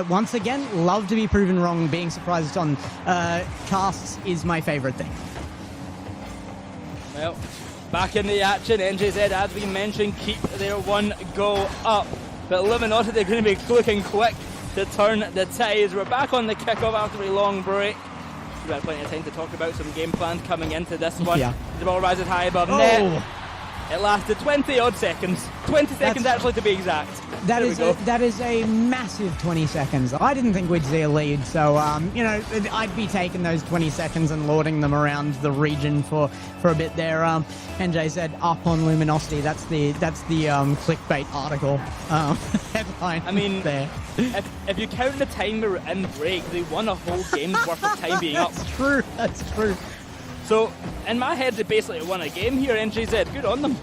once again, love to be proven wrong. Being surprised on casts is my favorite thing. Well, back in the action, NJZ, as we mentioned, keep their 1 goal up. But Luminosity are going to be looking quick to turn the tides. We're back on the kickoff after a long break. We've had plenty of time to talk about some game plans coming into this one. Yeah. The ball rises high above net. It lasted 20 odd seconds. 20 seconds actually, to be exact. That is a massive 20 seconds. I didn't think we'd see a lead, so I'd be taking those 20 seconds and lording them around the region for a bit there. NJZ up on Luminosity. That's the clickbait article headline. I mean, there. If you count the time we were in break, they won a whole game's worth of time being up. That's true. So, in my head, they basically won a game here, NJZ. Good on them.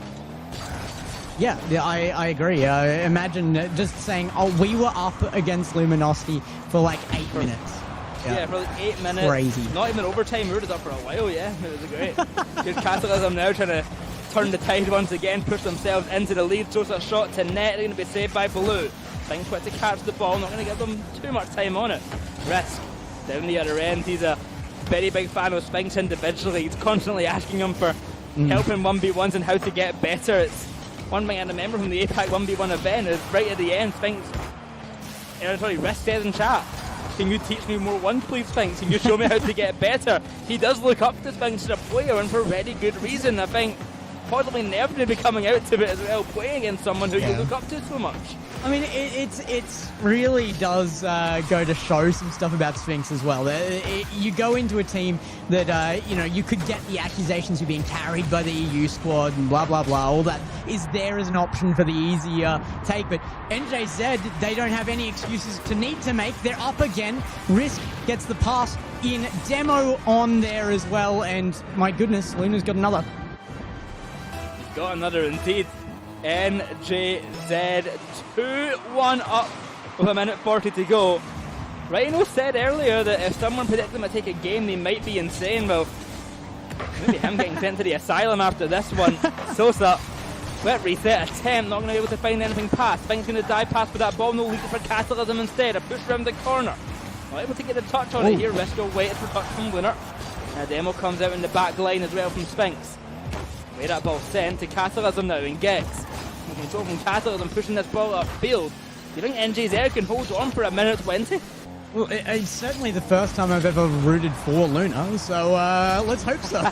Yeah, I agree. Imagine just saying, we were up against Luminosity for like 8 minutes. Yeah, for like 8 minutes. Crazy. Not even overtime. We were just up for a while, yeah. It was great. Good Catalysm now trying to turn the tide once again, push themselves into the lead. Sosa shot to net. They're going to be saved by Blue. Sphinx quick to catch the ball. Not going to give them too much time on it. Risk down the other end. He's a very big fan of Sphinx individually. He's constantly asking him for help in 1v1s and how to get better. It's one thing I remember from the Apac 1v1 event is right at the end, Sphinx, Risk says in chat, can you teach me more 1 please, Sphinx? Can you show me how to get better? He does look up to Sphinx as a player, and for very good reason. I think possibly never to be coming out to it as well, playing against someone who you look up to so much. I mean, it really does go to show some stuff about Sphinx as well. You go into a team that, you could get the accusations you're being carried by the EU squad and blah, blah, blah. All that is there as an option for the easier take. But NJZ, they don't have any excuses to need to make. They're up again. Risk gets the pass in. Demo on there as well. And my goodness, Luna's got another. Got another indeed. NJZ 2-1 up with 1:40 to go. Rhino said earlier that if someone predicted them to take a game, they might be insane. Well, maybe him getting sent to the asylum after this one. Sosa, wet reset attempt, not going to be able to find anything past. Sphinx going to dive past with that ball, no lead for Catalysm instead. A push around the corner. Not able to get a touch on it here. Risco waited for touch from Lunar. Demo comes out in the back line as well from Sphinx. Where that ball sent to Catalysm now and Gex. Control from Catalysm pushing this ball upfield. Do you think NJZ can hold on for 1:20? Well, it's certainly the first time I've ever rooted for Luna, so let's hope so.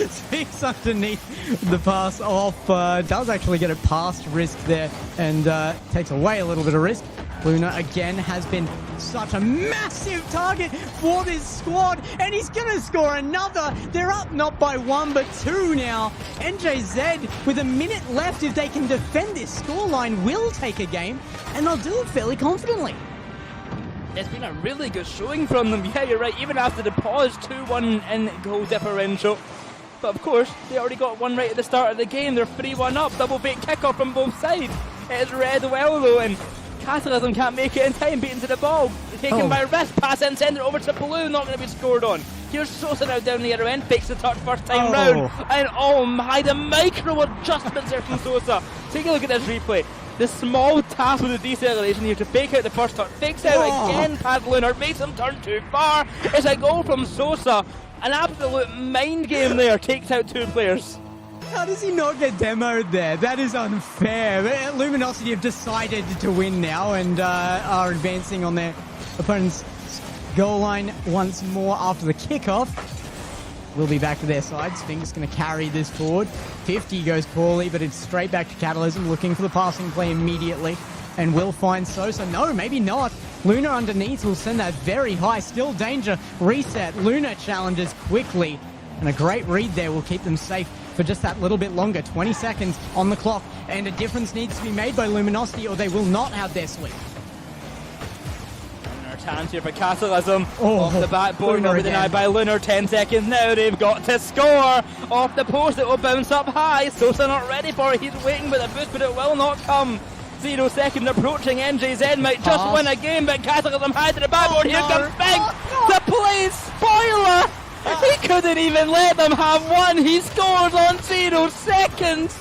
Sphinx underneath the pass off, does actually get it past Risk there and takes away a little bit of risk. Luna again has been such a massive target for this squad, and he's going to score another. They're up not by 1 but 2 now. NJZ, with a minute left, if they can defend this scoreline, will take a game, and they'll do it fairly confidently. It's been a really good showing from them. Yeah, you're right. Even after the pause, 2-1 in goal differential. But of course, they already got one right at the start of the game. They're 3-1 up. Double bait kickoff from both sides. It is read well though, and Catalysm can't make it in time, beaten to the ball. Taken by Risk, pass and send it over to Blue, not going to be scored on. Here's Sosa now down the other end, fakes the touch first time round. And oh my, the micro adjustments there from Sosa. Take a look at this replay. The small tap with the deceleration here to fake out the first touch. Fakes out again past Lunar, makes him turn too far. It's a goal from Sosa. An absolute mind game there, takes out 2 players. How does he not get demoed there? That is unfair. Luminosity have decided to win now and are advancing on their opponent's goal line once more after the kickoff. We'll be back to their side. Sphinx going to carry this forward. 50 goes poorly, but it's straight back to Catalysm, looking for the passing play immediately. And will find Sosa. No, maybe not. Luna underneath will send that very high. Still danger. Reset. Luna challenges quickly. And a great read there will keep them safe for just that little bit longer. 20 seconds on the clock. And a difference needs to be made by Luminosity or they will not have their sweep. chance here for Castleism. Oh, Off the backboard, Lunar will be again. denied by Lunar. 10 seconds now, they've got to score. Off the post, it will bounce up high. Sosa not ready for it, he's waiting with a boost, but it will not come. 0 seconds approaching, NJZ might just win a game, but Castleism high to the backboard. Here comes Big to play spoiler. He couldn't even let them have one. He scores on 0 seconds.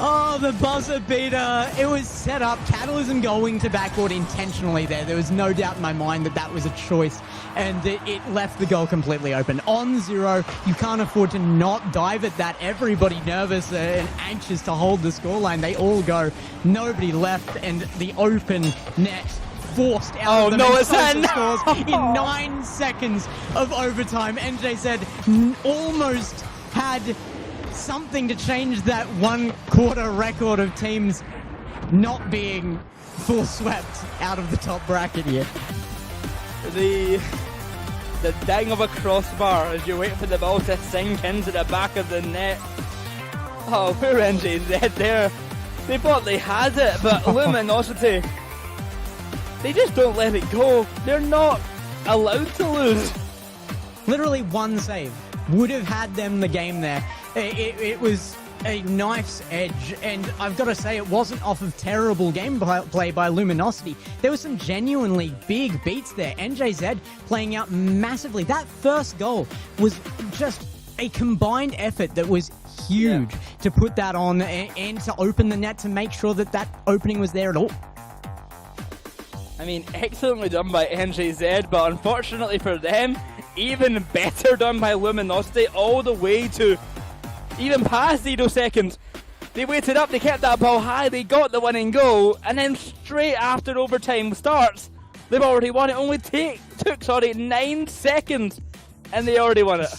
Oh, the buzzer beater. It was set up. Catalysm going to backboard intentionally there. There was no doubt in my mind that that was a choice. And it left the goal completely open. On 0, you can't afford to not dive at that. Everybody nervous and anxious to hold the scoreline. They all go. Nobody left. And the open net forced out of them. No, and it's Sosa in. scores in 9 seconds of overtime. NJZ almost had something to change that 1 quarter record of teams not being full swept out of the top bracket here. The dang of a crossbar as you wait for the ball to sink into the back of the net. Oh, poor NJZ there. They thought they had it, but Luminosity, they just don't let it go. They're not allowed to lose. Literally 1 save would have had them the game there. It was a nice edge, and I've got to say it wasn't off of terrible gameplay by Luminosity. There were some genuinely big beats there. NJZ playing out massively. That first goal was just a combined effort that was huge to put that on and to open the net to make sure that that opening was there at all. I mean, excellently done by NJZ, but unfortunately for them, even better done by Luminosity all the way to even past 0 seconds. They waited up, they kept that ball high, they got the winning goal, and then straight after overtime starts, they've already won it. Only took 9 seconds, and they already won it.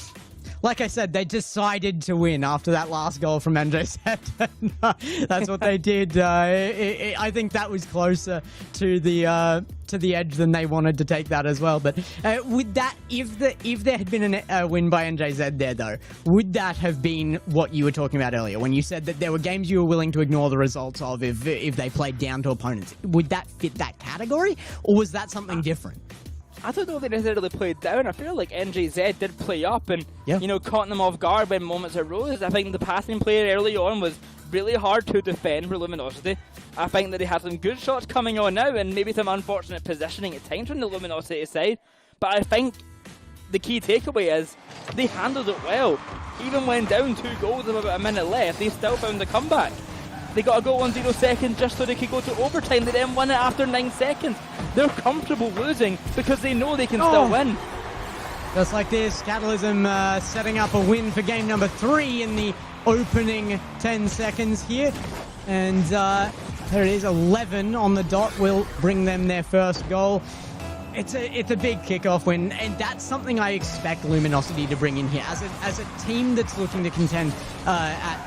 Like I said, they decided to win after that last goal from NJZ. That's what they did. I think that was closer to the edge than they wanted to take that as well. But with that, if there had been a win by NJZ there, though, would that have been what you were talking about earlier when you said that there were games you were willing to ignore the results of if they played down to opponents? Would that fit that category, or was that something different? I don't know if they necessarily played down. I feel like NJZ did play up and, Yeah. you know, caught them off guard when moments arose. I think the passing play early on was really hard to defend for Luminosity. I think that they had some good shots coming on now and maybe some unfortunate positioning at times from the Luminosity side. But I think the key takeaway is they handled it well. Even when down 2 goals with about a minute left, they still found the comeback. They got a goal on 0 seconds just so they could go to overtime. They then won it after 9 seconds. They're comfortable losing because they know they can still win. Just like this, Catalysm setting up a win for game number 3 in the opening 10 seconds here. And there it is, 11 on the dot will bring them their first goal. It's a big kickoff win, and that's something I expect Luminosity to bring in here. As a team that's looking to contend at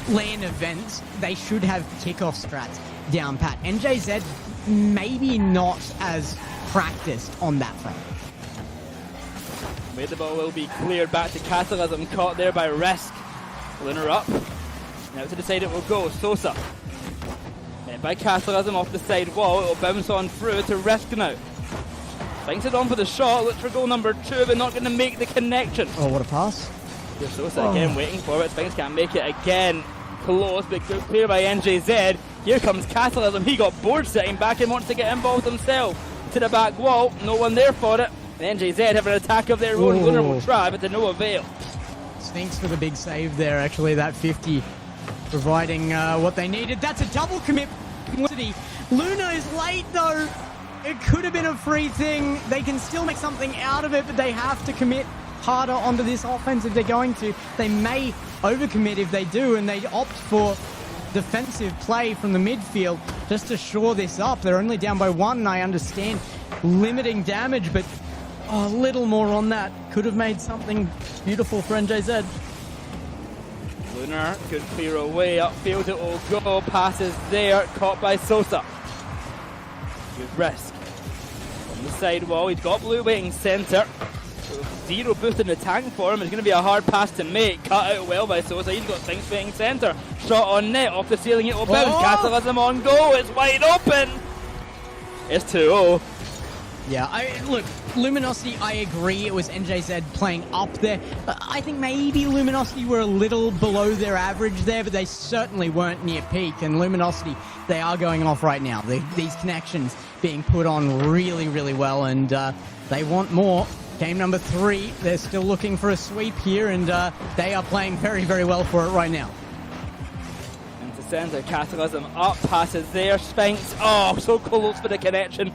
LAN events, they should have kickoff strats down pat. NJZ maybe not as practiced on that front. Where the ball will be cleared back to Catalysm, caught there by Risk. Lunar up. Now to the side it will go. Sosa. Met by Catalysm off the side wall. It will bounce on through to Risk now. Sphinx it on for the shot. Looks for goal number 2, but not going to make the connection. Oh, what a pass. Here's Sosa again waiting for it. Sphinx can't make it again. Close, but good clear by NJZ. Here comes Catalysm. He got bored sitting back and wants to get involved himself. To the back wall. No one there for it. And NJZ have an attack of their own. Lunar will try, but to no avail. Sphinx for the big save there, actually. That 50 providing what they needed. That's a double commit. Luna is late, though. It could have been a free thing. They can still make something out of it, but they have to commit harder onto this offense if they're going to. They may overcommit if they do, and they opt for defensive play from the midfield just to shore this up. They're only down by 1, and I understand limiting damage, but a little more on that could have made something beautiful for NJZ. Lunar could clear away. Upfield it will go. Passes there. Caught by Sosa. Good Risk. On the side wall, he's got blue waiting centre. 0 boost in the tank for him. It's going to be a hard pass to make. Cut out well by Sosa. He's got Sphinx waiting centre. Shot on net. Off the ceiling it will bounce. Catalysm on goal. It's wide open. It's 2-0. Yeah, look, Luminosity, I agree, it was NJZ playing up there. I think maybe Luminosity were a little below their average there, but they certainly weren't near peak. And Luminosity, they are going off right now. These connections being put on really, really well, and they want more. Game number 3, they're still looking for a sweep here, and they are playing very, very well for it right now. Into center, Catalysm up, passes there, Sphinx. Oh, so close for the connection.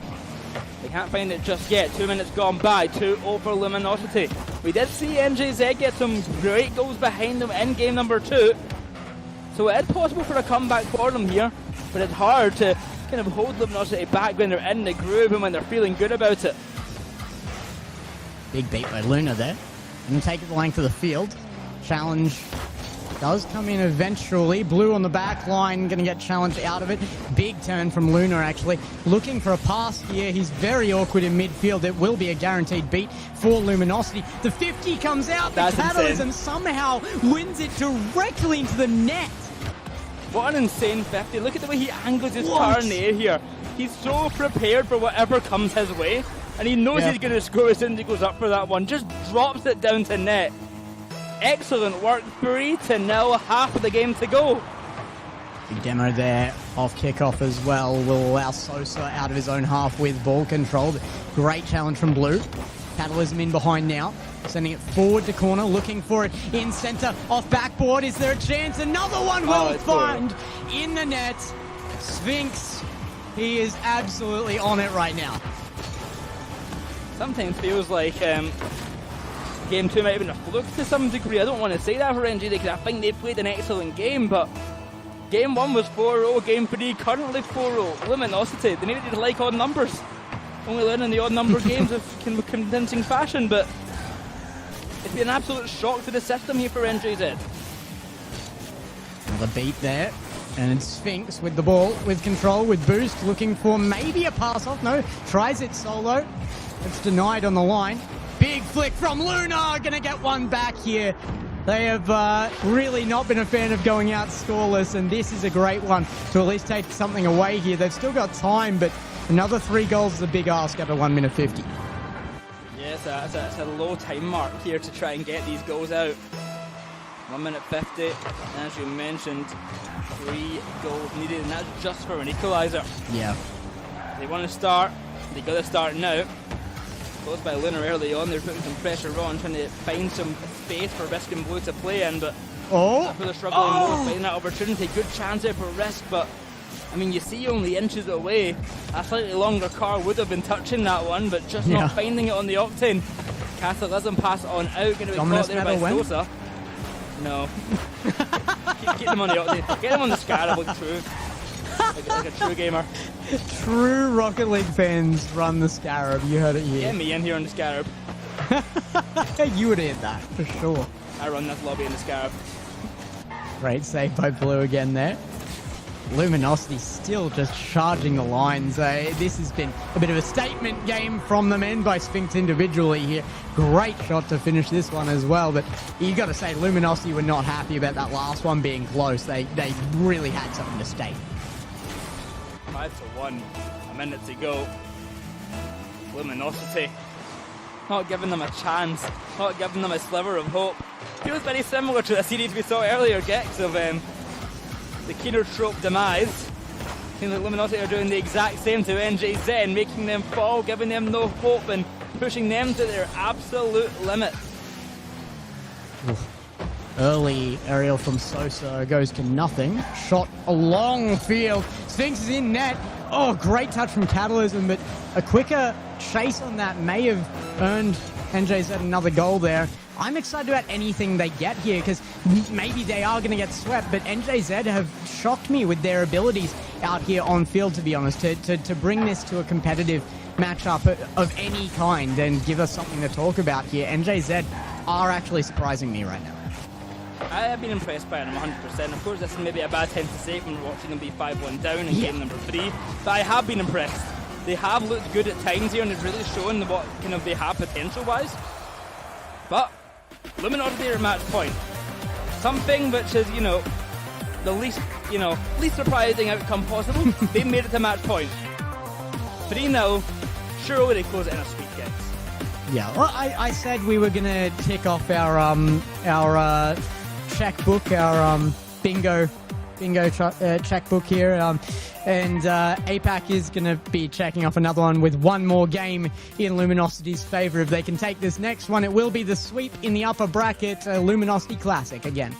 They can't find it just yet. 2 minutes gone by. 2-0 for Luminosity. We did see NJZ get some great goals behind them in game number 2. So it is possible for a comeback for them here. But it's hard to kind of hold Luminosity back when they're in the groove and when they're feeling good about it. Big beat by Luna there. And take it the length of the field. Challenge does come in eventually. Blue on the back line, going to get challenged out of it. Big turn from Luna, actually. Looking for a pass here. He's very awkward in midfield. It will be a guaranteed beat for Luminosity. The 50 comes out. The Catalysm somehow wins it directly into the net. What an insane 50. Look at the way he angles his car in the air here. He's so prepared for whatever comes his way. And he knows he's going to score as soon as he goes up for that one. Just drops it down to net. Excellent work, 3-0, half of the game to go. Big demo there off kickoff as well will allow Sosa out of his own half with ball control. Great challenge from Blue. Catalysm in behind now, sending it forward to corner, looking for it in center, off backboard. Is there a chance? Another one will find in the net. Sphinx, he is absolutely on it right now. Sometimes feels like game 2 might have been a fluke to some degree. I don't want to say that for NG because I think they played an excellent game, but game 1 was 4-0, game 3 currently 4-0. Luminosity, they needed to like odd numbers. Only learning the odd number games of convincing fashion, but it's been an absolute shock to the system here for NJZ. Another beat there. And Sphinx with the ball, with control, with boost, looking for maybe a pass off. No, tries it solo. It's denied on the line. Big flick from Luna, gonna get one back here. They have really not been a fan of going out scoreless, and this is a great one to at least take something away here. They've still got time, but another 3 goals is a big ask after 1 minute 50. Yeah, it's a low time mark here to try and get these goals out. 1 minute 50, and as you mentioned, 3 goals needed, and that's just for an equaliser. Yeah. They want to start, they got to start now. Goes by Luna early on, they're putting some pressure on, trying to find some space for Risk and Blue to play in, but after they're struggling more, finding that opportunity. Good chance there for Risk, but I mean, you see only inches away. A slightly longer car would have been touching that one, but just not finding it on the Octane. Catalysm pass on out, going to be caught there by Sosa. No. keep them on the Octane. Get them on the Scarab like true. Like a true gamer. True Rocket League fans run the Scarab. You heard it here. Get me in here on the Scarab. You would hit that, for sure. I run this lobby in the Scarab. Great save by Blue again there. Luminosity still just charging the lines. This has been a bit of a statement game from the men by Sphinx individually here. Great shot to finish this one as well, but you got to say Luminosity were not happy about that last one being close. They really had something to stake. 5-1, a minute to go. Luminosity not giving them a chance, not giving them a sliver of hope. Feels very similar to the series we saw earlier, Gex, of the Kenotrope demise. Seems like Luminosity are doing the exact same to NJZ, making them fall, giving them no hope, and pushing them to their absolute limit. Early aerial from Sosa goes to nothing. Shot a long field. Sphinx is in net. Oh, great touch from Catalysm, but a quicker chase on that may have earned NJZ another goal there. I'm excited about anything they get here because maybe they are going to get swept, but NJZ have shocked me with their abilities out here on field, to be honest, to bring this to a competitive matchup of any kind and give us something to talk about here. NJZ are actually surprising me right now. I have been impressed by them 100%. Of course, this is maybe a bad time to say when we're watching them be 5-1 down in game number 3, but I have been impressed. They have looked good at times here, and it's really shown what kind of they have potential-wise. But Luminosity are at match point. Something which is, the least surprising outcome possible. They made it to match point. 3-0, surely they close it in a sweep, guys. Yeah, well, I said we were gonna tick off our checkbook, our bingo checkbook here, and Apac is gonna be checking off another one with one more game in Luminosity's favor. If they can take this next one, it will be the sweep in the upper bracket, Luminosity Classic again.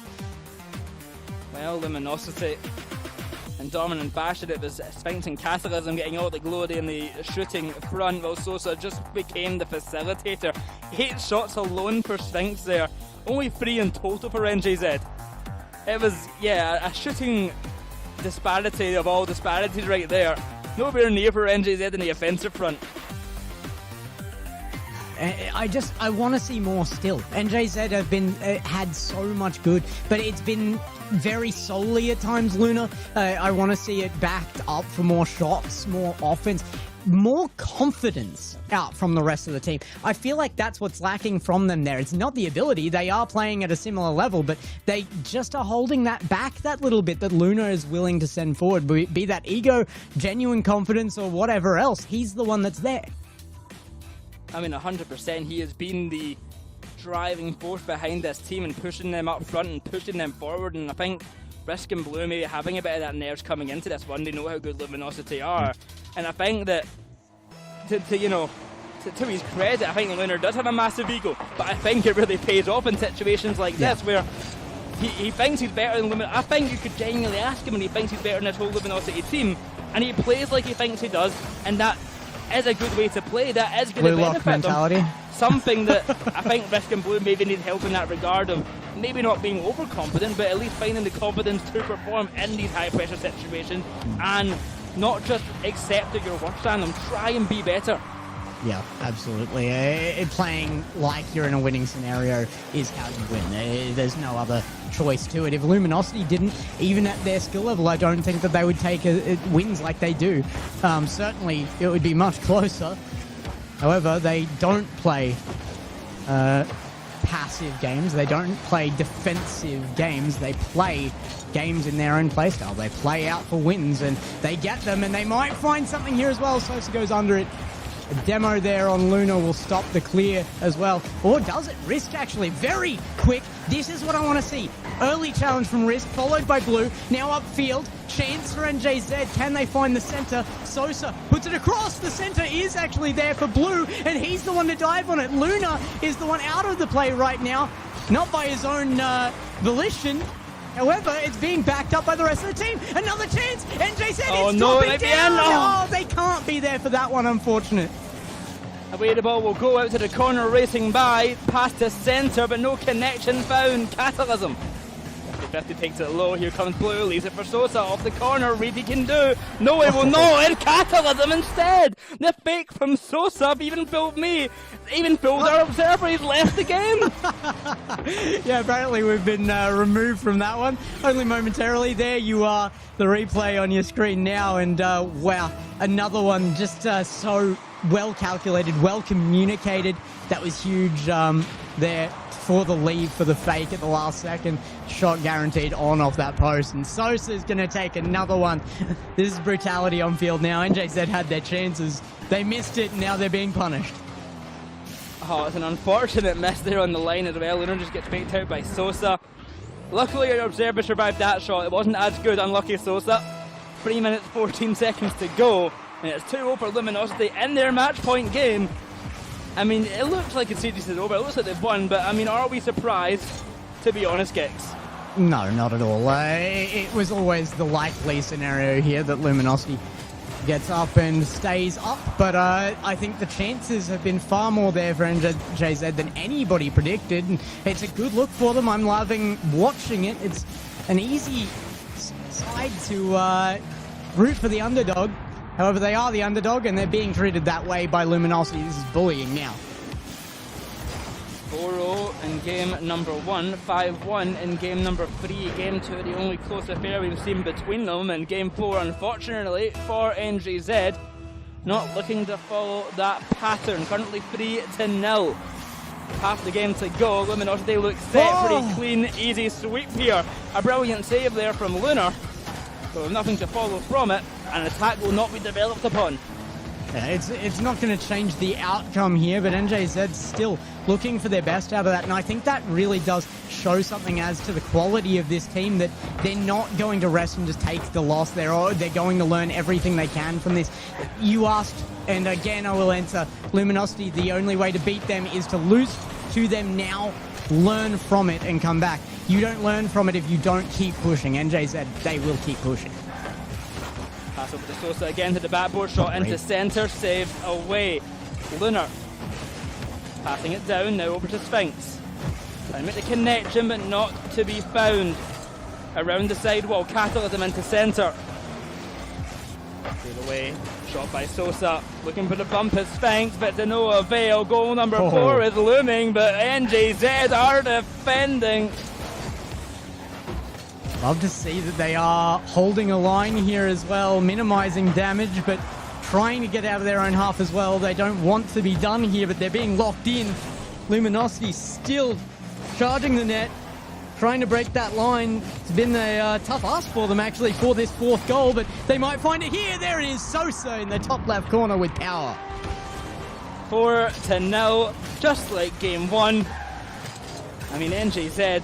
Well, Luminosity and Dominant bashing it was Sphinx and Catalysm getting all the glory in the shooting front, while Sosa just became the facilitator. 8 shots alone for Sphinx there, only 3 in total for NJZ. It was, yeah, a shooting disparity of all disparities right there. Nowhere near for NJZ in the offensive front. I want to see more still. NJZ have been had so much good, but it's been very solely at times, Luna. I want to see it backed up for more shots, more offense, more confidence out from the rest of the team. I feel like that's what's lacking from them there. It's not the ability. They are playing at a similar level, but they just are holding that back that little bit that Luna is willing to send forward. Be that ego, genuine confidence, or whatever else. He's the one that's there. I mean, 100%. He has been the driving force behind this team and pushing them up front and pushing them forward. And I think Risk and Blue maybe having a bit of that nerves coming into this one. They know how good Luminosity are. And I think that, to his credit, I think Lunar does have a massive ego. But I think it really pays off in situations like this where he thinks he's better than Luminosity. I think you could genuinely ask him and he thinks he's better than this whole Luminosity team. And he plays like he thinks he does. And that is a good way to play. That is going to benefit mentality. them. Something that I think Risk and Blue maybe need help in that regard of maybe not being overconfident, but at least finding the confidence to perform in these high pressure situations and not just accept that you're worse than them. Try and be better. Yeah, absolutely. Playing like you're in a winning scenario is how you win. There's no other choice to it. If Luminosity didn't, even at their skill level, I don't think that they would take wins like they do. Certainly, it would be much closer. However, they don't play passive games. They don't play defensive games. They play games in their own playstyle. They play out for wins, and they get them, and they might find something here as well. Sosa goes under it. A demo there on Luna will stop the clear as well. Or does it? Risk actually very quick. This is what I want to see. Early challenge from Risk, followed by Blue. Now upfield. Chance for NJZ. Can they find the center? Sosa puts it across. The center is actually there for Blue, and he's the one to dive on it. Luna is the one out of the play right now. Not by his own volition. However, it's being backed up by the rest of the team. Another chance. NJZ is dropping down. Oh, they can't be there for that one, unfortunate. Away the ball will go out to the corner, racing by, past the centre, but no connection found. Catalysm. 50-50 takes it low. Here comes Blue, leaves it for Sosa off the corner. Reed he can do. No, it will not. It's Catalysm instead. The fake from Sosa even fooled me. Even fooled our observer. He's left the game. Yeah, apparently we've been removed from that one. Only momentarily. There you are, the replay on your screen now. And wow, another one just so well calculated, well communicated. That was huge there for the lead, for the fake at the last second. Shot guaranteed on off that post, and Sosa's going to take another one. This is brutality on field now. NJZ had their chances. They missed it, and now they're being punished. Oh, it's an unfortunate miss there on the line as well. Luna just gets faked out by Sosa. Luckily, our observer survived that shot. It wasn't as good, unlucky Sosa. 3 minutes, 14 seconds to go. And it's 2-0 for Luminosity in their match point game. I mean, it looks like the series is over. It looks like they've won, but I mean, are we surprised, to be honest, Gex? No, not at all. It was always the likely scenario here that Luminosity gets up and stays up, but I think the chances have been far more there for NJZ than anybody predicted, and it's a good look for them. I'm loving watching it. It's an easy side to root for the underdog. However, they are the underdog, and they're being treated that way by Luminosity. This is bullying now. 4-0 in game number 1, 5-1 in game number 3. Game 2, the only close affair we've seen between them. And game 4, unfortunately, for NJZ, not looking to follow that pattern. Currently 3-0. Half the game to go. Luminosity looks set for a clean, easy sweep here. A brilliant save there from Lunar. So nothing to follow from it. An attack will not be developed upon. It's not going to change the outcome here, but NJZ still looking for their best out of that, and I think that really does show something as to the quality of this team, that they're not going to rest and just take the loss. They're going to learn everything they can from this. You asked, and again I will answer, Luminosity, the only way to beat them is to lose to them now, learn from it, and come back. You don't learn from it if you don't keep pushing. NJZ, they will keep pushing. Pass over to Sosa again to the backboard, shot into center, saved away. Lunar passing it down, now over to Sphinx. Trying to make the connection, but not to be found. Around the sidewall, Catalysm into center. Straight away, shot by Sosa, looking for the bump at Sphinx, but to no avail. Goal number 4 is looming, but NJZ are defending. Love to see that they are holding a line here as well, minimizing damage, but trying to get out of their own half as well. They don't want to be done here, but they're being locked in. Luminosity still charging the net, trying to break that line. It's been a tough ask for them, actually, for this 4th goal, but they might find it here. There it is, Sosa in the top left corner with power. 4-0, just like game 1. I mean, NJZ,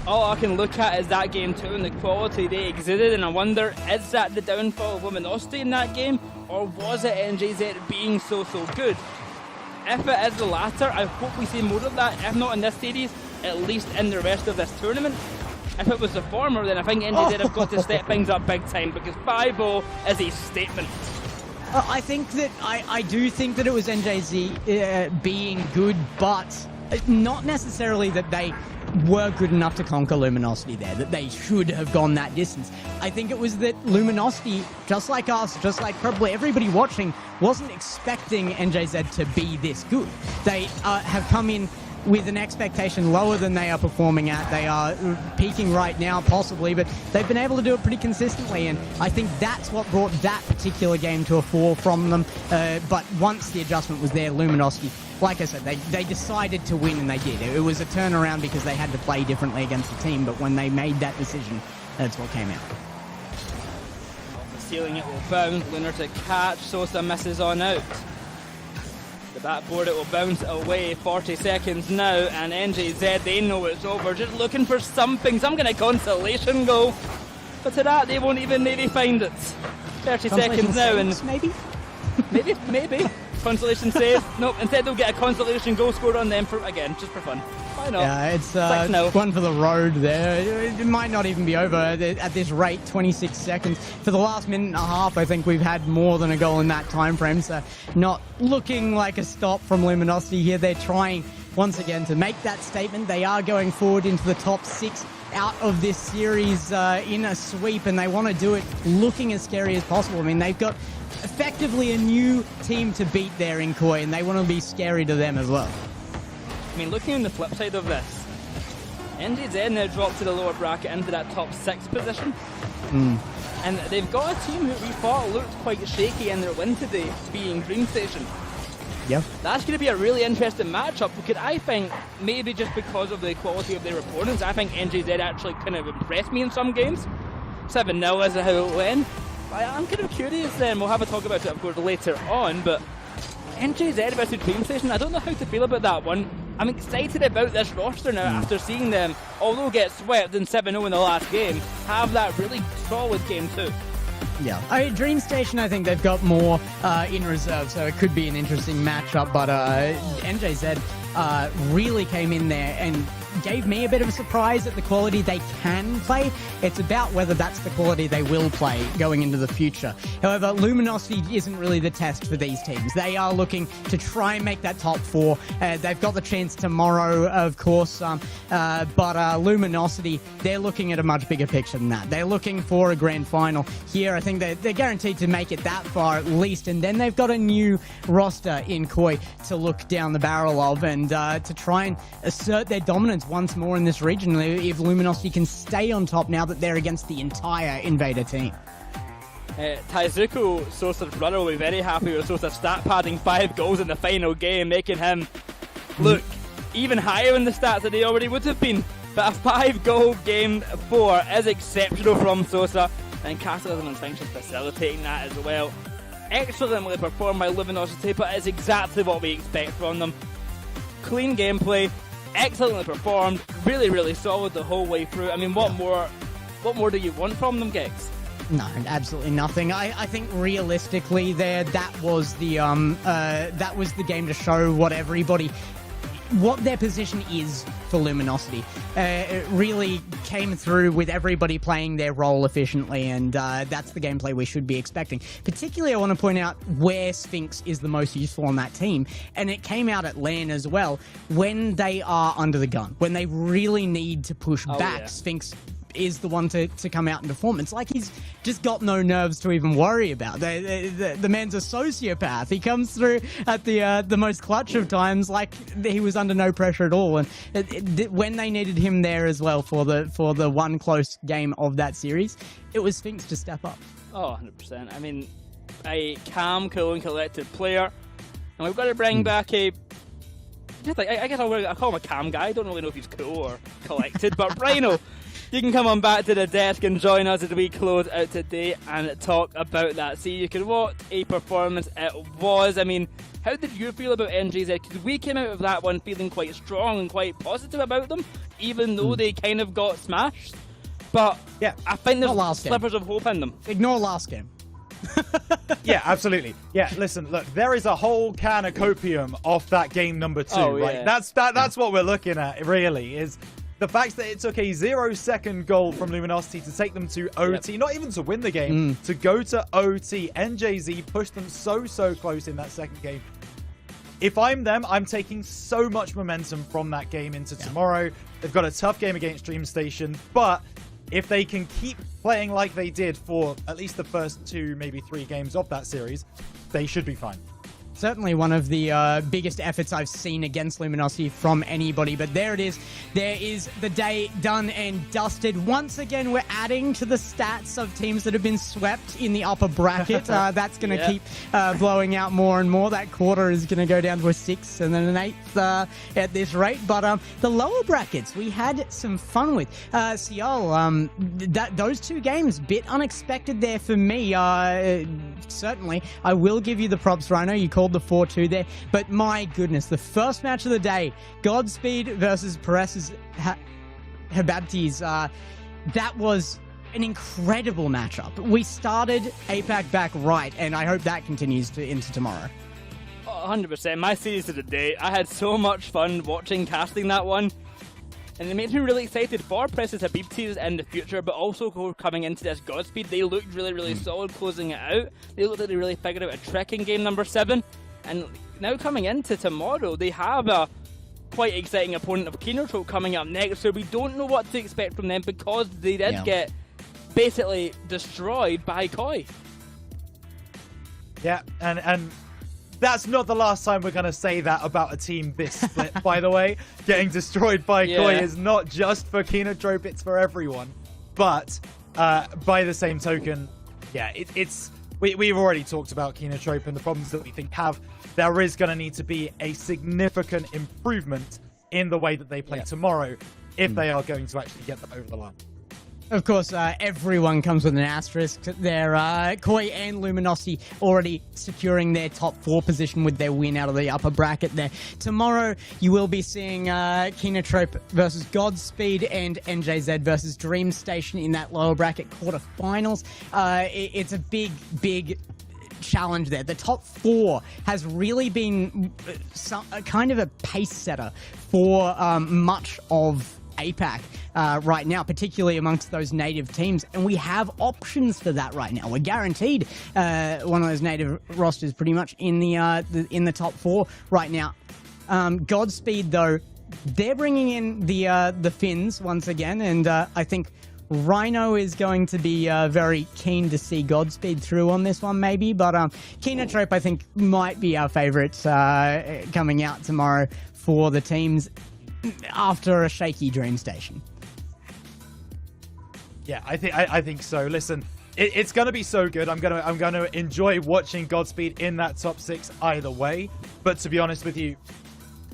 all I can look at is that game 2 and the quality they exhibited, and I wonder, is that the downfall of Luminosity in that game, or was it NJZ being so good? If it is the latter, I hope we see more of that, if not in this series, at least in the rest of this tournament. If it was the former, then I think NJZ have got to step things up big time, because 5-0 is a statement. I think that, I do think that it was NJZ being good, but not necessarily that they were good enough to conquer Luminosity there, that they should have gone that distance. I think it was that Luminosity, just like us, just like probably everybody watching, wasn't expecting NJZ to be this good. They have come in with an expectation lower than they are performing at. They are peaking right now, possibly, but they've been able to do it pretty consistently, and I think that's what brought that particular game to a 4 from them. But once the adjustment was there, Luminosity, like I said, they decided to win, and they did. It was a turnaround because they had to play differently against the team, but when they made that decision, that's what came out. The ceiling, it will bounce. Lunar to catch. Sosa misses on out. The backboard, it will bounce away. 40 seconds now, and NJZ, they know it's over. Just looking for some kind of consolation goal. But to that, they won't even maybe find it. 30 seconds now, and maybe? maybe. Consolation save. Nope, instead they'll get a consolation goal scored on them, just for fun. Why not? Yeah, it's one for the road there. It might not even be over at this rate, 26 seconds. For the last minute and a half, I think we've had more than a goal in that time frame, so not looking like a stop from Luminosity here. They're trying, once again, to make that statement. They are going forward into the top 6 out of this series in a sweep, and they want to do it looking as scary as possible. I mean, they've got effectively a new team to beat there in Koi, and they want to be scary to them as well. I mean, looking on the flip side of this, NJZ now dropped to the lower bracket into that top 6 position. And they've got a team who we thought looked quite shaky in their win today, being Dream Station. Yep. That's going to be a really interesting matchup, because I think, maybe just because of the quality of their opponents, I think NJZ actually kind of impressed me in some games. 7-0 is how it went. I'm kind of curious then, we'll have a talk about it of course later on, but NJZ versus Dream Station, I don't know how to feel about that one. I'm excited about this roster now after seeing them, although get swept in 7-0 in the last game, have that really solid game too. Yeah, Dream Station, I think they've got more in reserve, so it could be an interesting matchup, but NJZ really came in there and gave me a bit of a surprise at the quality they can play. It's about whether that's the quality they will play going into the future. However, Luminosity isn't really the test for these teams. They are looking to try and make that top 4. They've got the chance tomorrow, of course, but Luminosity, they're looking at a much bigger picture than that. They're looking for a grand final here. I think they're guaranteed to make it that far at least, and then they've got a new roster in Koi to look down the barrel of, and to try and assert their dominance once more in this region if Luminosity can stay on top now that they're against the entire Invader team. Taizuku, Sosa's brother, will be very happy with Sosa stat padding 5 goals in the final game, making him look even higher in the stats than he already would have been. But a 5-goal game 4 is exceptional from Sosa, and Catalysm and Sphinx is facilitating that as well. excellently performed by Luminosity, but it's exactly what we expect from them. Clean gameplay, excellently performed, really, really solid the whole way through. I mean, what more do you want from them, Gex? No, absolutely nothing. I think realistically, that was the game to show what their position is for Luminosity. It really came through with everybody playing their role efficiently, and that's the gameplay we should be expecting. Particularly, I want to point out where Sphinx is the most useful on that team, and it came out at LAN as well, when they are under the gun, when they really need to push back. Yeah. Sphinx is the one to come out and perform. It's like he's just got no nerves to even worry about. The man's a sociopath. He comes through at the most clutch of times like he was under no pressure at all. And when they needed him there as well for the one close game of that series, it was Sphinx to step up. Oh, 100%. I mean, a calm, cool, and collected player. And we've got to bring back a... I guess I'll call him a calm guy. I don't really know if he's cool or collected, but Rhino... You can come on back to the desk and join us as we close out today and talk about that. See, you can what a performance it was. I mean, how did you feel about NJZ? Because we came out of that one feeling quite strong and quite positive about them, even though they kind of got smashed. But yeah, I think there's slippers of hope in them. Ignore last game. Yeah, absolutely. Yeah, listen, look, there is a whole can of copium off that game number 2, right? Yeah. That's what we're looking at, really, is... The fact that it took a 0-second goal from Luminosity to take them to OT, not even to win the game, to go to OT. NJZ pushed them so close in that second game. If I'm them, I'm taking so much momentum from that game into tomorrow. They've got a tough game against DreamStation, but if they can keep playing like they did for at least the first 2, maybe 3 games of that series, they should be fine. Certainly one of the biggest efforts I've seen against Luminosity from anybody, but there it is. There is the day done and dusted. Once again, we're adding to the stats of teams that have been swept in the upper bracket. That's going to keep blowing out more and more. That quarter is going to go down to a 6th and then an 8th at this rate. But the lower brackets, we had some fun with. Cial, those 2 games, bit unexpected there for me. Certainly, I will give you the props, Rhino. You called the 4-2 there, but my goodness, the first match of the day, Godspeed versus Presibis Hababtes, that was an incredible matchup. We started Apac back right, and I hope that continues into tomorrow. 100%. My series of the day, I had so much fun watching casting that one. And it makes me really excited for Presibis Hababtes in the future, but also coming into this Godspeed. They looked really solid closing it out. They looked like they really figured out a trick in game number 7. And now coming into tomorrow, they have a quite exciting opponent of Kenotrope coming up next, so we don't know what to expect from them because they did get basically destroyed by Koi. Yeah, and that's not the last time we're going to say that about a team this split, by the way. Getting destroyed by Koi is not just for Kenotrope, it's for everyone. But by the same token, yeah, we've already talked about Kenotrope and the problems that we think have. There is going to need to be a significant improvement in the way that they play tomorrow if they are going to actually get them over the line. Of course, everyone comes with an asterisk. They're Koi and Luminosity already securing their top 4 position with their win out of the upper bracket there. Tomorrow, you will be seeing Kenotrope versus Godspeed and NJZ versus DreamStation in that lower bracket quarterfinals. It's a big challenge there. The top 4 has really been kind of a pace setter for much of Apac right now, particularly amongst those native teams, and we have options for that right now. We're guaranteed one of those native rosters pretty much in the top 4 right now. Godspeed, though, they're bringing in the Finns once again, and I think Rhino is going to be very keen to see Godspeed through on this one, maybe, but Kenotrope, I think, might be our favourite coming out tomorrow for the teams after a shaky DreamStation. Yeah, I think so. Listen, it's going to be so good. I'm going to enjoy watching Godspeed in that top 6 either way. But to be honest with you,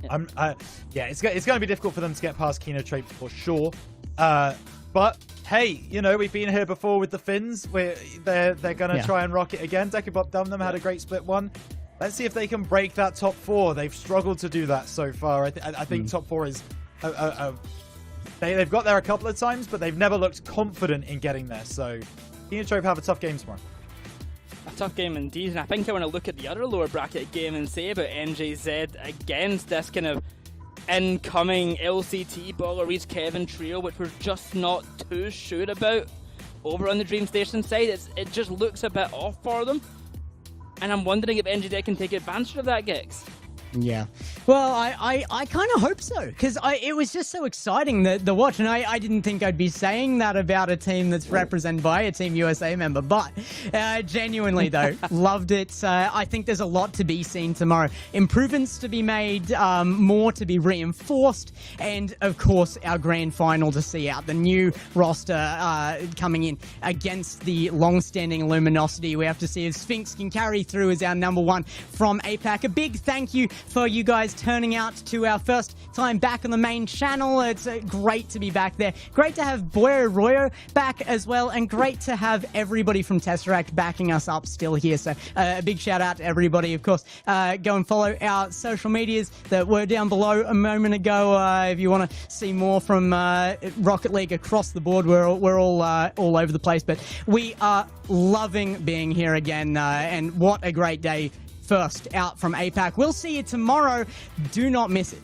it's going to be difficult for them to get past Kenotrope for sure. But hey, you know, we've been here before with the Finns. They're going to try and rock it again. Dekabot Dumdum had a great split one. Let's see if they can break that top 4. They've struggled to do that so far. I think top 4 is they've got there a couple of times, but they've never looked confident in getting there. So Kenotrope have a tough game tomorrow. A tough game indeed, and I think I want to look at the other lower bracket game and say about NJZ against this kind of incoming LCT Ballerese Kevin trio, which we're just not too sure about over on the Dream Station side. It just looks a bit off for them, and I'm wondering if NJZ can take advantage of that, Gex. Yeah. Well, I kind of hope so, because it was just so exciting, the watch, and I didn't think I'd be saying that about a team that's represented by a Team USA member, but genuinely, though, loved it. I think there's a lot to be seen tomorrow. Improvements to be made, more to be reinforced, and, of course, our grand final to see out. The new roster coming in against the long-standing Luminosity. We have to see if Sphinx can carry through as our number 1 from Apac. A big thank you for you guys turning out to our first time back on the main channel. It's great to be back there. Great to have Boy Royo back as well, and great to have everybody from Tesseract backing us up still here. So a big shout out to everybody. Of course, go and follow our social medias that were down below a moment ago. If you want to see more from Rocket League across the board, we're all over the place. But we are loving being here again, and what a great day. First out from Apac. We'll see you tomorrow. Do not miss it.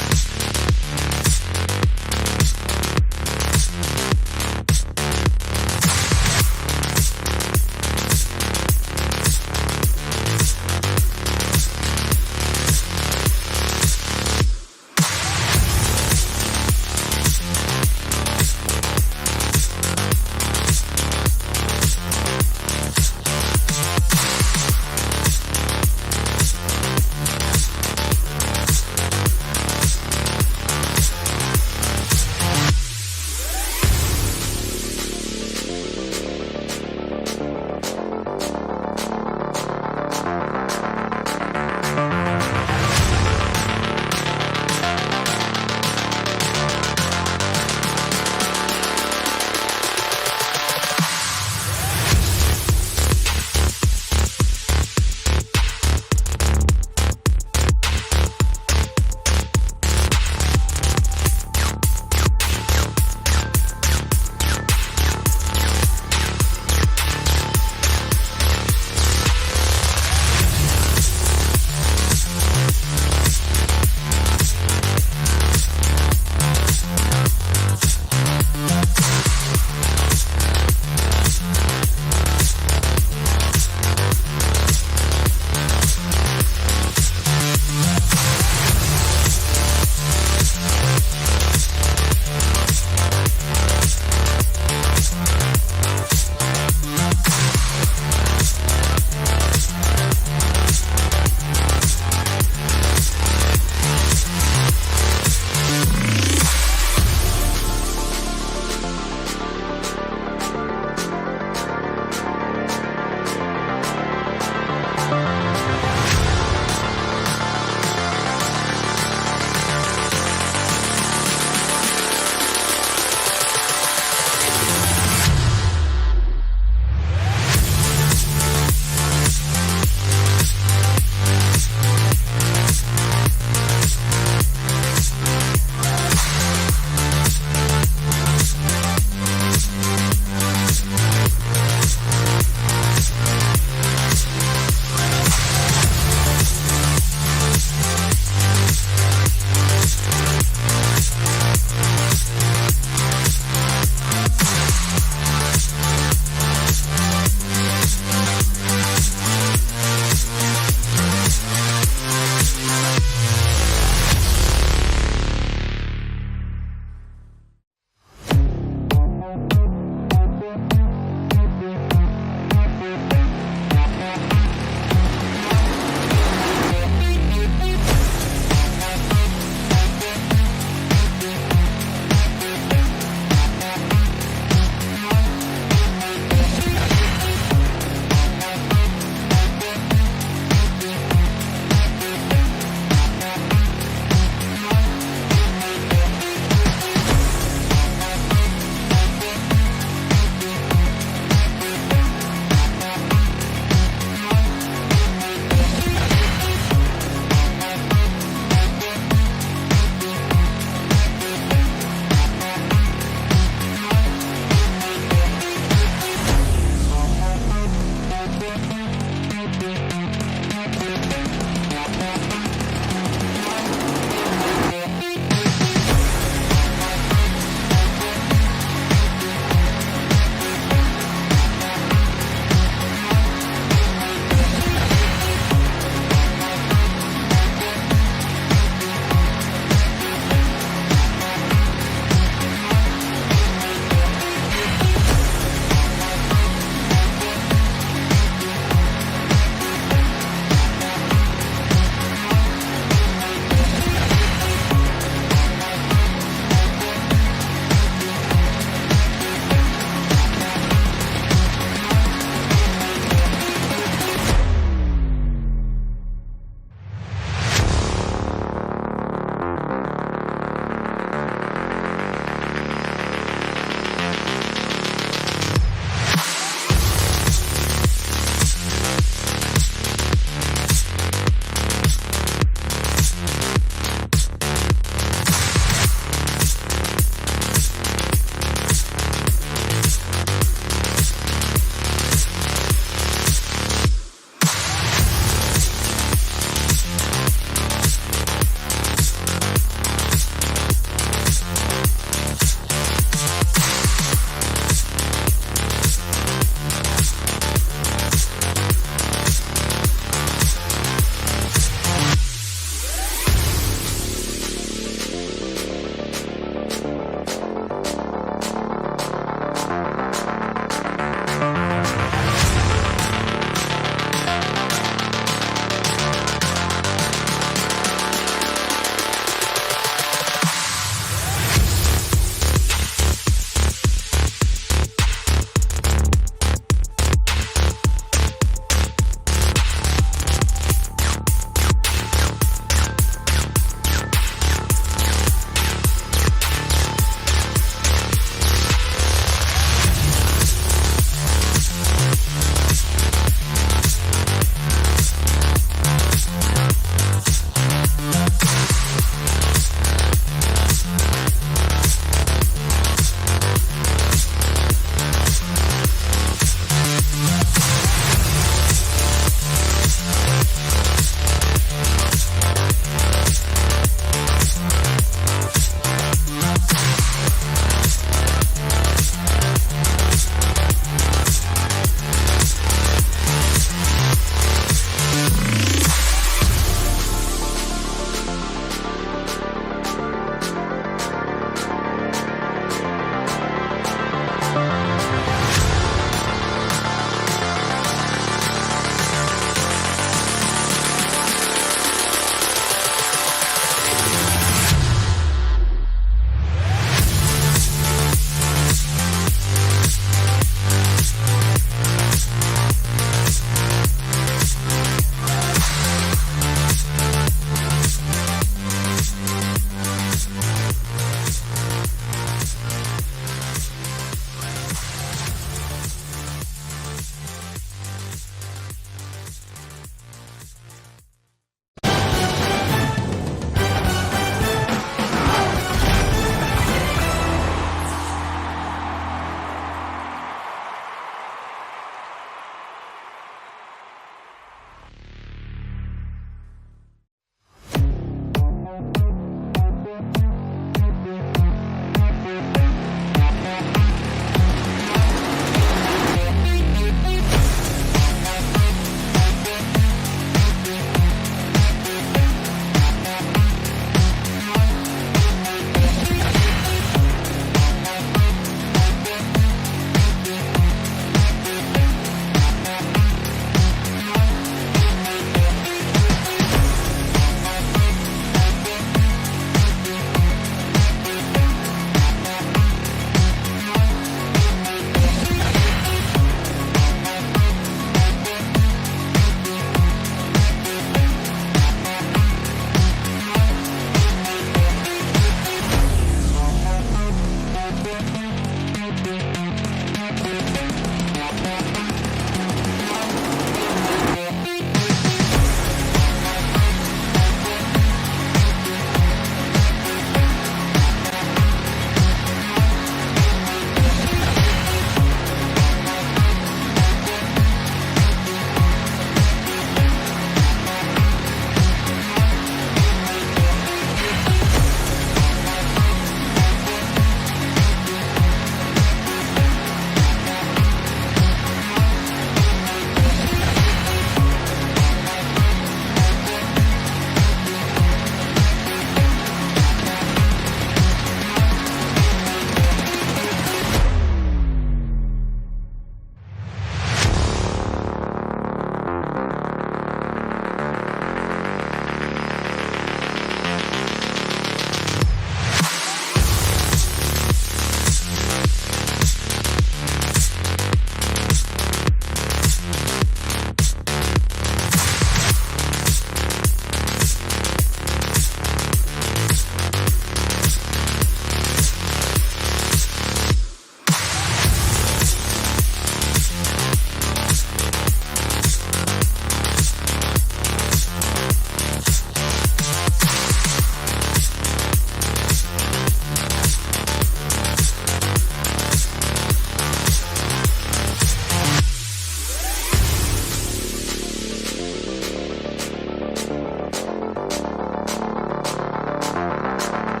Bye.